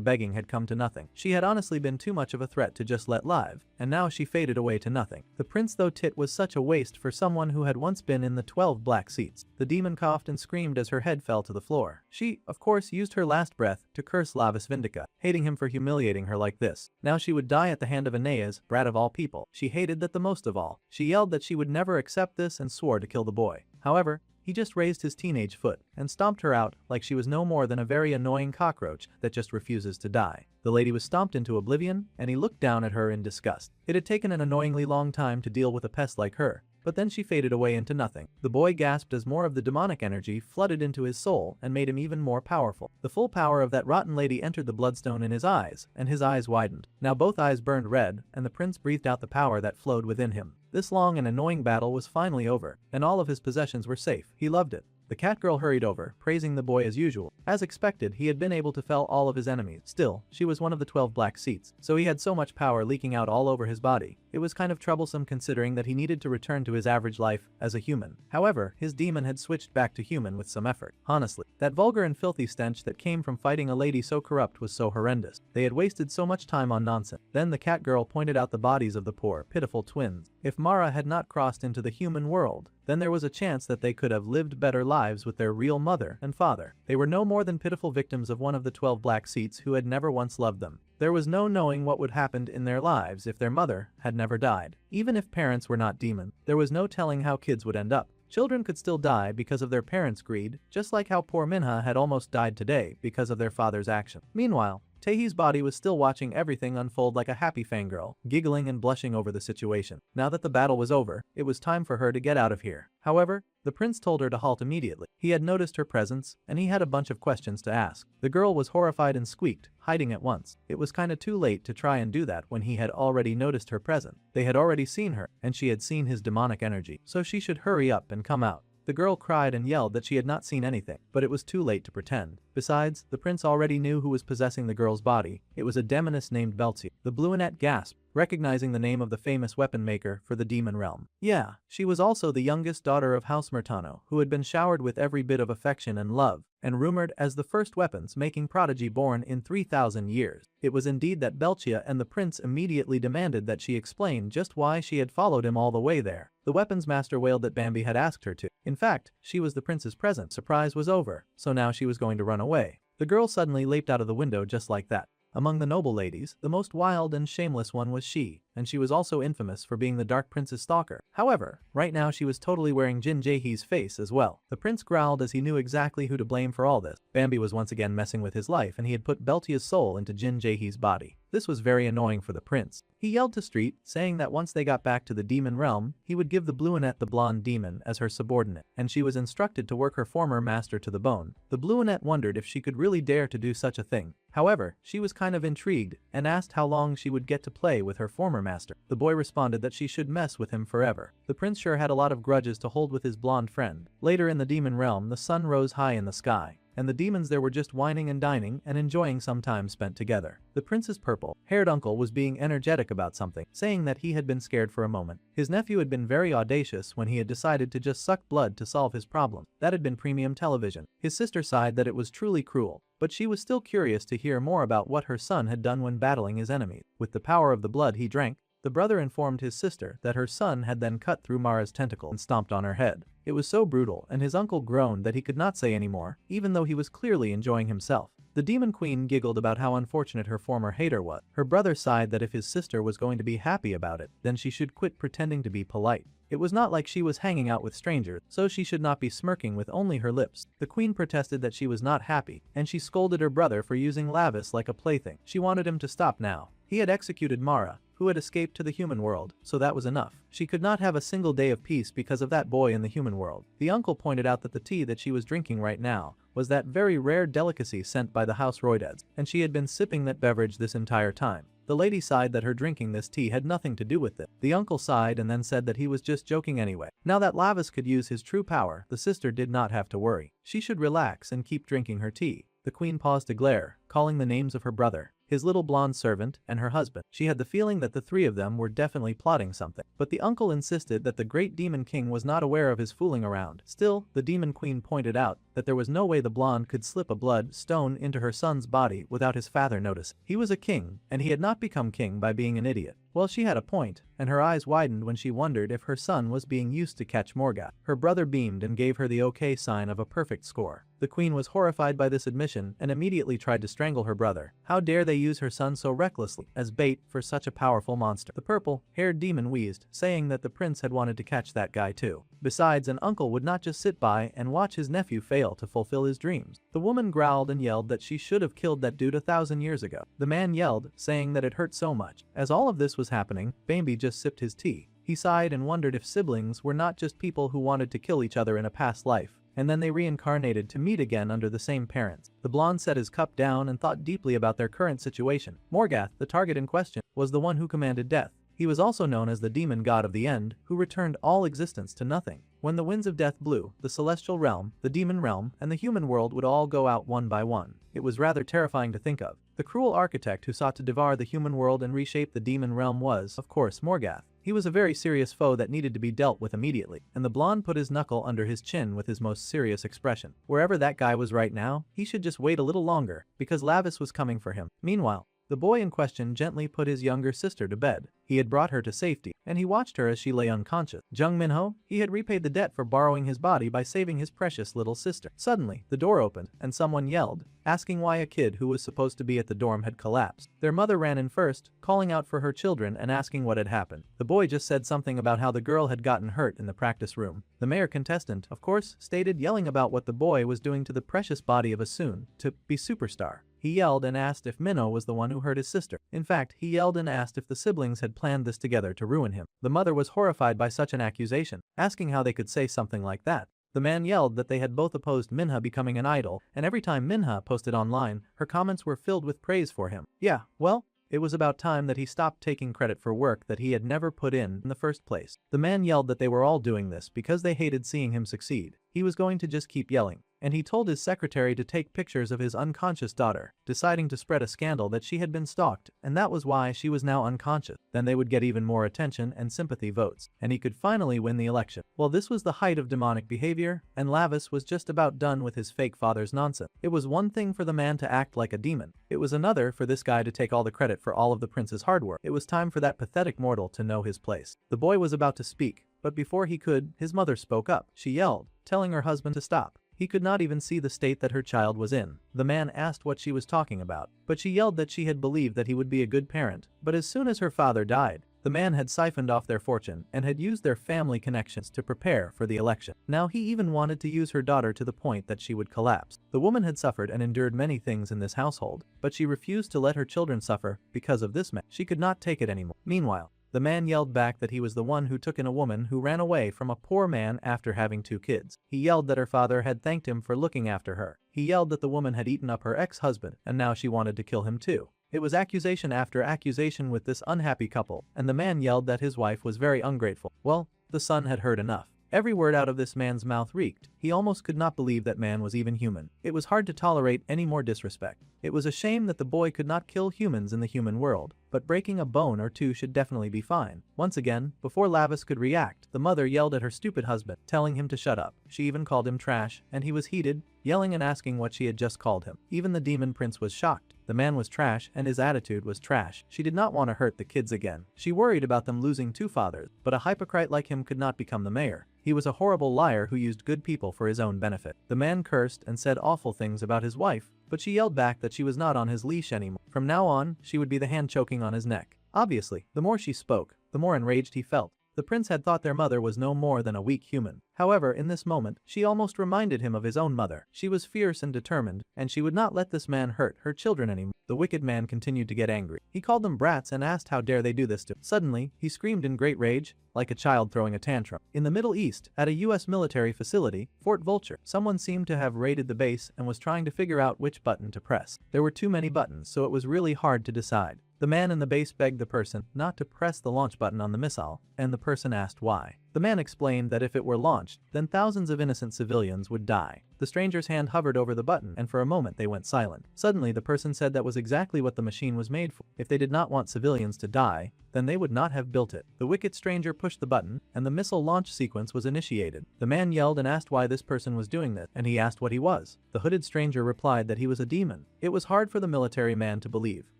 Speaker 1: begging had come to nothing. She had honestly been too much of a threat to just let live, and now she faded away to nothing. The prince though tit was such a waste for someone who had once been in the 12 black seats. The demon coughed and screamed as her head fell to the floor. She, of course, used her last breath to curse Lavis Vindica, hating him for humiliating her like this. Now she would die at the hand of Aeneas, brat of all people. She hated that the most of all. She yelled that she would never accept this and swore to kill the boy. However, he just raised his teenage foot and stomped her out like she was no more than a very annoying cockroach that just refuses to die. The lady was stomped into oblivion, and he looked down at her in disgust. It had taken an annoyingly long time to deal with a pest like her, but then she faded away into nothing. The boy gasped as more of the demonic energy flooded into his soul and made him even more powerful. The full power of that rotten lady entered the bloodstone in his eyes, and his eyes widened. Now both eyes burned red, and the prince breathed out the power that flowed within him. This long and annoying battle was finally over, and all of his possessions were safe. He loved it. The cat girl hurried over, praising the boy as usual. As expected, he had been able to fell all of his enemies. Still, she was one of the 12 black seats, so he had so much power leaking out all over his body. It was kind of troublesome considering that he needed to return to his average life as a human. However, his demon had switched back to human with some effort. Honestly, that vulgar and filthy stench that came from fighting a lady so corrupt was so horrendous. They had wasted so much time on nonsense. Then the cat girl pointed out the bodies of the poor, pitiful twins. If Mara had not crossed into the human world, then there was a chance that they could have lived better lives with their real mother and father. They were no more than pitiful victims of one of the 12 black seats who had never once loved them. There was no knowing what would happen in their lives if their mother had never died. Even if parents were not demon, there was no telling how kids would end up. Children could still die because of their parents' greed, just like how poor Minho had almost died today because of their father's action. Meanwhile, Taehee's body was still watching everything unfold like a happy fangirl, giggling and blushing over the situation. Now that the battle was over, it was time for her to get out of here. However, the prince told her to halt immediately. He had noticed her presence, and he had a bunch of questions to ask. The girl was horrified and squeaked, hiding at once. It was kinda too late to try and do that when he had already noticed her presence. They had already seen her, and she had seen his demonic energy, so she should hurry up and come out. The girl cried and yelled that she had not seen anything, but it was too late to pretend. Besides, the prince already knew who was possessing the girl's body. It was a demoness named Beltia. The Bluenet gasped, recognizing the name of the famous weapon maker for the demon realm. Yeah, she was also the youngest daughter of House Murtano, who had been showered with every bit of affection and love, and rumored as the first weapons-making prodigy born in 3,000 years. It was indeed that Beltia, and the prince immediately demanded that she explain just why she had followed him all the way there. The weapons master wailed that Bambi had asked her to. In fact, she was the prince's present. Surprise was over, so now she was going to run away. The girl suddenly leaped out of the window just like that. Among the noble ladies, the most wild and shameless one was she, and she was also infamous for being the Dark Prince's stalker. However, right now she was totally wearing Jin Ji's face as well. The prince growled as he knew exactly who to blame for all this. Bambi was once again messing with his life, and he had put Beltia's soul into Jin Ji's body. This was very annoying for the prince. He yelled to Street, saying that once they got back to the demon realm, he would give the Bluenet the blonde demon as her subordinate, and she was instructed to work her former master to the bone. The Bluenet wondered if she could really dare to do such a thing. However, she was kind of intrigued and asked how long she would get to play with her former master. The boy responded that she should mess with him forever. The prince sure had a lot of grudges to hold with his blonde friend. Later in the demon realm, the sun rose high in the sky, and the demons there were just whining and dining and enjoying some time spent together. The prince's purple-haired uncle was being energetic about something, saying that he had been scared for a moment. His nephew had been very audacious when he had decided to just suck blood to solve his problem. That had been premium television. His sister sighed that it was truly cruel, but she was still curious to hear more about what her son had done when battling his enemies. With the power of the blood he drank, the brother informed his sister that her son had then cut through Mara's tentacle and stomped on her head. It was so brutal, and his uncle groaned that he could not say anymore, even though he was clearly enjoying himself. The demon queen giggled about how unfortunate her former hater was. Her brother sighed that if his sister was going to be happy about it, then she should quit pretending to be polite. It was not like she was hanging out with strangers, so she should not be smirking with only her lips. The queen protested that she was not happy, and she scolded her brother for using Lavis like a plaything. She wanted him to stop now. He had executed Mara, who had escaped to the human world, so that was enough. She could not have a single day of peace because of that boy in the human world. The uncle pointed out that the tea that she was drinking right now was that very rare delicacy sent by the House Roydeds, and she had been sipping that beverage this entire time. The lady sighed that her drinking this tea had nothing to do with it. The uncle sighed and then said that he was just joking anyway. Now that Lavis could use his true power, the sister did not have to worry. She should relax and keep drinking her tea. The queen paused to glare, calling the names of her brother, his little blonde servant, and her husband. She had the feeling that the three of them were definitely plotting something. But the uncle insisted that the great demon king was not aware of his fooling around. Still, the demon queen pointed out that there was no way the blonde could slip a blood stone into her son's body without his father noticing. He was a king, and he had not become king by being an idiot. Well, she had a point, and her eyes widened when she wondered if her son was being used to catch Morgath. Her brother beamed and gave her the okay sign of a perfect score. The queen was horrified by this admission and immediately tried to strangle her brother. How dare they use her son so recklessly as bait for such a powerful monster? The purple-haired demon wheezed, saying that the prince had wanted to catch that guy too. Besides, an uncle would not just sit by and watch his nephew fail to fulfill his dreams. The woman growled and yelled that she should have killed that dude 1,000 years ago. The man yelled, saying that it hurt so much. As all of this was happening, Bambi just sipped his tea. He sighed and wondered if siblings were not just people who wanted to kill each other in a past life, and then they reincarnated to meet again under the same parents. The blonde set his cup down and thought deeply about their current situation. Morgath, the target in question, was the one who commanded death. He was also known as the demon god of the end, who returned all existence to nothing. When the winds of death blew, the celestial realm, the demon realm, and the human world would all go out one by one. It was rather terrifying to think of. The cruel architect who sought to devour the human world and reshape the demon realm was, of course, Morgath. He was a very serious foe that needed to be dealt with immediately, and the blonde put his knuckle under his chin with his most serious expression. Wherever that guy was right now, he should just wait a little longer, because Lavis was coming for him. Meanwhile, the boy in question gently put his younger sister to bed. He had brought her to safety, and he watched her as she lay unconscious. Jung Minho, he had repaid the debt for borrowing his body by saving his precious little sister. Suddenly, the door opened, and someone yelled, asking why a kid who was supposed to be at the dorm had collapsed. Their mother ran in first, calling out for her children and asking what had happened. The boy just said something about how the girl had gotten hurt in the practice room. The mayor contestant, of course, stated, yelling about what the boy was doing to the precious body of a soon-to-be superstar. He yelled and asked if Minho was the one who hurt his sister. In fact, he yelled and asked if the siblings had planned this together to ruin him. The mother was horrified by such an accusation, asking how they could say something like that. The man yelled that they had both opposed Minho becoming an idol, and every time Minho posted online, her comments were filled with praise for him. Yeah, well, it was about time that he stopped taking credit for work that he had never put in the first place. The man yelled that they were all doing this because they hated seeing him succeed. He was going to just keep yelling. And he told his secretary to take pictures of his unconscious daughter, deciding to spread a scandal that she had been stalked, and that was why she was now unconscious. Then they would get even more attention and sympathy votes, and he could finally win the election. Well, this was the height of demonic behavior, and Lavis was just about done with his fake father's nonsense. It was one thing for the man to act like a demon. It was another for this guy to take all the credit for all of the prince's hard work. It was time for that pathetic mortal to know his place. The boy was about to speak, but before he could, his mother spoke up. She yelled, telling her husband to stop. He could not even see the state that her child was in. The man asked what she was talking about, but she yelled that she had believed that he would be a good parent. But as soon as her father died, the man had siphoned off their fortune and had used their family connections to prepare for the election. Now he even wanted to use her daughter to the point that she would collapse. The woman had suffered and endured many things in this household, but she refused to let her children suffer because of this man. She could not take it anymore. Meanwhile, the man yelled back that he was the one who took in a woman who ran away from a poor man after having 2 kids. He yelled that her father had thanked him for looking after her. He yelled that the woman had eaten up her ex-husband and now she wanted to kill him too. It was accusation after accusation with this unhappy couple, and the man yelled that his wife was very ungrateful. Well, the son had heard enough. Every word out of this man's mouth reeked. He almost could not believe that man was even human. It was hard to tolerate any more disrespect. It was a shame that the boy could not kill humans in the human world, but breaking a bone or two should definitely be fine. Once again, before Lavis could react, the mother yelled at her stupid husband, telling him to shut up. She even called him trash, and he was heated, yelling and asking what she had just called him. Even the demon prince was shocked. The man was trash and his attitude was trash. She did not want to hurt the kids again. She worried about them losing two fathers, but a hypocrite like him could not become the mayor. He was a horrible liar who used good people for his own benefit. The man cursed and said awful things about his wife, but she yelled back that she was not on his leash anymore. From now on, she would be the hand choking on his neck. Obviously, the more she spoke, the more enraged he felt. The prince had thought their mother was no more than a weak human. However, in this moment, she almost reminded him of his own mother. She was fierce and determined, and she would not let this man hurt her children anymore. The wicked man continued to get angry. He called them brats and asked how dare they do this to him. Suddenly, he screamed in great rage, like a child throwing a tantrum. In the Middle East, at a US military facility, Fort Vulture, someone seemed to have raided the base and was trying to figure out which button to press. There were too many buttons, so it was really hard to decide. The man in the base begged the person not to press the launch button on the missile, and the person asked why. The man explained that if it were launched, then thousands of innocent civilians would die. The stranger's hand hovered over the button and for a moment they went silent. Suddenly the person said that was exactly what the machine was made for. If they did not want civilians to die, then they would not have built it. The wicked stranger pushed the button and the missile launch sequence was initiated. The man yelled and asked why this person was doing this, and he asked what he was. The hooded stranger replied that he was a demon. It was hard for the military man to believe,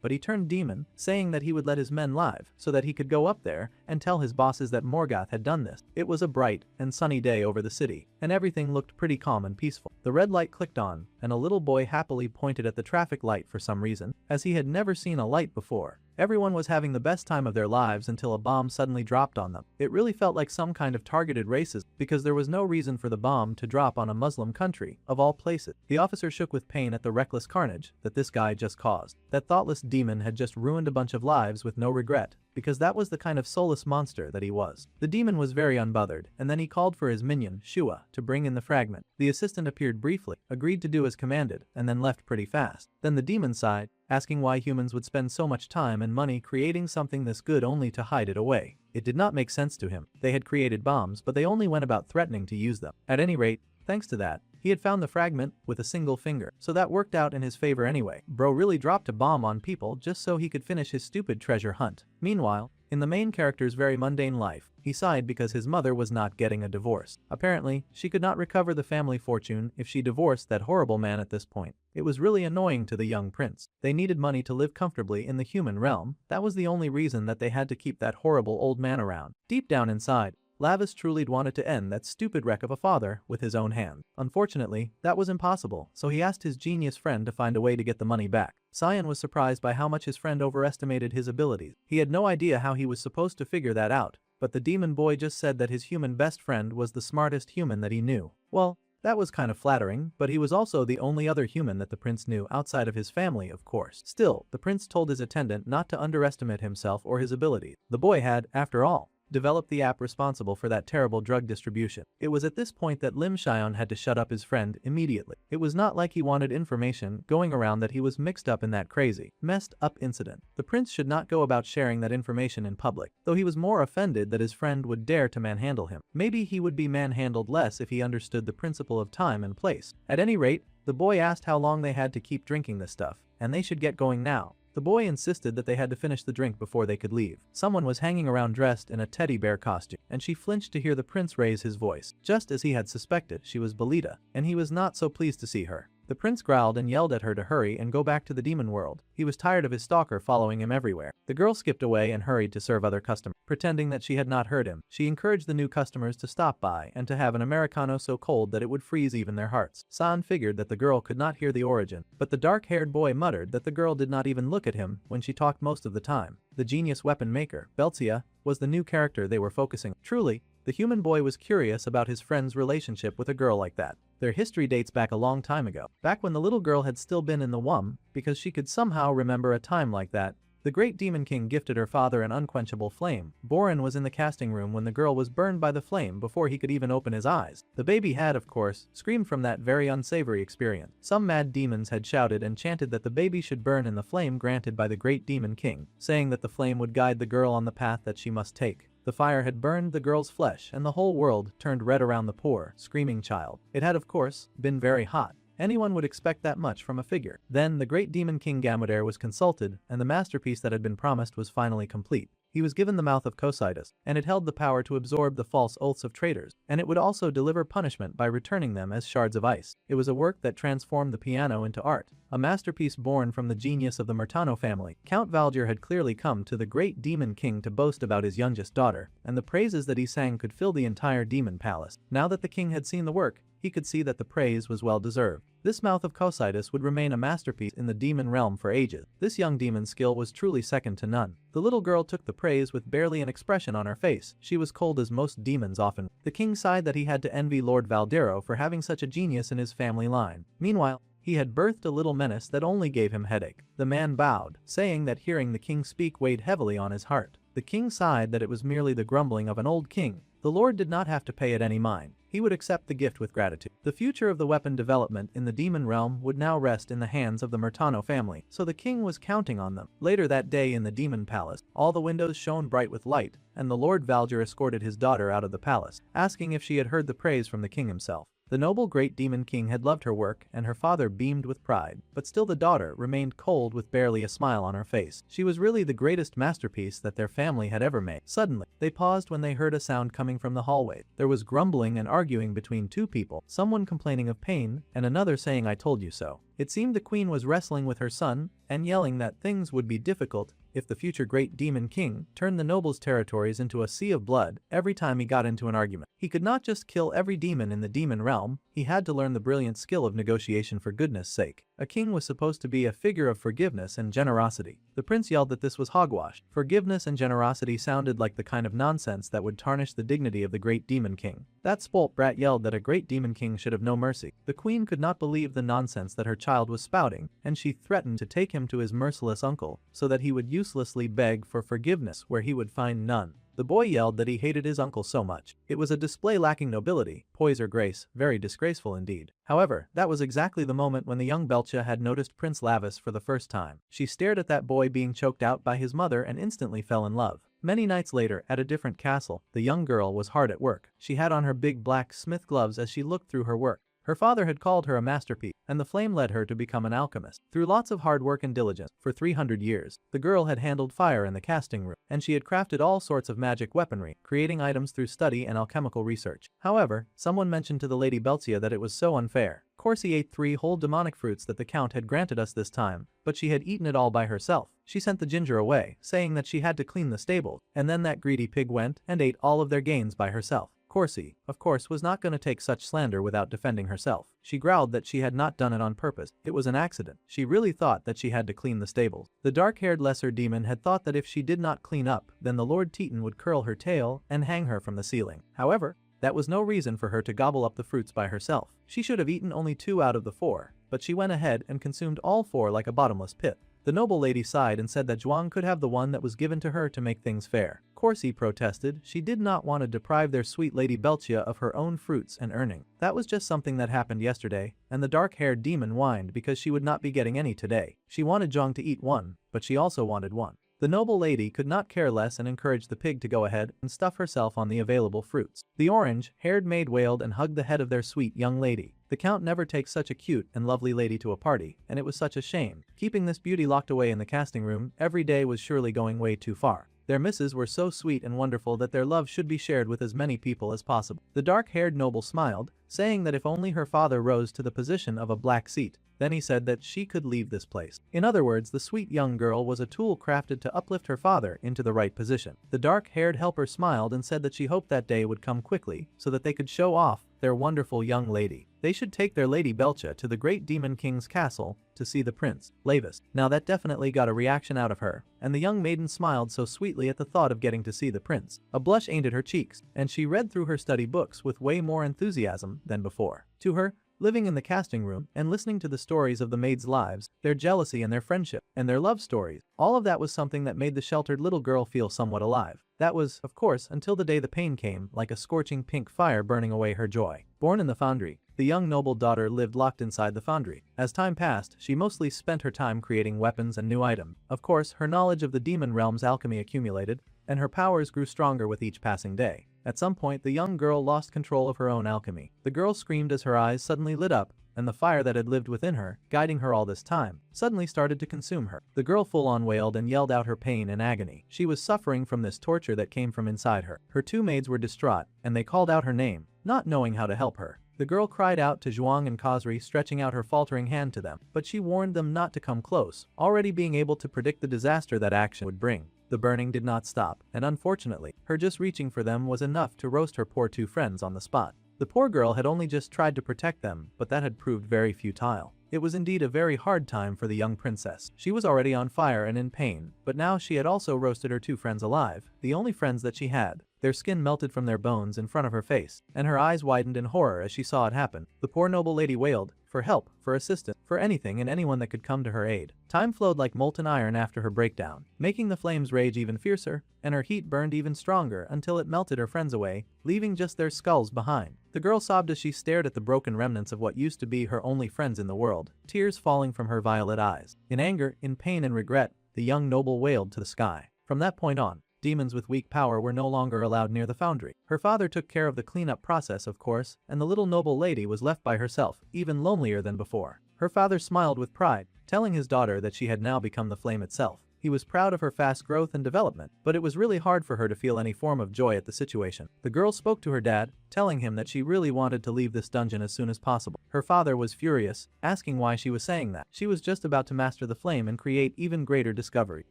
Speaker 1: but he turned demon, saying that he would let his men live so that he could go up there and tell his bosses that Morgath had done this. It was a bright and sunny day over the city, and everything looked pretty calm and peaceful. The red light clicked on, and a little boy happily pointed at the traffic light for some reason, as he had never seen a light before. Everyone was having the best time of their lives until a bomb suddenly dropped on them. It really felt like some kind of targeted racism, because there was no reason for the bomb to drop on a Muslim country, of all places. The officer shook with pain at the reckless carnage that this guy just caused. That thoughtless demon had just ruined a bunch of lives with no regret, because that was the kind of soulless monster that he was. The demon was very unbothered, and then he called for his minion, Shua, to bring in the fragment. The assistant appeared briefly, agreed to do as commanded, and then left pretty fast. Then the demon sighed, asking why humans would spend so much time and money creating something this good only to hide it away. It did not make sense to him. They had created bombs, but they only went about threatening to use them. At any rate, thanks to that, he had found the fragment with a single finger, so that worked out in his favor anyway. Bro really dropped a bomb on people just so he could finish his stupid treasure hunt. Meanwhile, in the main character's very mundane life, he sighed because his mother was not getting a divorce. Apparently, she could not recover the family fortune if she divorced that horrible man at this point. It was really annoying to the young prince. They needed money to live comfortably in the human realm. That was the only reason that they had to keep that horrible old man around. Deep down inside, Lavis truly wanted to end that stupid wreck of a father with his own hand. Unfortunately, that was impossible, so he asked his genius friend to find a way to get the money back. Cyan was surprised by how much his friend overestimated his abilities. He had no idea how he was supposed to figure that out, but the demon boy just said that his human best friend was the smartest human that he knew. Well, that was kind of flattering, but he was also the only other human that the prince knew outside of his family, of course. Still, the prince told his attendant not to underestimate himself or his abilities. The boy had, after all, developed the app responsible for that terrible drug distribution. It was at this point that Lim Xion had to shut up his friend immediately. It was not like he wanted information going around that he was mixed up in that crazy, messed up incident. The prince should not go about sharing that information in public, though he was more offended that his friend would dare to manhandle him. Maybe he would be manhandled less if he understood the principle of time and place. At any rate, the boy asked how long they had to keep drinking this stuff, and they should get going now. The boy insisted that they had to finish the drink before they could leave. Someone was hanging around dressed in a teddy bear costume, and she flinched to hear the prince raise his voice. Just as he had suspected, she was Belita, and he was not so pleased to see her. The prince growled and yelled at her to hurry and go back to the demon world. He was tired of his stalker following him everywhere. The girl skipped away and hurried to serve other customers. Pretending that she had not heard him, she encouraged the new customers to stop by and to have an Americano so cold that it would freeze even their hearts. San figured that the girl could not hear the origin, but the dark-haired boy muttered that the girl did not even look at him when she talked most of the time. The genius weapon maker, Belzia, was the new character they were focusing on. Truly, the human boy was curious about his friend's relationship with a girl like that. Their history dates back a long time ago, back when the little girl had still been in the womb, because she could somehow remember a time like that. The great demon king gifted her father an unquenchable flame. Borin was in the casting room when the girl was burned by the flame before he could even open his eyes. The baby had, of course, screamed from that very unsavory experience. Some mad demons had shouted and chanted that the baby should burn in the flame granted by the great demon king, saying that the flame would guide the girl on the path that she must take. The fire had burned the girl's flesh and the whole world turned red around the poor, screaming child. It had, of course, been very hot. Anyone would expect that much from a figure. Then the great demon king Gamodare was consulted and the masterpiece that had been promised was finally complete. He was given the mouth of Cocytus, and it held the power to absorb the false oaths of traitors, and it would also deliver punishment by returning them as shards of ice. It was a work that transformed the piano into art, a masterpiece born from the genius of the Murtano family. Count Valdir had clearly come to the great demon king to boast about his youngest daughter, and the praises that he sang could fill the entire demon palace. Now that the king had seen the work, he could see that the praise was well deserved. This mouth of Cocytus would remain a masterpiece in the demon realm for ages. This young demon's skill was truly second to none. The little girl took the praise with barely an expression on her face. She was cold as most demons often. The king sighed that he had to envy Lord Valdero for having such a genius in his family line. Meanwhile, he had birthed a little menace that only gave him headache. The man bowed, saying that hearing the king speak weighed heavily on his heart. The king sighed that it was merely the grumbling of an old king. The lord did not have to pay it any mind. He would accept the gift with gratitude. The future of the weapon development in the demon realm would now rest in the hands of the Murtano family, so the king was counting on them. Later that day in the demon palace, all the windows shone bright with light, and the Lord Valdir escorted his daughter out of the palace, asking if she had heard the praise from the king himself. The noble great demon king had loved her work and her father beamed with pride, but still the daughter remained cold with barely a smile on her face. She was really the greatest masterpiece that their family had ever made. Suddenly, they paused when they heard a sound coming from the hallway. There was grumbling and arguing between two people, someone complaining of pain and another saying I told you so. It seemed the queen was wrestling with her son and yelling that things would be difficult if the future great demon king turned the nobles' territories into a sea of blood every time he got into an argument. He could not just kill every demon in the demon realm, he had to learn the brilliant skill of negotiation for goodness sake. A king was supposed to be a figure of forgiveness and generosity. The prince yelled that this was hogwash. Forgiveness and generosity sounded like the kind of nonsense that would tarnish the dignity of the great demon king. That spoilt brat yelled that a great demon king should have no mercy. The queen could not believe the nonsense that her child was spouting, and she threatened to take him to his merciless uncle so that he would uselessly beg for forgiveness where he would find none. The boy yelled that he hated his uncle so much. It was a display lacking nobility, poise or grace, very disgraceful indeed. However, that was exactly the moment when the young Belcha had noticed Prince Lavis for the first time. She stared at that boy being choked out by his mother and instantly fell in love. Many nights later, at a different castle, the young girl was hard at work. She had on her big black smith gloves as she looked through her work. Her father had called her a masterpiece, and the flame led her to become an alchemist. Through lots of hard work and diligence, for 300 years, the girl had handled fire in the casting room, and she had crafted all sorts of magic weaponry, creating items through study and alchemical research. However, someone mentioned to the Lady Belcia that it was so unfair. Corsi ate 3 whole demonic fruits that the count had granted us this time, but she had eaten it all by herself. She sent the ginger away, saying that she had to clean the stables, and then that greedy pig went and ate all of their gains by herself. Corsi, of course, was not going to take such slander without defending herself. She growled that she had not done it on purpose. It was an accident. She really thought that she had to clean the stables. The dark-haired lesser demon had thought that if she did not clean up, then the Lord Teton would curl her tail and hang her from the ceiling. However, that was no reason for her to gobble up the fruits by herself. She should have eaten only 2 out of the 4, but she went ahead and consumed all 4 like a bottomless pit. The noble lady sighed and said that Zhuang could have the one that was given to her to make things fair. Corsi protested. She did not want to deprive their sweet Lady Belcia of her own fruits and earning. That was just something that happened yesterday, and the dark-haired demon whined because she would not be getting any today. She wanted Zhuang to eat 1, but she also wanted 1. The noble lady could not care less and encouraged the pig to go ahead and stuff herself on the available fruits. The orange-haired maid wailed and hugged the head of their sweet young lady. The count never takes such a cute and lovely lady to a party, and it was such a shame. Keeping this beauty locked away in the casting room every day was surely going way too far. Their misses were so sweet and wonderful that their love should be shared with as many people as possible. The dark-haired noble smiled, saying that if only her father rose to the position of a black seat, then he said that she could leave this place. In other words, the sweet young girl was a tool crafted to uplift her father into the right position. The dark-haired helper smiled and said that she hoped that day would come quickly so that they could show off their wonderful young lady. They should take their Lady Belcha to the great demon king's castle to see the prince, Lavis. Now that definitely got a reaction out of her, and the young maiden smiled so sweetly at the thought of getting to see the prince. A blush painted her cheeks, and she read through her study books with way more enthusiasm than before. To her, living in the casting room and listening to the stories of the maids' lives, their jealousy and their friendship, and their love stories, all of that was something that made the sheltered little girl feel somewhat alive. That was, of course, until the day the pain came, like a scorching pink fire burning away her joy. Born in the foundry, the young noble daughter lived locked inside the foundry. As time passed, she mostly spent her time creating weapons and new items. Of course, her knowledge of the demon realm's alchemy accumulated, and her powers grew stronger with each passing day. At some point, the young girl lost control of her own alchemy. The girl screamed as her eyes suddenly lit up, and the fire that had lived within her, guiding her all this time, suddenly started to consume her. The girl full-on wailed and yelled out her pain and agony. She was suffering from this torture that came from inside her. Her two maids were distraught, and they called out her name, not knowing how to help her. The girl cried out to Zhuang and Khosri, stretching out her faltering hand to them, but she warned them not to come close, already being able to predict the disaster that action would bring. The burning did not stop, and unfortunately, her just reaching for them was enough to roast her poor two friends on the spot. The poor girl had only just tried to protect them, but that had proved very futile. It was indeed a very hard time for the young princess. She was already on fire and in pain, but now she had also roasted her two friends alive, the only friends that she had. Their skin melted from their bones in front of her face, and her eyes widened in horror as she saw it happen. The poor noble lady wailed, for help, for assistance, for anything and anyone that could come to her aid. Time flowed like molten iron after her breakdown, making the flames rage even fiercer, and her heat burned even stronger until it melted her friends away, leaving just their skulls behind. The girl sobbed as she stared at the broken remnants of what used to be her only friends in the world, tears falling from her violet eyes. In anger, in pain and regret, the young noble wailed to the sky. From that point on, demons with weak power were no longer allowed near the foundry. Her father took care of the cleanup process, of course, and the little noble lady was left by herself, even lonelier than before. Her father smiled with pride, telling his daughter that she had now become the flame itself. He was proud of her fast growth and development, but it was really hard for her to feel any form of joy at the situation. The girl spoke to her dad, telling him that she really wanted to leave this dungeon as soon as possible. Her father was furious, asking why she was saying that. She was just about to master the flame and create even greater discovery.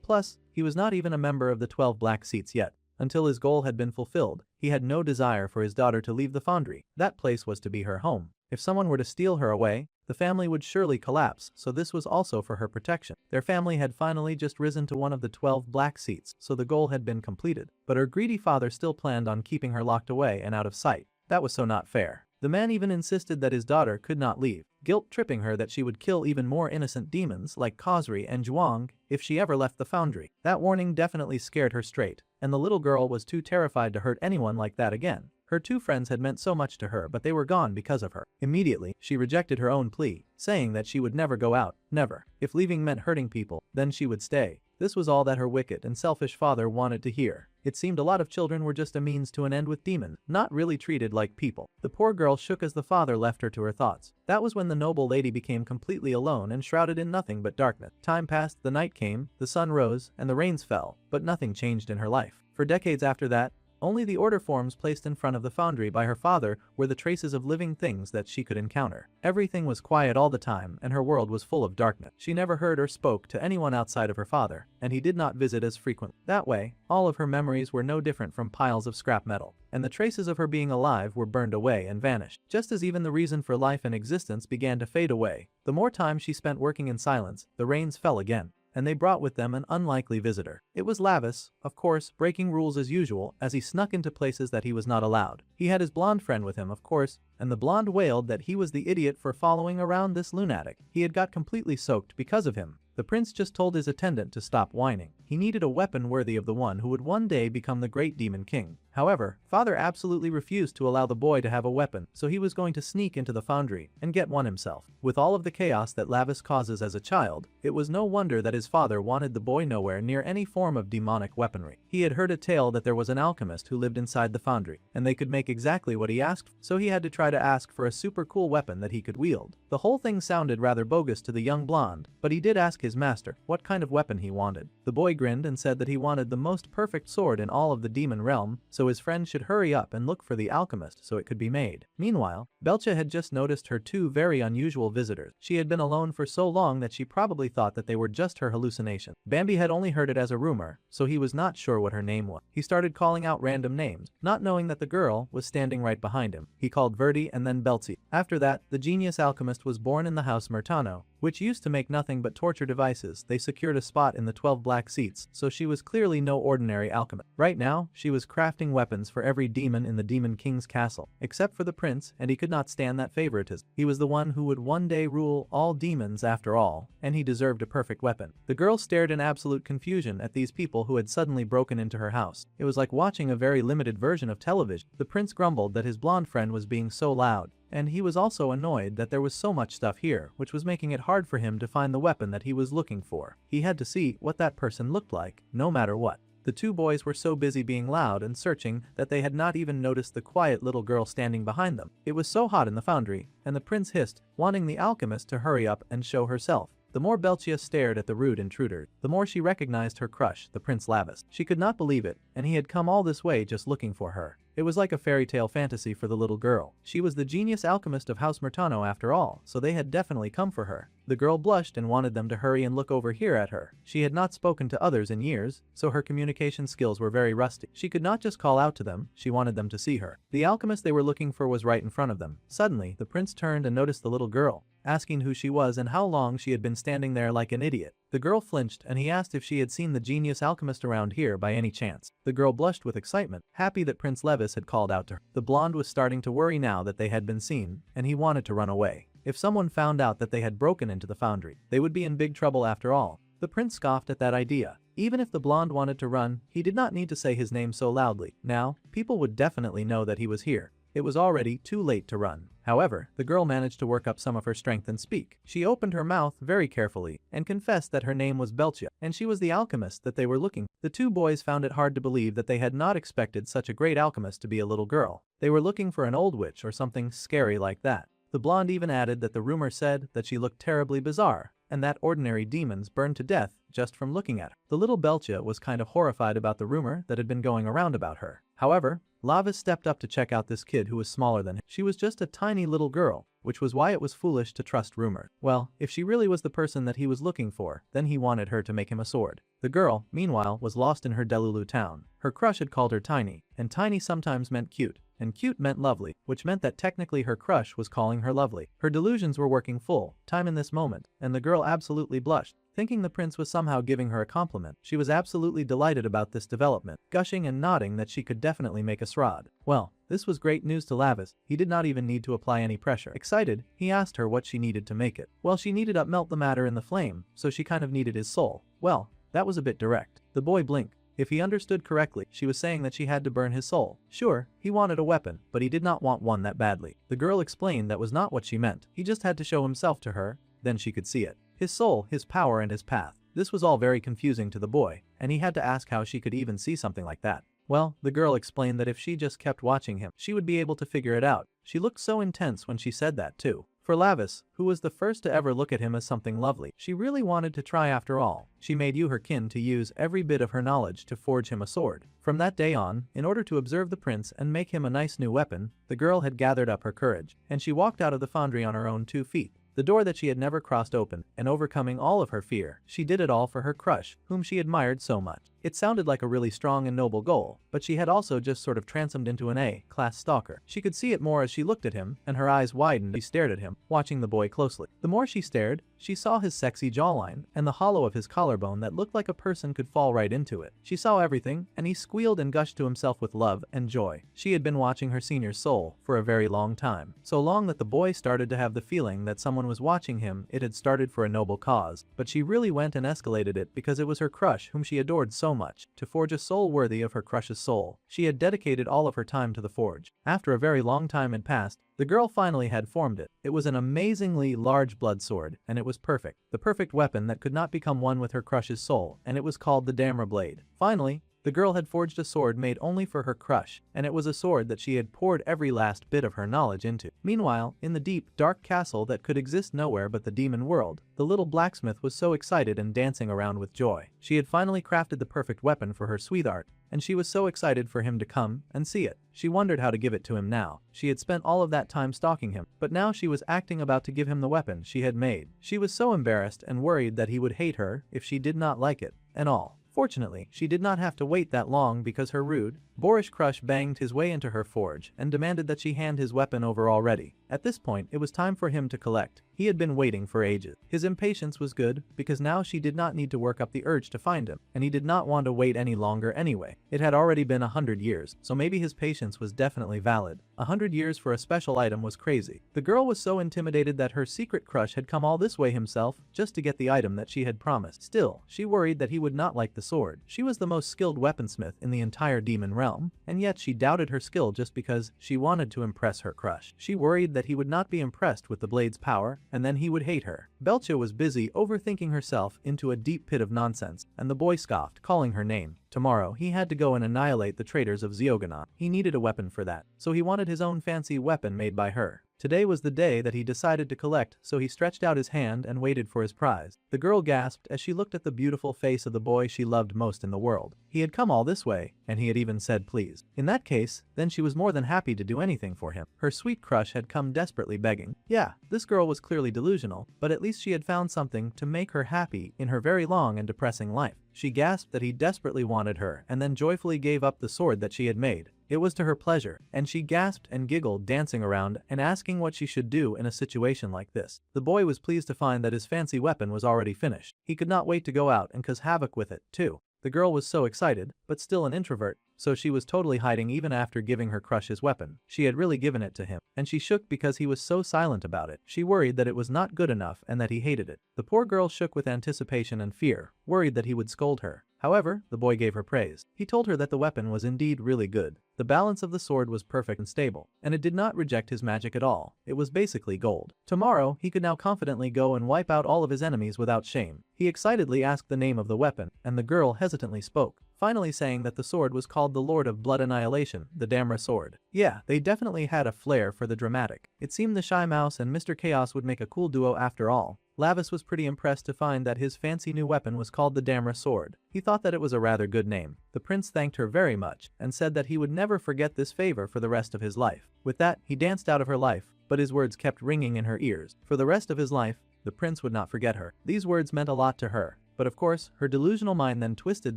Speaker 1: Plus, he was not even a member of the 12 Black Seats yet. Until his goal had been fulfilled, he had no desire for his daughter to leave the foundry. That place was to be her home. If someone were to steal her away, the family would surely collapse, so this was also for her protection. Their family had finally just risen to one of the 12 Black Seats, so the goal had been completed. But her greedy father still planned on keeping her locked away and out of sight. That was so not fair. The man even insisted that his daughter could not leave, guilt-tripping her that she would kill even more innocent demons like Khosri and Zhuang if she ever left the foundry. That warning definitely scared her straight, and the little girl was too terrified to hurt anyone like that again. Her two friends had meant so much to her, but they were gone because of her. Immediately, she rejected her own plea, saying that she would never go out, never. If leaving meant hurting people, then she would stay. This was all that her wicked and selfish father wanted to hear. It seemed a lot of children were just a means to an end with demons, not really treated like people. The poor girl shook as the father left her to her thoughts. That was when the noble lady became completely alone and shrouded in nothing but darkness. Time passed, the night came, the sun rose, and the rains fell, but nothing changed in her life. For decades after that, only the order forms placed in front of the foundry by her father were the traces of living things that she could encounter. Everything was quiet all the time, and her world was full of darkness. She never heard or spoke to anyone outside of her father, and he did not visit as frequently. That way, all of her memories were no different from piles of scrap metal, and the traces of her being alive were burned away and vanished. Just as even the reason for life and existence began to fade away, the more time she spent working in silence, the rains fell again, and they brought with them an unlikely visitor. It was Lavis, of course, breaking rules as usual as he snuck into places that he was not allowed. He had his blonde friend with him, of course, and the blonde wailed that he was the idiot for following around this lunatic. He had got completely soaked because of him. The prince just told his attendant to stop whining. He needed a weapon worthy of the one who would one day become the great demon king. However, father absolutely refused to allow the boy to have a weapon, so he was going to sneak into the foundry and get one himself. With all of the chaos that Lavis causes as a child, it was no wonder that his father wanted the boy nowhere near any form of demonic weaponry. He had heard a tale that there was an alchemist who lived inside the foundry, and they could make exactly what he asked, so he had to try to ask for a super cool weapon that he could wield. The whole thing sounded rather bogus to the young blonde, but he did ask his master what kind of weapon he wanted. The boy grinned and said that he wanted the most perfect sword in all of the demon realm, so his friend should hurry up and look for the alchemist so it could be made. Meanwhile, Belcha had just noticed her two very unusual visitors. She had been alone for so long that she probably thought that they were just her hallucination. Bambi had only heard it as a rumor, so he was not sure what her name was. He started calling out random names, not knowing that the girl was standing right behind him. He called Verdi and then Belzi. After that, the genius alchemist was born in the house Murtano, which used to make nothing but torture devices. They secured a spot in the 12 Black Seats, so she was clearly no ordinary alchemist. Right now, she was crafting weapons for every demon in the Demon King's castle, except for the prince, and he could not stand that favoritism. He was the one who would one day rule all demons after all, and he deserved a perfect weapon. The girl stared in absolute confusion at these people who had suddenly broken into her house. It was like watching a very limited version of television. The prince grumbled that his blonde friend was being so loud, and he was also annoyed that there was so much stuff here, which was making it hard for him to find the weapon that he was looking for. He had to see what that person looked like, no matter what. The two boys were so busy being loud and searching that they had not even noticed the quiet little girl standing behind them. It was so hot in the foundry, and the prince hissed, wanting the alchemist to hurry up and show herself. The more Belchia stared at the rude intruder, the more she recognized her crush, the Prince Lavis. She could not believe it, and he had come all this way just looking for her. It was like a fairy tale fantasy for the little girl. She was the genius alchemist of House Murtano after all, so they had definitely come for her. The girl blushed and wanted them to hurry and look over here at her. She had not spoken to others in years, so her communication skills were very rusty. She could not just call out to them, she wanted them to see her. The alchemist they were looking for was right in front of them. Suddenly, the prince turned and noticed the little girl, asking who she was and how long she had been standing there like an idiot. The girl flinched and he asked if she had seen the genius alchemist around here by any chance. The girl blushed with excitement, happy that Prince Levis had called out to her. The blonde was starting to worry now that they had been seen, and he wanted to run away. If someone found out that they had broken into the foundry, they would be in big trouble after all. The prince scoffed at that idea. Even if the blonde wanted to run, he did not need to say his name so loudly. Now, people would definitely know that he was here. It was already too late to run. However, the girl managed to work up some of her strength and speak. She opened her mouth very carefully and confessed that her name was Belchia, and she was the alchemist that they were looking. The two boys found it hard to believe that they had not expected such a great alchemist to be a little girl. They were looking for an old witch or something scary like that. The blonde even added that the rumor said that she looked terribly bizarre, and that ordinary demons burned to death just from looking at her. The little Belchia was kind of horrified about the rumor that had been going around about her. However, Lavis stepped up to check out this kid who was smaller than him. She was just a tiny little girl, which was why it was foolish to trust rumors. Well, if she really was the person that he was looking for, then he wanted her to make him a sword. The girl, meanwhile, was lost in her Delulu town. Her crush had called her tiny, and tiny sometimes meant cute, and cute meant lovely, which meant that technically her crush was calling her lovely. Her delusions were working full time in this moment, and the girl absolutely blushed, thinking the prince was somehow giving her a compliment. She was absolutely delighted about this development, gushing and nodding that she could definitely make a srod. Well, this was great news to Lavis. He did not even need to apply any pressure. Excited, he asked her what she needed to make it. Well, she needed melt the matter in the flame, so she kind of needed his soul. Well, that was a bit direct. The boy blinked. If he understood correctly, she was saying that she had to burn his soul. Sure, he wanted a weapon, but he did not want one that badly. The girl explained that was not what she meant. He just had to show himself to her, then she could see it. His soul, his power, and his path. This was all very confusing to the boy, and he had to ask how she could even see something like that. Well, the girl explained that if she just kept watching him, she would be able to figure it out. She looked so intense when she said that too. For Lavis, who was the first to ever look at him as something lovely, she really wanted to try after all. She made you her kin to use every bit of her knowledge to forge him a sword. From that day on, in order to observe the prince and make him a nice new weapon, the girl had gathered up her courage, and she walked out of the foundry on her own 2 feet. The door that she had never crossed open, and overcoming all of her fear, she did it all for her crush, whom she admired so much. It sounded like a really strong and noble goal, but she had also just sort of transformed into an A-class stalker. She could see it more as she looked at him, and her eyes widened as she stared at him, watching the boy closely. The more she stared, she saw his sexy jawline and the hollow of his collarbone that looked like a person could fall right into it. She saw everything, and he squealed and gushed to himself with love and joy. She had been watching her senior's soul for a very long time. So long that the boy started to have the feeling that someone was watching him. It had started for a noble cause, but she really went and escalated it because it was her crush whom she adored so much. To forge a soul worthy of her crush's soul, she had dedicated all of her time to the forge. After a very long time had passed, the girl finally had formed it. It was an amazingly large blood sword, and it was perfect. The perfect weapon that could not become one with her crush's soul, and it was called the Damra Blade. Finally, the girl had forged a sword made only for her crush, and it was a sword that she had poured every last bit of her knowledge into. Meanwhile, in the deep, dark castle that could exist nowhere but the demon world, the little blacksmith was so excited and dancing around with joy. She had finally crafted the perfect weapon for her sweetheart, and she was so excited for him to come and see it. She wondered how to give it to him now. She had spent all of that time stalking him, but now she was acting about to give him the weapon she had made. She was so embarrassed and worried that he would hate her if she did not like it, and all. Fortunately, she did not have to wait that long because her rude, boorish crush banged his way into her forge and demanded that she hand his weapon over already. At this point, it was time for him to collect. He had been waiting for ages. His impatience was good because now she did not need to work up the urge to find him, and he did not want to wait any longer anyway. It had already been 100 years, so maybe his patience was definitely valid. 100 years for a special item was crazy. The girl was so intimidated that her secret crush had come all this way himself just to get the item that she had promised. Still, she worried that he would not like the sword. She was the most skilled weaponsmith in the entire demon realm, and yet she doubted her skill just because she wanted to impress her crush. She worried that he would not be impressed with the blade's power, and then he would hate her. Belcha was busy overthinking herself into a deep pit of nonsense, and the boy scoffed, calling her name. Tomorrow he had to go and annihilate the traitors of Zeoganon. He needed a weapon for that, so he wanted his own fancy weapon made by her. Today was the day that he decided to collect, so he stretched out his hand and waited for his prize. The girl gasped as she looked at the beautiful face of the boy she loved most in the world. He had come all this way, and he had even said please. In that case, then she was more than happy to do anything for him. Her sweet crush had come desperately begging. Yeah, this girl was clearly delusional, but at least she had found something to make her happy in her very long and depressing life. She gasped that he desperately wanted her and then joyfully gave up the sword that she had made. It was to her pleasure, and she gasped and giggled, dancing around and asking what she should do in a situation like this. The boy was pleased to find that his fancy weapon was already finished. He could not wait to go out and cause havoc with it, too. The girl was so excited, but still an introvert, so she was totally hiding even after giving her crush his weapon. She had really given it to him, and she shook because he was so silent about it. She worried that it was not good enough and that he hated it. The poor girl shook with anticipation and fear, worried that he would scold her. However, the boy gave her praise. He told her that the weapon was indeed really good. The balance of the sword was perfect and stable, and it did not reject his magic at all. It was basically gold. Tomorrow, he could now confidently go and wipe out all of his enemies without shame. He excitedly asked the name of the weapon, and the girl hesitantly spoke, finally saying that the sword was called the Lord of Blood Annihilation, the Damra sword. Yeah, they definitely had a flair for the dramatic. It seemed the Shy Mouse and Mr. Chaos would make a cool duo after all. Lavis was pretty impressed to find that his fancy new weapon was called the Damra sword. He thought that it was a rather good name. The prince thanked her very much and said that he would never forget this favor for the rest of his life. With that, he danced out of her life, but his words kept ringing in her ears. For the rest of his life, the prince would not forget her. These words meant a lot to her. But of course, her delusional mind then twisted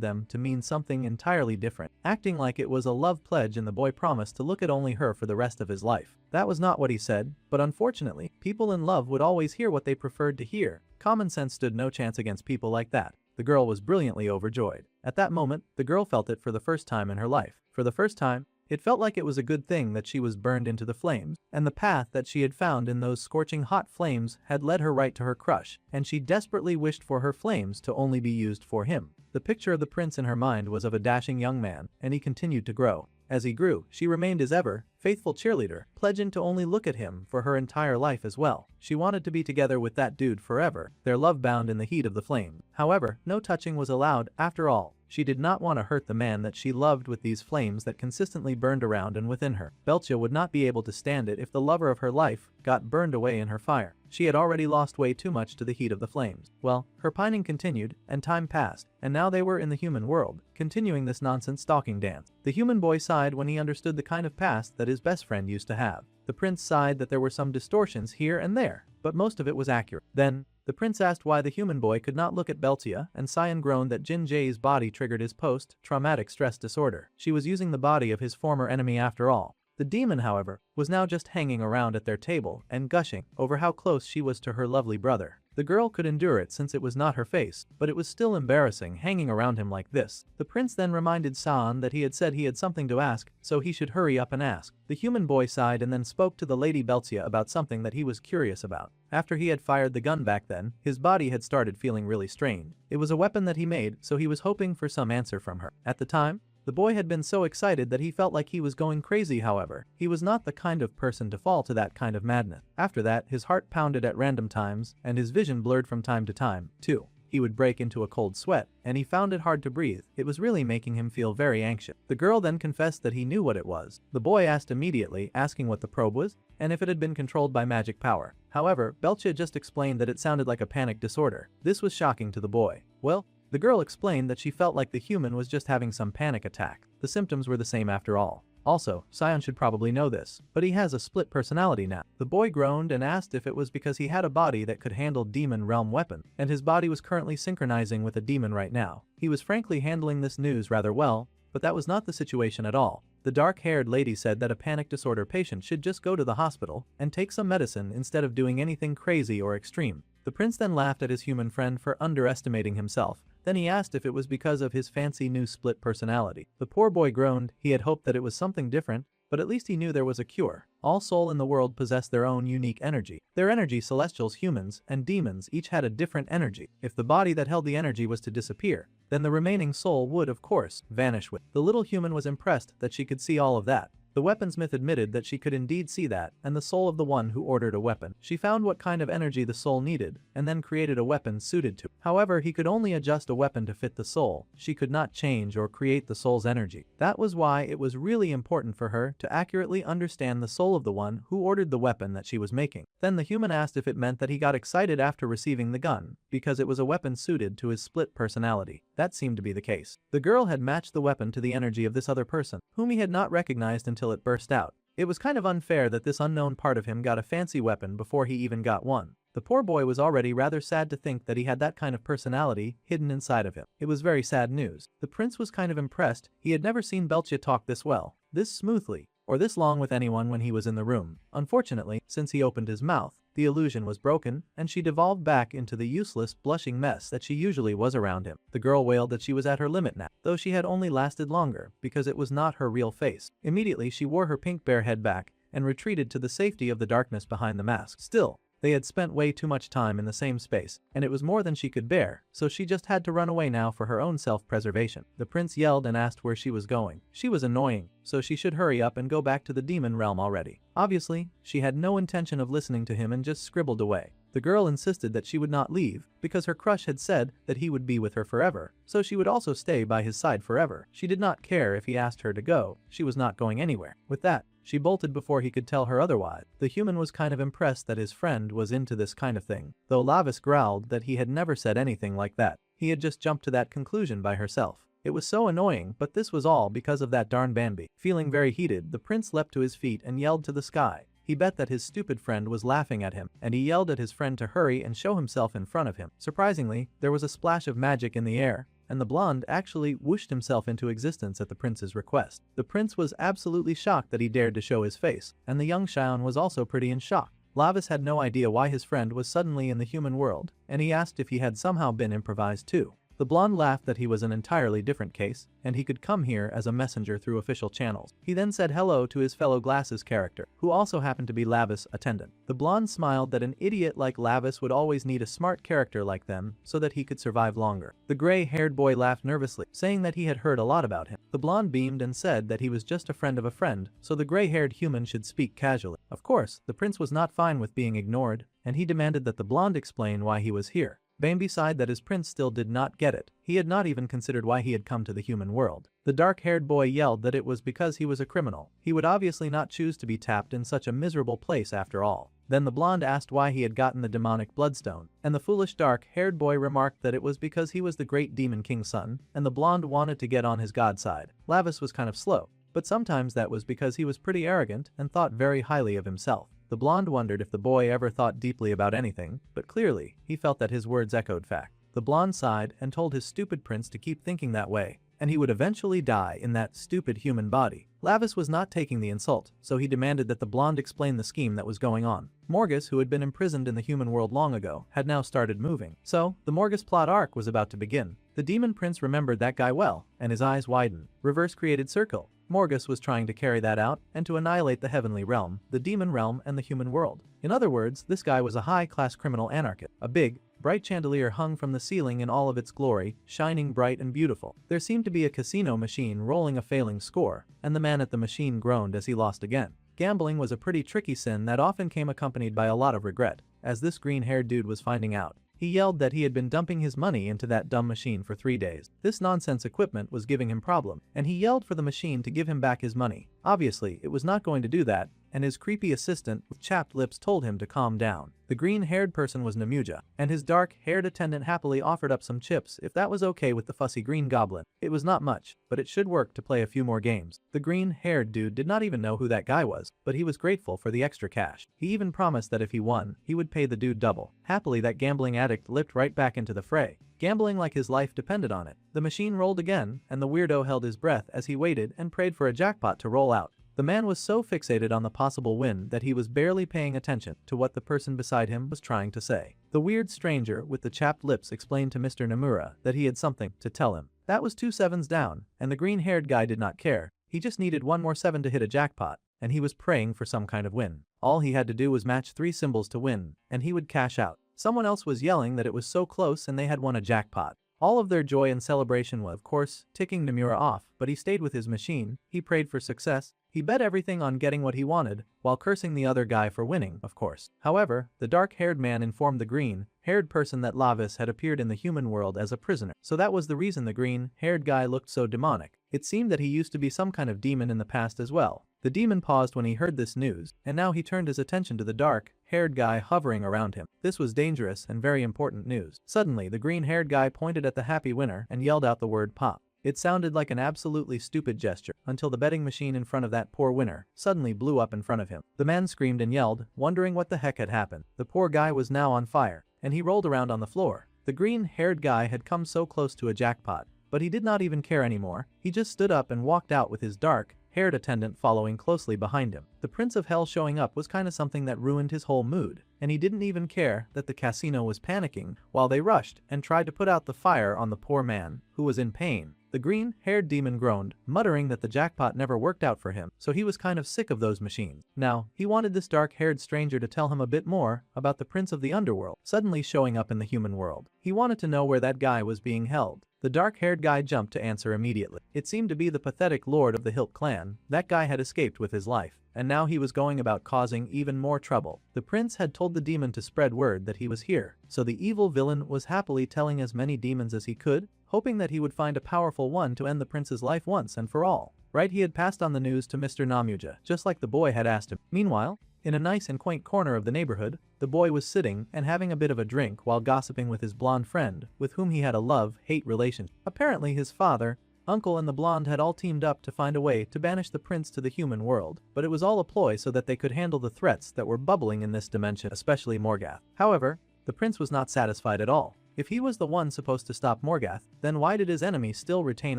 Speaker 1: them to mean something entirely different, acting like it was a love pledge and the boy promised to look at only her for the rest of his life. That was not what he said, but unfortunately, people in love would always hear what they preferred to hear. Common sense stood no chance against people like that. The girl was brilliantly overjoyed. At that moment, the girl felt it for the first time in her life. For the first time, it felt like it was a good thing that she was burned into the flames, and the path that she had found in those scorching hot flames had led her right to her crush, and she desperately wished for her flames to only be used for him. The picture of the prince in her mind was of a dashing young man, and he continued to grow. As he grew, she remained his ever faithful cheerleader, pledging to only look at him for her entire life as well. She wanted to be together with that dude forever, their love bound in the heat of the flame. However, no touching was allowed after all. She did not want to hurt the man that she loved with these flames that consistently burned around and within her. Belcha would not be able to stand it if the lover of her life got burned away in her fire. She had already lost way too much to the heat of the flames. Well, her pining continued, and time passed, and now they were in the human world, continuing this nonsense stalking dance. The human boy sighed when he understood the kind of past that his best friend used to have. The prince sighed that there were some distortions here and there, but most of it was accurate. Then, the prince asked why the human boy could not look at Beltia, and Cyan groaned that Jin Ji's body triggered his post-traumatic stress disorder. She was using the body of his former enemy after all. The demon, however, was now just hanging around at their table and gushing over how close she was to her lovely brother. The girl could endure it since it was not her face, but it was still embarrassing hanging around him like this. The prince then reminded San that he had said he had something to ask, so he should hurry up and ask. The human boy sighed and then spoke to the Lady Beltia about something that he was curious about. After he had fired the gun back then, his body had started feeling really strained. It was a weapon that he made, so he was hoping for some answer from her. At the time, the boy had been so excited that he felt like he was going crazy. However, he was not the kind of person to fall to that kind of madness. After that, his heart pounded at random times, and his vision blurred from time to time, too. He would break into a cold sweat, and he found it hard to breathe. It was really making him feel very anxious. The girl then confessed that he knew what it was. The boy asked immediately, asking what the probe was, and if it had been controlled by magic power. However, Belcha just explained that it sounded like a panic disorder. This was shocking to the boy. Well, the girl explained that she felt like the human was just having some panic attack. The symptoms were the same after all. Also, Cyan should probably know this, but he has a split personality now. The boy groaned and asked if it was because he had a body that could handle demon realm weapons, and his body was currently synchronizing with a demon right now. He was frankly handling this news rather well, but that was not the situation at all. The dark-haired lady said that a panic disorder patient should just go to the hospital and take some medicine instead of doing anything crazy or extreme. The prince then laughed at his human friend for underestimating himself. Then he asked if it was because of his fancy new split personality. The poor boy groaned. He had hoped that it was something different, but at least he knew there was a cure. All soul in the world possessed their own unique energy. Their energy, celestials, humans, and demons each had a different energy. If the body that held the energy was to disappear, then the remaining soul would, of course, vanish with. The little human was impressed that she could see all of that. The weaponsmith admitted that she could indeed see that, and the soul of the one who ordered a weapon. She found what kind of energy the soul needed, and then created a weapon suited to it. However, he could only adjust a weapon to fit the soul. She could not change or create the soul's energy. That was why it was really important for her to accurately understand the soul of the one who ordered the weapon that she was making. Then the human asked if it meant that he got excited after receiving the gun, because it was a weapon suited to his split personality. That seemed to be the case. The girl had matched the weapon to the energy of this other person, whom he had not recognized until it burst out. It was kind of unfair that this unknown part of him got a fancy weapon before he even got one. The poor boy was already rather sad to think that he had that kind of personality hidden inside of him. It was very sad news. The prince was kind of impressed. He had never seen Belcha talk this well, this smoothly, or this long with anyone when he was in the room. Unfortunately, since he opened his mouth, the illusion was broken, and she devolved back into the useless, blushing mess that she usually was around him. The girl wailed that she was at her limit now, though she had only lasted longer because it was not her real face. Immediately she wore her pink bear head back and retreated to the safety of the darkness behind the mask. Still, they had spent way too much time in the same space, and it was more than she could bear, so she just had to run away now for her own self-preservation. The prince yelled and asked where she was going. She was annoying, so she should hurry up and go back to the demon realm already. Obviously, she had no intention of listening to him and just scribbled away. The girl insisted that she would not leave, because her crush had said that he would be with her forever, so she would also stay by his side forever. She did not care if he asked her to go, she was not going anywhere. With that, she bolted before he could tell her otherwise. The human was kind of impressed that his friend was into this kind of thing, though Lavis growled that he had never said anything like that. He had just jumped to that conclusion by herself. It was so annoying, but this was all because of that darn Bambi. Feeling very heated, the prince leapt to his feet and yelled to the sky. He bet that his stupid friend was laughing at him, and he yelled at his friend to hurry and show himself in front of him. Surprisingly, there was a splash of magic in the air, and the blonde actually whooshed himself into existence at the prince's request. The prince was absolutely shocked that he dared to show his face, and the young Xion was also pretty in shock. Lavis had no idea why his friend was suddenly in the human world, and he asked if he had somehow been improvised too. The blonde laughed that he was an entirely different case, and he could come here as a messenger through official channels. He then said hello to his fellow Glasses character, who also happened to be Lavis' attendant. The blonde smiled that an idiot like Lavis would always need a smart character like them so that he could survive longer. The gray-haired boy laughed nervously, saying that he had heard a lot about him. The blonde beamed and said that he was just a friend of a friend, so the gray-haired human should speak casually. Of course, the prince was not fine with being ignored, and he demanded that the blonde explain why he was here. Bambi sighed that his prince still did not get it. He had not even considered why he had come to the human world. The dark-haired boy yelled that it was because he was a criminal. He would obviously not choose to be tapped in such a miserable place after all. Then the blonde asked why he had gotten the demonic bloodstone, and the foolish dark-haired boy remarked that it was because he was the great demon king's son, and the blonde wanted to get on his god side. Lavis was kind of slow, but sometimes that was because he was pretty arrogant and thought very highly of himself. The blonde wondered if the boy ever thought deeply about anything, but clearly, he felt that his words echoed fact. The blonde sighed and told his stupid prince to keep thinking that way, and he would eventually die in that stupid human body. Lavis was not taking the insult, so he demanded that the blonde explain the scheme that was going on. Morgath, who had been imprisoned in the human world long ago, had now started moving. So, the Morgath plot arc was about to begin. The demon prince remembered that guy well, and his eyes widened. Reverse created circle. Morgath was trying to carry that out and to annihilate the heavenly realm, the demon realm, and the human world. In other words, this guy was a high-class criminal anarchist. A big, bright chandelier hung from the ceiling in all of its glory, shining bright and beautiful. There seemed to be a casino machine rolling a failing score, and the man at the machine groaned as he lost again. Gambling was a pretty tricky sin that often came accompanied by a lot of regret, as this green-haired dude was finding out. He yelled that he had been dumping his money into that dumb machine for 3 days. This nonsense equipment was giving him problems, and he yelled for the machine to give him back his money. Obviously, it was not going to do that, and his creepy assistant with chapped lips told him to calm down. The green-haired person was Namuja, and his dark-haired attendant happily offered up some chips if that was okay with the fussy green goblin. It was not much, but it should work to play a few more games. The green-haired dude did not even know who that guy was, but he was grateful for the extra cash. He even promised that if he won, he would pay the dude double. Happily, that gambling addict leapt right back into the fray, gambling like his life depended on it. The machine rolled again, and the weirdo held his breath as he waited and prayed for a jackpot to roll out. The man was so fixated on the possible win that he was barely paying attention to what the person beside him was trying to say. The weird stranger with the chapped lips explained to Mr. Nomura that he had something to tell him. That was 2 sevens down, and the green-haired guy did not care. He just needed 1 more 7 to hit a jackpot, and he was praying for some kind of win. All he had to do was match 3 symbols to win, and he would cash out. Someone else was yelling that it was so close and they had won a jackpot. All of their joy and celebration was, of course, ticking Nomura off, but he stayed with his machine, he prayed for success, He bet everything on getting what he wanted, while cursing the other guy for winning, of course. However, the dark-haired man informed the green-haired person that Lavis had appeared in the human world as a prisoner. So that was the reason the green-haired guy looked so demonic. It seemed that he used to be some kind of demon in the past as well. The demon paused when he heard this news, and now he turned his attention to the dark-haired guy hovering around him. This was dangerous and very important news. Suddenly, the green-haired guy pointed at the happy winner and yelled out the word pop. It sounded like an absolutely stupid gesture, until the betting machine in front of that poor winner suddenly blew up in front of him. The man screamed and yelled, wondering what the heck had happened. The poor guy was now on fire, and he rolled around on the floor. The green-haired guy had come so close to a jackpot, but he did not even care anymore. He just stood up and walked out with his dark-haired attendant following closely behind him. The Prince of Hell showing up was kinda something that ruined his whole mood, and he didn't even care that the casino was panicking while they rushed and tried to put out the fire on the poor man, who was in pain. The green-haired demon groaned, muttering that the jackpot never worked out for him, so he was kind of sick of those machines. Now, he wanted this dark-haired stranger to tell him a bit more about the Prince of the Underworld suddenly showing up in the human world. He wanted to know where that guy was being held. The dark-haired guy jumped to answer immediately. It seemed to be the pathetic lord of the Hilt clan. That guy had escaped with his life, and now he was going about causing even more trouble. The prince had told the demon to spread word that he was here, so the evil villain was happily telling as many demons as he could, hoping that he would find a powerful one to end the prince's life once and for all. Right, he had passed on the news to Mr. Namuja, just like the boy had asked him. Meanwhile, in a nice and quaint corner of the neighborhood, the boy was sitting and having a bit of a drink while gossiping with his blonde friend, with whom he had a love-hate relationship. Apparently his father, uncle and the blonde had all teamed up to find a way to banish the prince to the human world, but it was all a ploy so that they could handle the threats that were bubbling in this dimension, especially Morgath. However, the prince was not satisfied at all. If he was the one supposed to stop Morgath, then why did his enemy still retain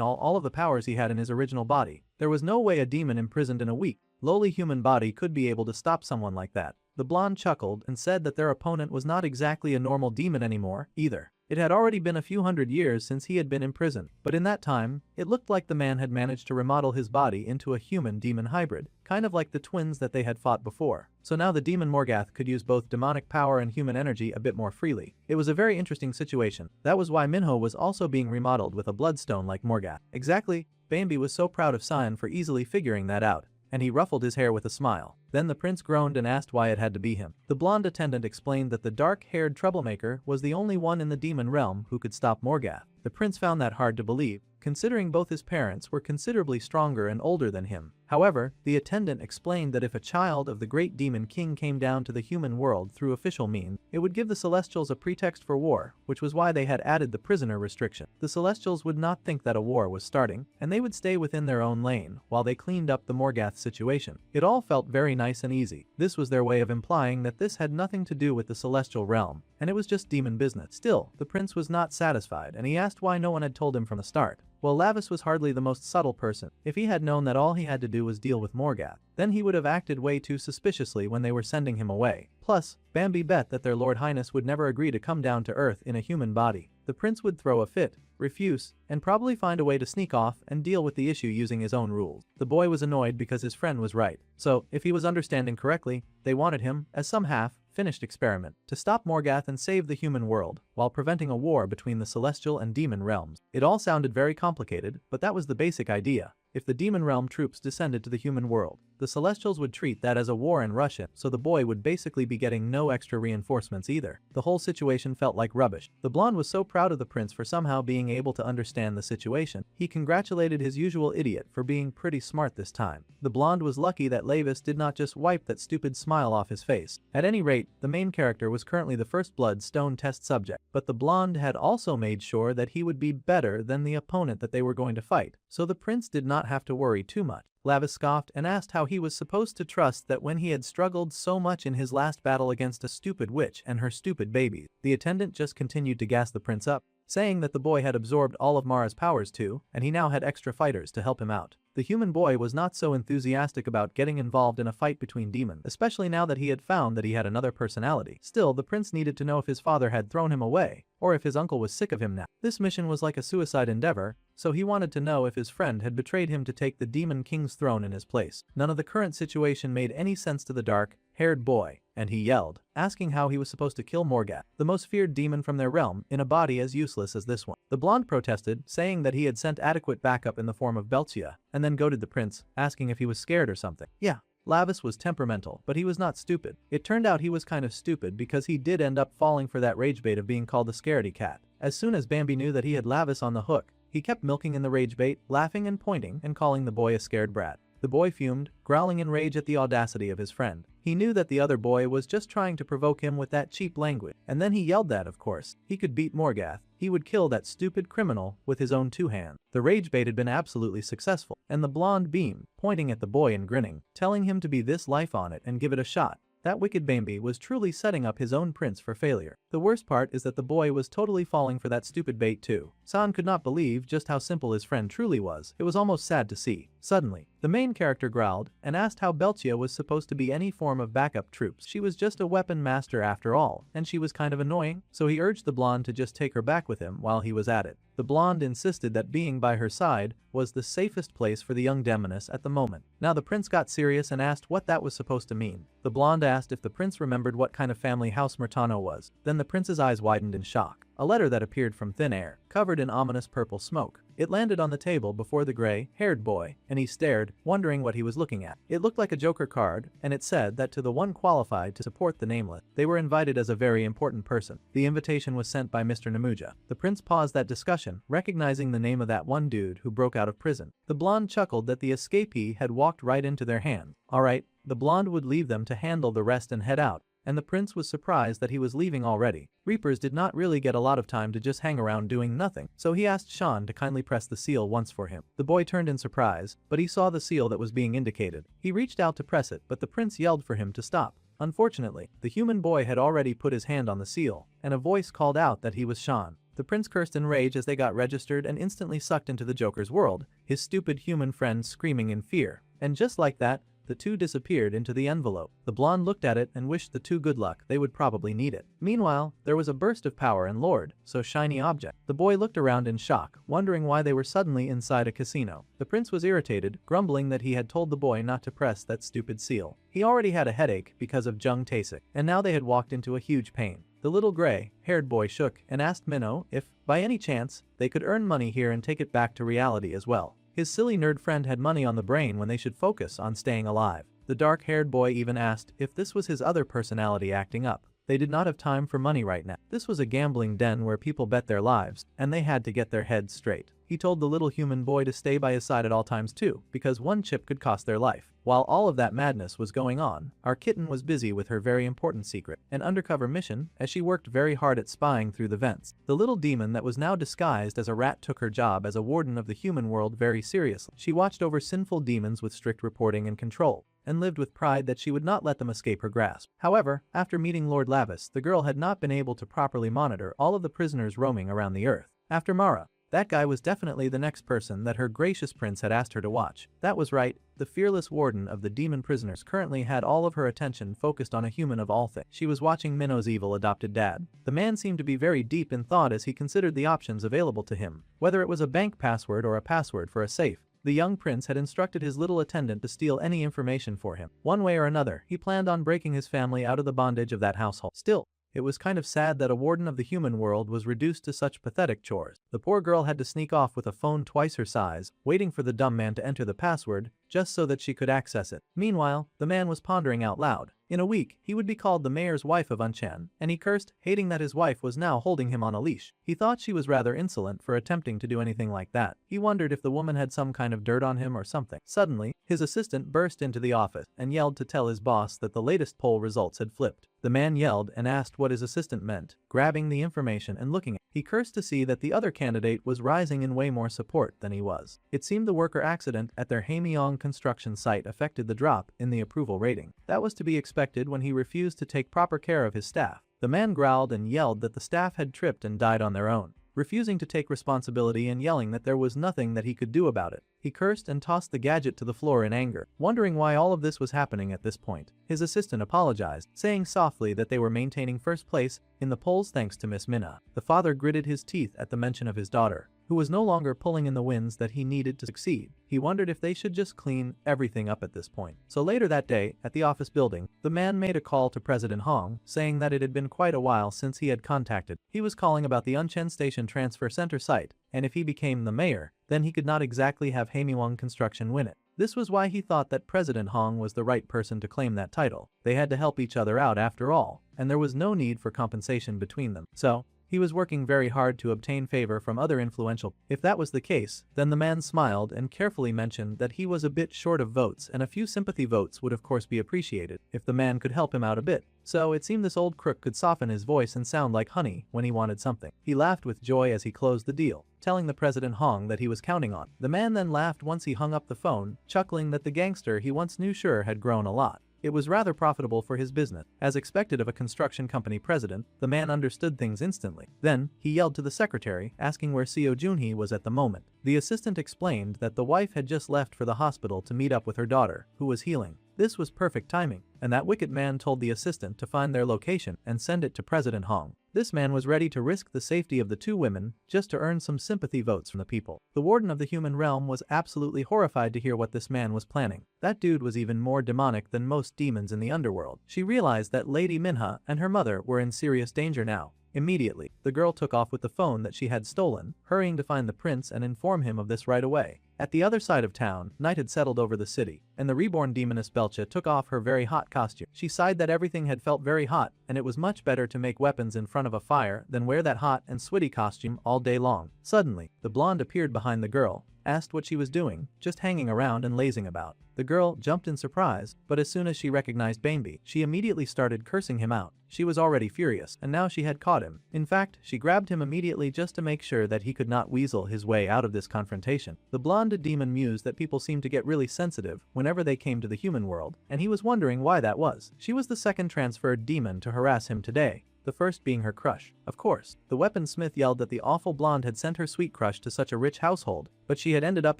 Speaker 1: all of the powers he had in his original body? There was no way a demon imprisoned in a weak, lowly human body could be able to stop someone like that. The blonde chuckled and said that their opponent was not exactly a normal demon anymore, either. It had already been a few hundred years since he had been imprisoned, but in that time, it looked like the man had managed to remodel his body into a human-demon hybrid, kind of like the twins that they had fought before. So now the demon Morgath could use both demonic power and human energy a bit more freely. It was a very interesting situation. That was why Minho was also being remodeled with a bloodstone like Morgath. Exactly, Bambi was so proud of Sion for easily figuring that out, and he ruffled his hair with a smile. Then the prince groaned and asked why it had to be him. The blonde attendant explained that the dark-haired troublemaker was the only one in the demon realm who could stop Morgath. The prince found that hard to believe, considering both his parents were considerably stronger and older than him. However, the attendant explained that if a child of the great demon king came down to the human world through official means, it would give the Celestials a pretext for war, which was why they had added the prisoner restriction. The Celestials would not think that a war was starting, and they would stay within their own lane while they cleaned up the Morgath situation. It all felt very nice and easy. This was their way of implying that this had nothing to do with the celestial realm, and it was just demon business. Still, the prince was not satisfied, and he asked why no one had told him from the start. Well, Lavis was hardly the most subtle person. If he had known that all he had to do was deal with Morgath, then he would have acted way too suspiciously when they were sending him away. Plus, Bambi bet that their Lord Highness would never agree to come down to Earth in a human body. The prince would throw a fit, refuse, and probably find a way to sneak off and deal with the issue using his own rules. The boy was annoyed because his friend was right. So, if he was understanding correctly, they wanted him, as some half-finished experiment, to stop Morgath and save the human world, while preventing a war between the celestial and demon realms. It all sounded very complicated, but that was the basic idea. If the demon realm troops descended to the human world, the Celestials would treat that as a war and rush it, so the boy would basically be getting no extra reinforcements either. The whole situation felt like rubbish. The blonde was so proud of the prince for somehow being able to understand the situation. He congratulated his usual idiot for being pretty smart this time. The blonde was lucky that Lavis did not just wipe that stupid smile off his face. At any rate, the main character was currently the first blood stone test subject, but the blonde had also made sure that he would be better than the opponent that they were going to fight, so the prince did not have to worry too much. Lavis scoffed and asked how he was supposed to trust that when he had struggled so much in his last battle against a stupid witch and her stupid babies. The attendant just continued to gas the prince up, saying that the boy had absorbed all of Mara's powers too, and he now had extra fighters to help him out. The human boy was not so enthusiastic about getting involved in a fight between demons, especially now that he had found that he had another personality. Still, the prince needed to know if his father had thrown him away, or if his uncle was sick of him now. This mission was like a suicide endeavor, so he wanted to know if his friend had betrayed him to take the demon king's throne in his place. None of the current situation made any sense to the dark, haired boy, and he yelled, asking how he was supposed to kill Morgath, the most feared demon from their realm, in a body as useless as this one. The blonde protested, saying that he had sent adequate backup in the form of Beltia, and then goaded the prince, asking if he was scared or something. Yeah. Lavis was temperamental, but he was not stupid. It turned out he was kind of stupid because he did end up falling for that rage bait of being called the scaredy cat. As soon as Bambi knew that he had Lavis on the hook, he kept milking in the rage bait, laughing and pointing and calling the boy a scared brat. The boy fumed, growling in rage at the audacity of his friend. He knew that the other boy was just trying to provoke him with that cheap language, and then he yelled that, of course, he could beat Morgath. He would kill that stupid criminal with his own 2 hands. The rage bait had been absolutely successful, and the blonde beamed, pointing at the boy and grinning, telling him to be this life on it and give it a shot. That wicked Bambi was truly setting up his own prince for failure. The worst part is that the boy was totally falling for that stupid bait too. San could not believe just how simple his friend truly was. It was almost sad to see. Suddenly, the main character growled and asked how Beltia was supposed to be any form of backup troops. She was just a weapon master after all, and she was kind of annoying, so he urged the blonde to just take her back with him while he was at it. The blonde insisted that being by her side was the safest place for the young demoness at the moment. Now the prince got serious and asked what that was supposed to mean. The blonde asked if the prince remembered what kind of family House Murtano was. Then the prince's eyes widened in shock. A letter that appeared from thin air, covered in ominous purple smoke. It landed on the table before the gray-haired boy, and he stared, wondering what he was looking at. It looked like a Joker card, and it said that to the one qualified to support the nameless, they were invited as a very important person. The invitation was sent by Mr. Namuja. The prince paused that discussion, recognizing the name of that one dude who broke out of prison. The blonde chuckled that the escapee had walked right into their hands. Alright, the blonde would leave them to handle the rest and head out. And the prince was surprised that he was leaving already. Reapers did not really get a lot of time to just hang around doing nothing, so he asked Sean to kindly press the seal once for him. The boy turned in surprise, but he saw the seal that was being indicated. He reached out to press it, but the prince yelled for him to stop. Unfortunately, the human boy had already put his hand on the seal, and a voice called out that he was Sean. The prince cursed in rage as they got registered and instantly sucked into the Joker's world, his stupid human friend screaming in fear. And just like that, the two disappeared into the envelope. The blonde looked at it and wished the two good luck, they would probably need it. Meanwhile, there was a burst of power and Lord, so shiny object. The boy looked around in shock, wondering why they were suddenly inside a casino. The prince was irritated, grumbling that he had told the boy not to press that stupid seal. He already had a headache because of Jung Taesik, and now they had walked into a huge pain. The little gray-haired boy shook and asked Minho if, by any chance, they could earn money here and take it back to reality as well. His silly nerd friend had money on the brain when they should focus on staying alive. The dark-haired boy even asked if this was his other personality acting up. They did not have time for money right now. This was a gambling den where people bet their lives, and they had to get their heads straight. He told the little human boy to stay by his side at all times too, because one chip could cost their life. While all of that madness was going on, our kitten was busy with her very important secret, an undercover mission, as she worked very hard at spying through the vents. The little demon that was now disguised as a rat took her job as a warden of the human world very seriously. She watched over sinful demons with strict reporting and control, and lived with pride that she would not let them escape her grasp. However, after meeting Lord Lavis, the girl had not been able to properly monitor all of the prisoners roaming around the earth. After Mara, that guy was definitely the next person that her gracious prince had asked her to watch. That was right, the fearless warden of the demon prisoners currently had all of her attention focused on a human of all things. She was watching Minho's evil adopted dad. The man seemed to be very deep in thought as he considered the options available to him, whether it was a bank password or a password for a safe. The young prince had instructed his little attendant to steal any information for him. One way or another, he planned on breaking his family out of the bondage of that household. Still, it was kind of sad that a warden of the human world was reduced to such pathetic chores. The poor girl had to sneak off with a phone twice her size, waiting for the dumb man to enter the password, just so that she could access it. Meanwhile, the man was pondering out loud. In a week, he would be called the mayor's wife of Unchan, and he cursed, hating that his wife was now holding him on a leash. He thought she was rather insolent for attempting to do anything like that. He wondered if the woman had some kind of dirt on him or something. Suddenly, his assistant burst into the office and yelled to tell his boss that the latest poll results had flipped. The man yelled and asked what his assistant meant, grabbing the information and looking at it. He cursed to see that the other candidate was rising in way more support than he was. It seemed the worker accident at their Haemyeong construction site affected the drop in the approval rating. That was to be expected when he refused to take proper care of his staff. The man growled and yelled that the staff had tripped and died on their own, refusing to take responsibility and yelling that there was nothing that he could do about it. He cursed and tossed the gadget to the floor in anger, wondering why all of this was happening at this point. His assistant apologized, saying softly that they were maintaining first place in the polls thanks to Miss Minna. The father gritted his teeth at the mention of his daughter, who who was no longer pulling in the winds that he needed to succeed. He wondered if they should just clean everything up at this point. So later that day, at the office building, the man made a call to President Hong, saying that it had been quite a while since he had contacted. He was calling about the Unchen Station Transfer Center site, and if he became the mayor, then he could not exactly have Haemiwang Construction win it. This was why he thought that President Hong was the right person to claim that title. They had to help each other out after all, and there was no need for compensation between them. So, he was working very hard to obtain favor from other influential. If that was the case, then the man smiled and carefully mentioned that he was a bit short of votes, and a few sympathy votes would of course be appreciated if the man could help him out a bit. So it seemed this old crook could soften his voice and sound like honey when he wanted something. He laughed with joy as he closed the deal, telling the President Hong that he was counting on. The man then laughed once he hung up the phone, chuckling that the gangster he once knew sure had grown a lot. It was rather profitable for his business. As expected of a construction company president, the man understood things instantly. Then, he yelled to the secretary, asking where Seo Junhee was at the moment. The assistant explained that the wife had just left for the hospital to meet up with her daughter, who was healing. This was perfect timing, and that wicked man told the assistant to find their location and send it to President Hong. This man was ready to risk the safety of the two women just to earn some sympathy votes from the people. The warden of the human realm was absolutely horrified to hear what this man was planning. That dude was even more demonic than most demons in the underworld. She realized that Lady Minho and her mother were in serious danger now. Immediately, the girl took off with the phone that she had stolen, hurrying to find the prince and inform him of this right away. At the other side of town, night had settled over the city, and the reborn demoness Belcha took off her very hot costume. She sighed that everything had felt very hot, and it was much better to make weapons in front of a fire than wear that hot and sweaty costume all day long. Suddenly, the blonde appeared behind the girl, asked what she was doing, just hanging around and lazing about. The girl jumped in surprise, but as soon as she recognized Bainby, she immediately started cursing him out. She was already furious, and now she had caught him. In fact, she grabbed him immediately just to make sure that he could not weasel his way out of this confrontation. The blonde demon mused that people seemed to get really sensitive whenever they came to the human world, and he was wondering why that was. She was the second transferred demon to harass him today, the first being her crush. Of course, the weaponsmith yelled that the awful blonde had sent her sweet crush to such a rich household, but she had ended up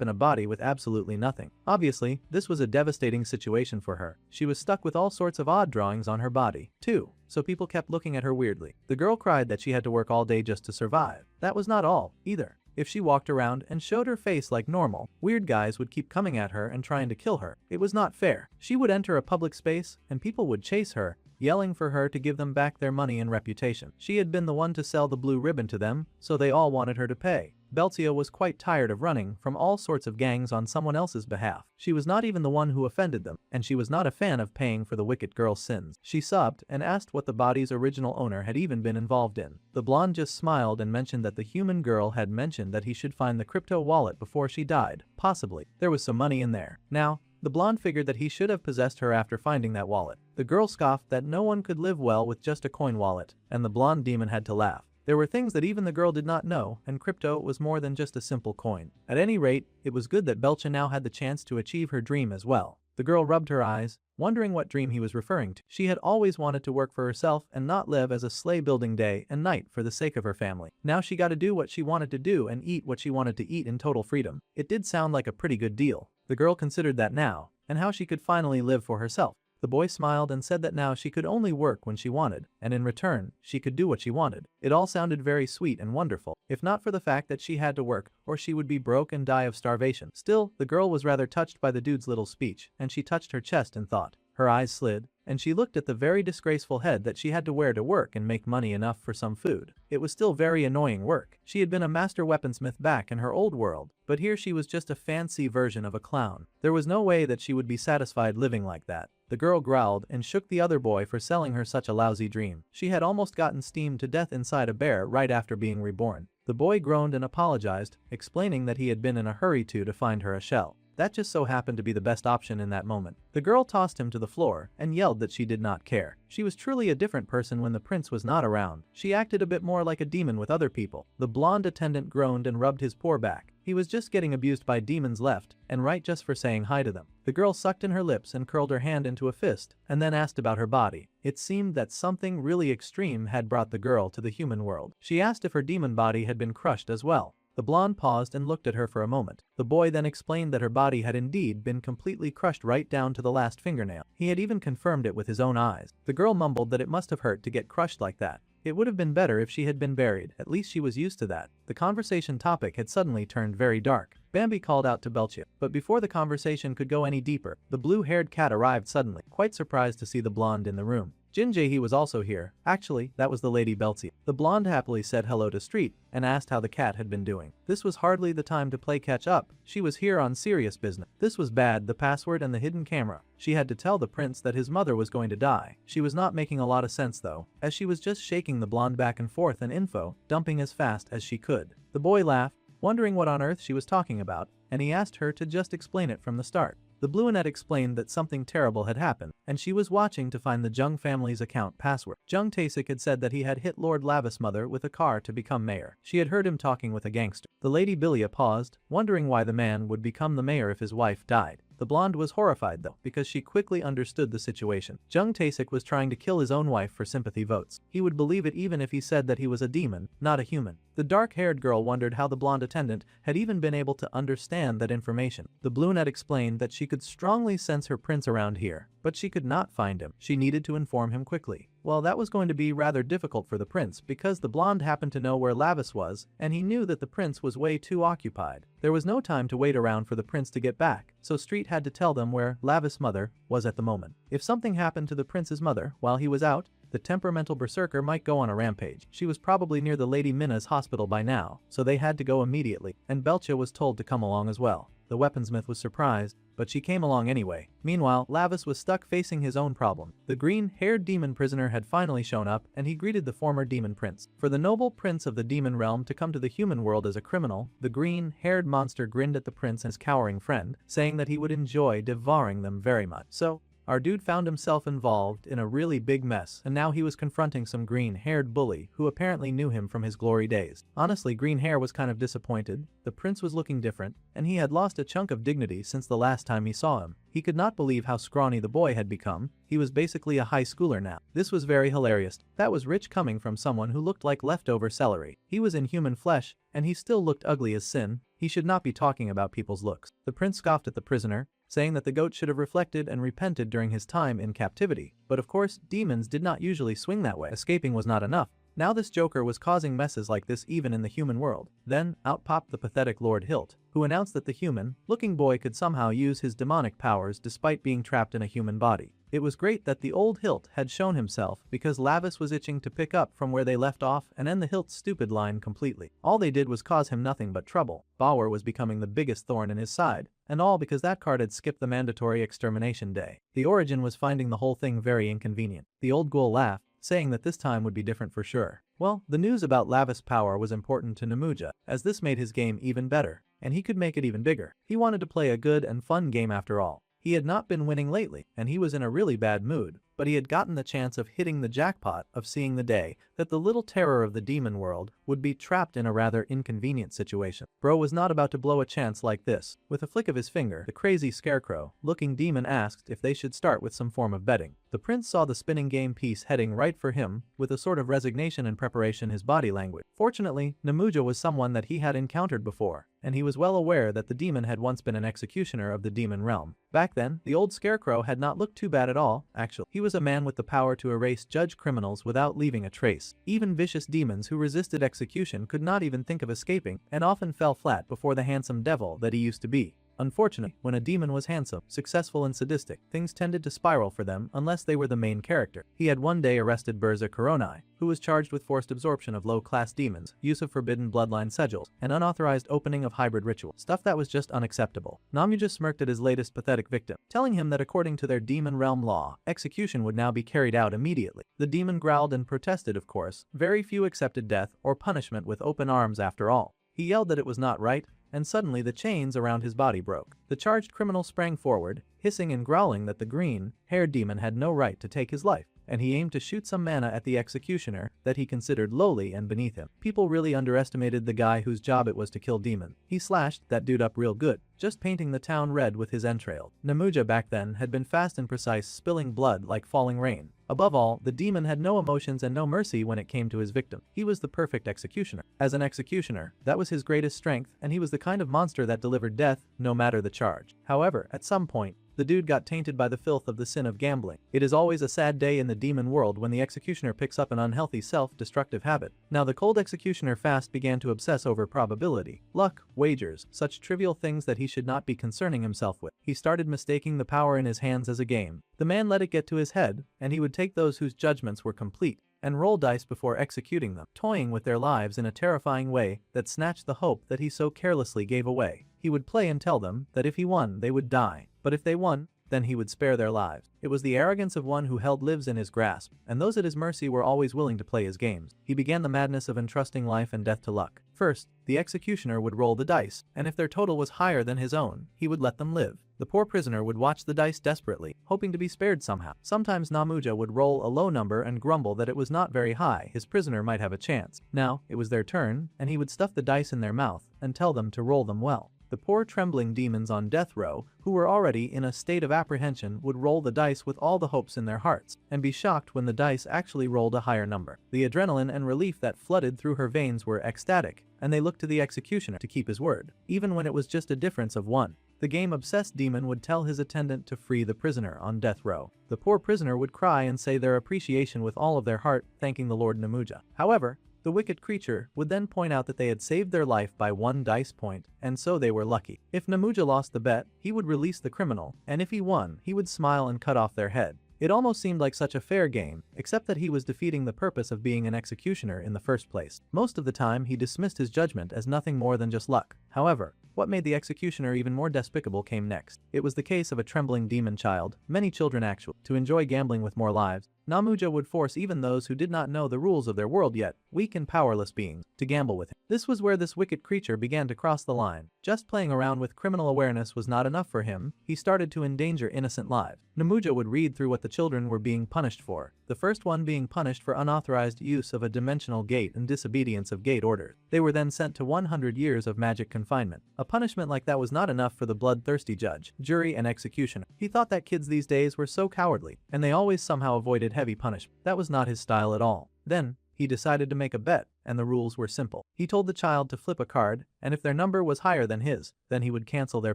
Speaker 1: in a body with absolutely nothing. Obviously, this was a devastating situation for her. She was stuck with all sorts of odd drawings on her body, too, so people kept looking at her weirdly. The girl cried that she had to work all day just to survive. That was not all, either. If she walked around and showed her face like normal, weird guys would keep coming at her and trying to kill her. It was not fair. She would enter a public space, and people would chase her, yelling for her to give them back their money and reputation. She had been the one to sell the blue ribbon to them, so they all wanted her to pay. Belcia was quite tired of running from all sorts of gangs on someone else's behalf. She was not even the one who offended them, and she was not a fan of paying for the wicked girl's sins. She sobbed and asked what the body's original owner had even been involved in. The blonde just smiled and mentioned that the human girl had mentioned that he should find the crypto wallet before she died. Possibly, there was some money in there. Now, the blonde figured that he should have possessed her after finding that wallet. The girl scoffed that no one could live well with just a coin wallet, and the blonde demon had to laugh. There were things that even the girl did not know, and crypto was more than just a simple coin. At any rate, it was good that Belcha now had the chance to achieve her dream as well. The girl rubbed her eyes, wondering what dream he was referring to. She had always wanted to work for herself and not live as a slave building day and night for the sake of her family. Now she got to do what she wanted to do and eat what she wanted to eat in total freedom. It did sound like a pretty good deal. The girl considered that now, and how she could finally live for herself. The boy smiled and said that now she could only work when she wanted, and in return, she could do what she wanted. It all sounded very sweet and wonderful, if not for the fact that she had to work, or she would be broke and die of starvation. Still, the girl was rather touched by the dude's little speech, and she touched her chest and thought. Her eyes slid, and she looked at the very disgraceful head that she had to wear to work and make money enough for some food. It was still very annoying work. She had been a master weaponsmith back in her old world, but here she was just a fancy version of a clown. There was no way that she would be satisfied living like that. The girl growled and shook the other boy for selling her such a lousy dream. She had almost gotten steamed to death inside a bear right after being reborn. The boy groaned and apologized, explaining that he had been in a hurry to find her a shell. That just so happened to be the best option in that moment. The girl tossed him to the floor and yelled that she did not care. She was truly a different person when the prince was not around. She acted a bit more like a demon with other people. The blonde attendant groaned and rubbed his poor back. He was just getting abused by demons left and right just for saying hi to them. The girl sucked in her lips and curled her hand into a fist and then asked about her body. It seemed that something really extreme had brought the girl to the human world. She asked if her demon body had been crushed as well. The blonde paused and looked at her for a moment. The boy then explained that her body had indeed been completely crushed right down to the last fingernail. He had even confirmed it with his own eyes. The girl mumbled that it must have hurt to get crushed like that. It would have been better if she had been buried, at least she was used to that. The conversation topic had suddenly turned very dark. Bambi called out to Belchia, but before the conversation could go any deeper, the blue-haired cat arrived suddenly, quite surprised to see the blonde in the room. Jin Ji was also here. Actually, that was the Lady Belcia. The blonde happily said hello to Street and asked how the cat had been doing. This was hardly the time to play catch up. She was here on serious business. This was bad, the password and the hidden camera. She had to tell the prince that his mother was going to die. She was not making a lot of sense though, as she was just shaking the blonde back and forth and info, dumping as fast as she could. The boy laughed, wondering what on earth she was talking about, and he asked her to just explain it from the start. The Bluenet explained that something terrible had happened, and she was watching to find the Jung family's account password. Jung Taesik had said that he had hit Lord Lavis' mother with a car to become mayor. She had heard him talking with a gangster. The Lady Bilia paused, wondering why the man would become the mayor if his wife died. The blonde was horrified though, because she quickly understood the situation. Jung Taesik was trying to kill his own wife for sympathy votes. He would believe it even if he said that he was a demon, not a human. The dark-haired girl wondered how the blonde attendant had even been able to understand that information. The Bluenet explained that she could strongly sense her prince around here, but she could not find him. She needed to inform him quickly. Well, that was going to be rather difficult for the prince because the blonde happened to know where Lavis was, and he knew that the prince was way too occupied. There was no time to wait around for the prince to get back, so Street had to tell them where Lavis' mother was at the moment. If something happened to the prince's mother while he was out, the temperamental berserker might go on a rampage. She was probably near the Lady Minna's hospital by now, so they had to go immediately, and Belcha was told to come along as well. The weaponsmith was surprised, but she came along anyway. Meanwhile, Lavis was stuck facing his own problem. The green-haired demon prisoner had finally shown up, and he greeted the former demon prince. For the noble prince of the demon realm to come to the human world as a criminal, the green-haired monster grinned at the prince and his cowering friend, saying that he would enjoy devouring them very much. So, our dude found himself involved in a really big mess, and now he was confronting some green-haired bully who apparently knew him from his glory days. Honestly, Green Hair was kind of disappointed. The prince was looking different, and he had lost a chunk of dignity since the last time he saw him. He could not believe how scrawny the boy had become. He was basically a high schooler now. This was very hilarious. That was rich coming from someone who looked like leftover celery. He was in human flesh, and he still looked ugly as sin. He should not be talking about people's looks. The prince scoffed at the prisoner, saying that the goat should have reflected and repented during his time in captivity. But of course, demons did not usually swing that way. Escaping was not enough. Now this joker was causing messes like this even in the human world. Then, out popped the pathetic Lord Hilt, who announced that the human-looking boy could somehow use his demonic powers despite being trapped in a human body. It was great that the old Hilt had shown himself because Lavis was itching to pick up from where they left off and end the Hilt's stupid line completely. All they did was cause him nothing but trouble. Bauer was becoming the biggest thorn in his side, and all because that card had skipped the mandatory extermination day. The Origin was finding the whole thing very inconvenient. The old ghoul laughed, saying that this time would be different for sure. Well, the news about Lavis' power was important to Namuja, as this made his game even better, and he could make it even bigger. He wanted to play a good and fun game after all. He had not been winning lately, and he was in a really bad mood, but he had gotten the chance of hitting the jackpot of seeing the day that the little terror of the demon world would be trapped in a rather inconvenient situation. Bro was not about to blow a chance like this. With a flick of his finger, the crazy scarecrow-looking demon asked if they should start with some form of betting. The prince saw the spinning game piece heading right for him, with a sort of resignation and preparation in his body language. Fortunately, Namuja was someone that he had encountered before, and he was well aware that the demon had once been an executioner of the demon realm. Back then, the old scarecrow had not looked too bad at all, actually. He was a man with the power to erase judge criminals without leaving a trace. Even vicious demons who resisted execution could not even think of escaping, and often fell flat before the handsome devil that he used to be. Unfortunately, when a demon was handsome, successful and sadistic, things tended to spiral for them unless they were the main character. He had one day arrested Berza Koronai, who was charged with forced absorption of low-class demons, use of forbidden bloodline sigils, and unauthorized opening of hybrid ritual. Stuff that was just unacceptable. Namuja smirked at his latest pathetic victim, telling him that according to their demon realm law, execution would now be carried out immediately. The demon growled and protested, of course. Very few accepted death or punishment with open arms after all. He yelled that it was not right, and suddenly the chains around his body broke. The charged criminal sprang forward, hissing and growling that the green-haired demon had no right to take his life, and he aimed to shoot some mana at the executioner that he considered lowly and beneath him. People really underestimated the guy whose job it was to kill demons. He slashed that dude up real good, just painting the town red with his entrails. Namuja back then had been fast and precise, spilling blood like falling rain. Above all, the demon had no emotions and no mercy when it came to his victim. He was the perfect executioner. As an executioner, that was his greatest strength, and he was the kind of monster that delivered death, no matter the charge. However, at some point, The dude got tainted by the filth of the sin of gambling. It is always a sad day in the demon world when the executioner picks up an unhealthy self-destructive habit. Now the cold executioner fast began to obsess over probability, luck, wagers, such trivial things that he should not be concerning himself with. He started mistaking the power in his hands as a game. The man let it get to his head, and he would take those whose judgments were complete and roll dice before executing them, toying with their lives in a terrifying way that snatched the hope that he so carelessly gave away. He would play and tell them that if he won they would die, but if they won, then he would spare their lives. It was the arrogance of one who held lives in his grasp, and those at his mercy were always willing to play his games. He began the madness of entrusting life and death to luck. First, the executioner would roll the dice, and if their total was higher than his own, he would let them live. The poor prisoner would watch the dice desperately, hoping to be spared somehow. Sometimes Namuja would roll a low number and grumble that it was not very high, his prisoner might have a chance. Now, it was their turn, and he would stuff the dice in their mouth and tell them to roll them well. The poor trembling demons on death row, who were already in a state of apprehension, would roll the dice with all the hopes in their hearts, and be shocked when the dice actually rolled a higher number. The adrenaline and relief that flooded through her veins were ecstatic, and they looked to the executioner to keep his word, even when it was just a difference of 1. The game-obsessed demon would tell his attendant to free the prisoner on death row. The poor prisoner would cry and say their appreciation with all of their heart, thanking the Lord Namuja. However, the wicked creature would then point out that they had saved their life by 1 dice point, and so they were lucky. If Namuja lost the bet, he would release the criminal, and if he won, he would smile and cut off their head. It almost seemed like such a fair game, except that he was defeating the purpose of being an executioner in the first place. Most of the time, he dismissed his judgment as nothing more than just luck. However, what made the executioner even more despicable came next. It was the case of a trembling demon child, many children actually, to enjoy gambling with more lives. Namuja would force even those who did not know the rules of their world yet, weak and powerless beings, to gamble with him. This was where this wicked creature began to cross the line. Just playing around with criminal awareness was not enough for him, he started to endanger innocent lives. Namuja would read through what the children were being punished for, the first one being punished for unauthorized use of a dimensional gate and disobedience of gate orders. They were then sent to 100 years of magic confinement. A punishment like that was not enough for the bloodthirsty judge, jury, and executioner. He thought that kids these days were so cowardly, and they always somehow avoided heavy punishment. That was not his style at all. Then, he decided to make a bet, and the rules were simple. He told the child to flip a card, and if their number was higher than his, then he would cancel their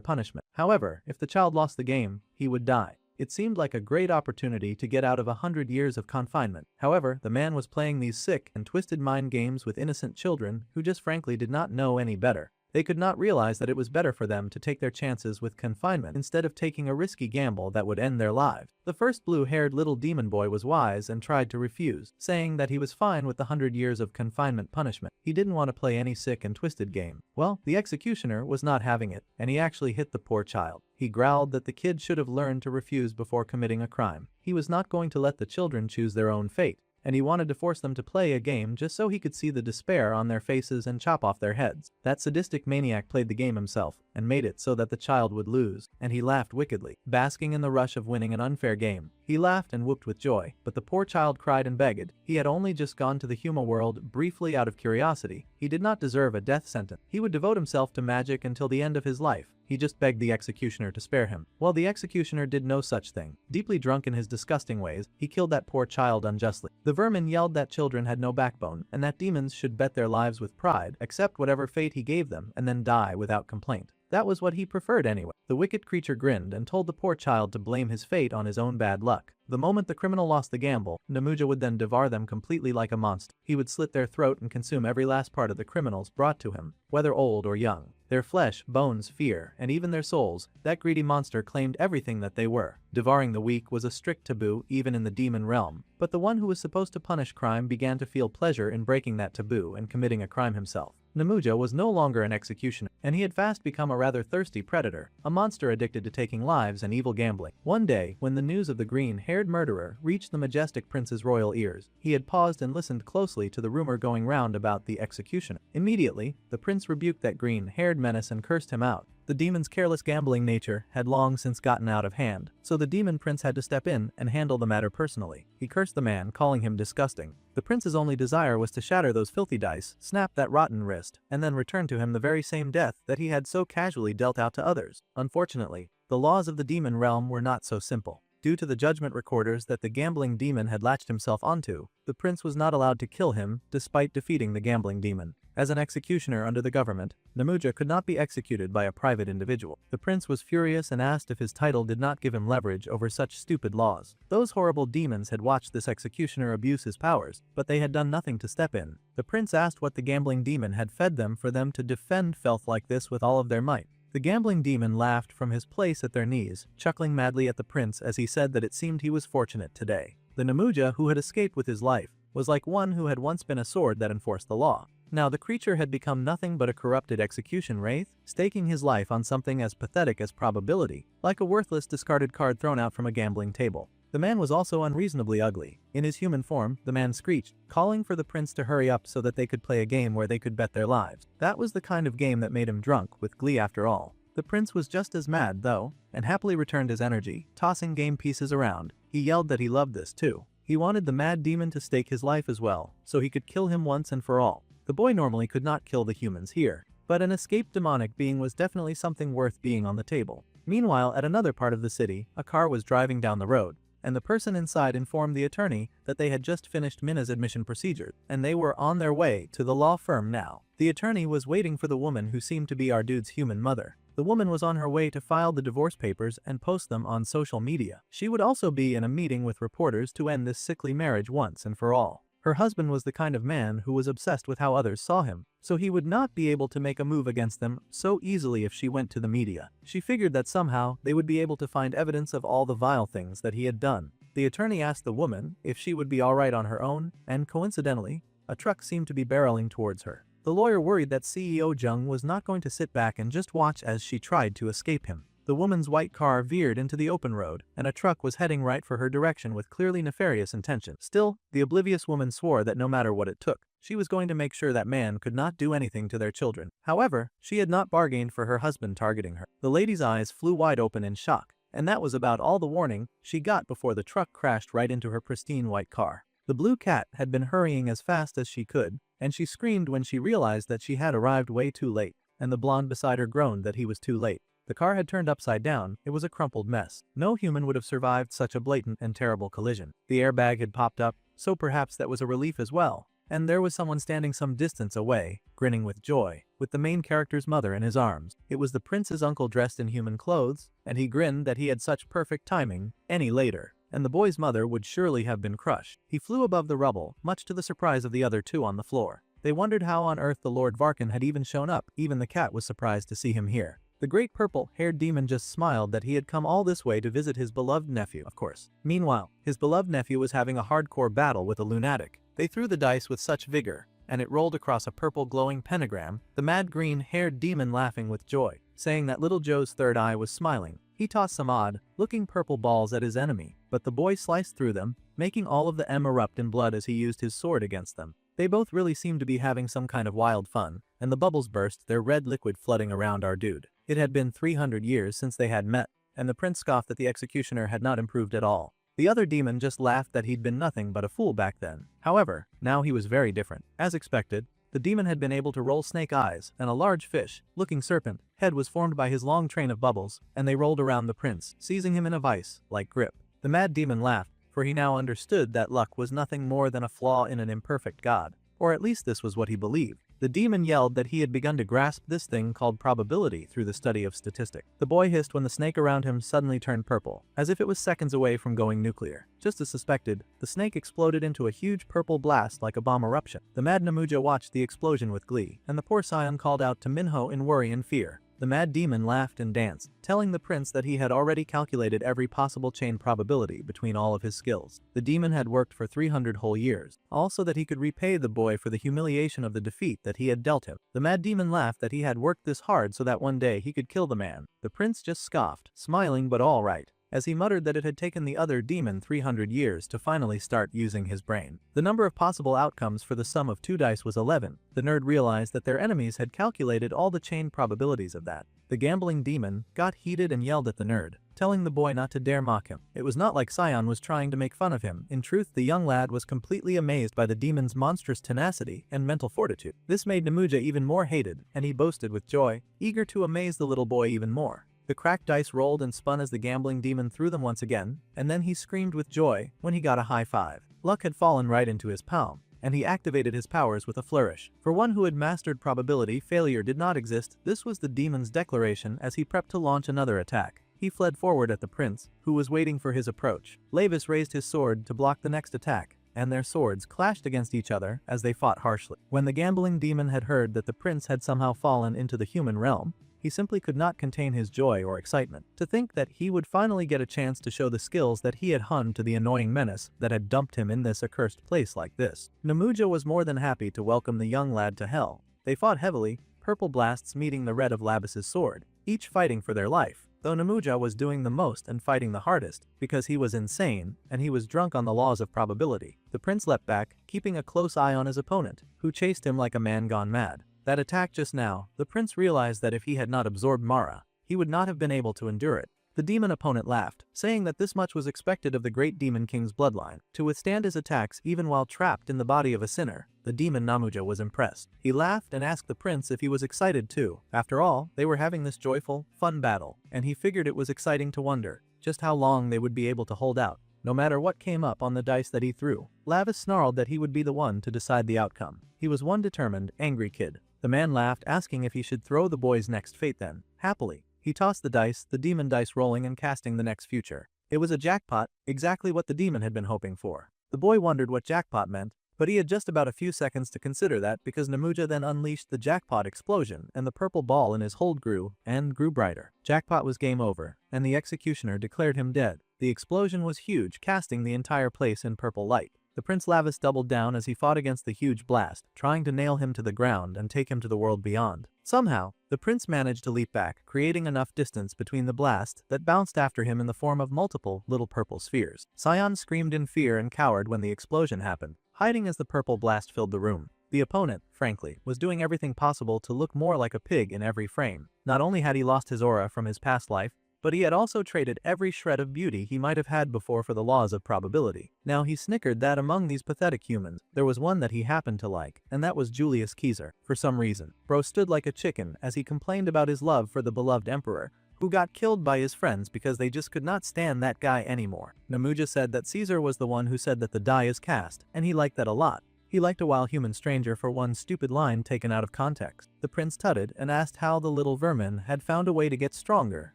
Speaker 1: punishment. However, if the child lost the game, he would die. It seemed like a great opportunity to get out of 100 years of confinement. However, the man was playing these sick and twisted mind games with innocent children who just frankly did not know any better. They could not realize that it was better for them to take their chances with confinement instead of taking a risky gamble that would end their lives. The first blue-haired little demon boy was wise and tried to refuse, saying that he was fine with the 100 years of confinement punishment. He didn't want to play any sick and twisted game. Well, the executioner was not having it, and he actually hit the poor child. He growled that the kid should have learned to refuse before committing a crime. He was not going to let the children choose their own fate, and he wanted to force them to play a game just so he could see the despair on their faces and chop off their heads. That sadistic maniac played the game himself and made it so that the child would lose, and he laughed wickedly, basking in the rush of winning an unfair game. He laughed and whooped with joy, but the poor child cried and begged. He had only just gone to the human world briefly out of curiosity. He did not deserve a death sentence. He would devote himself to magic until the end of his life. He just begged the executioner to spare him. Well, the executioner did no such thing. Deeply drunk in his disgusting ways, he killed that poor child unjustly. The vermin yelled that children had no backbone and that demons should bet their lives with pride, accept whatever fate he gave them, and then die without complaint. That was what he preferred anyway. The wicked creature grinned and told the poor child to blame his fate on his own bad luck. The moment the criminal lost the gamble, Namuja would then devour them completely like a monster. He would slit their throat and consume every last part of the criminals brought to him, whether old or young. Their flesh, bones, fear, and even their souls, that greedy monster claimed everything that they were. Devouring the weak was a strict taboo even in the demon realm, but the one who was supposed to punish crime began to feel pleasure in breaking that taboo and committing a crime himself. Namuja was no longer an executioner, and he had fast become a rather thirsty predator, a monster addicted to taking lives and evil gambling. One day, when the news of the green-haired murderer reached the majestic prince's royal ears, he had paused and listened closely to the rumor going round about the executioner. Immediately, the prince rebuked that green-haired menace and cursed him out. The demon's careless gambling nature had long since gotten out of hand, so the demon prince had to step in and handle the matter personally. He cursed the man, calling him disgusting. The prince's only desire was to shatter those filthy dice, snap that rotten wrist, and then return to him the very same death that he had so casually dealt out to others. Unfortunately, the laws of the demon realm were not so simple. Due to the judgment recorders that the gambling demon had latched himself onto, the prince was not allowed to kill him despite defeating the gambling demon. As an executioner under the government, Namuja could not be executed by a private individual. The prince was furious and asked if his title did not give him leverage over such stupid laws. Those horrible demons had watched this executioner abuse his powers, but they had done nothing to step in. The prince asked what the gambling demon had fed them for them to defend filth like this with all of their might. The gambling demon laughed from his place at their knees, chuckling madly at the prince as he said that it seemed he was fortunate today. The Namuja, who had escaped with his life, was like one who had once been a sword that enforced the law. Now the creature had become nothing but a corrupted execution wraith, staking his life on something as pathetic as probability, like a worthless discarded card thrown out from a gambling table. The man was also unreasonably ugly. In his human form, the man screeched, calling for the prince to hurry up so that they could play a game where they could bet their lives. That was the kind of game that made him drunk with glee after all. The prince was just as mad though, and happily returned his energy, tossing game pieces around. He yelled that he loved this too. He wanted the mad demon to stake his life as well, so he could kill him once and for all. The boy normally could not kill the humans here, but an escaped demonic being was definitely something worth being on the table. Meanwhile, at another part of the city, a car was driving down the road, and the person inside informed the attorney that they had just finished Minna's admission procedure, and they were on their way to the law firm now. The attorney was waiting for the woman who seemed to be our dude's human mother. The woman was on her way to file the divorce papers and post them on social media. She would also be in a meeting with reporters to end this sickly marriage once and for all. Her husband was the kind of man who was obsessed with how others saw him, so he would not be able to make a move against them so easily if she went to the media. She figured that somehow they would be able to find evidence of all the vile things that he had done. The attorney asked the woman if she would be alright on her own, and coincidentally, a truck seemed to be barreling towards her. The lawyer worried that CEO Jung was not going to sit back and just watch as she tried to escape him. The woman's white car veered into the open road, and a truck was heading right for her direction with clearly nefarious intention. Still, the oblivious woman swore that no matter what it took, she was going to make sure that man could not do anything to their children. However, she had not bargained for her husband targeting her. The lady's eyes flew wide open in shock, and that was about all the warning she got before the truck crashed right into her pristine white car. The blue cat had been hurrying as fast as she could, and she screamed when she realized that she had arrived way too late, and the blonde beside her groaned that he was too late. The car had turned upside down. It was a crumpled mess. No human would have survived such a blatant and terrible collision. The airbag had popped up, so perhaps that was a relief as well. And there was someone standing some distance away, grinning with joy, with the main character's mother in his arms. It was the prince's uncle dressed in human clothes, and he grinned that he had such perfect timing. Any later, and the boy's mother would surely have been crushed. He flew above the rubble, much to the surprise of the other two on the floor. They wondered how on earth the Lord Varkan had even shown up. Even the cat was surprised to see him here. The great purple-haired demon just smiled that he had come all this way to visit his beloved nephew, of course. Meanwhile, his beloved nephew was having a hardcore battle with a lunatic. They threw the dice with such vigor, and it rolled across a purple glowing pentagram, the mad green-haired demon laughing with joy, saying that little Joe's third eye was smiling. He tossed some odd-looking purple balls at his enemy, but the boy sliced through them, making all of the M erupt in blood as he used his sword against them. They both really seemed to be having some kind of wild fun, and the bubbles burst, their red liquid flooding around our dude. It had been 300 years since they had met, and the prince scoffed that the executioner had not improved at all. The other demon just laughed that he'd been nothing but a fool back then. However, now he was very different. As expected, the demon had been able to roll snake eyes, and a large fish-looking serpent head was formed by his long train of bubbles, and they rolled around the prince, seizing him in a vice-like grip. The mad demon laughed, for he now understood that luck was nothing more than a flaw in an imperfect god. Or at least this was what he believed. The demon yelled that he had begun to grasp this thing called probability through the study of statistics. The boy hissed when the snake around him suddenly turned purple, as if it was seconds away from going nuclear. Just as suspected, the snake exploded into a huge purple blast like a bomb eruption. The mad Namuja watched the explosion with glee, and the poor scion called out to Minho in worry and fear. The mad demon laughed and danced, telling the prince that he had already calculated every possible chain probability between all of his skills. The demon had worked for 300 whole years, also that he could repay the boy for the humiliation of the defeat that he had dealt him. The mad demon laughed that he had worked this hard so that one day he could kill the man. The prince just scoffed, smiling but all right, as he muttered that it had taken the other demon 300 years to finally start using his brain. The number of possible outcomes for the sum of 2 dice was 11. The nerd realized that their enemies had calculated all the chain probabilities of that. The gambling demon got heated and yelled at the nerd, telling the boy not to dare mock him. It was not like Scion was trying to make fun of him. In truth, the young lad was completely amazed by the demon's monstrous tenacity and mental fortitude. This made Namuja even more hated, and he boasted with joy, eager to amaze the little boy even more. The cracked dice rolled and spun as the gambling demon threw them once again, and then he screamed with joy when he got a high five. Luck had fallen right into his palm. and he activated his powers with a flourish. For one who had mastered probability, failure did not exist. This was the demon's declaration as he prepped to launch another attack. He fled forward at the prince, who was waiting for his approach. Lavis raised his sword to block the next attack, and their swords clashed against each other as they fought harshly. When the gambling demon had heard that the prince had somehow fallen into the human realm, he simply could not contain his joy or excitement. To think that he would finally get a chance to show the skills that he had honed to the annoying menace that had dumped him in this accursed place like this. Namuja was more than happy to welcome the young lad to hell. They fought heavily, purple blasts meeting the red of Lavis's sword, each fighting for their life. Though Namuja was doing the most and fighting the hardest, because he was insane and he was drunk on the laws of probability. The prince leapt back, keeping a close eye on his opponent, who chased him like a man gone mad. That attack just now, the prince realized that if he had not absorbed Mara, he would not have been able to endure it. The demon opponent laughed, saying that this much was expected of the great demon king's bloodline. To withstand his attacks even while trapped in the body of a sinner, the demon Namuja was impressed. He laughed and asked the prince if he was excited too. After all, they were having this joyful, fun battle, and he figured it was exciting to wonder just how long they would be able to hold out, no matter what came up on the dice that he threw. Lavis snarled that he would be the one to decide the outcome. He was one determined, angry kid. The man laughed, asking if he should throw the boy's next fate then. Happily, he tossed the dice, the demon dice rolling and casting the next future. It was a jackpot, exactly what the demon had been hoping for. The boy wondered what jackpot meant, but he had just about a few seconds to consider that because Namuja then unleashed the jackpot explosion and the purple ball in his hold grew brighter. Jackpot was game over, and the executioner declared him dead. The explosion was huge, casting the entire place in purple light. The Prince Lavis doubled down as he fought against the huge blast, trying to nail him to the ground and take him to the world beyond. Somehow, the prince managed to leap back, creating enough distance between the blast that bounced after him in the form of multiple little purple spheres. Sion screamed in fear and cowered when the explosion happened, hiding as the purple blast filled the room. The opponent, frankly, was doing everything possible to look more like a pig in every frame. Not only had he lost his aura from his past life, but he had also traded every shred of beauty he might have had before for the laws of probability. Now he snickered that among these pathetic humans, there was one that he happened to like, and that was Julius Caesar. For some reason, Bro stood like a chicken as he complained about his love for the beloved emperor, who got killed by his friends because they just could not stand that guy anymore. Namuja said that Caesar was the one who said that the die is cast, and he liked that a lot. He liked a wild human stranger for one stupid line taken out of context. The prince tutted and asked how the little vermin had found a way to get stronger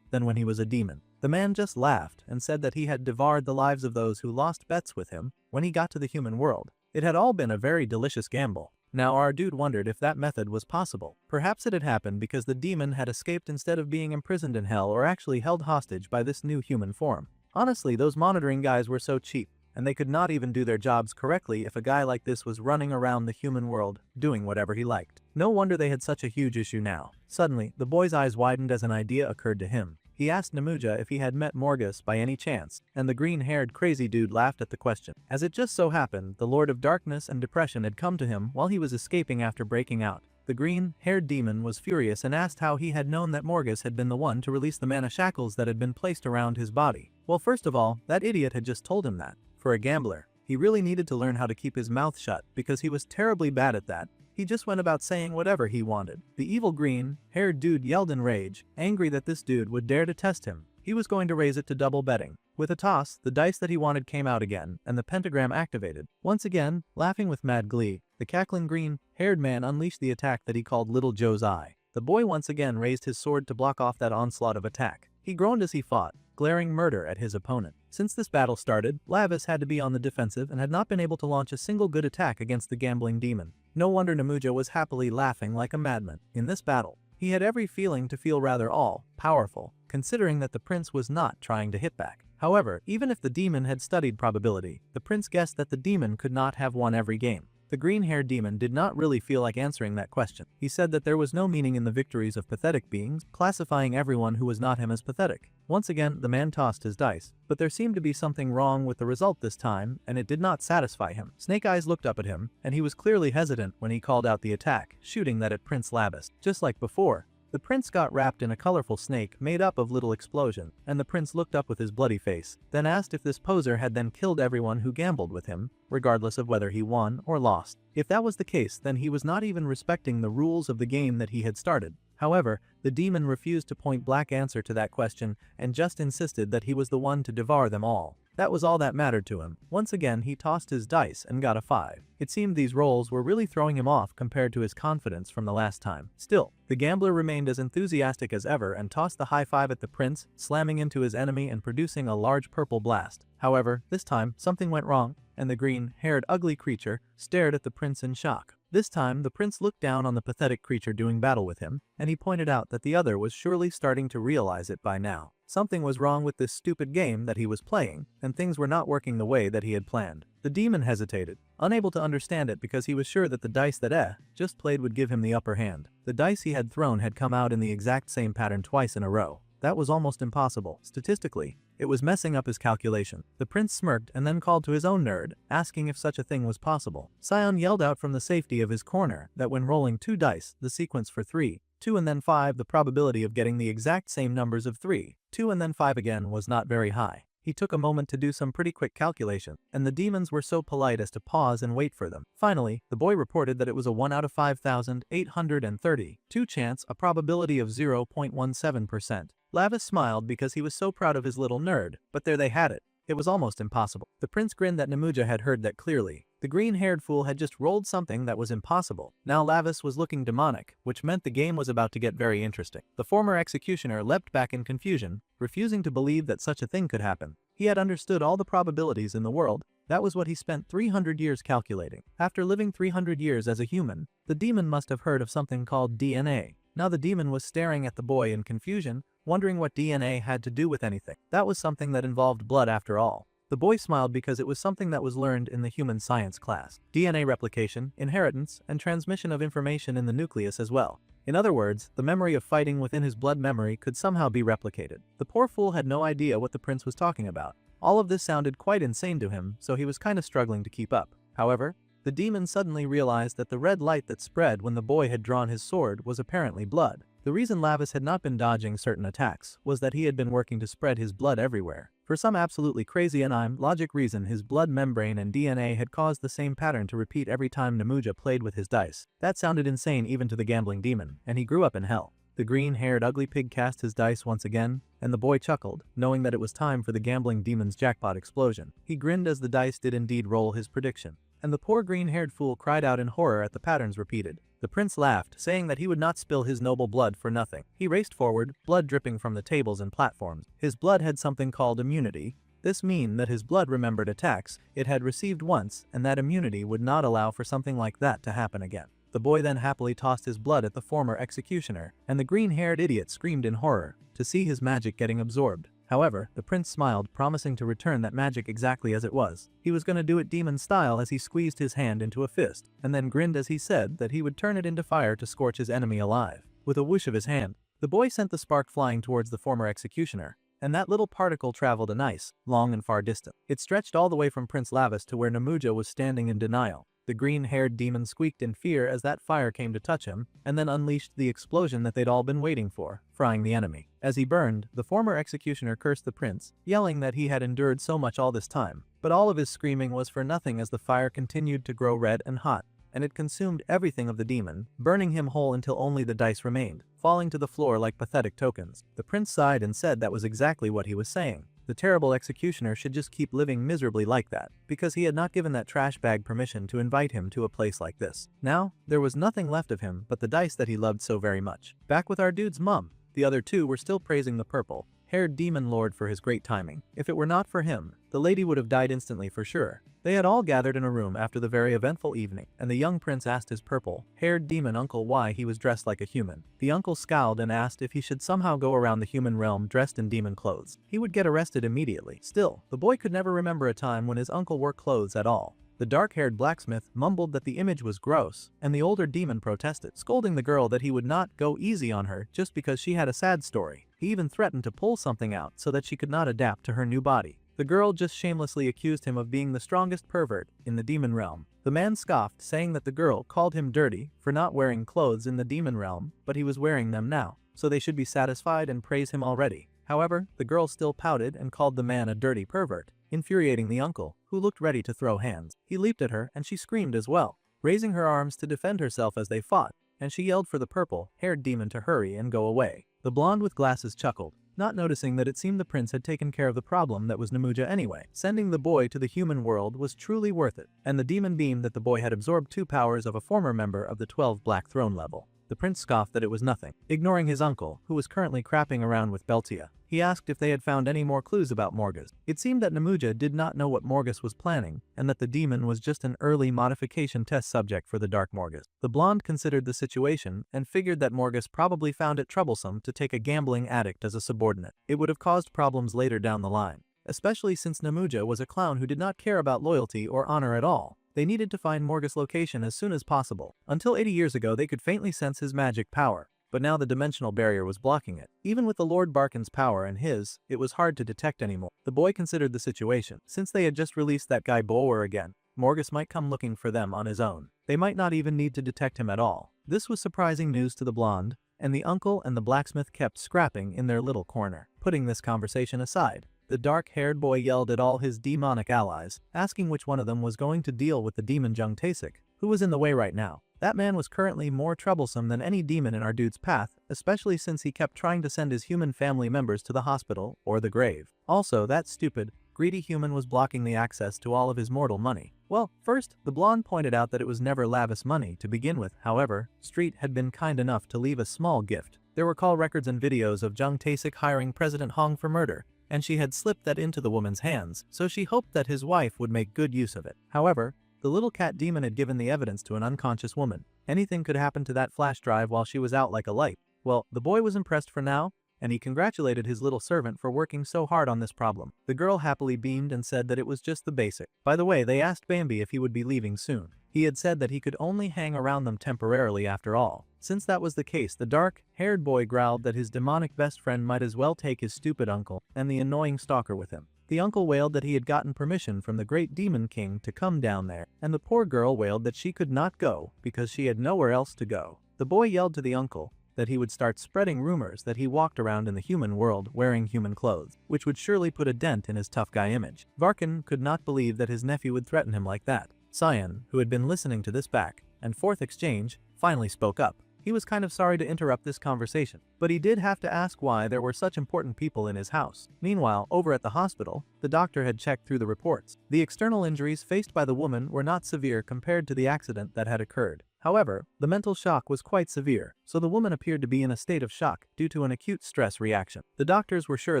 Speaker 1: than when he was a demon. The man just laughed and said that he had devoured the lives of those who lost bets with him when he got to the human world. It had all been a very delicious gamble. Now our dude wondered if that method was possible. Perhaps it had happened because the demon had escaped instead of being imprisoned in hell or actually held hostage by this new human form. Honestly, those monitoring guys were so cheap, and they could not even do their jobs correctly if a guy like this was running around the human world, doing whatever he liked. No wonder they had such a huge issue now. Suddenly, the boy's eyes widened as an idea occurred to him. He asked Namuja if he had met Morgath by any chance, and the green-haired crazy dude laughed at the question. As it just so happened, the Lord of Darkness and Depression had come to him while he was escaping after breaking out. The green-haired demon was furious and asked how he had known that Morgath had been the one to release the mana shackles that had been placed around his body. Well, first of all, that idiot had just told him that. For a gambler, he really needed to learn how to keep his mouth shut because he was terribly bad at that. He just went about saying whatever he wanted. The evil green-haired dude yelled in rage, angry that this dude would dare to test him. He was going to raise it to double betting. With a toss, the dice that he wanted came out again, and the pentagram activated. Once again, laughing with mad glee, the cackling green-haired man unleashed the attack that he called Little Joe's Eye. The boy once again raised his sword to block off that onslaught of attack. He groaned as he fought, glaring murder at his opponent. Since this battle started, Lavis had to be on the defensive and had not been able to launch a single good attack against the gambling demon. No wonder Namuja was happily laughing like a madman. In this battle, he had every feeling to feel rather all-powerful, considering that the prince was not trying to hit back. However, even if the demon had studied probability, the prince guessed that the demon could not have won every game. The green-haired demon did not really feel like answering that question. He said that there was no meaning in the victories of pathetic beings, classifying everyone who was not him as pathetic. Once again, the man tossed his dice, but there seemed to be something wrong with the result this time, and it did not satisfy him. Snake Eyes looked up at him, and he was clearly hesitant when he called out the attack, shooting that at Prince Lavis. Just like before, the prince got wrapped in a colorful snake made up of little explosions, and the prince looked up with his bloody face, then asked if this poser had then killed everyone who gambled with him, regardless of whether he won or lost. If that was the case, then he was not even respecting the rules of the game that he had started. However, the demon refused to point-blank answer to that question and just insisted that he was the one to devour them all. That was all that mattered to him. Once again he tossed his dice and got a 5. It seemed these rolls were really throwing him off compared to his confidence from the last time. Still, the gambler remained as enthusiastic as ever and tossed the high 5 at the prince, slamming into his enemy and producing a large purple blast. However, this time something went wrong, and the green-haired ugly creature stared at the prince in shock. This time the prince looked down on the pathetic creature doing battle with him, and he pointed out that the other was surely starting to realize it by now. Something was wrong with this stupid game that he was playing, and things were not working the way that he had planned. The demon hesitated, unable to understand it because he was sure that the dice that just played would give him the upper hand. The dice he had thrown had come out in the exact same pattern twice in a row. That was almost impossible. Statistically, it was messing up his calculation. The prince smirked and then called to his own nerd, asking if such a thing was possible. Sion yelled out from the safety of his corner that when rolling 2 dice, the sequence for 3, 2 and then 5, the probability of getting the exact same numbers of 3, 2 and then 5 again was not very high. He took a moment to do some pretty quick calculation, and the demons were so polite as to pause and wait for them. Finally, the boy reported that it was a 1 out of 5,832 chance, a probability of 0.17%. Lavis smiled because he was so proud of his little nerd, but there they had it. It was almost impossible. The prince grinned that Nemuja had heard that clearly. The green-haired fool had just rolled something that was impossible. Now Lavis was looking demonic, which meant the game was about to get very interesting. The former executioner leapt back in confusion, refusing to believe that such a thing could happen. He had understood all the probabilities in the world. That was what he spent 300 years calculating. After living 300 years as a human, the demon must have heard of something called DNA. Now the demon was staring at the boy in confusion, wondering what DNA had to do with anything. That was something that involved blood after all. The boy smiled because it was something that was learned in the human science class. DNA replication, inheritance, and transmission of information in the nucleus as well. In other words, the memory of fighting within his blood memory could somehow be replicated. The poor fool had no idea what the prince was talking about. All of this sounded quite insane to him, so he was kind of struggling to keep up. However, the demon suddenly realized that the red light that spread when the boy had drawn his sword was apparently blood. The reason Lavis had not been dodging certain attacks was that he had been working to spread his blood everywhere. For some absolutely crazy and logic reason, his blood membrane and DNA had caused the same pattern to repeat every time Nemuja played with his dice. That sounded insane even to the gambling demon, and he grew up in hell. The green-haired ugly pig cast his dice once again, and the boy chuckled, knowing that it was time for the gambling demon's jackpot explosion. He grinned as the dice did indeed roll his prediction, and the poor green-haired fool cried out in horror at the patterns repeated. The prince laughed, saying that he would not spill his noble blood for nothing. He raced forward, blood dripping from the tables and platforms. His blood had something called immunity. This meant that his blood remembered attacks it had received once, and that immunity would not allow for something like that to happen again. The boy then happily tossed his blood at the former executioner, and the green-haired idiot screamed in horror to see his magic getting absorbed. However, the prince smiled, promising to return that magic exactly as it was. He was going to do it demon style as he squeezed his hand into a fist, and then grinned as he said that he would turn it into fire to scorch his enemy alive. With a whoosh of his hand, the boy sent the spark flying towards the former executioner, and that little particle traveled a nice, long and far distance. It stretched all the way from Prince Lavis to where Nemuja was standing in denial. The green-haired demon squeaked in fear as that fire came to touch him, and then unleashed the explosion that they'd all been waiting for, frying the enemy. As he burned, the former executioner cursed the prince, yelling that he had endured so much all this time. But all of his screaming was for nothing as the fire continued to grow red and hot, and it consumed everything of the demon, burning him whole until only the dice remained, falling to the floor like pathetic tokens. The prince sighed and said that was exactly what he was saying. The terrible executioner should just keep living miserably like that, because he had not given that trash bag permission to invite him to a place like this. Now, there was nothing left of him but the dice that he loved so very much. Back with our dude's mum, the other two were still praising the purple-haired demon lord for his great timing. If it were not for him, the lady would have died instantly for sure. They had all gathered in a room after the very eventful evening, and the young prince asked his purple-haired demon uncle why he was dressed like a human. The uncle scowled and asked if he should somehow go around the human realm dressed in demon clothes. He would get arrested immediately. Still, the boy could never remember a time when his uncle wore clothes at all. The dark-haired blacksmith mumbled that the image was gross, and the older demon protested, scolding the girl that he would not go easy on her just because she had a sad story. He even threatened to pull something out so that she could not adapt to her new body. The girl just shamelessly accused him of being the strongest pervert in the demon realm. The man scoffed, saying that the girl called him dirty for not wearing clothes in the demon realm, but he was wearing them now, so they should be satisfied and praise him already. However, the girl still pouted and called the man a dirty pervert, infuriating the uncle, who looked ready to throw hands. He leaped at her and she screamed as well, raising her arms to defend herself as they fought. and she yelled for the purple-haired demon to hurry and go away. The blonde with glasses chuckled, not noticing that it seemed the prince had taken care of the problem that was Namuja anyway. Sending the boy to the human world was truly worth it, and the demon beamed that the boy had absorbed 2 powers of a former member of the 12 Black Throne level. The prince scoffed that it was nothing, ignoring his uncle, who was currently crapping around with Beltia. He asked if they had found any more clues about Morgath. It seemed that Namuja did not know what Morgath was planning, and that the demon was just an early modification test subject for the Dark Morgath. The blonde considered the situation and figured that Morgath probably found it troublesome to take a gambling addict as a subordinate. It would have caused problems later down the line, especially since Namuja was a clown who did not care about loyalty or honor at all. They needed to find Morgath's location as soon as possible. Until 80 years ago they could faintly sense his magic power, but now the dimensional barrier was blocking it. Even with the Lord Barkin's power and his, it was hard to detect anymore. The boy considered the situation. Since they had just released that guy Bower again, Morgath might come looking for them on his own. They might not even need to detect him at all. This was surprising news to the blonde, and the uncle and the blacksmith kept scrapping in their little corner. Putting this conversation aside, the dark-haired boy yelled at all his demonic allies, asking which one of them was going to deal with the demon Jung Taesik, who was in the way right now. That man was currently more troublesome than any demon in our dude's path, especially since he kept trying to send his human family members to the hospital or the grave. Also, that stupid, greedy human was blocking the access to all of his mortal money. Well, first, the blonde pointed out that it was never lavish money to begin with. However, Street had been kind enough to leave a small gift. There were call records and videos of Jung Taesik hiring President Hong for murder, and she had slipped that into the woman's hands, so she hoped that his wife would make good use of it. However, the little cat demon had given the evidence to an unconscious woman. Anything could happen to that flash drive while she was out like a light. Well, the boy was impressed for now, and he congratulated his little servant for working so hard on this problem. The girl happily beamed and said that it was just the basic. By the way, they asked Bambi if he would be leaving soon. He had said that he could only hang around them temporarily after all. Since that was the case, the dark-haired boy growled that his demonic best friend might as well take his stupid uncle and the annoying stalker with him. The uncle wailed that he had gotten permission from the great demon king to come down there, and the poor girl wailed that she could not go because she had nowhere else to go. The boy yelled to the uncle that he would start spreading rumors that he walked around in the human world wearing human clothes, which would surely put a dent in his tough guy image. Varkin could not believe that his nephew would threaten him like that. Cyan, who had been listening to this back and forth exchange, finally spoke up. He was kind of sorry to interrupt this conversation, but he did have to ask why there were such important people in his house. Meanwhile, over at the hospital, the doctor had checked through the reports. The external injuries faced by the woman were not severe compared to the accident that had occurred. However, the mental shock was quite severe, so the woman appeared to be in a state of shock due to an acute stress reaction. The doctors were sure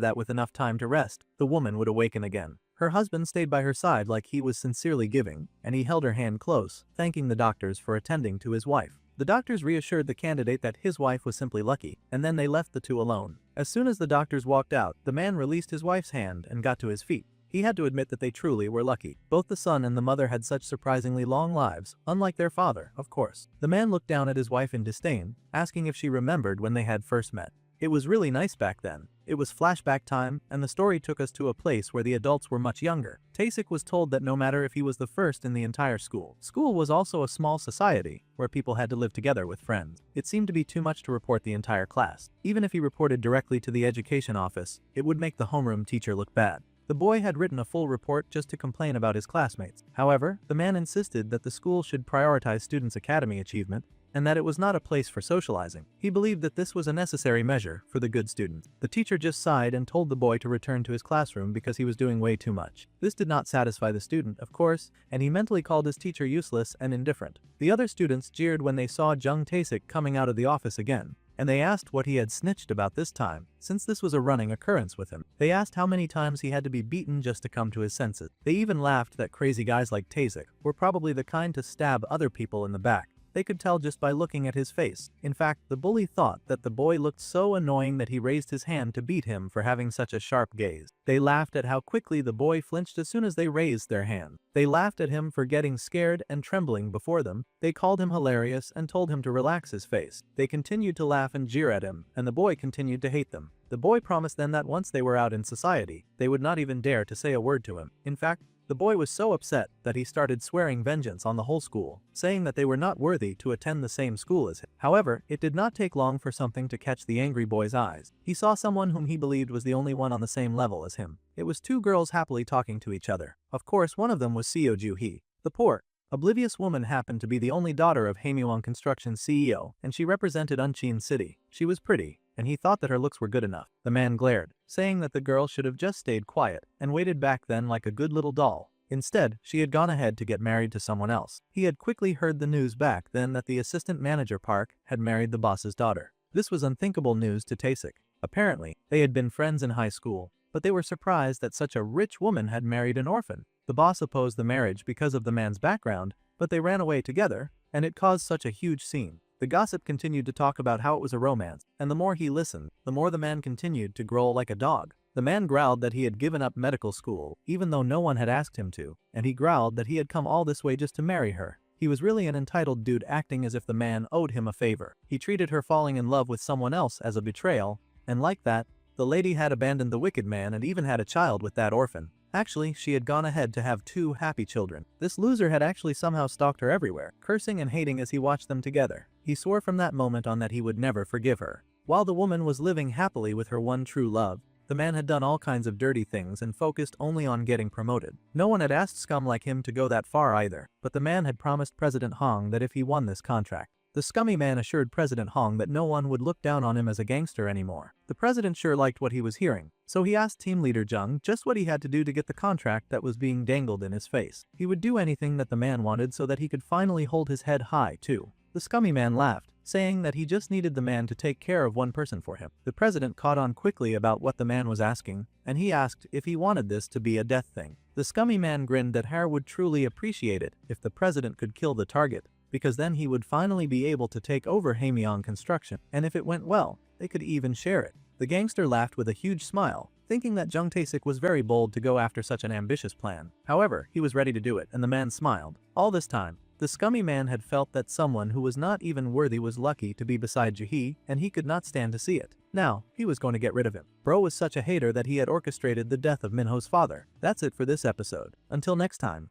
Speaker 1: that with enough time to rest, the woman would awaken again. Her husband stayed by her side like he was sincerely giving, and he held her hand close, thanking the doctors for attending to his wife. The doctors reassured the candidate that his wife was simply lucky, and then they left the two alone. As soon as the doctors walked out, the man released his wife's hand and got to his feet. He had to admit that they truly were lucky. Both the son and the mother had such surprisingly long lives, unlike their father, of course. The man looked down at his wife in disdain, asking if she remembered when they had first met. It was really nice back then. It was flashback time, and the story took us to a place where the adults were much younger. Taesik was told that no matter if he was the first in the entire school. School was also a small society, where people had to live together with friends. It seemed to be too much to report the entire class. Even if he reported directly to the education office, it would make the homeroom teacher look bad. The boy had written a full report just to complain about his classmates. However, the man insisted that the school should prioritize students' academy achievement, and that it was not a place for socializing. He believed that this was a necessary measure for the good students. The teacher just sighed and told the boy to return to his classroom because he was doing way too much. This did not satisfy the student, of course, and he mentally called his teacher useless and indifferent. The other students jeered when they saw Jung Taesik coming out of the office again, and they asked what he had snitched about this time, since this was a running occurrence with him. They asked how many times he had to be beaten just to come to his senses. They even laughed that crazy guys like Taesik were probably the kind to stab other people in the back. They could tell just by looking at his face. In fact, the bully thought that the boy looked so annoying that he raised his hand to beat him for having such a sharp gaze. They laughed at how quickly the boy flinched as soon as they raised their hand. They laughed at him for getting scared and trembling before them. They called him hilarious and told him to relax his face. They continued to laugh and jeer at him, and the boy continued to hate them. The boy promised them that once they were out in society, they would not even dare to say a word to him. In fact, the boy was so upset that he started swearing vengeance on the whole school, saying that they were not worthy to attend the same school as him. However, it did not take long for something to catch the angry boy's eyes. He saw someone whom he believed was the only one on the same level as him. It was two girls happily talking to each other. Of course, one of them was Seo Ju-hee. The poor, Oblivious woman happened to be the only daughter of Haemyeong Construction's CEO, and she represented Unchin City. She was pretty, and he thought that her looks were good enough. The man glared, saying that the girl should have just stayed quiet and waited back then like a good little doll. Instead, she had gone ahead to get married to someone else. He had quickly heard the news back then that the assistant manager Park had married the boss's daughter. This was unthinkable news to Taesik. Apparently, they had been friends in high school, but they were surprised that such a rich woman had married an orphan. The boss opposed the marriage because of the man's background, but they ran away together, and it caused such a huge scene. The gossip continued to talk about how it was a romance, and the more he listened, the more the man continued to growl like a dog. The man growled that he had given up medical school, even though no one had asked him to, and he growled that he had come all this way just to marry her. He was really an entitled dude acting as if the man owed him a favor. He treated her falling in love with someone else as a betrayal, and like that, the lady had abandoned the wicked man and even had a child with that orphan. Actually, she had gone ahead to have 2 happy children. This loser had actually somehow stalked her everywhere, cursing and hating as he watched them together. He swore from that moment on that he would never forgive her. While the woman was living happily with her one true love, the man had done all kinds of dirty things and focused only on getting promoted. No one had asked scum like him to go that far either, but the man had promised President Hong that if he won this contract, the scummy man assured President Hong that no one would look down on him as a gangster anymore. The president sure liked what he was hearing, so he asked team leader Jung just what he had to do to get the contract that was being dangled in his face. He would do anything that the man wanted so that he could finally hold his head high too. The scummy man laughed, saying that he just needed the man to take care of one person for him. The president caught on quickly about what the man was asking, and he asked if he wanted this to be a death thing. The scummy man grinned that Hare would truly appreciate it if the president could kill the target, because then he would finally be able to take over Haemyeong Construction, and if it went well, they could even share it. The gangster laughed with a huge smile, thinking that Jung Taesik was very bold to go after such an ambitious plan. However, he was ready to do it, and the man smiled. All this time, the scummy man had felt that someone who was not even worthy was lucky to be beside Jaehee, and he could not stand to see it. Now, he was going to get rid of him. Bro was such a hater that he had orchestrated the death of Minho's father. That's it for this episode. Until next time.